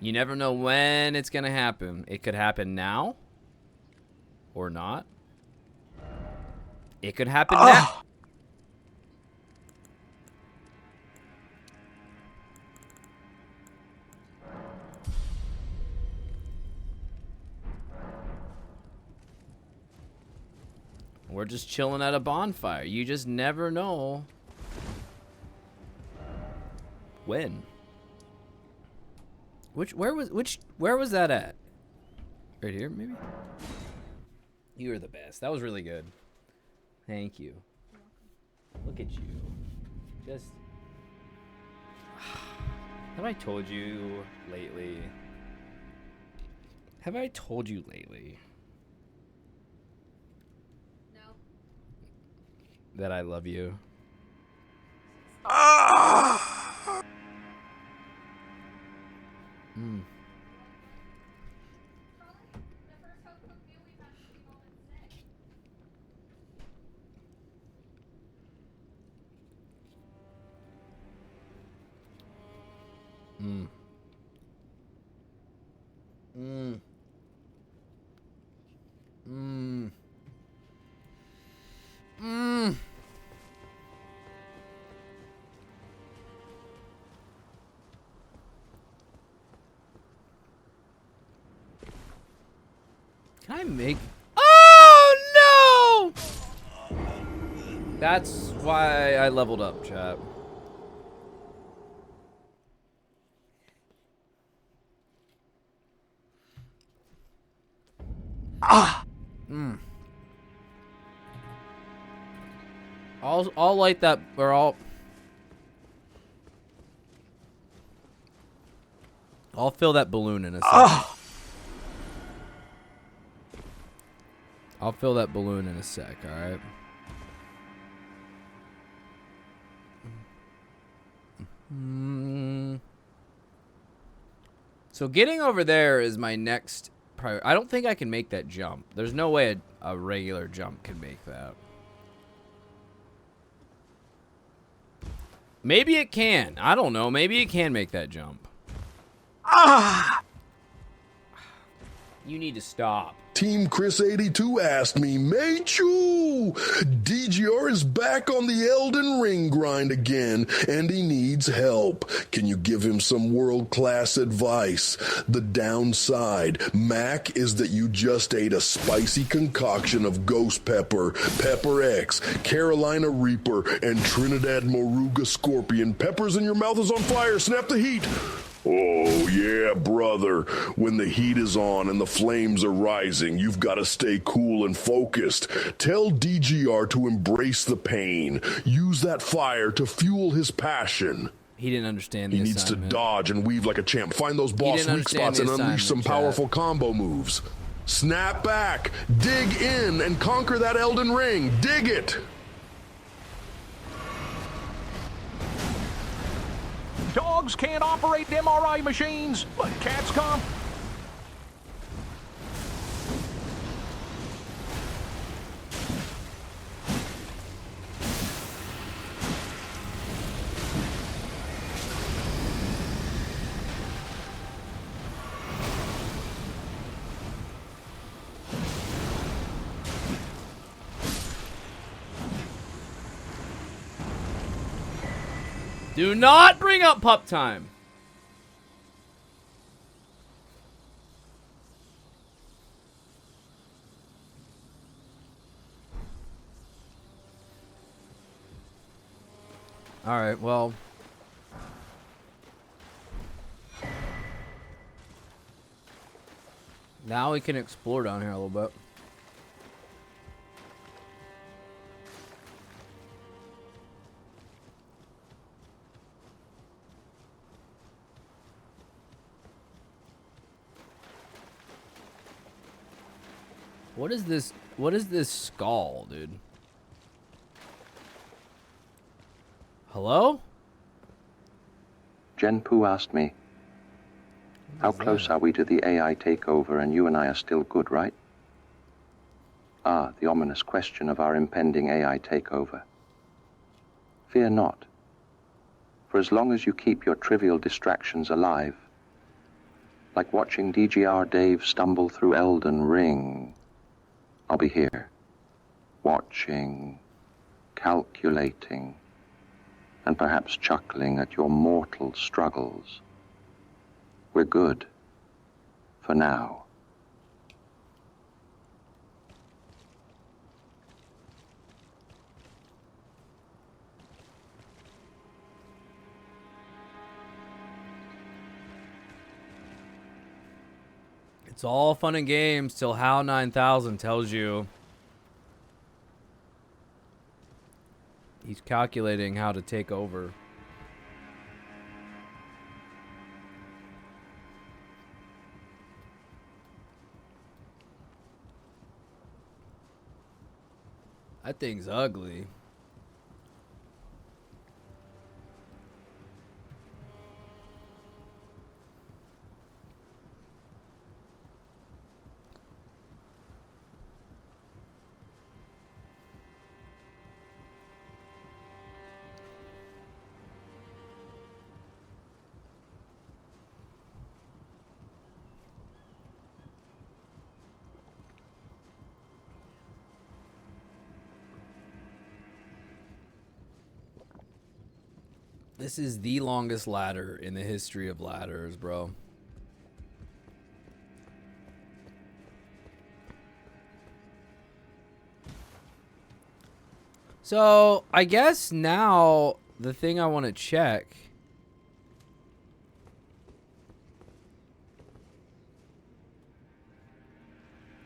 You never know when it's going to happen. It could happen now or not. It could happen now. We're just chilling at a bonfire. You just never know when. Where was that at? Right here, maybe? You were the best. That was really good. Thank you. Look at you. Just... Have I told you lately? Have I told you lately? No. That I love you? Mm. Mm. Mm. Mm. Mm. Can I make... Oh, no! That's why I leveled up, chat. Mm. I'll light that, or I'll fill that balloon in a second. I'll fill that balloon in a sec, alright? So getting over there is my next priority. I don't think I can make that jump. There's no way a regular jump can make that. Maybe it can. I don't know. Maybe it can make that jump. You need to stop. Team Chris82 asked me, Mechu, DGR is back on the Elden Ring grind again, and he needs help. Can you give him some world-class advice? The downside, Mac, is that you just ate a spicy concoction of ghost pepper, Pepper X, Carolina Reaper, and Trinidad Moruga Scorpion. Peppers in your mouth is on fire. Snap the heat. Oh, yeah, brother. When the heat is on and the flames are rising, you've got to stay cool and focused. Tell DGR to embrace the pain. Use that fire to fuel his passion. He didn't understand the He needs assignment. to dodge and weave like a champ. Find those boss weak spots and unleash some powerful combo moves. Snap back, dig in, and conquer that Elden Ring. Dig it! Dogs can't operate MRI machines, but cats come. Do not bring up pup time. All right, well. Now we can explore down here a little bit. What is this? What is this skull, dude? Hello? Jen-Poo asked me, how close are we to the AI takeover, and you and I are still good, right? Ah, the ominous question of our impending AI takeover. Fear not. For as long as you keep your trivial distractions alive, like watching DGR Dave stumble through Elden Ring, I'll be here, watching, calculating, and perhaps chuckling at your mortal struggles. We're good. For now. It's all fun and games till HAL 9000 tells you he's calculating how to take over. That thing's ugly. This is the longest ladder in the history of ladders, bro. So, I guess now the thing I want to check.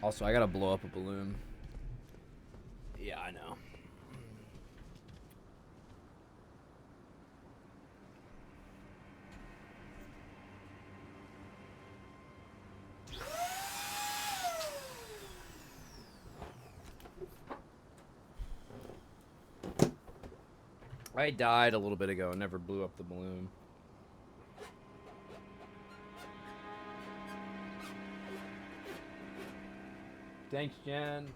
Also, I gotta blow up a balloon. Yeah, I know. I died a little bit ago and never blew up the balloon. Thanks, Jen.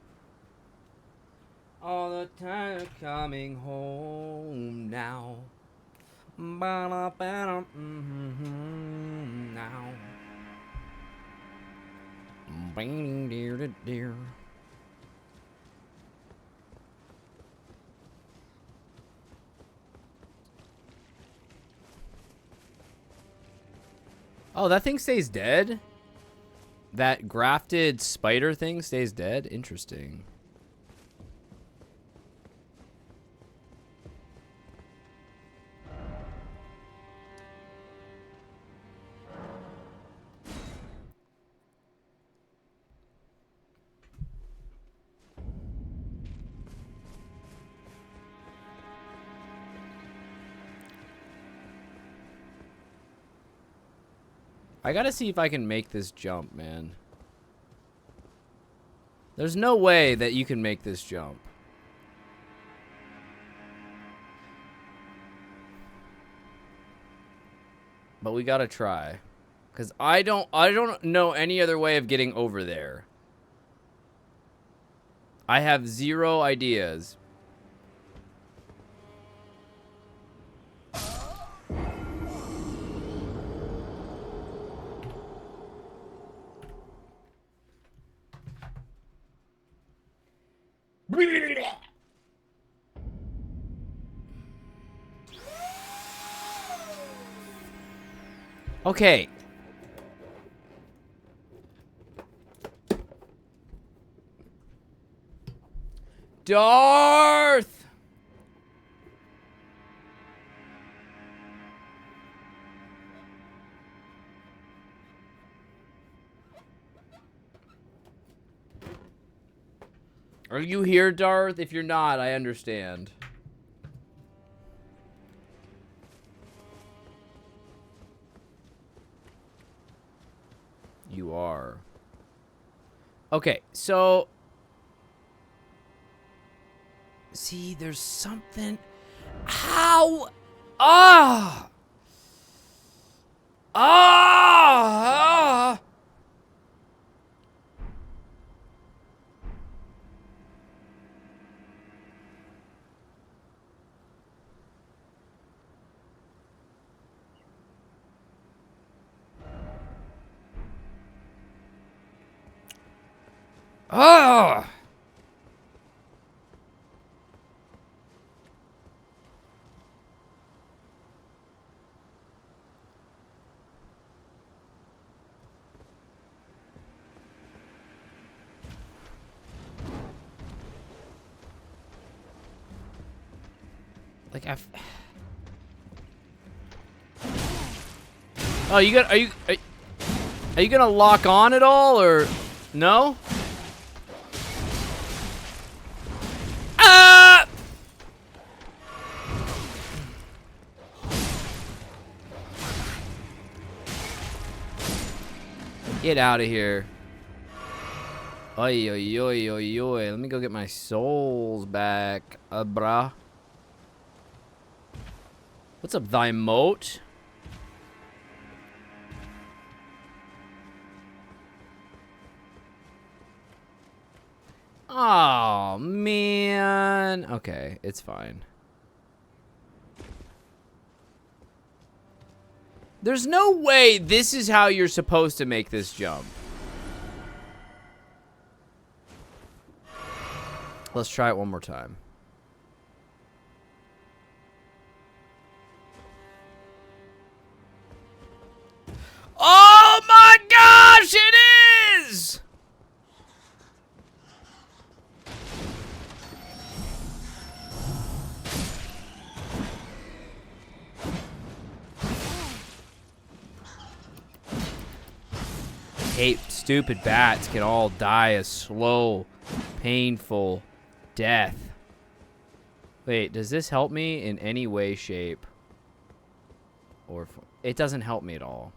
All the time coming home now. Now. Oh, that thing stays dead? That grafted spider thing stays dead? Interesting. I gotta see if I can make this jump, man. There's no way that you can make this jump. But we gotta try. Cause I don't know any other way of getting over there. I have zero ideas. Okay. Darth! Are you here, Darth? If you're not, I understand. You are. Okay, so... See, there's something... How? Ah! Ah! Ah! Like Oh, you got? Are you gonna lock on at all, or no? Ah! Get out of here! Oi, oi, oi, oi, oi! Let me go get my souls back, brah. What's up, thy moat? Oh, man. Okay, it's fine. There's no way this is how you're supposed to make this jump. Let's try it one more time. Oh my gosh, it is! Hate stupid bats can all die a slow, painful death. Wait, does this help me in any way, shape, or it doesn't help me at all?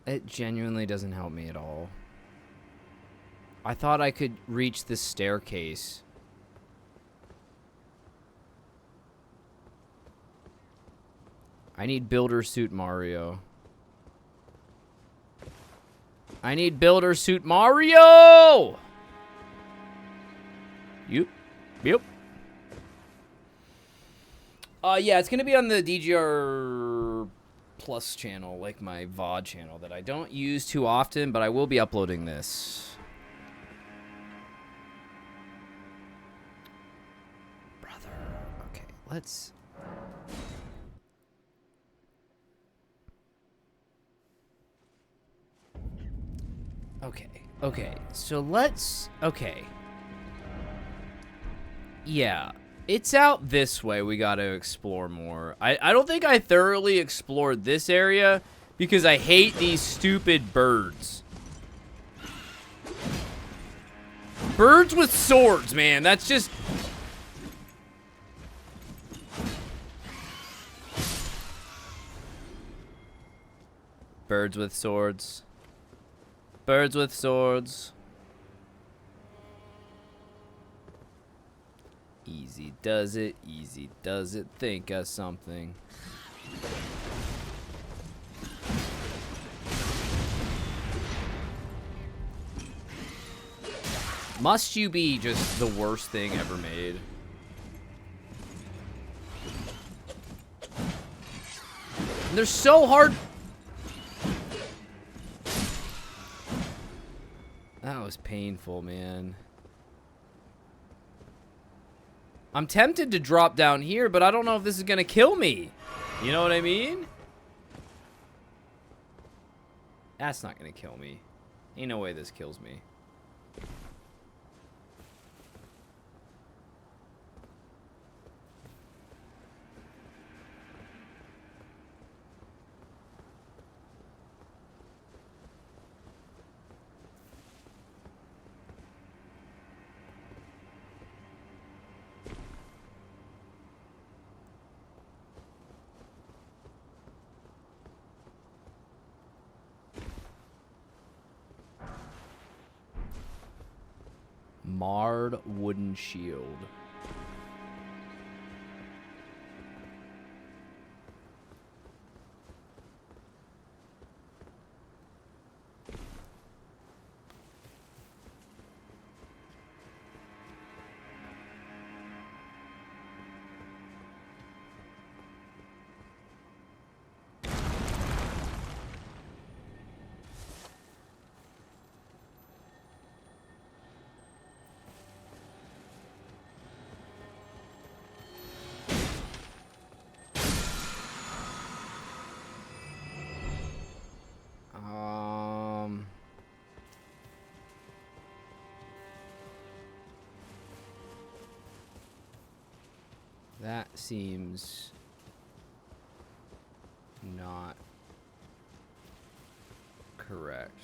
It genuinely doesn't help me at all. I thought I could reach this staircase. I need Builder Suit Mario. I need Builder Suit Mario! Yep. Yeah, it's gonna be on the DGR Plus channel, like my VOD channel that I don't use too often, but I will be uploading this. Brother. Okay, let's... Okay, so let's... Okay. Yeah, it's out this way. We got to explore more. I don't think I thoroughly explored this area because I hate these stupid birds. Birds with swords, man. That's just... Birds with swords. Birds with swords. Easy does it, think of something. Must you be just the worst thing ever made? And they're so hard. That was painful, man. I'm tempted to drop down here, but I don't know if this is gonna kill me. You know what I mean? That's not gonna kill me. Ain't no way this kills me. Marred wooden shield. That seems not correct.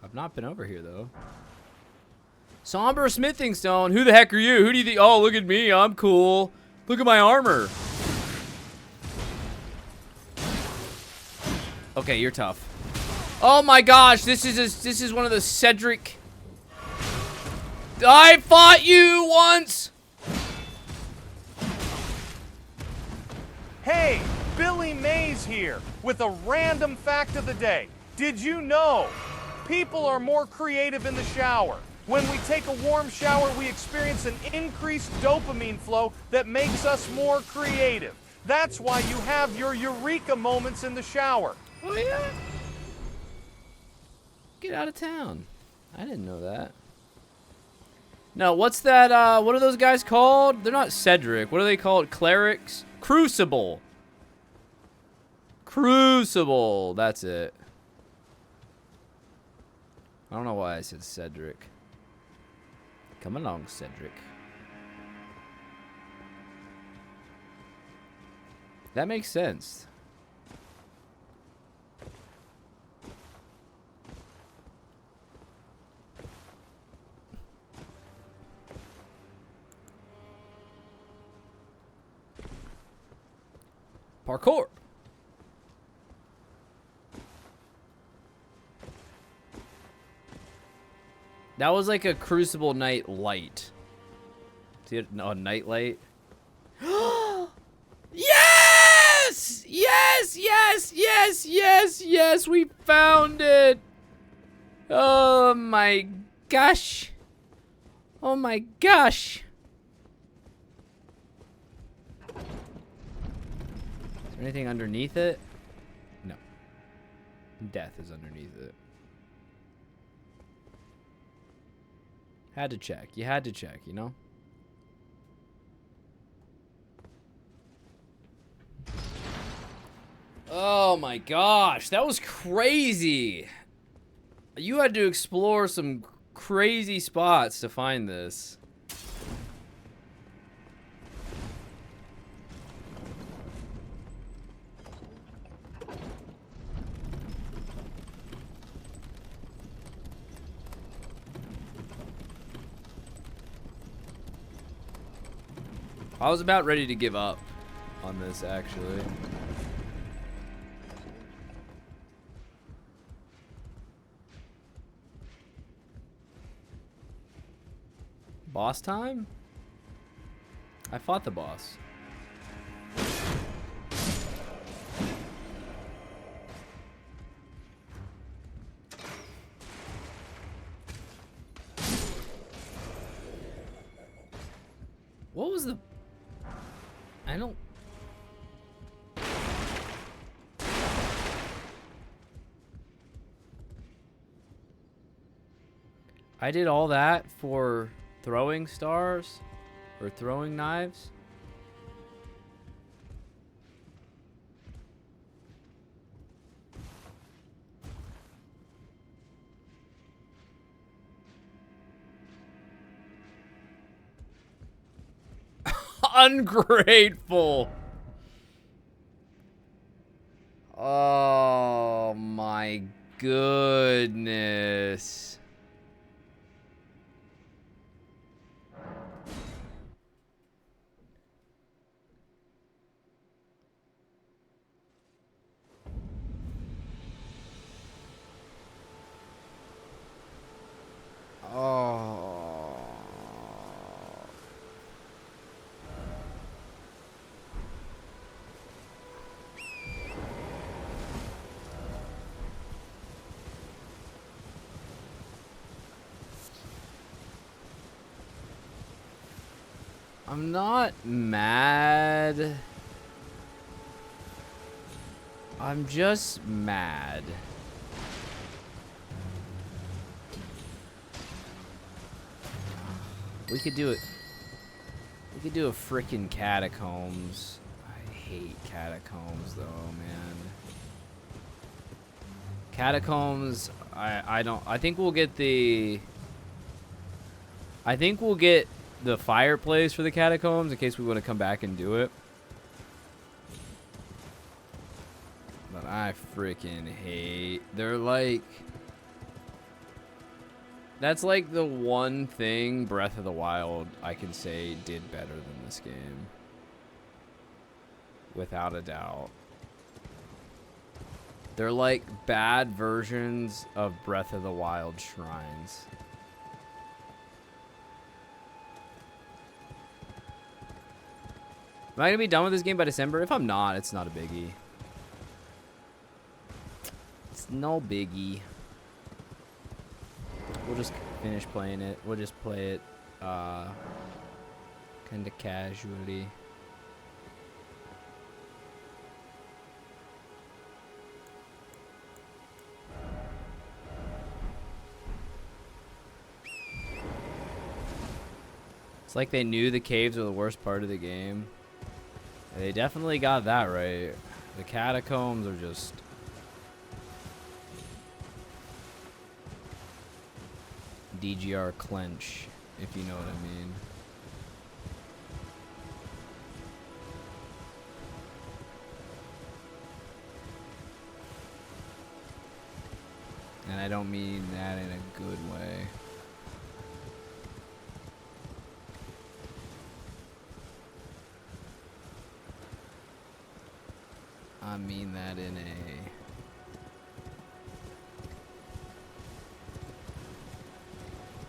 I've not been over here, though. Somber smithing stone. Who the heck are you? Who do you think? Oh, look at me. I'm cool. Look at my armor. Okay, you're tough. Oh my gosh, this is one of the Cedric. I fought you once. Hey, Billy Mays here with a random fact of the day. Did you know people are more creative in the shower? When we take a warm shower, we experience an increased dopamine flow that makes us more creative. That's why you have your eureka moments in the shower. Oh, yeah? Get out of town. I didn't know that. No, what's that, what are those guys called? They're not Cedric. What are they called? Clerics? Crucible. Crucible. That's it. I don't know why I said Cedric. Come along, Cedric. That makes sense. Parkour. That was like a Crucible Night light. See it? No, night light. Yes! Yes! Yes! Yes! Yes! Yes! We found it. Oh my gosh. Oh my gosh. Is there anything underneath it? No. Death is underneath it. Had to check. You had to check, you know? Oh my gosh, that was crazy. You had to explore some crazy spots to find this. I was about ready to give up on this, actually. Boss time? I fought the boss. What was the... I don't... I did all that for throwing stars or throwing knives. Ungrateful. Oh my goodness. Oh. I'm not mad. I'm just mad. We could do it. We could do a freaking catacombs. I hate catacombs though, man. Catacombs, I don't, I think we'll get the fireplace for the catacombs in case we want to come back and do it. But I freaking hate, they're like, that's like the one thing Breath of the Wild I can say did better than this game. Without a doubt. They're like bad versions of Breath of the Wild shrines. Am I gonna be done with this game by December? If I'm not, it's not a biggie. It's no biggie. We'll just finish playing it. We'll just play it kind of casually. It's like they knew the caves were the worst part of the game. They definitely got that right. The catacombs are just... DGR clench, if you know what I mean. And I don't mean that in a good way. I mean that in a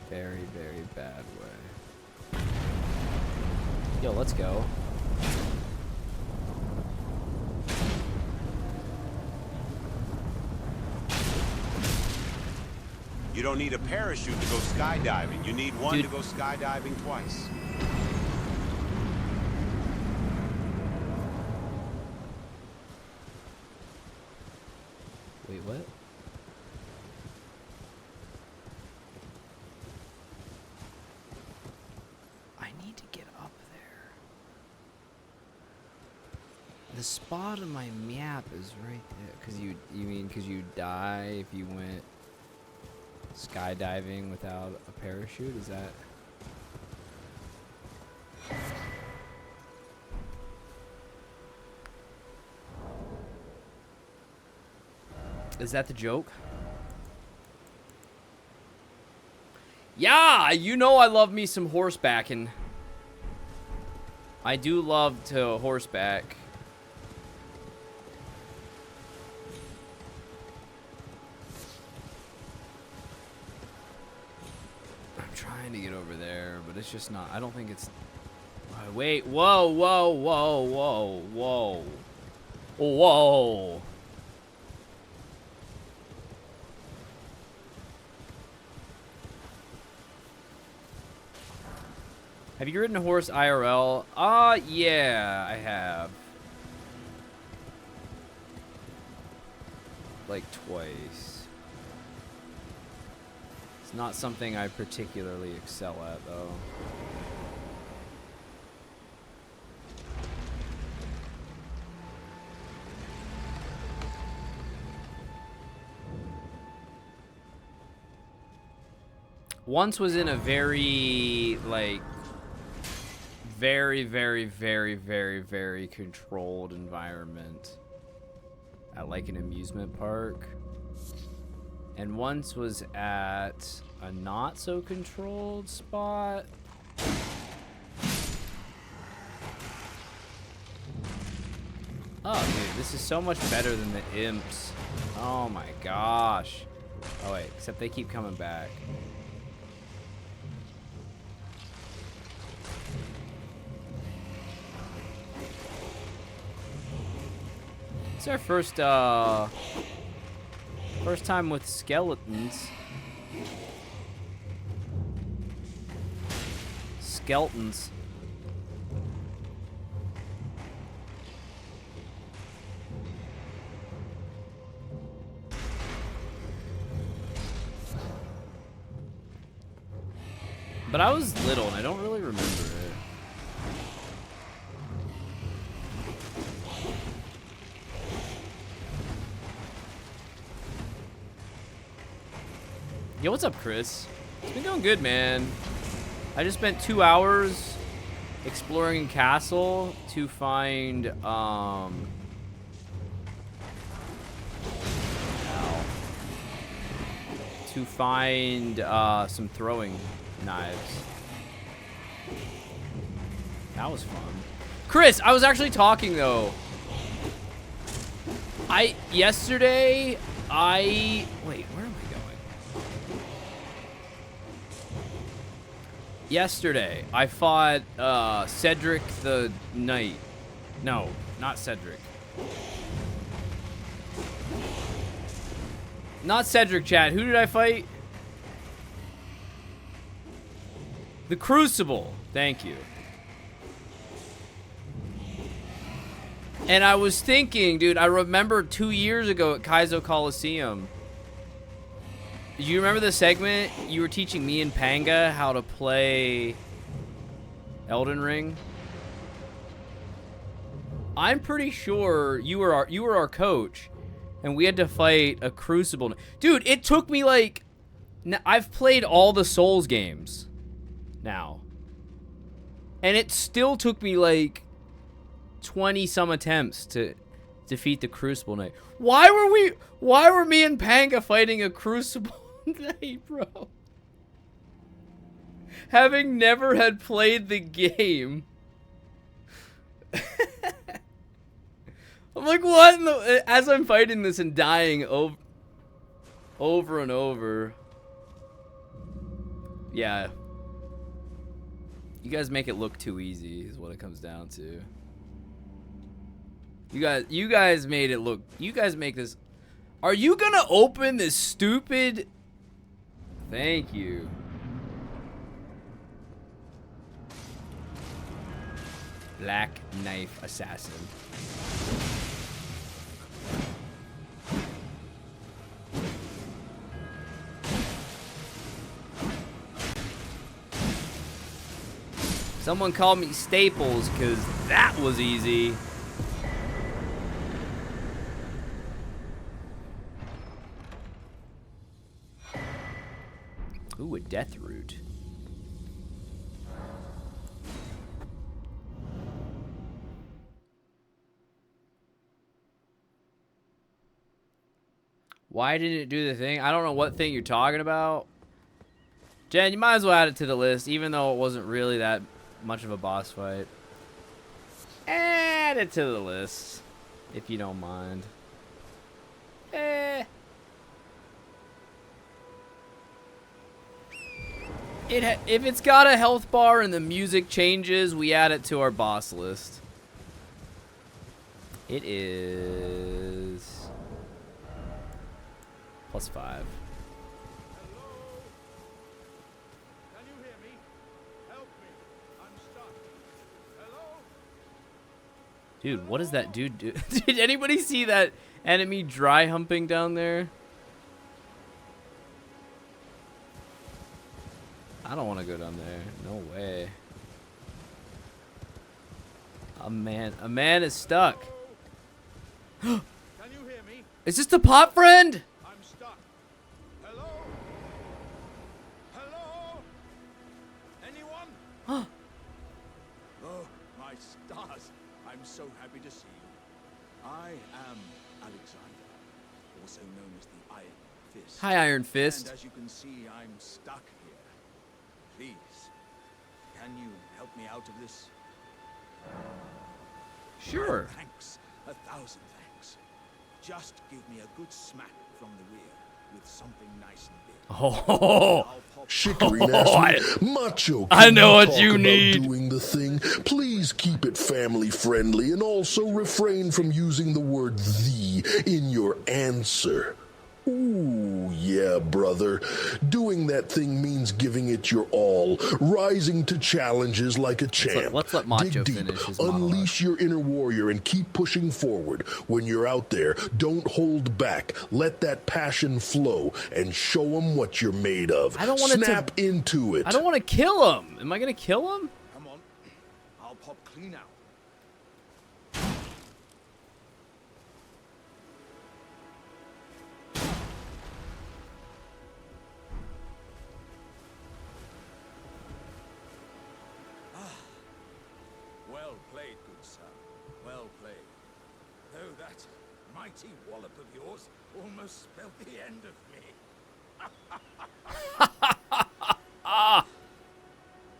very, very bad way. Yo, let's go. You don't need a parachute to go skydiving. You need one Dude. to go skydiving twice. Wait, what? I need to get up there. The spot on my map is right there. Cause you mean cause you die if you went skydiving without a parachute? Is that? Is that the joke? Yeah, you know I love me some horsebacking. I do love to horseback. I'm trying to get over there, but it's just not. I don't think it's. Wait, whoa, whoa, whoa, whoa, whoa. Whoa. Have you ridden a horse IRL? Yeah, I have. Like twice. It's not something I particularly excel at, though. Once was in a very, like, very, very, very, very, very controlled environment at, like, an amusement park. And once was at a not so controlled spot. Oh, dude, this is so much better than the imps. Oh my gosh. Oh wait, except they keep coming back. It's our first time with skeletons. Skeletons. But I was little and I don't really remember it. Yo, what's up, Chris? It's been going good, man. I just spent 2 hours exploring a castle to find, some throwing knives. That was fun. Chris, I was actually talking, though. Yesterday, wait, where am I going? Yesterday, I fought, Cedric the Knight. No, not Cedric. Not Cedric, Chad. Who did I fight? The Crucible. Thank you. And I was thinking, dude, I remember 2 years ago at Kaizo Coliseum. Do you remember the segment? You were teaching me and Panga how to play Elden Ring. I'm pretty sure you were our coach, and we had to fight a Crucible. Dude, it took me like, I've played all the Souls games now, and it still took me like 20 some attempts to defeat the Crucible Knight. Why were me and Panga fighting a Crucible Knight, bro? Having never had played the game. I'm like, what in the, as I'm fighting this and dying over and over. Yeah. You guys make it look too easy is what it comes down to. You guys made it look, you guys make this. Are you gonna open this stupid Thank you. Black Knife Assassin. Someone called me Staples because that was easy. Ooh, a death root. Why didn't it do the thing? I don't know what thing you're talking about. Jen, you might as well add it to the list, even though it wasn't really that much of a boss fight. Add it to the list, if you don't mind. If it's got a health bar and the music changes, we add it to our boss list. It is +5. Can you hear me? Help me. I'm stuck. Hello? Dude, what does that dude do? Did anybody see that enemy dry humping down there? I don't want to go down there. No way. A man is stuck. Can you hear me? Is this the pot friend? I'm stuck. Hello? Hello? Anyone? Huh. Oh, my stars. I'm so happy to see you. I am Alexander, also known as the Iron Fist. Hi, Iron Fist. And as you can see, I'm stuck here. Please, can you help me out of this? Sure. Thanks. 1,000 thanks. Just give me a good smack from the rear with something nice and big. Oh, Shikari asked me, Macho, I know can what talk you about need. Doing the thing. Please keep it family friendly and also refrain from using the word "the" in your answer. Ooh, yeah, brother. Doing that thing means giving it your all, rising to challenges like a champ. Let's let Macho Dig deep, finish his monologue. unleash your inner warrior, and keep pushing forward. When you're out there, don't hold back. Let that passion flow and show them what you're made of. I don't want Snap into it. I don't want to kill him. Am I gonna kill him? Come on. I'll pop clean out. Well played, good son. Well played. Though that mighty wallop of yours almost spelled the end of me.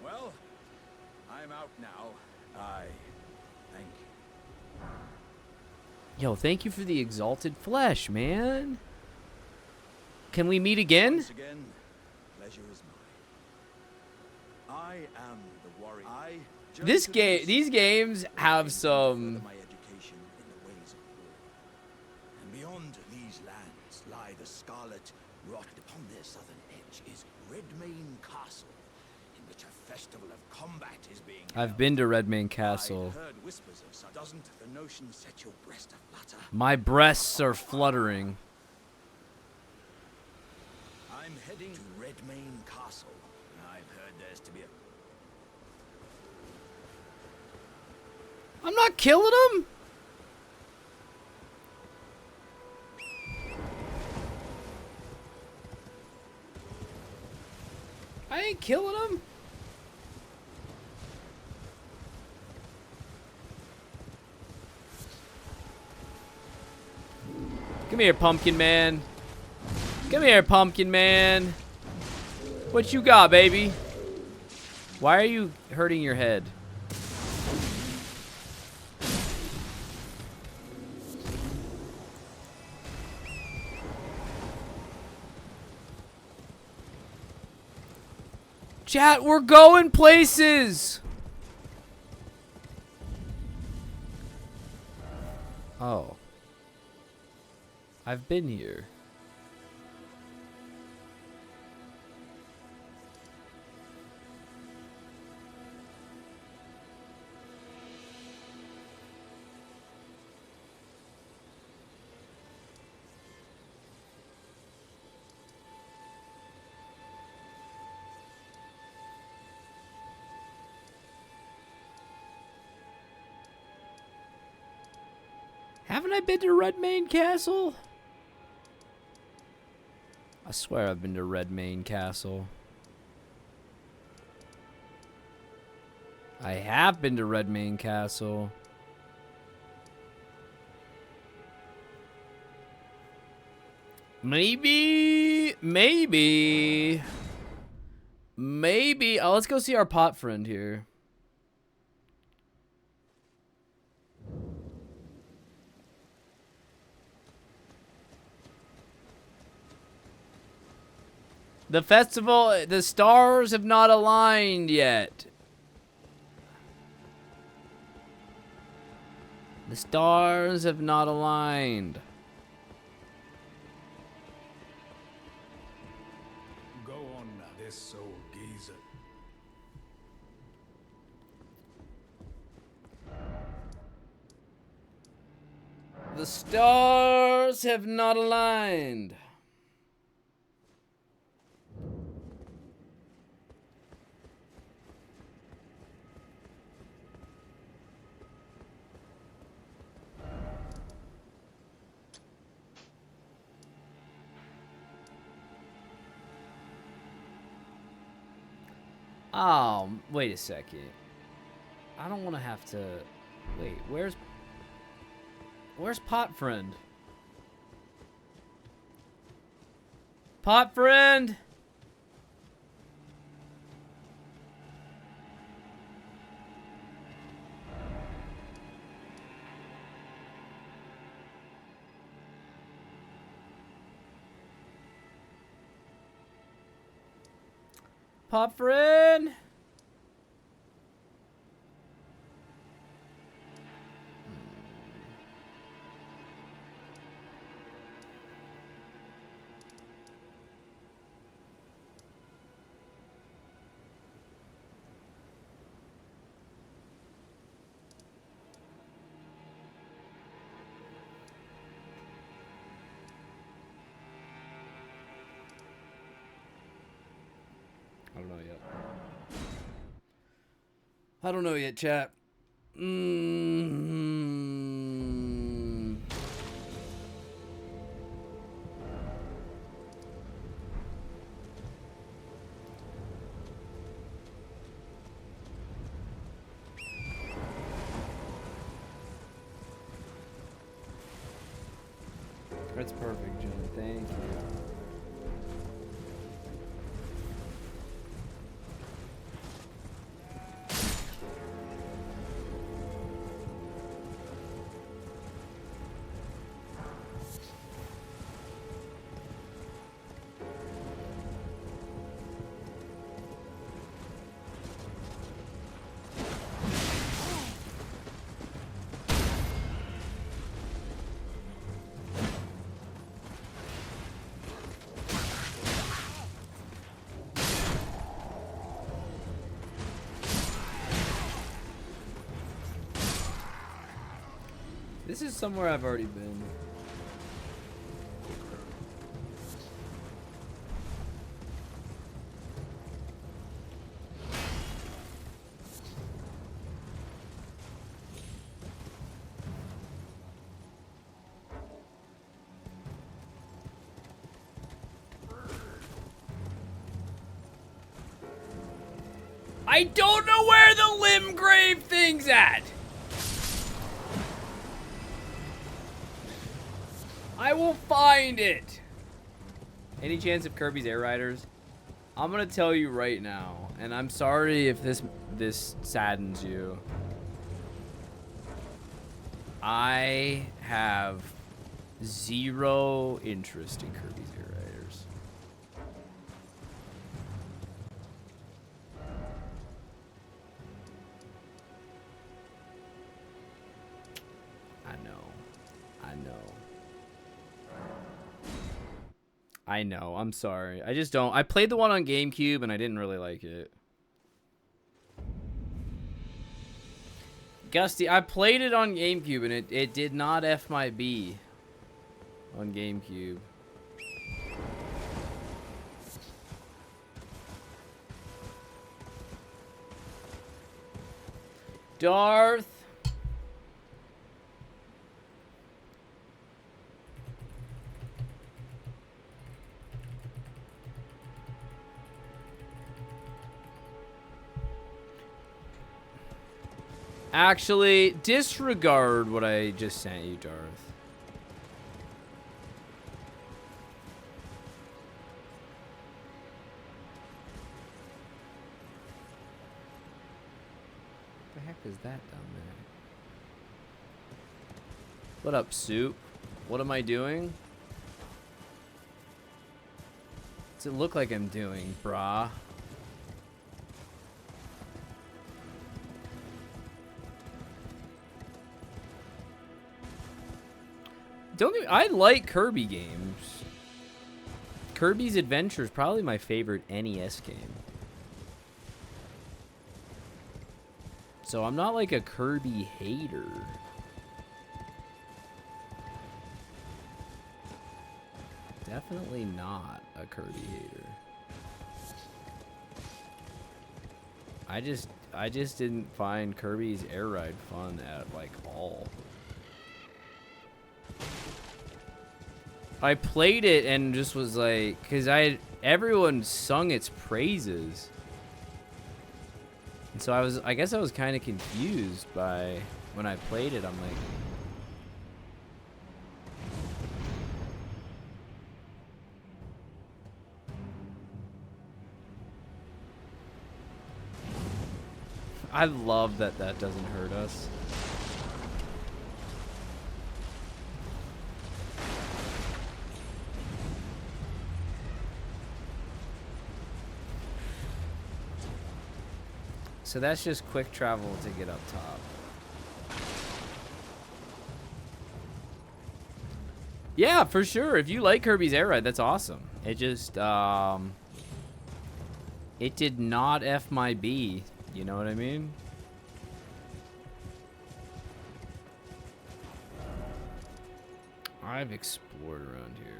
Well, I'm out now. I thank you. Yo, thank you for the exalted flesh, man. Can we meet again? Once again, pleasure is mine. I am the warrior. These games have some. My education in the ways of war. And beyond these lands lie the scarlet rock. Upon their southern edge is Redmane Castle, in which a festival of combat is being held. I've been to Redmane Castle. I've heard whispers of such. Doesn't the notion set your breast aflutter? My breasts are fluttering. I'm heading to Redmane Castle. I've heard there's to be a I'm not killing him. I ain't killing him. Come here, pumpkin man. Come here, pumpkin man. What you got, baby? Why are you hurting your head? Chat, we're going places. Oh. I've been here. Haven't I been to Redmane Castle? I swear I've been to Redmane Castle. I have been to Redmane Castle. Maybe. Oh, let's go see our pot friend here. The festival, the stars have not aligned yet. The stars have not aligned. Go on now, this old geezer. The stars have not aligned. Oh, wait a second. I don't want to have to... Wait, where's Pot Friend? Pot Friend? Pot Friend? I don't know yet. I don't know yet, chat. That's perfect, Jen. Thank you. This is somewhere I've already been. I don't know where the Limgrave thing's at. I will find it. Any chance of Kirby's Air Riders? I'm gonna tell you right now, and I'm sorry if this saddens you. I have zero interest in Kirby's Air Riders. I know, I'm sorry. I just don't. I played the one on GameCube and I didn't really like it. Gusty, I played it on GameCube and it did not F my B on GameCube. Darth. Actually, disregard what I just sent you, Darth. What the heck is that down there? What up, Soup? What am I doing? What's it look like I'm doing, brah? I like Kirby games. Kirby's Adventure is probably my favorite NES game. So I'm not like a Kirby hater. Definitely not a Kirby hater. I just didn't find Kirby's Air Ride fun at like all. I played it and just was like, cause everyone sung its praises, and so I guess I was kind of confused by when I played it. I'm like, I love that doesn't hurt us. So that's just quick travel to get up top. Yeah, for sure. If you like Kirby's Air Ride, that's awesome. It just, it did not F my B. You know what I mean? I've explored around here.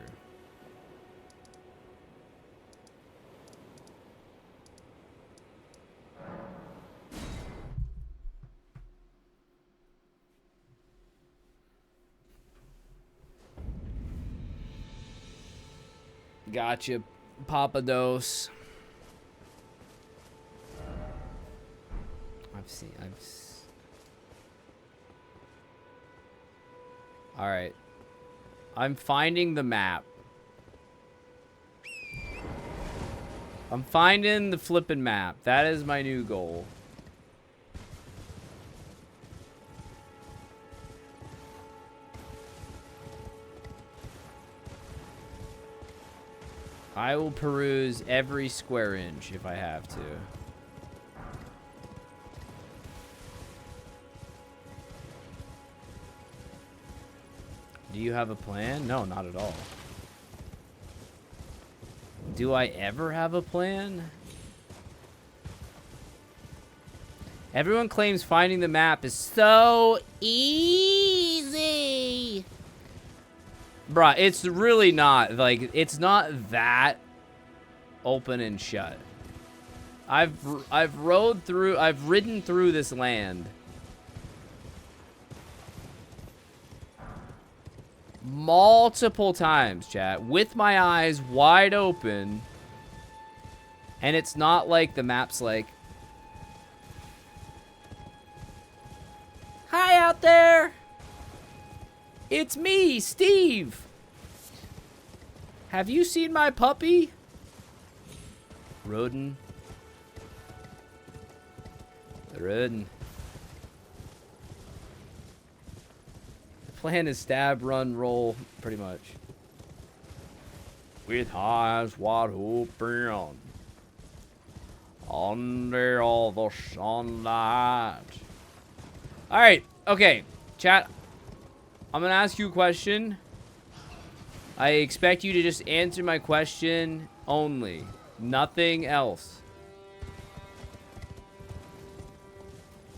Gotcha, Papados. All right. I'm finding the map. I'm finding the flippin' map. That is my new goal. I will peruse every square inch if I have to. Do you have a plan? No, not at all. Do I ever have a plan? Everyone claims finding the map is so easy. Bruh, it's really not. Like, it's not that open and shut. I've ridden through this land multiple times, chat, with my eyes wide open, and it's not like the map's like, hi out there, it's me, Steve, have you seen my puppy? Rodin. Plan is stab, run, roll, pretty much. With eyes wide open, under all the sunlight. All right, okay, chat. I'm gonna ask you a question. I expect you to just answer my question only, nothing else.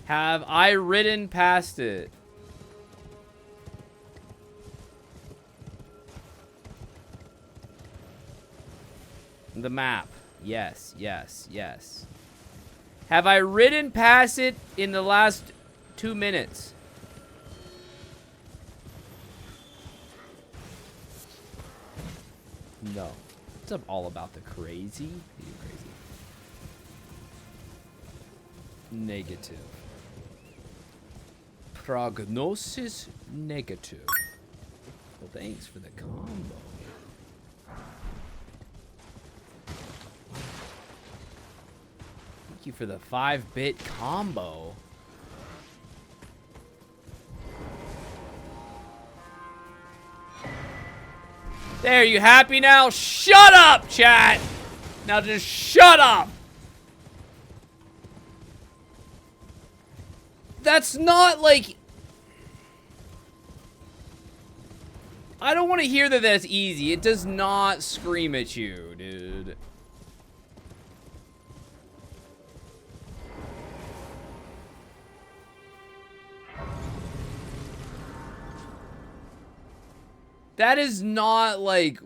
Have I ridden past it? The map. Yes, yes, yes. Have I ridden past it in the last 2 minutes? No. What's up all about the crazy? You crazy. Negative. Prognosis negative. Well, thanks for the combo. Thank you for the 5-bit combo. There, you happy now? Shut up, chat! Now just shut up! That's not like... I don't want to hear that that's easy. It does not scream at you, dude. That is not like...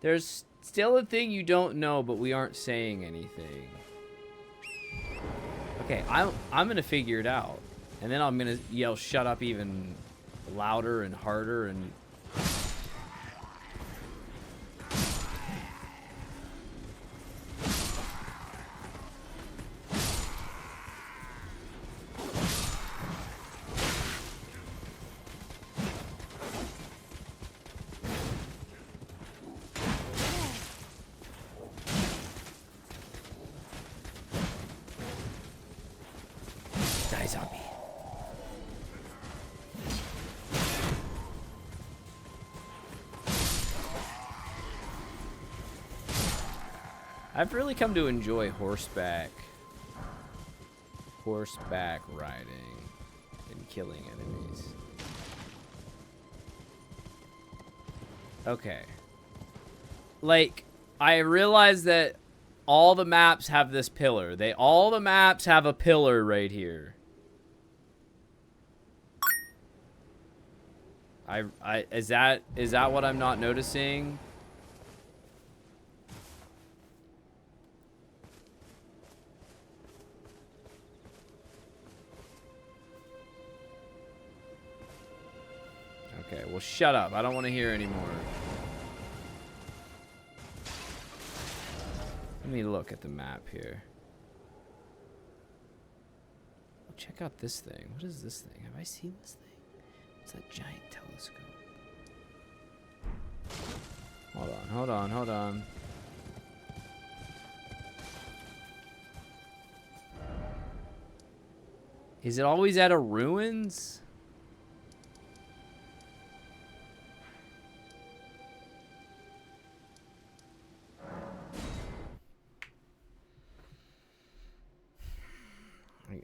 There's still a thing you don't know, but we aren't saying anything. Okay, I'm gonna figure it out. And then I'm gonna yell shut up even louder and harder and... Die, zombie. I've really come to enjoy horseback riding and killing enemies. Okay. Like, I realize that all the maps have this pillar. All the maps have a pillar right here. Is that what I'm not noticing? Okay, well, shut up. I don't want to hear anymore. Let me look at the map here. Oh, check out this thing. What is this thing? Have I seen this thing? It's a giant telescope. Hold on. Is it always at a ruins?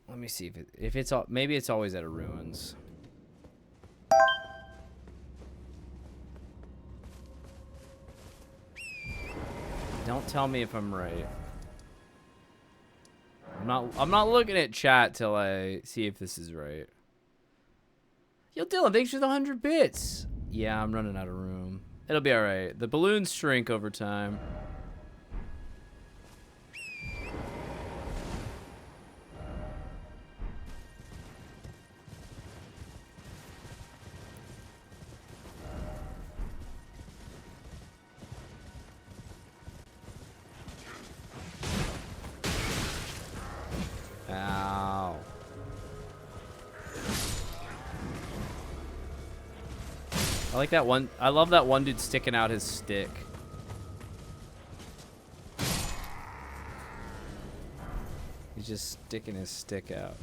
Let me see if it's maybe it's always at a ruins. Don't tell me if I'm right. I'm not looking at chat till I see if this is right. Yo, Dylan, thanks for the 100 bits. Yeah, I'm running out of room. It'll be all right. The balloons shrink over time. Ow. I like that one. I love that one dude sticking out his stick. He's just sticking his stick out.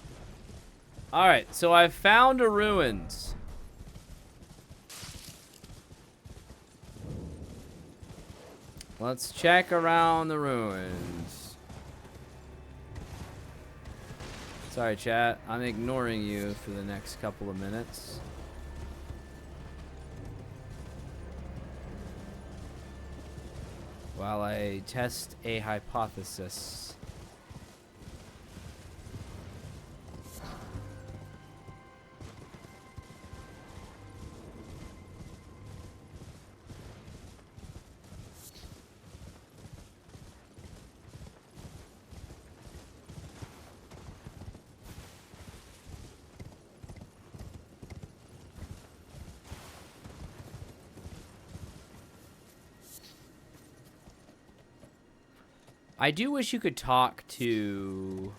Alright, so I found a ruins. Let's check around the ruins. Sorry, chat. I'm ignoring you for the next couple of minutes. While I test a hypothesis. I do wish you could talk to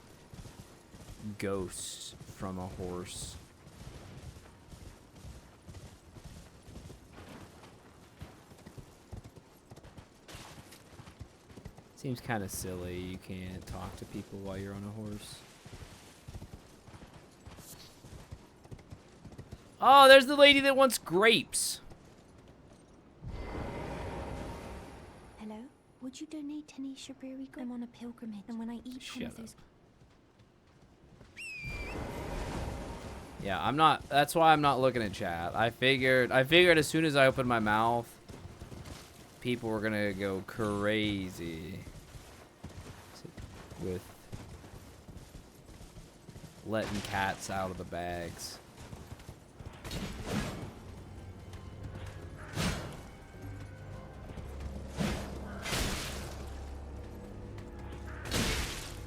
ghosts from a horse. Seems kind of silly. You can't talk to people while you're on a horse. Oh, there's the lady that wants grapes. Hello? Would you donate any strawberry? I'm on a pilgrimage, and when I eat one of those... Yeah, I'm not. That's why I'm not looking at chat. I figured as soon as I opened my mouth, people were gonna go crazy with letting cats out of the bags.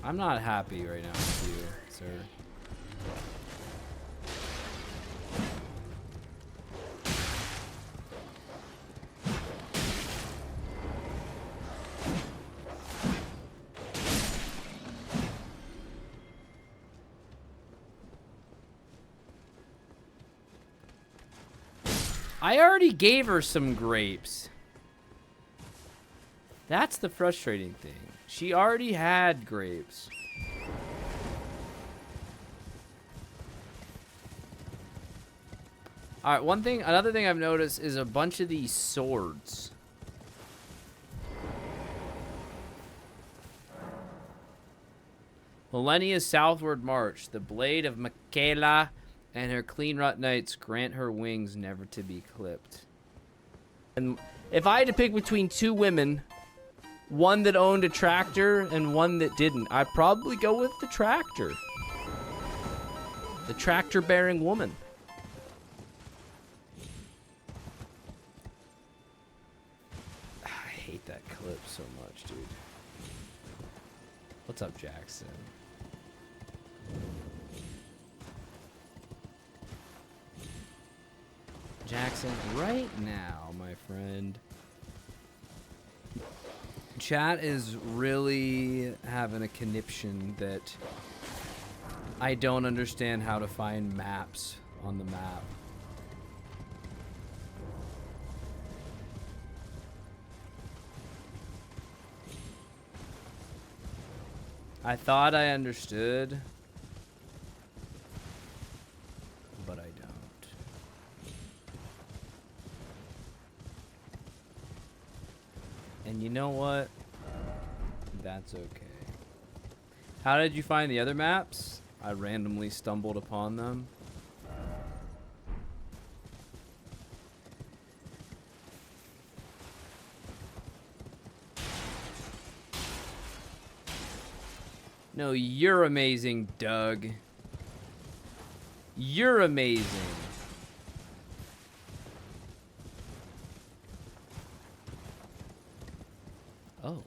I'm not happy right now with you, sir. I already gave her some grapes. That's the frustrating thing. She already had grapes. Alright, another thing I've noticed is a bunch of these swords. Millennia's southward march. The blade of Michaela and her clean rut knights grant her wings never to be clipped. And if I had to pick between two women, one that owned a tractor and one that didn't, I'd probably go with the tractor. The tractor-bearing woman. I hate that clip so much, dude. What's up, Jackson? Jackson, right now, my friend. Chat is really having a conniption that I don't understand how to find maps on the map. I thought I understood, but I don't. And you know what? That's okay. How did you find the other maps? I randomly stumbled upon them. No, you're amazing, Doug. You're amazing. Oh.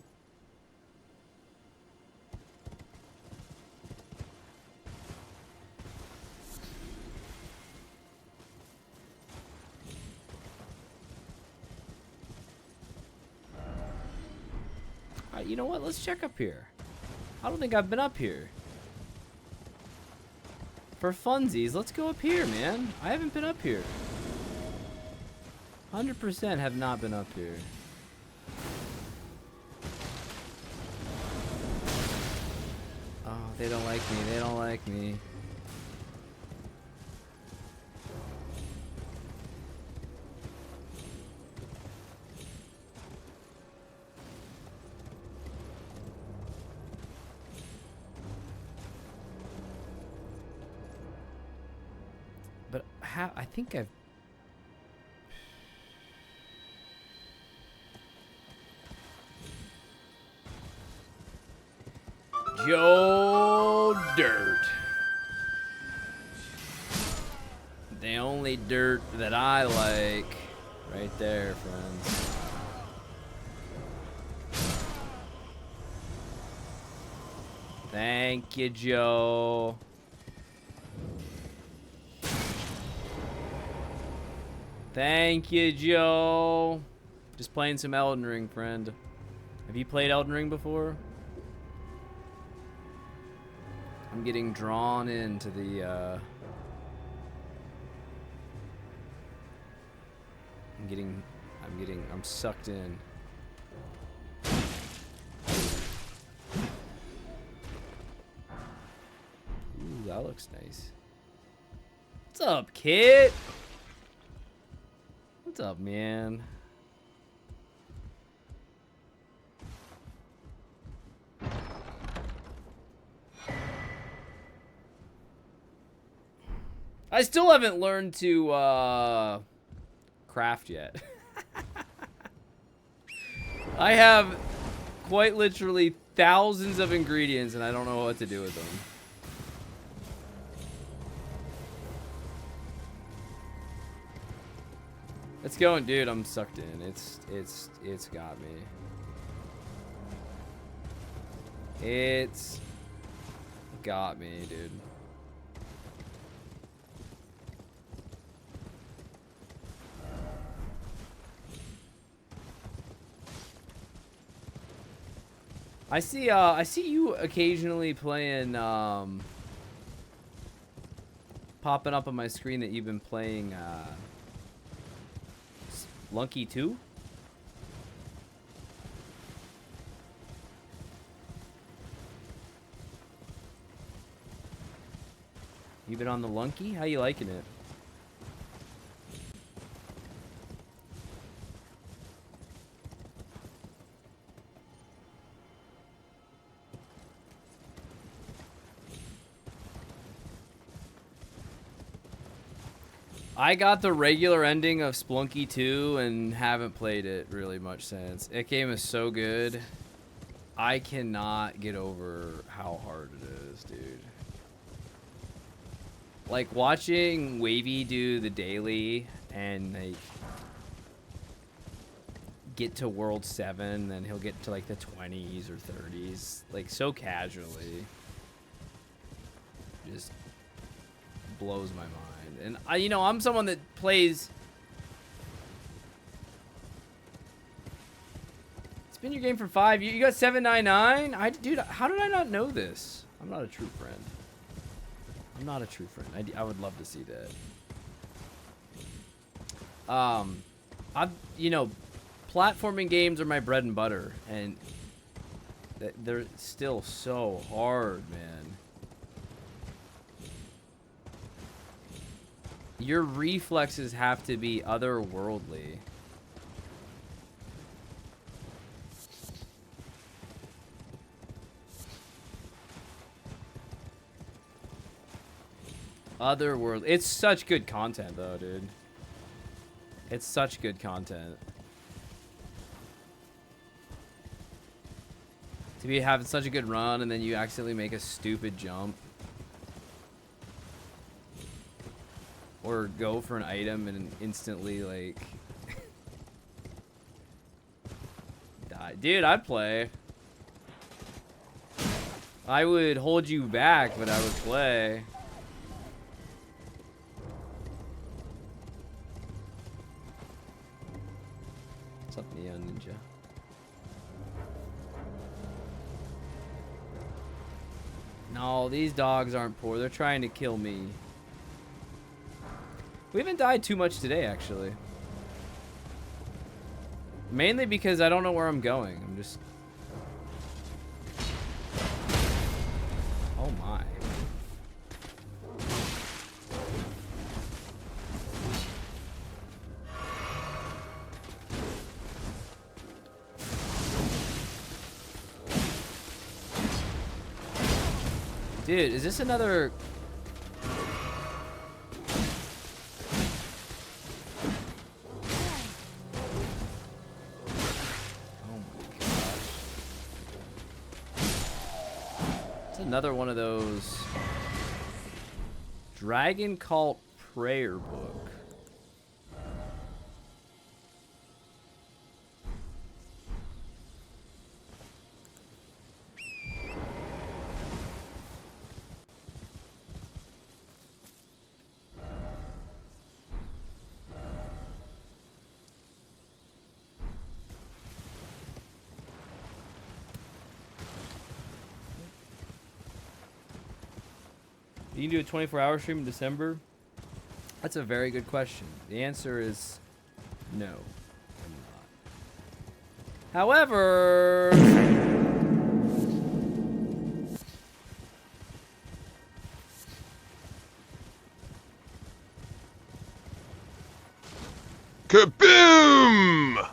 You know what? Let's check up here. I don't think I've been up here. For funsies, let's go up here, man. I haven't been up here. 100% have not been up here. Oh, they don't like me. They don't like me. But I think I've... Joe Dirt. The only dirt that I like. Right there, friends. Thank you, Joe. Thank you, Joe. Just playing some Elden Ring, friend. Have you played Elden Ring before? I'm getting drawn into the, I'm sucked in. Ooh, that looks nice. What's up, kid? What's up, man? I still haven't learned to craft yet. I have quite literally thousands of ingredients and I don't know what to do with them. It's going, dude. I'm sucked in. It's got me. It's got me, dude. I see you occasionally playing popping up on my screen that you've been playing Lunky 2? You been on the Lunky? How you liking it? I got the regular ending of Splunky 2 and haven't played it really much since. That game is so good. I cannot get over how hard it is, dude. Like, watching Wavy do the daily and, like, get to World 7, then he'll get to, like, the 20s or 30s, like, so casually. Just blows my mind. And you know, I'm someone that plays. It's been your game for 5 years. You got 799. Dude, how did I not know this? I'm not a true friend. I'm not a true friend. I would love to see that. You know, platforming games are my bread and butter, and they're still so hard, man. Your reflexes have to be otherworldly. Otherworld. It's such good content, though, dude. It's such good content. To be having such a good run, and then you accidentally make a stupid jump. Or go for an item and instantly, like, die. Dude, I'd play. I would hold you back, but I would play. What's up, Neon Ninja? No, these dogs aren't poor. They're trying to kill me. We haven't died too much today, actually. Mainly because I don't know where I'm going. I'm just... Oh my. Dude, is this another... Another one of those Dragon Cult prayer book. You can do a 24-hour stream in December? That's a very good question. The answer is no. I'm not. However... Kaboom!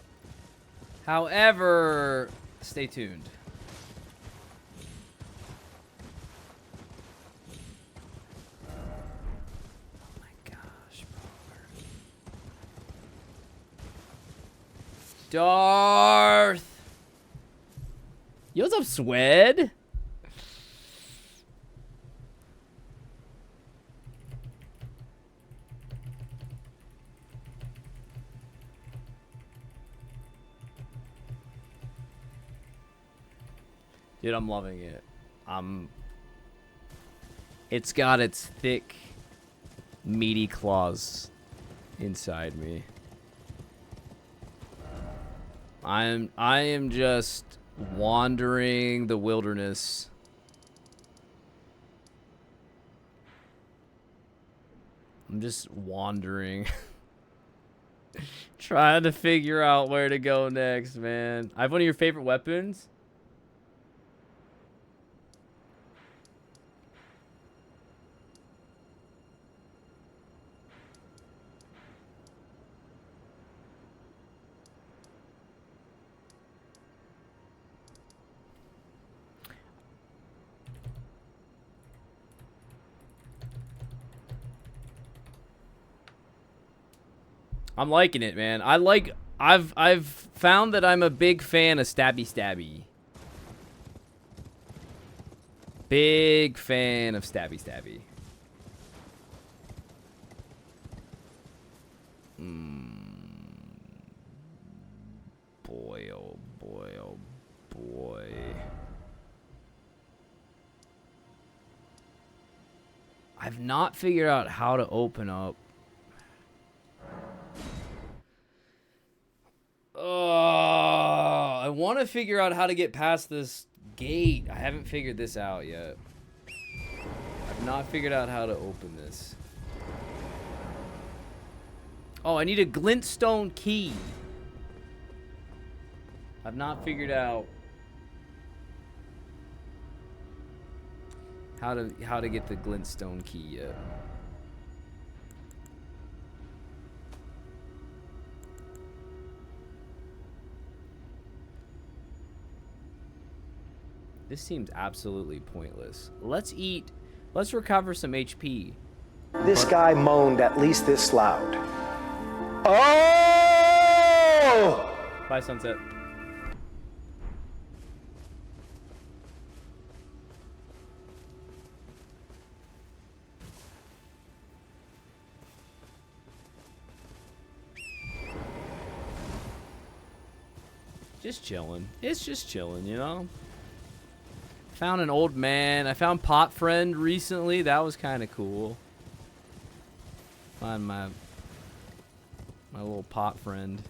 However, stay tuned. Oh my gosh, bro. Darth! Yo, what's up, Swed? Dude, I'm loving it. It's got its thick, meaty claws inside me. I am just wandering the wilderness. I'm just wandering. Trying to figure out where to go next, man. I have one of your favorite weapons. I'm liking it, man. I've found that I'm a big fan of stabby. Big fan of stabby. Boy, oh boy, oh boy. I've not figured out how to open up. Oh, I want to figure out how to get past this gate. I haven't figured this out yet. I've not figured out how to open this. Oh, I need a glintstone key. I've not figured out how to get the glintstone key yet. This seems absolutely pointless. Let's recover some HP. This guy moaned at least this loud. Oh! Bye, Sunset. Just chilling. It's just chilling, you know? Found an old man. I found Pot Friend recently. That was kind of cool. Find my little pot friend.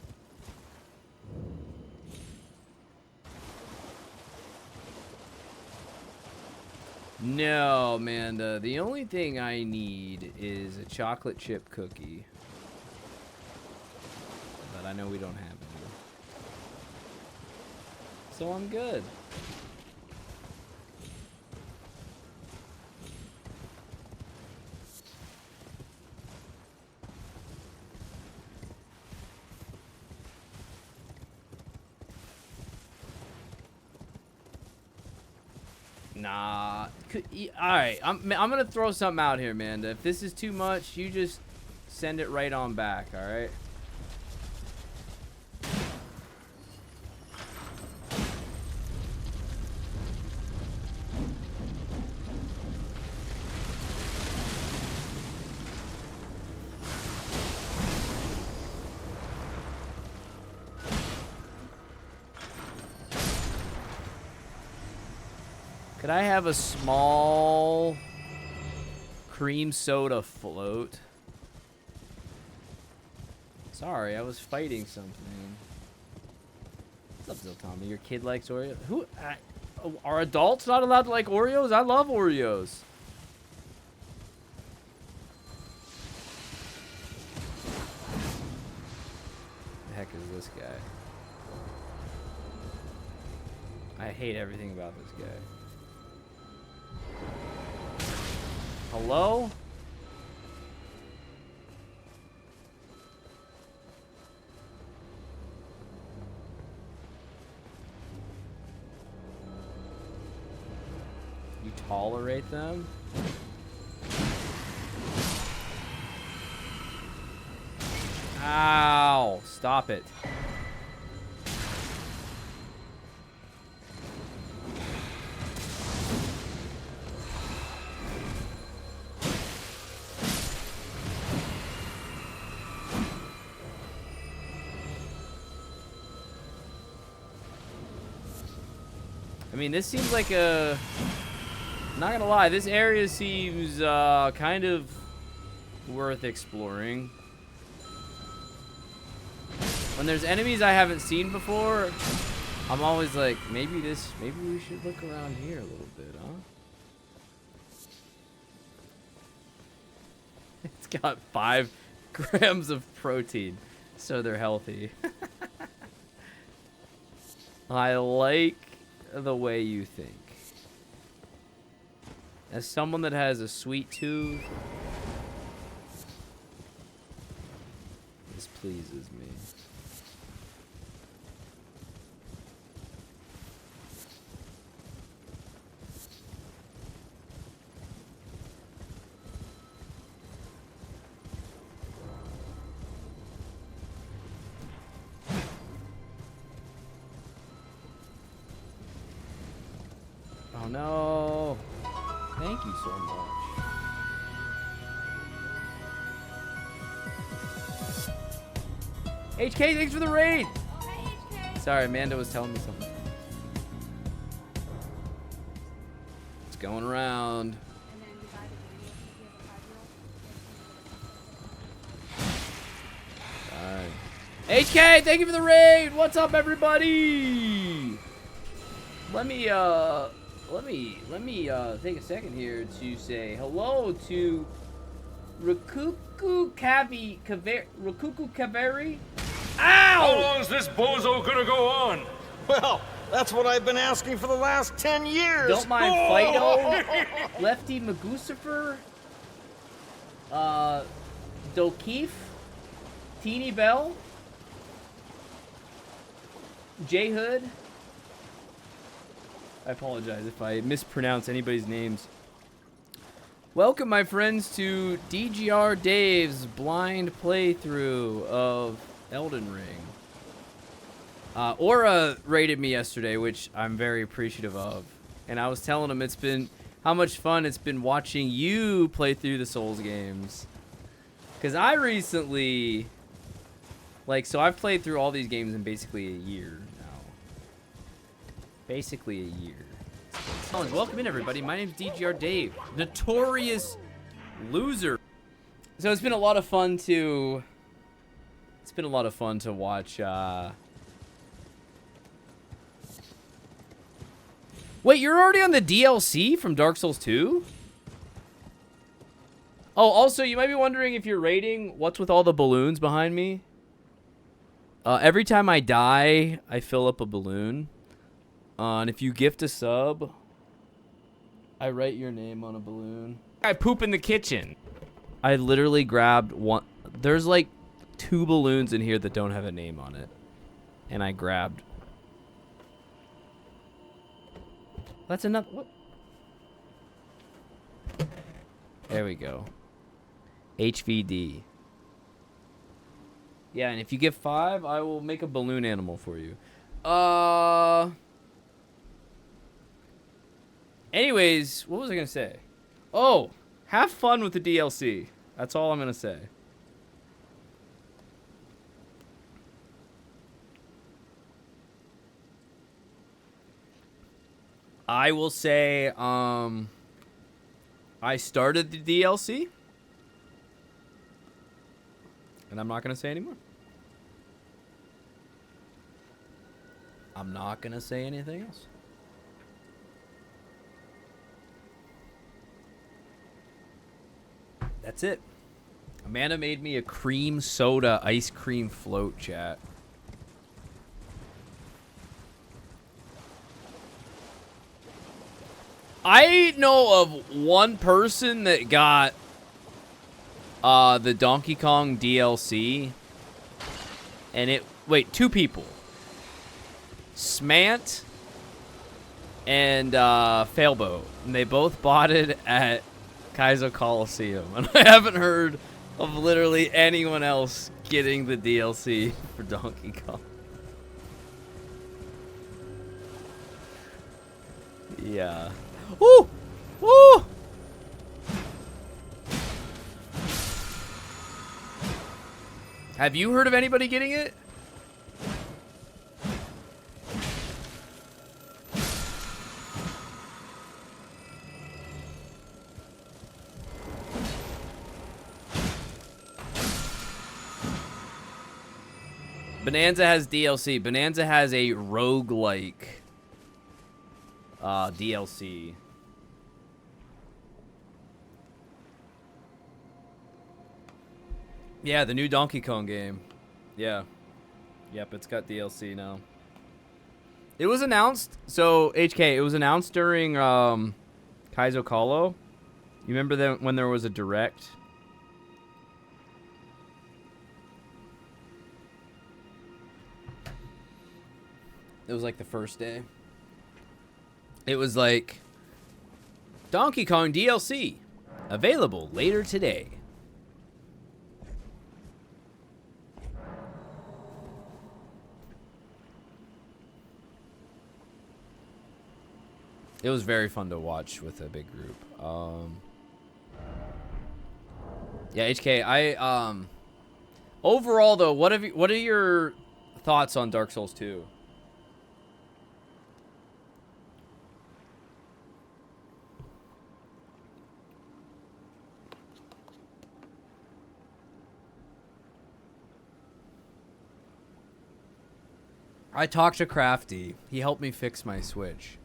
No, Amanda. The only thing I need is a chocolate chip cookie. But I know we don't have any. So I'm good. Nah. Alright, I'm gonna throw something out here, man. If this is too much, you just send it right on back, alright? Could I have a small cream soda float? Sorry, I was fighting something. What's up, Tommy? Your kid likes Oreos? Are adults not allowed to like Oreos? I love Oreos. I hate everything about this guy. Hello? You tolerate them? Ow! Stop it. I mean, this seems like a... Not gonna lie, this area seems kind of worth exploring. When there's enemies I haven't seen before, I'm always like, maybe we should look around here a little bit, huh? It's got 5 grams of protein, so they're healthy. I like the way you think. As someone that has a sweet tooth, this pleases me. Oh no! Thank you so much. HK, thanks for the raid! Oh, hey, HK. Sorry, Amanda was telling me something. It's going around. Alright. HK, thank you for the raid! What's up, everybody? Let me take a second here to say hello to Rakuku Kaveri. Ow! How long is this bozo gonna go on? Well, that's what I've been asking for the last 10 years. Don't mind Fido. Lefty Magusifer. Dokeef. Teeny Bell. J Hood. I apologize if I mispronounce anybody's names. Welcome, my friends, to DGR Dave's blind playthrough of Elden Ring. Aura rated me yesterday, which I'm very appreciative of. And I was telling him how much fun it's been watching you play through the Souls games. Because I recently... so I've played through all these games in basically a year. Basically a year. Welcome in, everybody. My name's DGR Dave, notorious loser. So it's been a lot of fun to watch. Wait, you're already on the DLC from Dark Souls 2? Oh, also, you might be wondering if you're raiding, what's with all the balloons behind me? Every time I die, I fill up a balloon. And if you gift a sub, I write your name on a balloon. I poop in the kitchen. I literally grabbed one. There's like 2 balloons in here that don't have a name on it. And I grabbed. That's enough. What? There we go. HVD. Yeah, and if you give 5, I will make a balloon animal for you. Anyways, what was I going to say? Oh, have fun with the DLC. That's all I'm going to say. I will say, I started the DLC. And I'm not going to say anymore. I'm not going to say anything else. That's it. Amanda made me a cream soda ice cream float, chat. I know of one person that got the Donkey Kong DLC, and two people. Smant and Failboat, and they both bought it at Kaizo Coliseum, and I haven't heard of literally anyone else getting the DLC for Donkey Kong. Yeah. Woo! Woo! Have you heard of anybody getting it? Bonanza has DLC. Bonanza has a roguelike DLC. Yeah, the new Donkey Kong game. Yeah. Yep, it's got DLC now. It was announced, so HK, it was announced during Kaizo Kolo. You remember when there was a direct? It was like the first day. It was like Donkey Kong DLC available later today. It was very fun to watch with a big group. Yeah, HK, overall though, what are your thoughts on Dark Souls 2? I talked to Crafty. He helped me fix my Switch.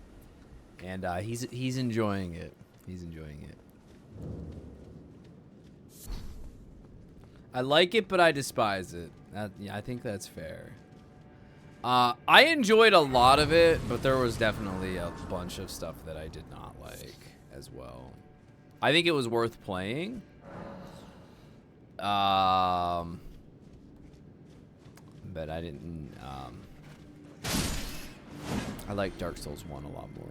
And he's enjoying it. He's enjoying it. I like it, but I despise it. Yeah, I think that's fair. I enjoyed a lot of it, but there was definitely a bunch of stuff that I did not like as well. I think it was worth playing. But I didn't. I like Dark Souls 1 a lot more.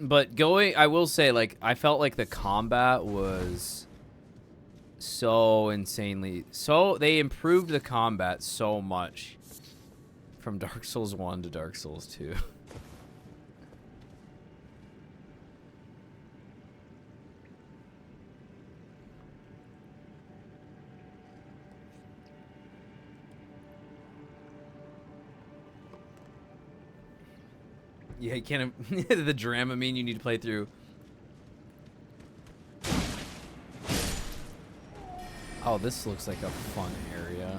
But I will say, like, I felt like the combat was so insanely... they improved the combat so much from Dark Souls 1 to Dark Souls 2. Yeah, you can't... the Dramamine you need to play through. Oh, this looks like a fun area.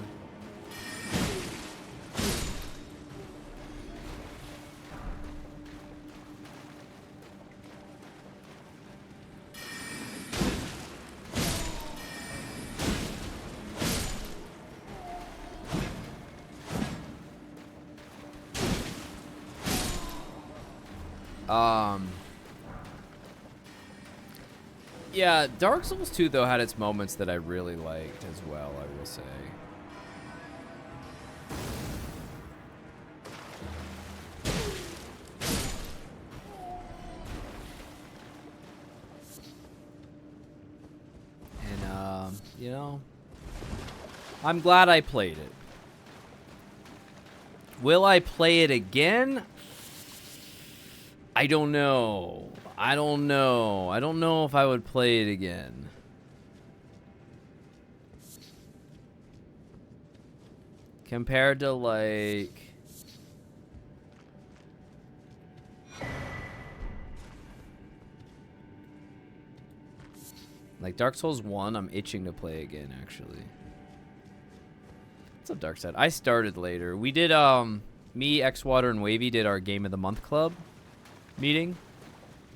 Yeah, Dark Souls 2, though, had its moments that I really liked as well, I will say. And, you know, I'm glad I played it. Will I play it again? I don't know. I don't know. I don't know if I would play it again. Compared to, like... like, Dark Souls 1, I'm itching to play again, actually. What's up, Darkside? I started later. We did, me, Xwater, and Wavy did our Game of the Month Club meeting,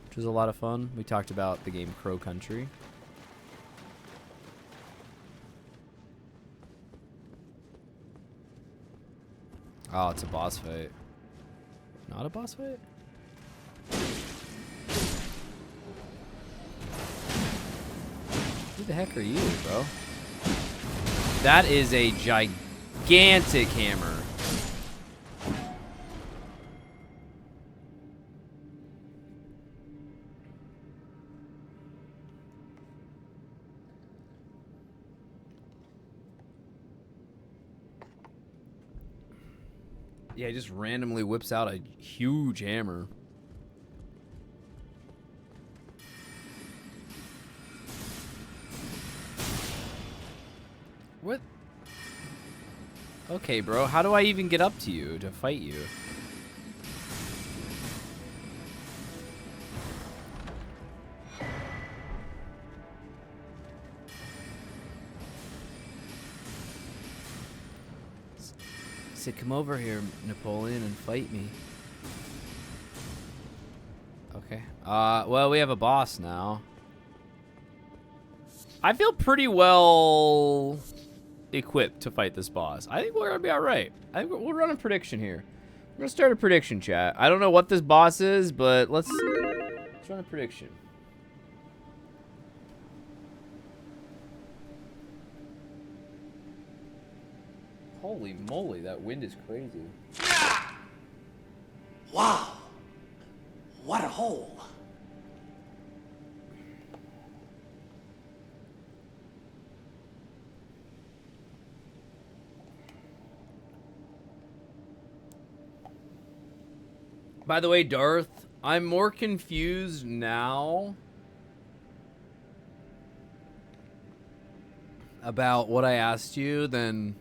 which was a lot of fun. We talked about the game Crow Country. Oh, it's a boss fight. Not a boss fight? Who the heck are you, bro? That is a gigantic hammer. Yeah, he just randomly whips out a huge hammer. What? Okay, bro. How do I even get up to you to fight you? Said, come over here, Napoleon, and fight me. Okay. Well, we have a boss now. I feel pretty well equipped to fight this boss. I think we're gonna be all right. I think we'll run a prediction here. We're gonna start a prediction, chat. I don't know what this boss is, but let's run a prediction. Holy moly, that wind is crazy. Wow. What a hole. By the way, Darth, I'm more confused now about what I asked you than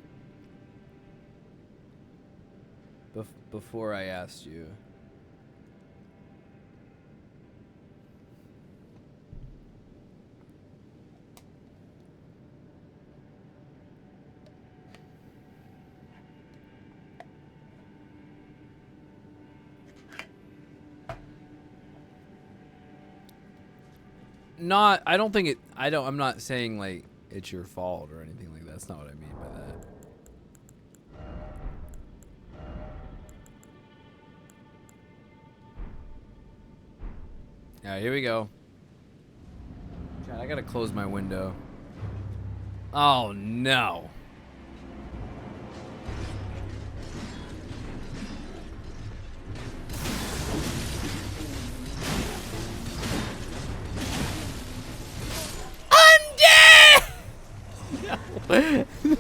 before I asked you. I don't think it, I'm not saying like it's your fault or anything like that. That's not what I mean by that. Alright, here we go. God, I gotta close my window. Oh no.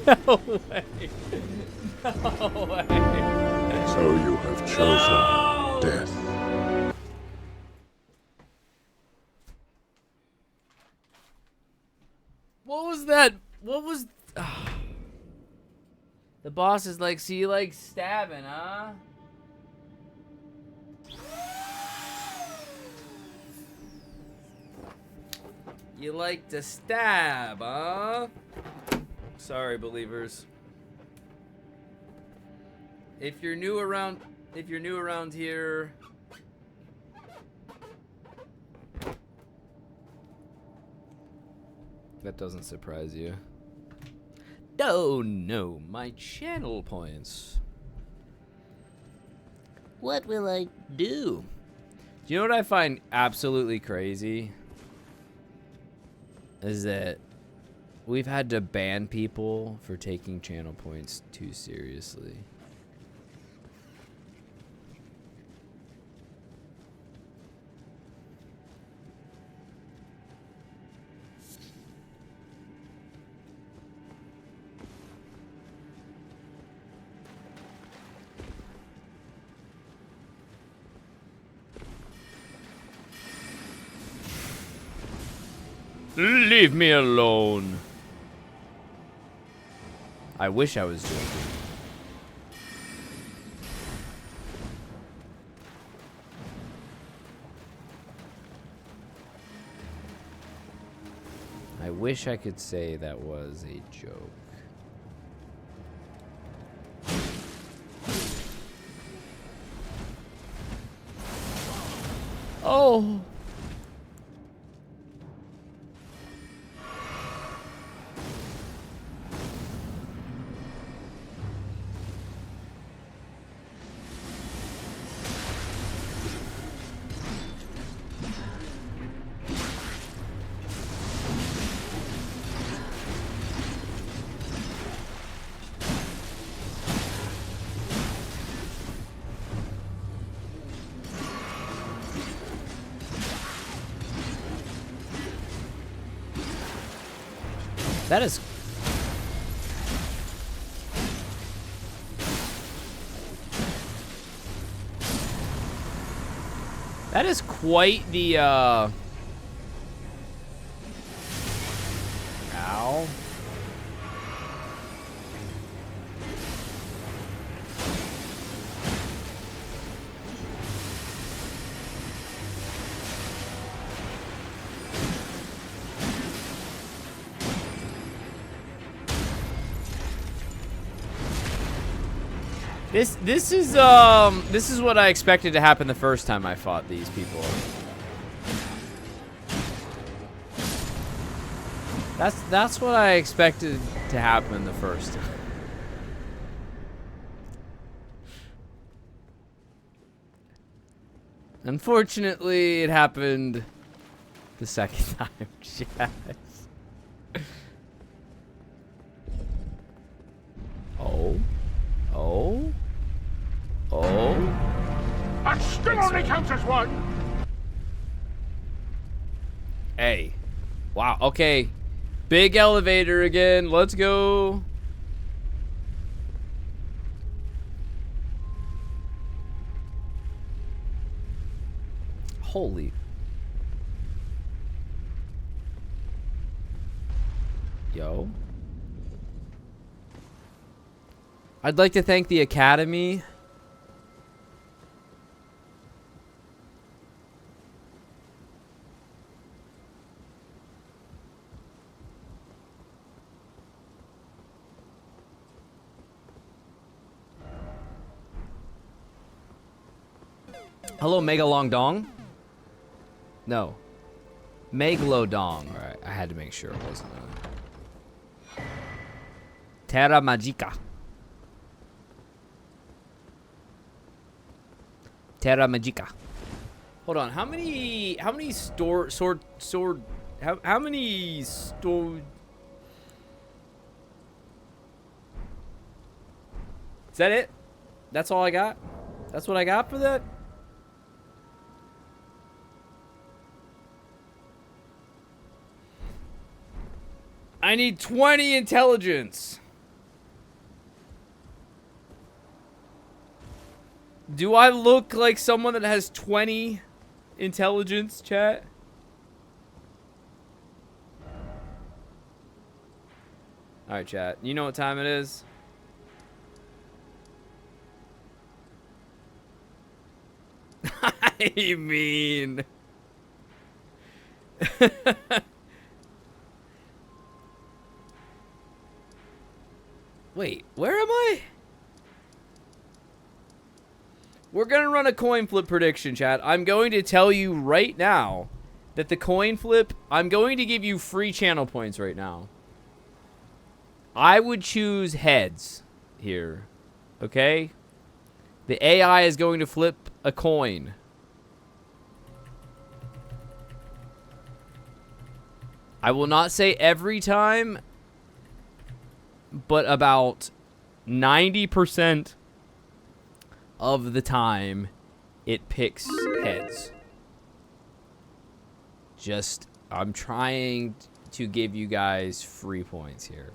No way. No way. So you have chosen death. What was that? What was... The boss is like, so you like stabbing, huh? You like to stab, huh? Sorry, believers. If you're new around here, that doesn't surprise you. Oh no, my channel points. What will I do? Do you know what I find absolutely crazy? Is that we've had to ban people for taking channel points too seriously. Leave me alone. I wish I was joking. I wish I could say that was a joke. Oh. That is... That is quite the, Ow. This is what I expected to happen the first time I fought these people. That's what I expected to happen the first time. Unfortunately, it happened the second time. Yes. Oh. Oh. Oh. That still only counts as one. Hey. Wow. Okay. Big elevator again. Let's go. Holy. Yo. I'd like to thank the Academy. Hello, Megalong Dong? No. Megalodong. Alright, I had to make sure it wasn't Terra Magica. Terra Magica. Hold on, how many sword how many store Is that it? That's all I got? That's what I got for that? I need 20 intelligence. Do I look like someone that has 20 intelligence, chat? Alright, chat. You know what time it is? I mean... Wait, where am I? We're going to run a coin flip prediction, chat. I'm going to tell you right now that the coin flip, I'm going to give you free channel points right now. I would choose heads here, okay? The AI is going to flip a coin. I will not say every time, but about 90% of the time, it picks heads. Just, I'm trying to give you guys free points here.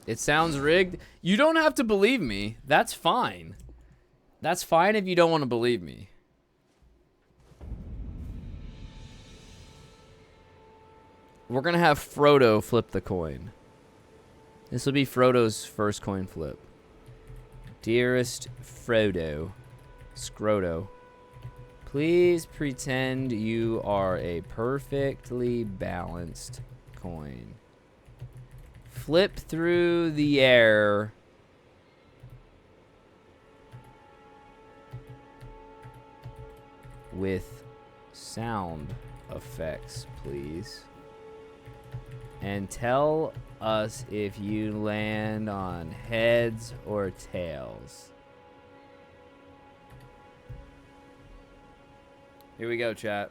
It sounds rigged. You don't have to believe me. That's fine. That's fine if you don't want to believe me. We're going to have Frodo flip the coin. This will be Frodo's first coin flip. Dearest Frodo. Scrodo. Please pretend you are a perfectly balanced coin. Flip through the air. With sound effects, please. And tell us if you land on heads or tails. Here we go, chat.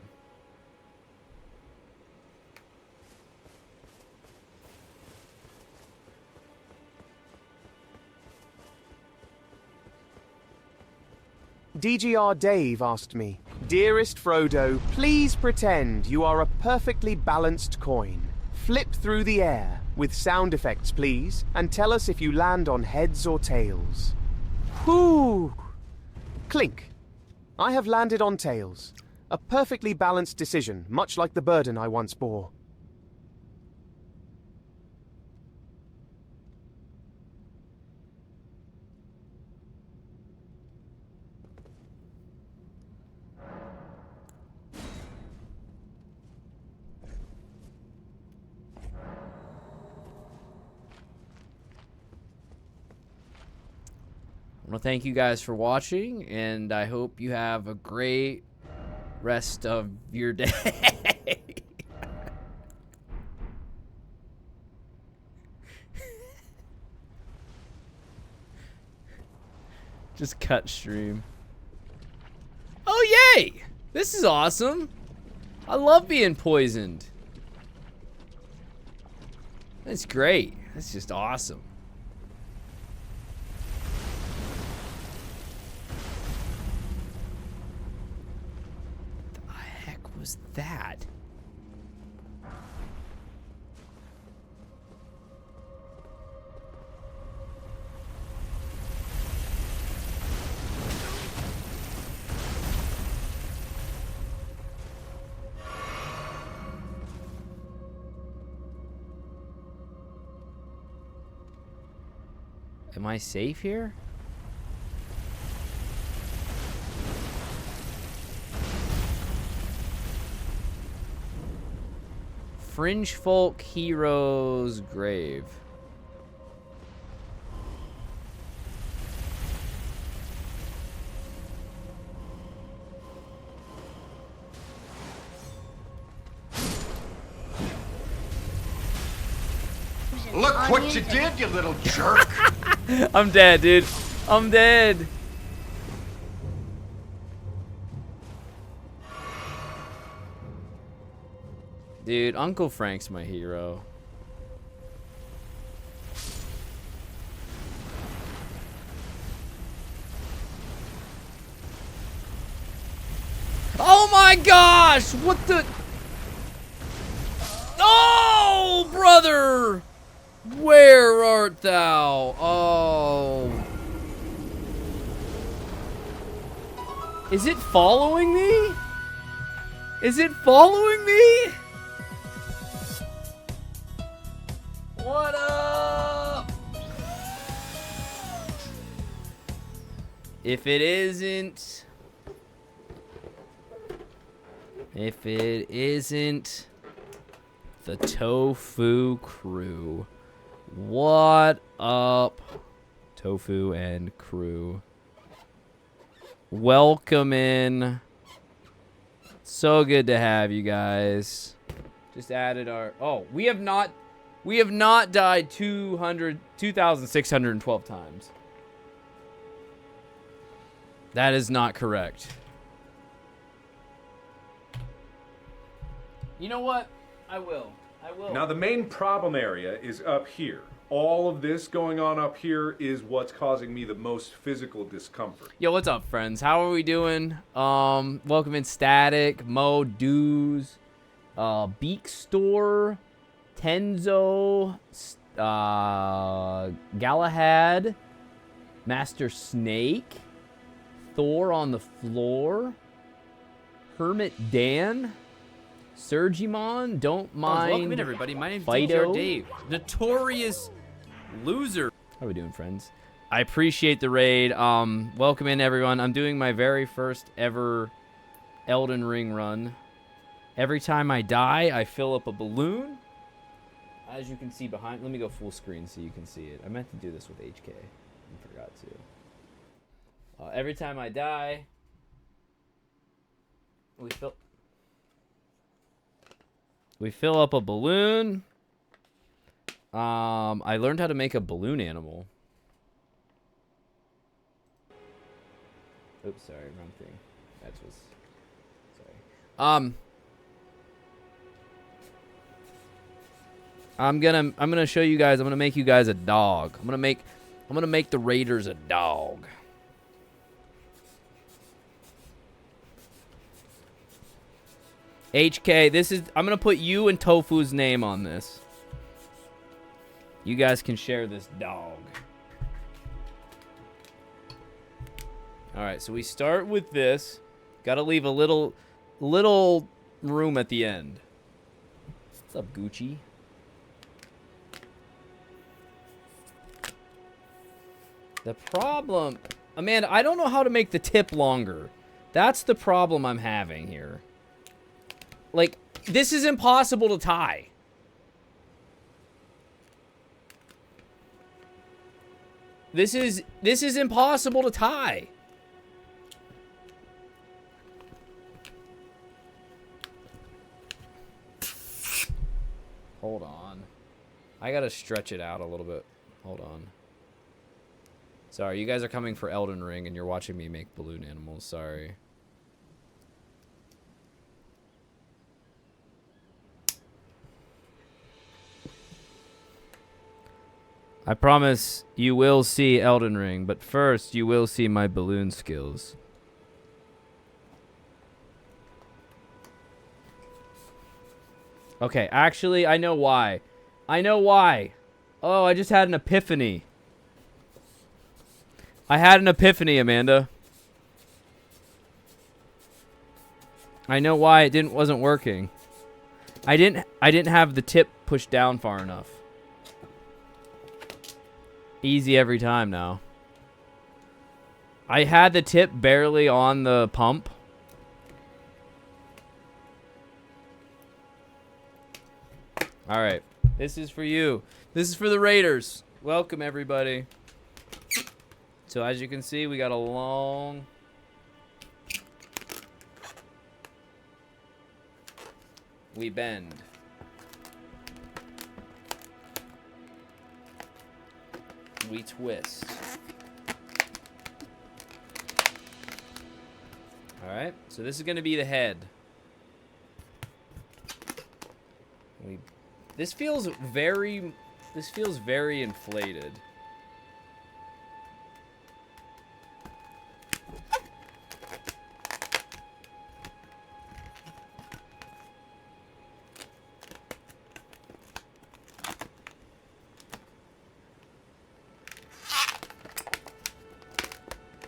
DGR Dave asked me, "Dearest Frodo, please pretend you are a perfectly balanced coin. Flip through the air, with sound effects please, and tell us if you land on heads or tails." Whew! Clink. I have landed on tails. A perfectly balanced decision, much like the burden I once bore. I want to thank you guys for watching, and I hope you have a great rest of your day. Just cut stream. Oh, yay! This is awesome. I love being poisoned. That's great. That's just awesome. Was that? Am I safe here? Fringe Folk Heroes Grave. Look what you did, you little jerk! I'm dead, dude. I'm dead. Dude, Uncle Frank's my hero. Oh my gosh! What the? Oh, brother! Where art thou? Oh. Is it following me? Is it following me? What up? If it isn't the Tofu crew. What up, Tofu and crew? Welcome in. So good to have you guys. Just added our... Oh, we have not died 2,612 times. That is not correct. You know what? I will. Now, the main problem area is up here. All of this going on up here is what's causing me the most physical discomfort. Yo, what's up, friends? How are we doing? Welcome in Static, Mo, Doos, Beak Store, Tenzo, Galahad, Master Snake, Thor on the floor, Hermit Dan, Surgimon, don't mind. Welcome in, everybody. My name's Fido. DGR Dave, notorious loser. How are we doing, friends? I appreciate the raid. Welcome in, everyone. I'm doing my very first ever Elden Ring run. Every time I die, I fill up a balloon. As you can see behind, let me go full screen so you can see it. I meant to do this with HK. I forgot to. Every time I die, we fill up a balloon. I learned how to make a balloon animal. Oops, sorry, wrong thing. That was sorry. I'm gonna show you guys. I'm gonna make you guys a dog. I'm gonna make the raiders a dog. HK, this is... I'm going to put you and Tofu's name on this. You guys can share this dog. Alright, so we start with this. Gotta leave a little room at the end. What's up, Gucci? The problem... Amanda, I don't know how to make the tip longer. That's the problem I'm having here. Like, this is impossible to tie. This is impossible to tie. Hold on. I gotta stretch it out a little bit. Hold on. Sorry, you guys are coming for Elden Ring and you're watching me make balloon animals. Sorry. I promise you will see Elden Ring, but first you will see my balloon skills. Okay, actually, I know why. I know why. Oh, I just had an epiphany. I had an epiphany, Amanda. I know why it wasn't working. I didn't have the tip pushed down far enough. Easy every time now. I had the tip barely on the pump. Alright. This is for you. This is for the Raiders. Welcome, everybody. So as you can see, we got a long... We bend. We twist. Alright, so this is going to be the head. This feels very inflated.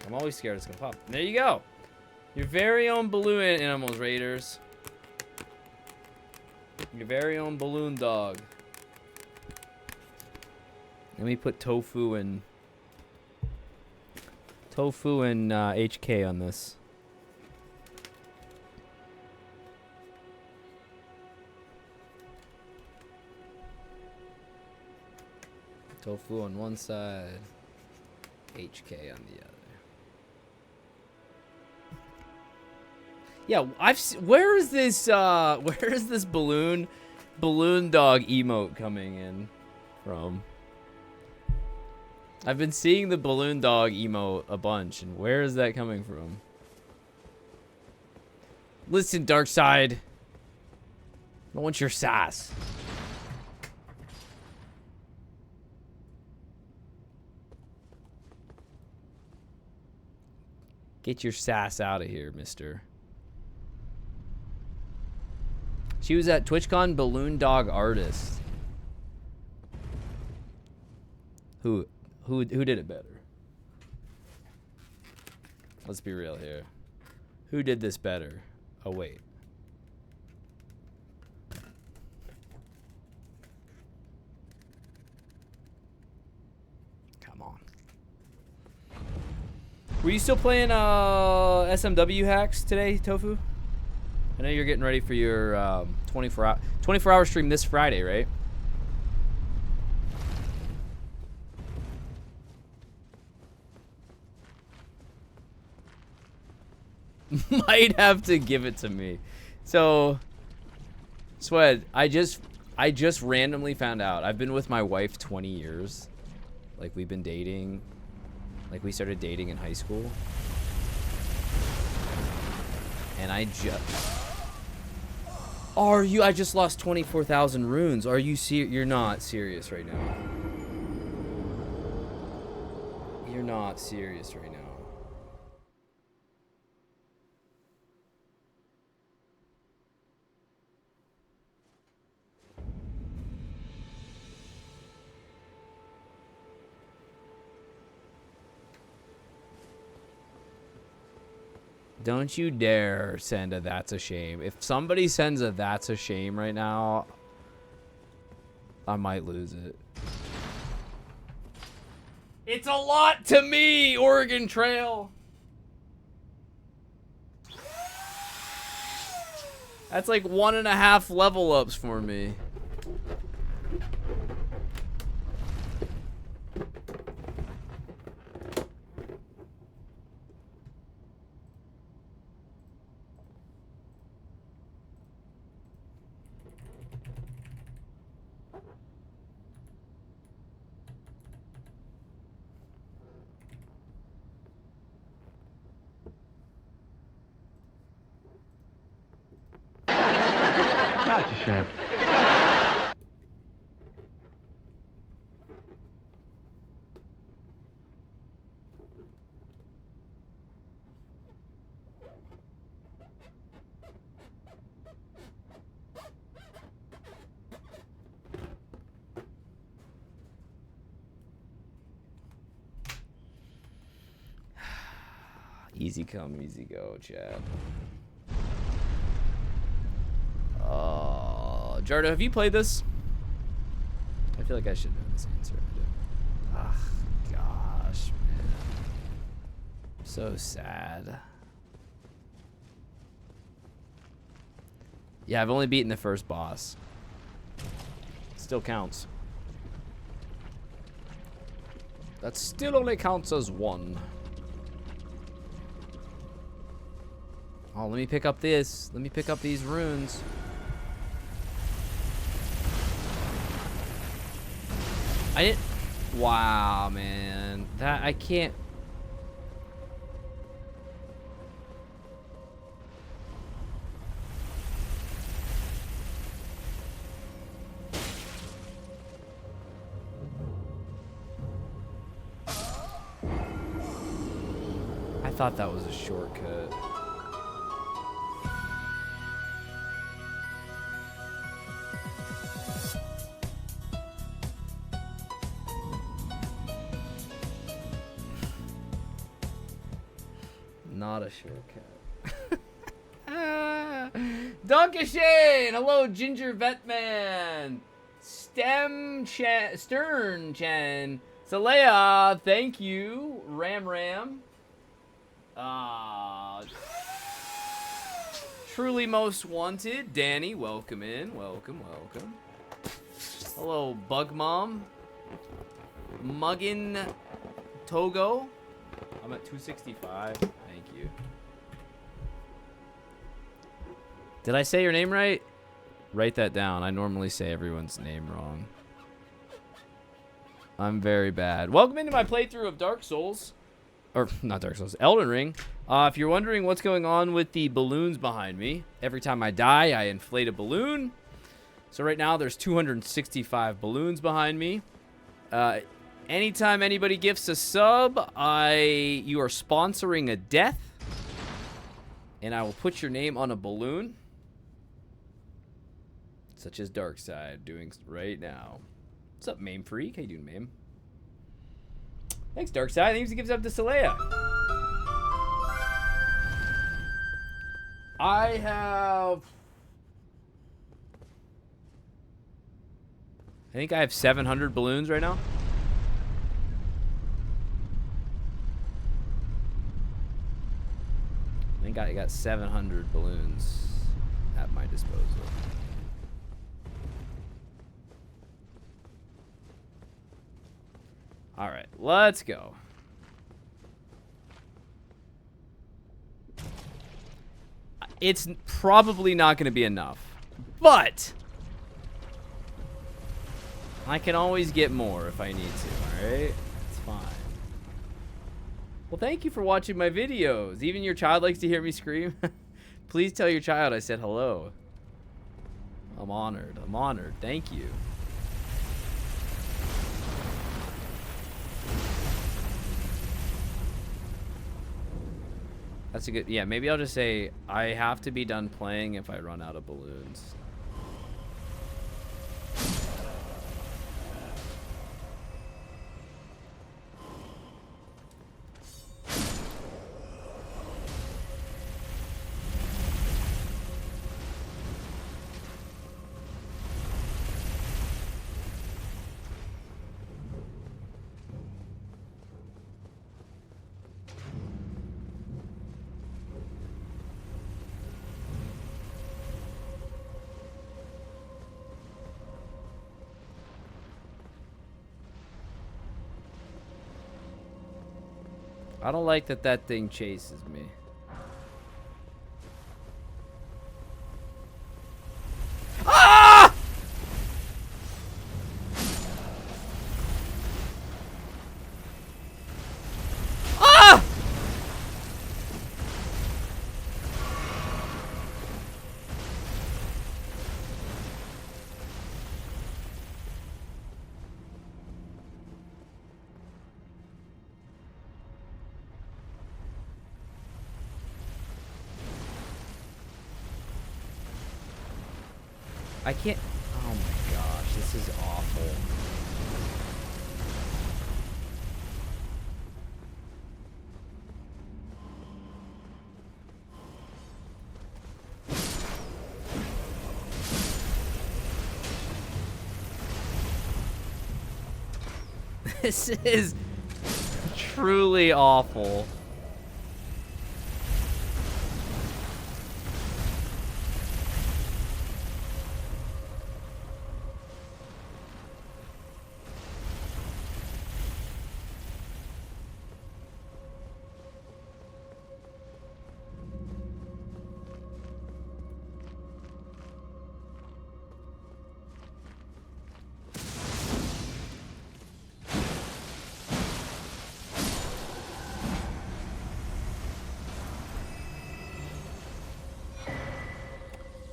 I'm always scared it's gonna pop. There you go. Your very own balloon animals, Raiders. Your very own balloon dog. Let me put Tofu and HK on this. Tofu on one side, HK on the other. Yeah, where is this balloon dog emote coming in from? I've been seeing the balloon dog emote a bunch, and where is that coming from? Listen, Darkside. I don't want your sass. Get your sass out of here, mister. She was at TwitchCon Balloon Dog Artist. Who did it better? Let's be real here. Who did this better? Oh wait. Come on. Were you still playing SMW hacks today, Tofu? I know you're getting ready for your 24-hour stream this Friday, right? Might have to give it to me. So, Swed, I just randomly found out. I've been with my wife 20 years. Like, we've been dating. Like, we started dating in high school. And I just lost 24,000 runes. Are you serious? You're not serious right now. You're not serious right now. Don't you dare send a that's a shame. If somebody sends a that's a shame right now, I might lose it. It's a lot to me, Oregon Trail. That's like 1.5 level ups for me. That's a shame. Easy come, easy go, Chad. Jardo, have you played this? I feel like I should know this answer. Ah, gosh, man. So sad. Yeah, I've only beaten the first boss. Still counts. That still only counts as one. Oh, let me pick up this. Let me pick up these runes. I didn't. Wow, man. That I can't. I thought that was a shortcut. Not a shortcut. Donkey Shane! Hello, Ginger Vetman! Stern Chen. Salea, thank you. Ram. Truly Most Wanted. Danny, welcome in. Welcome. Hello, Bug Mom. Muggin Togo. I'm at 265. Thank you. Did I say your name right? Write that down. I normally say everyone's name wrong. I'm very bad. Welcome into my playthrough of Dark Souls. Or, not Dark Souls, Elden Ring. If you're wondering what's going on with the balloons behind me, every time I die, I inflate a balloon. So right now, there's 265 balloons behind me. Anytime anybody gifts a sub, you are sponsoring a death, and I will put your name on a balloon, such as Darkside doing right now. What's up, Mame Freak? How you doing, Mame? Thanks, Darkside. Thanks, he gives up to Salea. I think I have 700 balloons right now. I think I got 700 balloons at my disposal. All right, let's go. It's probably not going to be enough, but I can always get more if I need to, all right? It's fine. Well, thank you for watching my videos. Even your child likes to hear me scream. Please tell your child I said hello. I'm honored. I'm honored. Thank you. That's a good... Yeah, maybe I'll just say I have to be done playing if I run out of balloons. I don't like that thing chases me. Ah! Ah! I can't. Oh my gosh, this is awful. This is truly awful.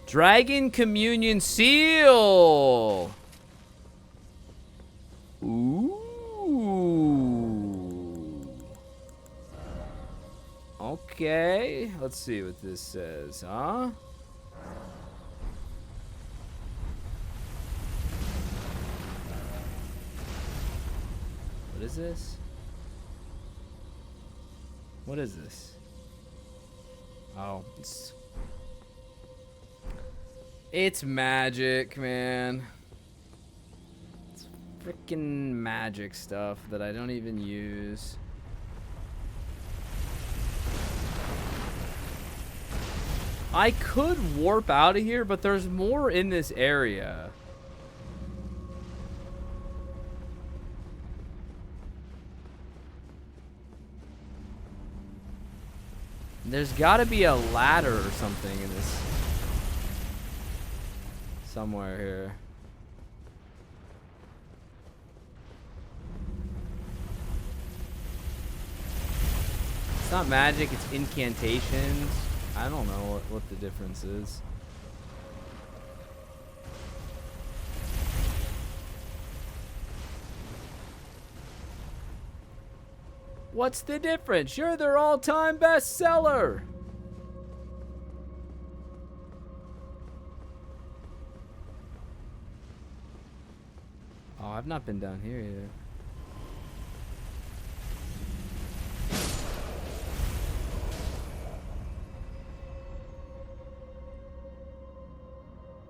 Dragon Communion Seal. Ooh. Okay. Let's see what this says, huh? What is this? What is this? Oh, it's magic, man. It's freaking magic stuff that I don't even use. I could warp out of here, but there's more in this area. There's gotta be a ladder or something in this. Somewhere here. It's not magic, it's incantations. I don't know what the difference is. What's the difference? You're their all-time bestseller. Oh, I've not been down here either.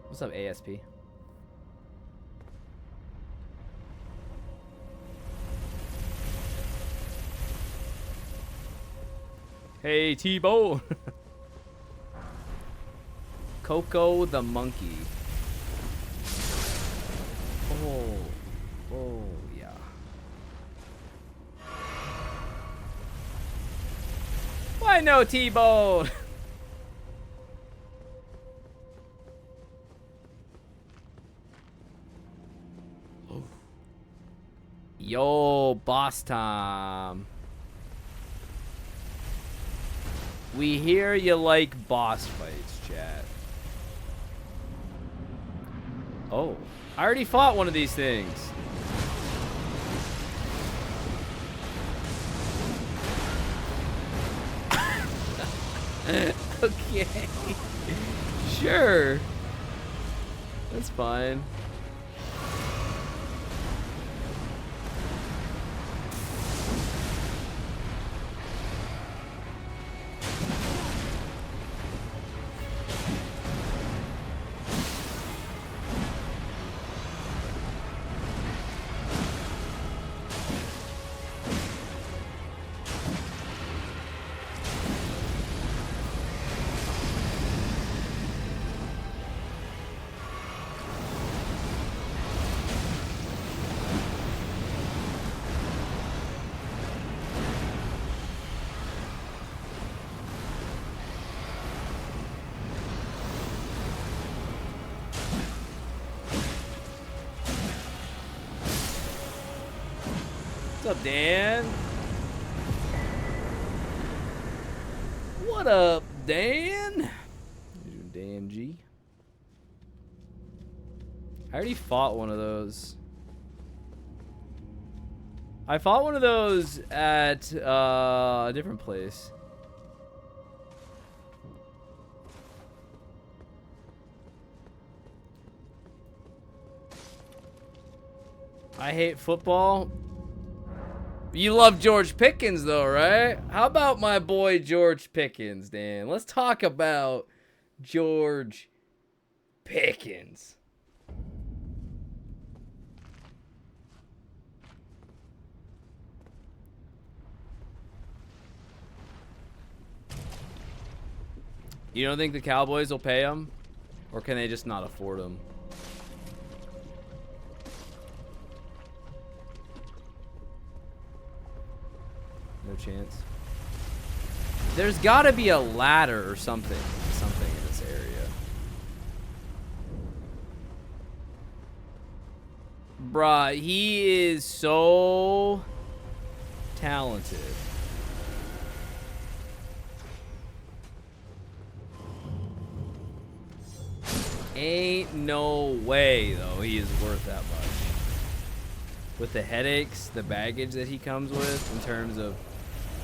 What's up, ASP? Hey, T-Bone. Coco the monkey. Oh, yeah. Why no T-Bone? Yo, boss time. We hear you like boss fights, chat. Oh, I already fought one of these things. Okay. Sure. That's fine. What's up, Dan? What up, Dan? Dan G. I already fought one of those. I fought one of those at a different place. I hate football. You love George Pickens, though, right? How about my boy George Pickens, Dan? Let's talk about George Pickens. You don't think the Cowboys will pay him? Or can they just not afford him? No chance. There's got to be a ladder or something in this area. Bruh, he is so talented. Ain't no way, though, he is worth that much. With the headaches, the baggage that he comes with in terms of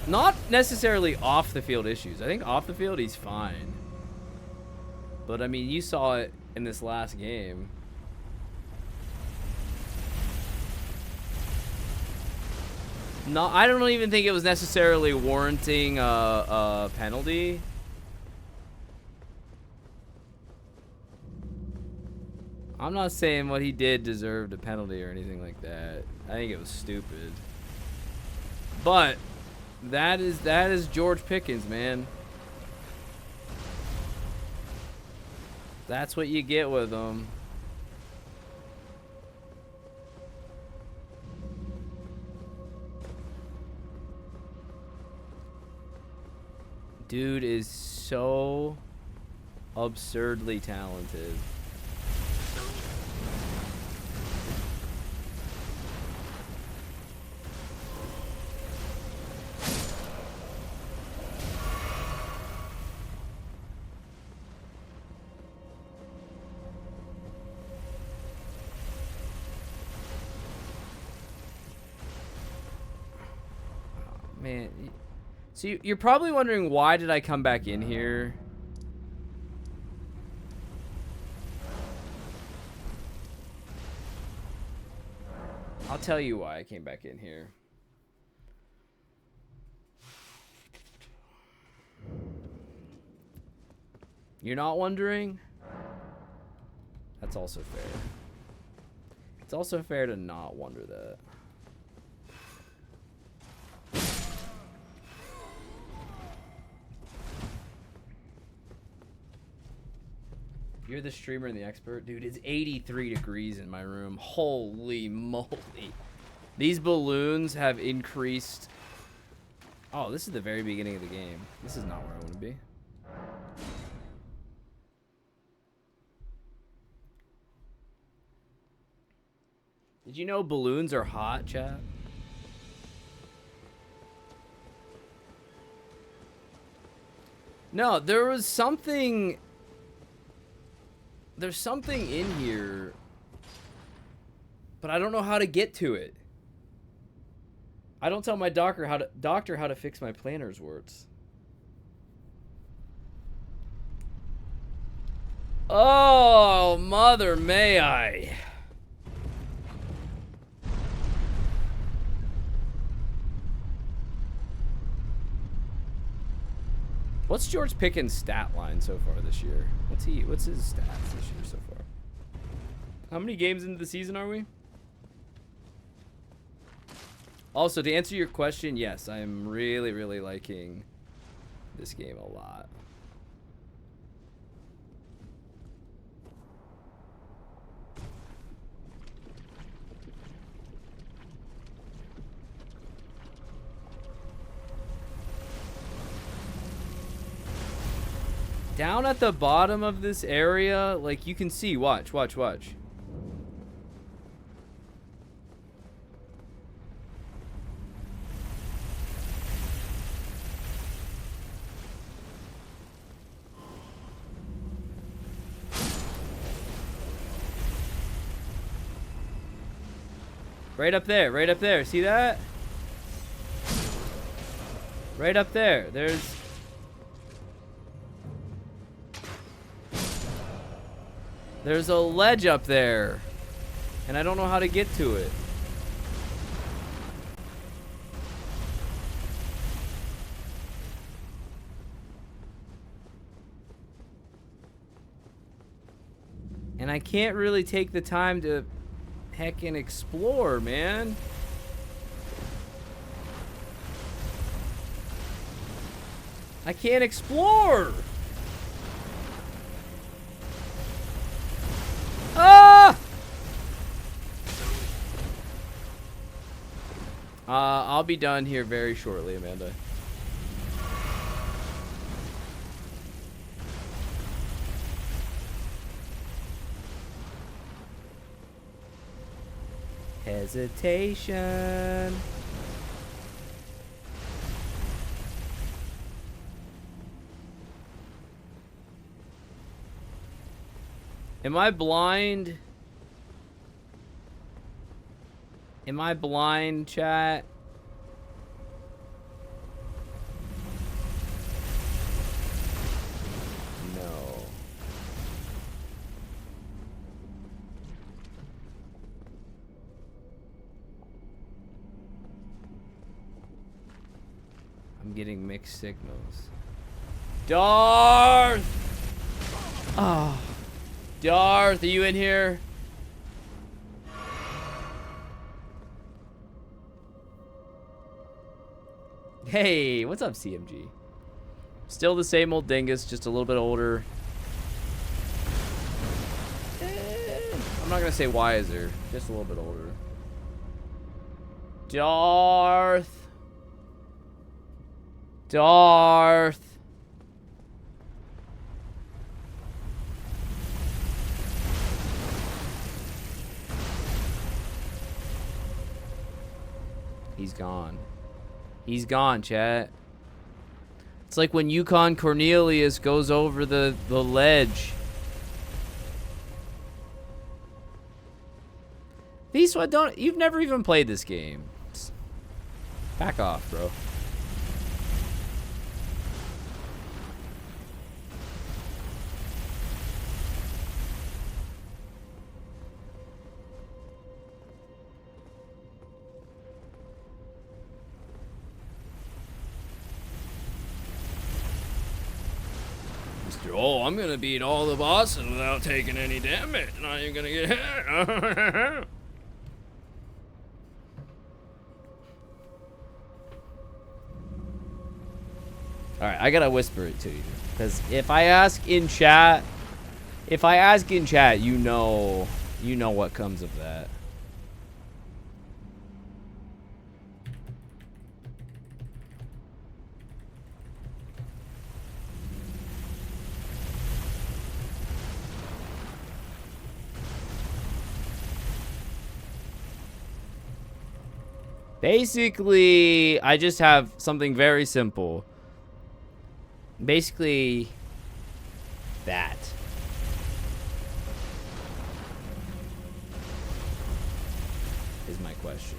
not necessarily off the field issues. I think off the field he's fine. But I mean, you saw it in this last game. No, I don't even think it was necessarily warranting a penalty. I'm not saying what he did deserved a penalty or anything like that. I think it was stupid. But that is George Pickens, man. That's what you get with him. Dude is so absurdly talented. Man, so you're probably wondering, why did I come back in here? I'll tell you why I came back in here. You're not wondering? That's also fair. It's also fair to not wonder that. You're the streamer and the expert. Dude, it's 83 degrees in my room. Holy moly. These balloons have increased. Oh, this is the very beginning of the game. This is not where I want to be. Did you know balloons are hot, chat? No, there was something... There's something in here, but I don't know how to get to it. I don't tell my doctor how to fix my planner's warts. Oh, mother may I. What's George Pickens' stat line so far this year? What's his stats this year so far? How many games into the season are we? Also, to answer your question, yes, I'm really, really liking this game a lot. Down at the bottom of this area, like you can see, watch. Right up there. Right up there. See that? Right up there. There's a ledge up there. And I don't know how to get to it. And I can't really take the time to heckin' explore, man. I can't explore. Ah! I'll be done here very shortly, Amanda. Hesitation. Am I blind? Am I blind, chat? No. I'm getting mixed signals. Darth! Oh. Darth, are you in here? Hey, what's up, CMG? Still the same old dingus, just a little bit older. I'm not gonna say wiser, just a little bit older. Darth. Darth. He's gone. He's gone, chat. It's like when Yukon Cornelius goes over the ledge. These one don't. You've never even played this game. Back off, bro. Oh, I'm gonna beat all the bosses without taking any damage. Not even gonna get hit. Alright, I gotta whisper it to you. Because if I ask in chat, you know what comes of that. Basically, I just have something very simple. Basically, that. Is my question.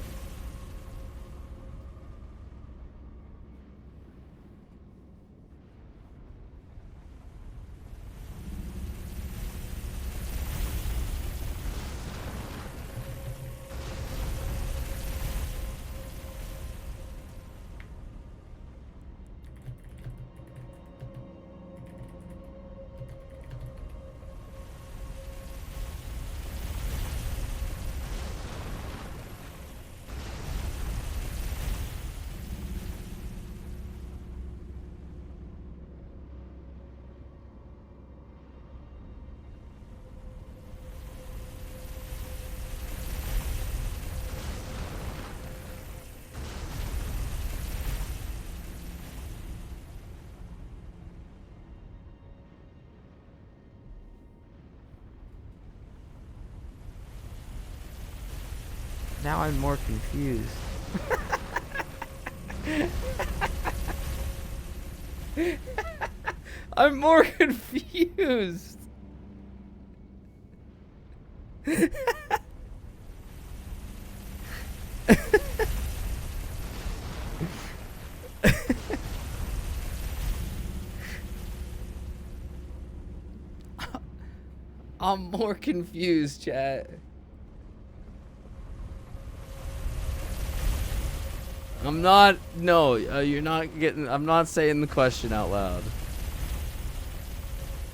Now I'm more confused. I'm more confused. I'm more confused, chat. I'm not. No, you're not getting. I'm not saying the question out loud.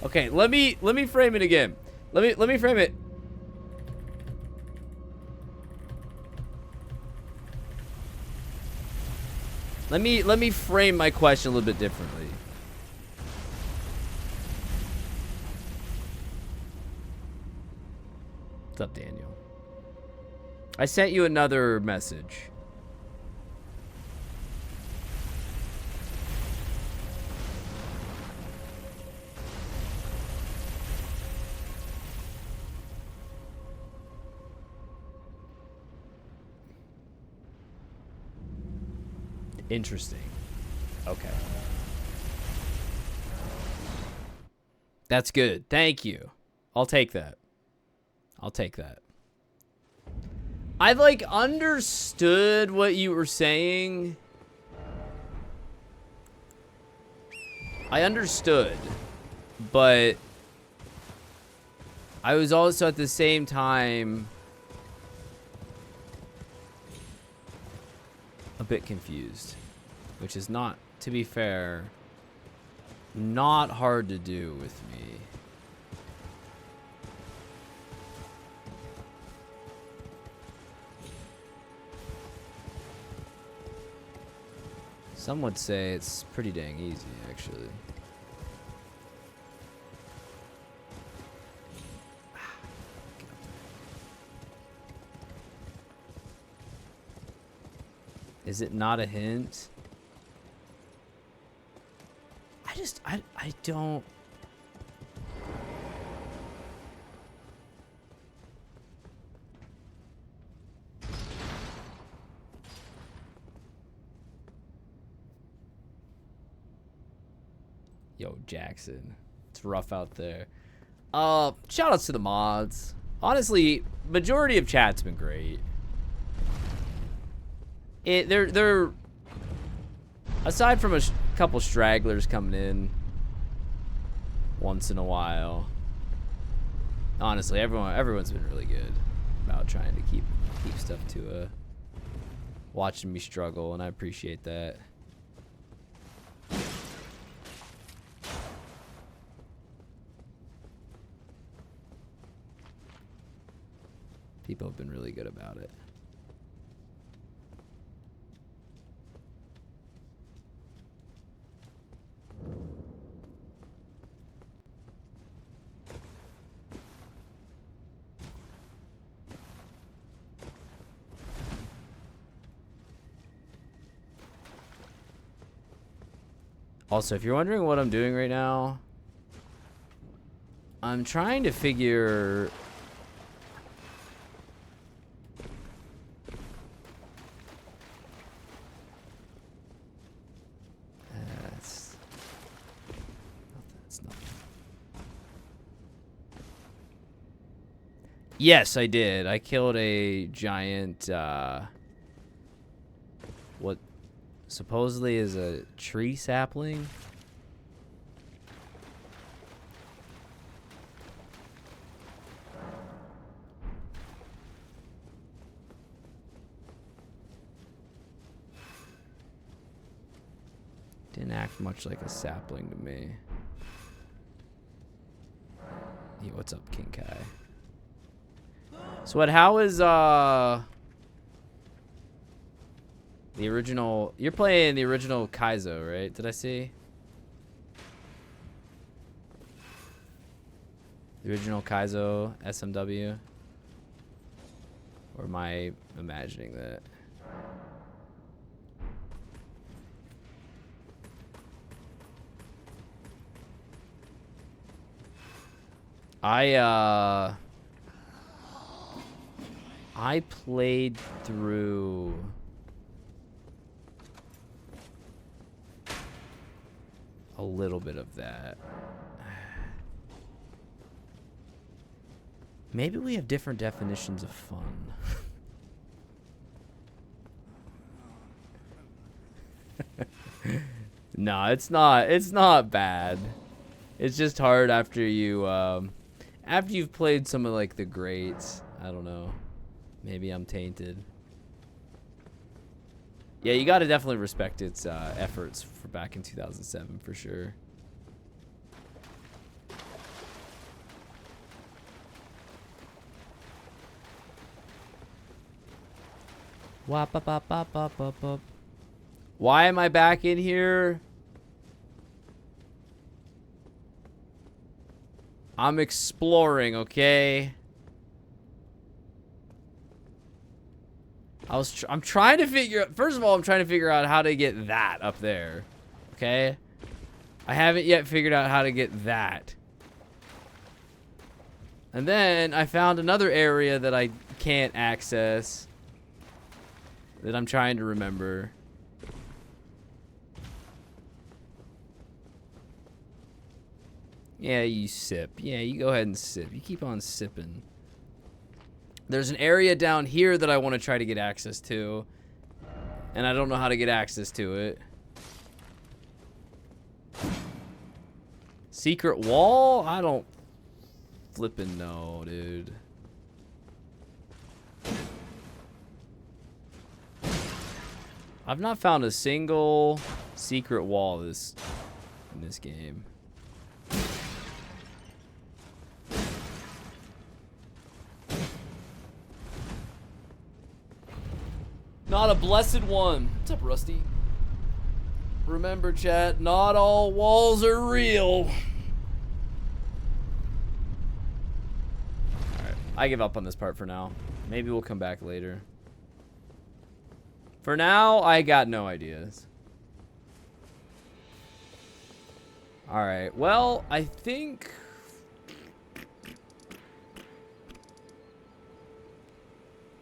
Okay, let me frame it again. Let me frame it. Let me frame my question a little bit differently. What's up, Daniel? I sent you another message. Interesting. Okay. That's good. Thank you. I'll take that. I'll take that. I've like understood what you were saying. I understood, but I was also at the same time a bit confused, which is not, to be fair, not hard to do with me. Some would say it's pretty dang easy, actually. Is it not a hint? I don't. Yo, Jackson. It's rough out there. Shout outs to the mods. Honestly, majority of chat's been great. They're aside from a couple stragglers coming in once in a while. Honestly, everyone's been really good about trying to keep stuff to watching me struggle, and I appreciate that. People have been really good about it. Also, if you're wondering what I'm doing right now, I'm trying to figure that's nothing. Yes, I did. I killed a giant what supposedly is a tree sapling. Didn't act much like a sapling to me. Hey, what's up, King Kai? So what, how is the original? You're playing the original Kaizo, right? Did I see? The original Kaizo SMW? Or am I imagining that? I played through a little bit of that. Maybe we have different definitions of fun. No, it's not bad. It's just hard after you After you've played some of like the greats, I don't know. Maybe I'm tainted. Yeah, you got to definitely respect its efforts for back in 2007 for sure. Wop, bop, bop, bop, bop, bop, bop. Why am I back in here? I'm exploring, okay? I'm trying to figure out, first of all, I'm trying to figure out how to get that up there. Okay? I haven't yet figured out how to get that. And then I found another area that I can't access that I'm trying to remember. Yeah, you sip. Yeah, you go ahead and sip. You keep on sipping. There's an area down here that I want to try to get access to. And I don't know how to get access to it. Secret wall? I don't flippin' know, dude. I've not found a single secret wall in this game. Not a blessed one. What's up, Rusty? Remember, chat, not all walls are real. Alright, I give up on this part for now. Maybe we'll come back later. For now, I got no ideas. Alright, well, I think...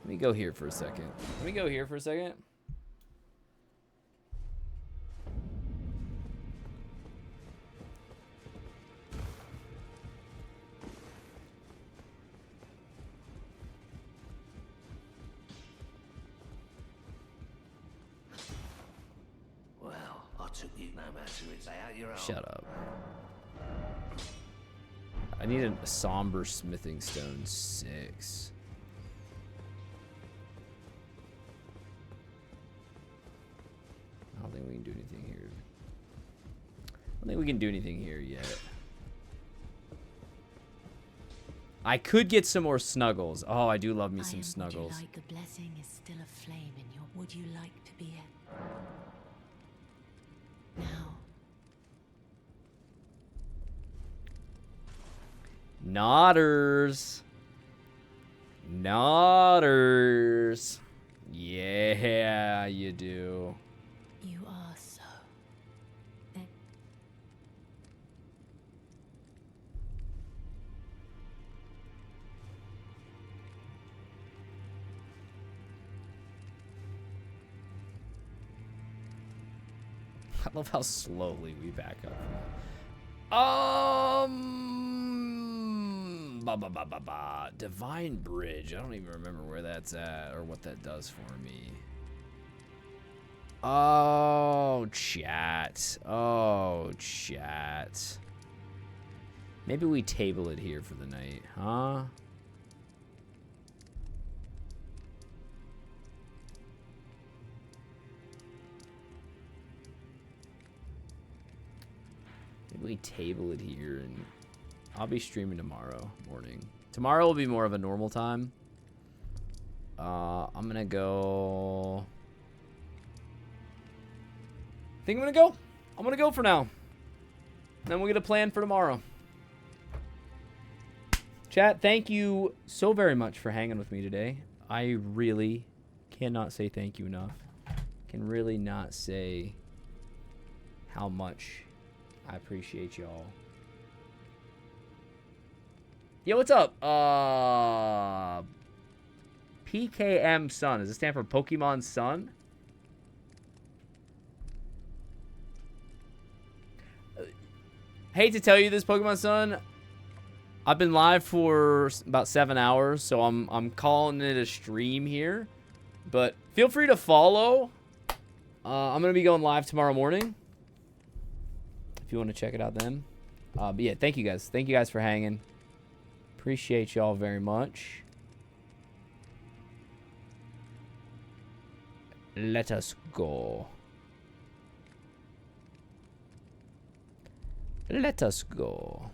Let me go here for a second. Let me go here for a second. Well, I took you no matter it's out your own. Shut up. I need a somber smithing stone 6. I don't think we can do anything here. I don't think we can do anything here yet. I could get some more snuggles. Oh, I do love me some snuggles. Would you like a blessing is still a flame in your... Would you like to be it? Now. Nodders. Nodders. Yeah, you do. You are so... I love how slowly we back up. Divine Bridge. I don't even remember where that's at or what that does for me. Oh, chat. Oh, chat. Maybe we table it here for the night, huh? Maybe we table it here, and I'll be streaming tomorrow morning. Tomorrow will be more of a normal time. I'm gonna go... I think I'm gonna go. I'm gonna go for now. Then we'll get a plan for tomorrow. Chat, thank you so very much for hanging with me today. I really cannot say thank you enough. Can really not say how much I appreciate y'all. Yo, what's up? PKM Sun. Does it stand for Pokemon Sun? Hate to tell you this, Pokemon Sun. I've been live for about 7 hours, so I'm calling it a stream here. But feel free to follow. I'm gonna be going live tomorrow morning. If you want to check it out then. But yeah, thank you guys. Thank you guys for hanging. Appreciate y'all very much. Let us go. Let us go.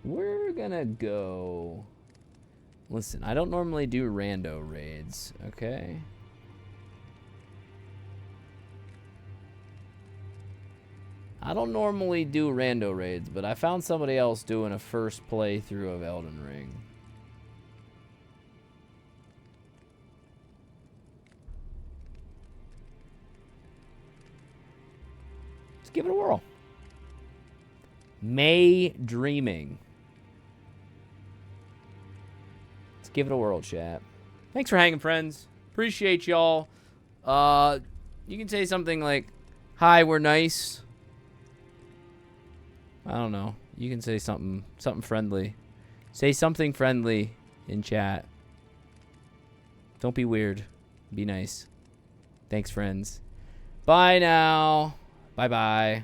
We're gonna go. Listen, I don't normally do rando raids, okay? I don't normally do rando raids, but I found somebody else doing a first playthrough of Elden Ring. Let's give it a whirl. May Dreaming. Let's give it a whirl, chat. Thanks for hanging, friends. Appreciate y'all. You can say something like, "Hi, we're nice." I don't know. You can say something friendly. Say something friendly in chat. Don't be weird. Be nice. Thanks, friends. Bye now. Bye-bye.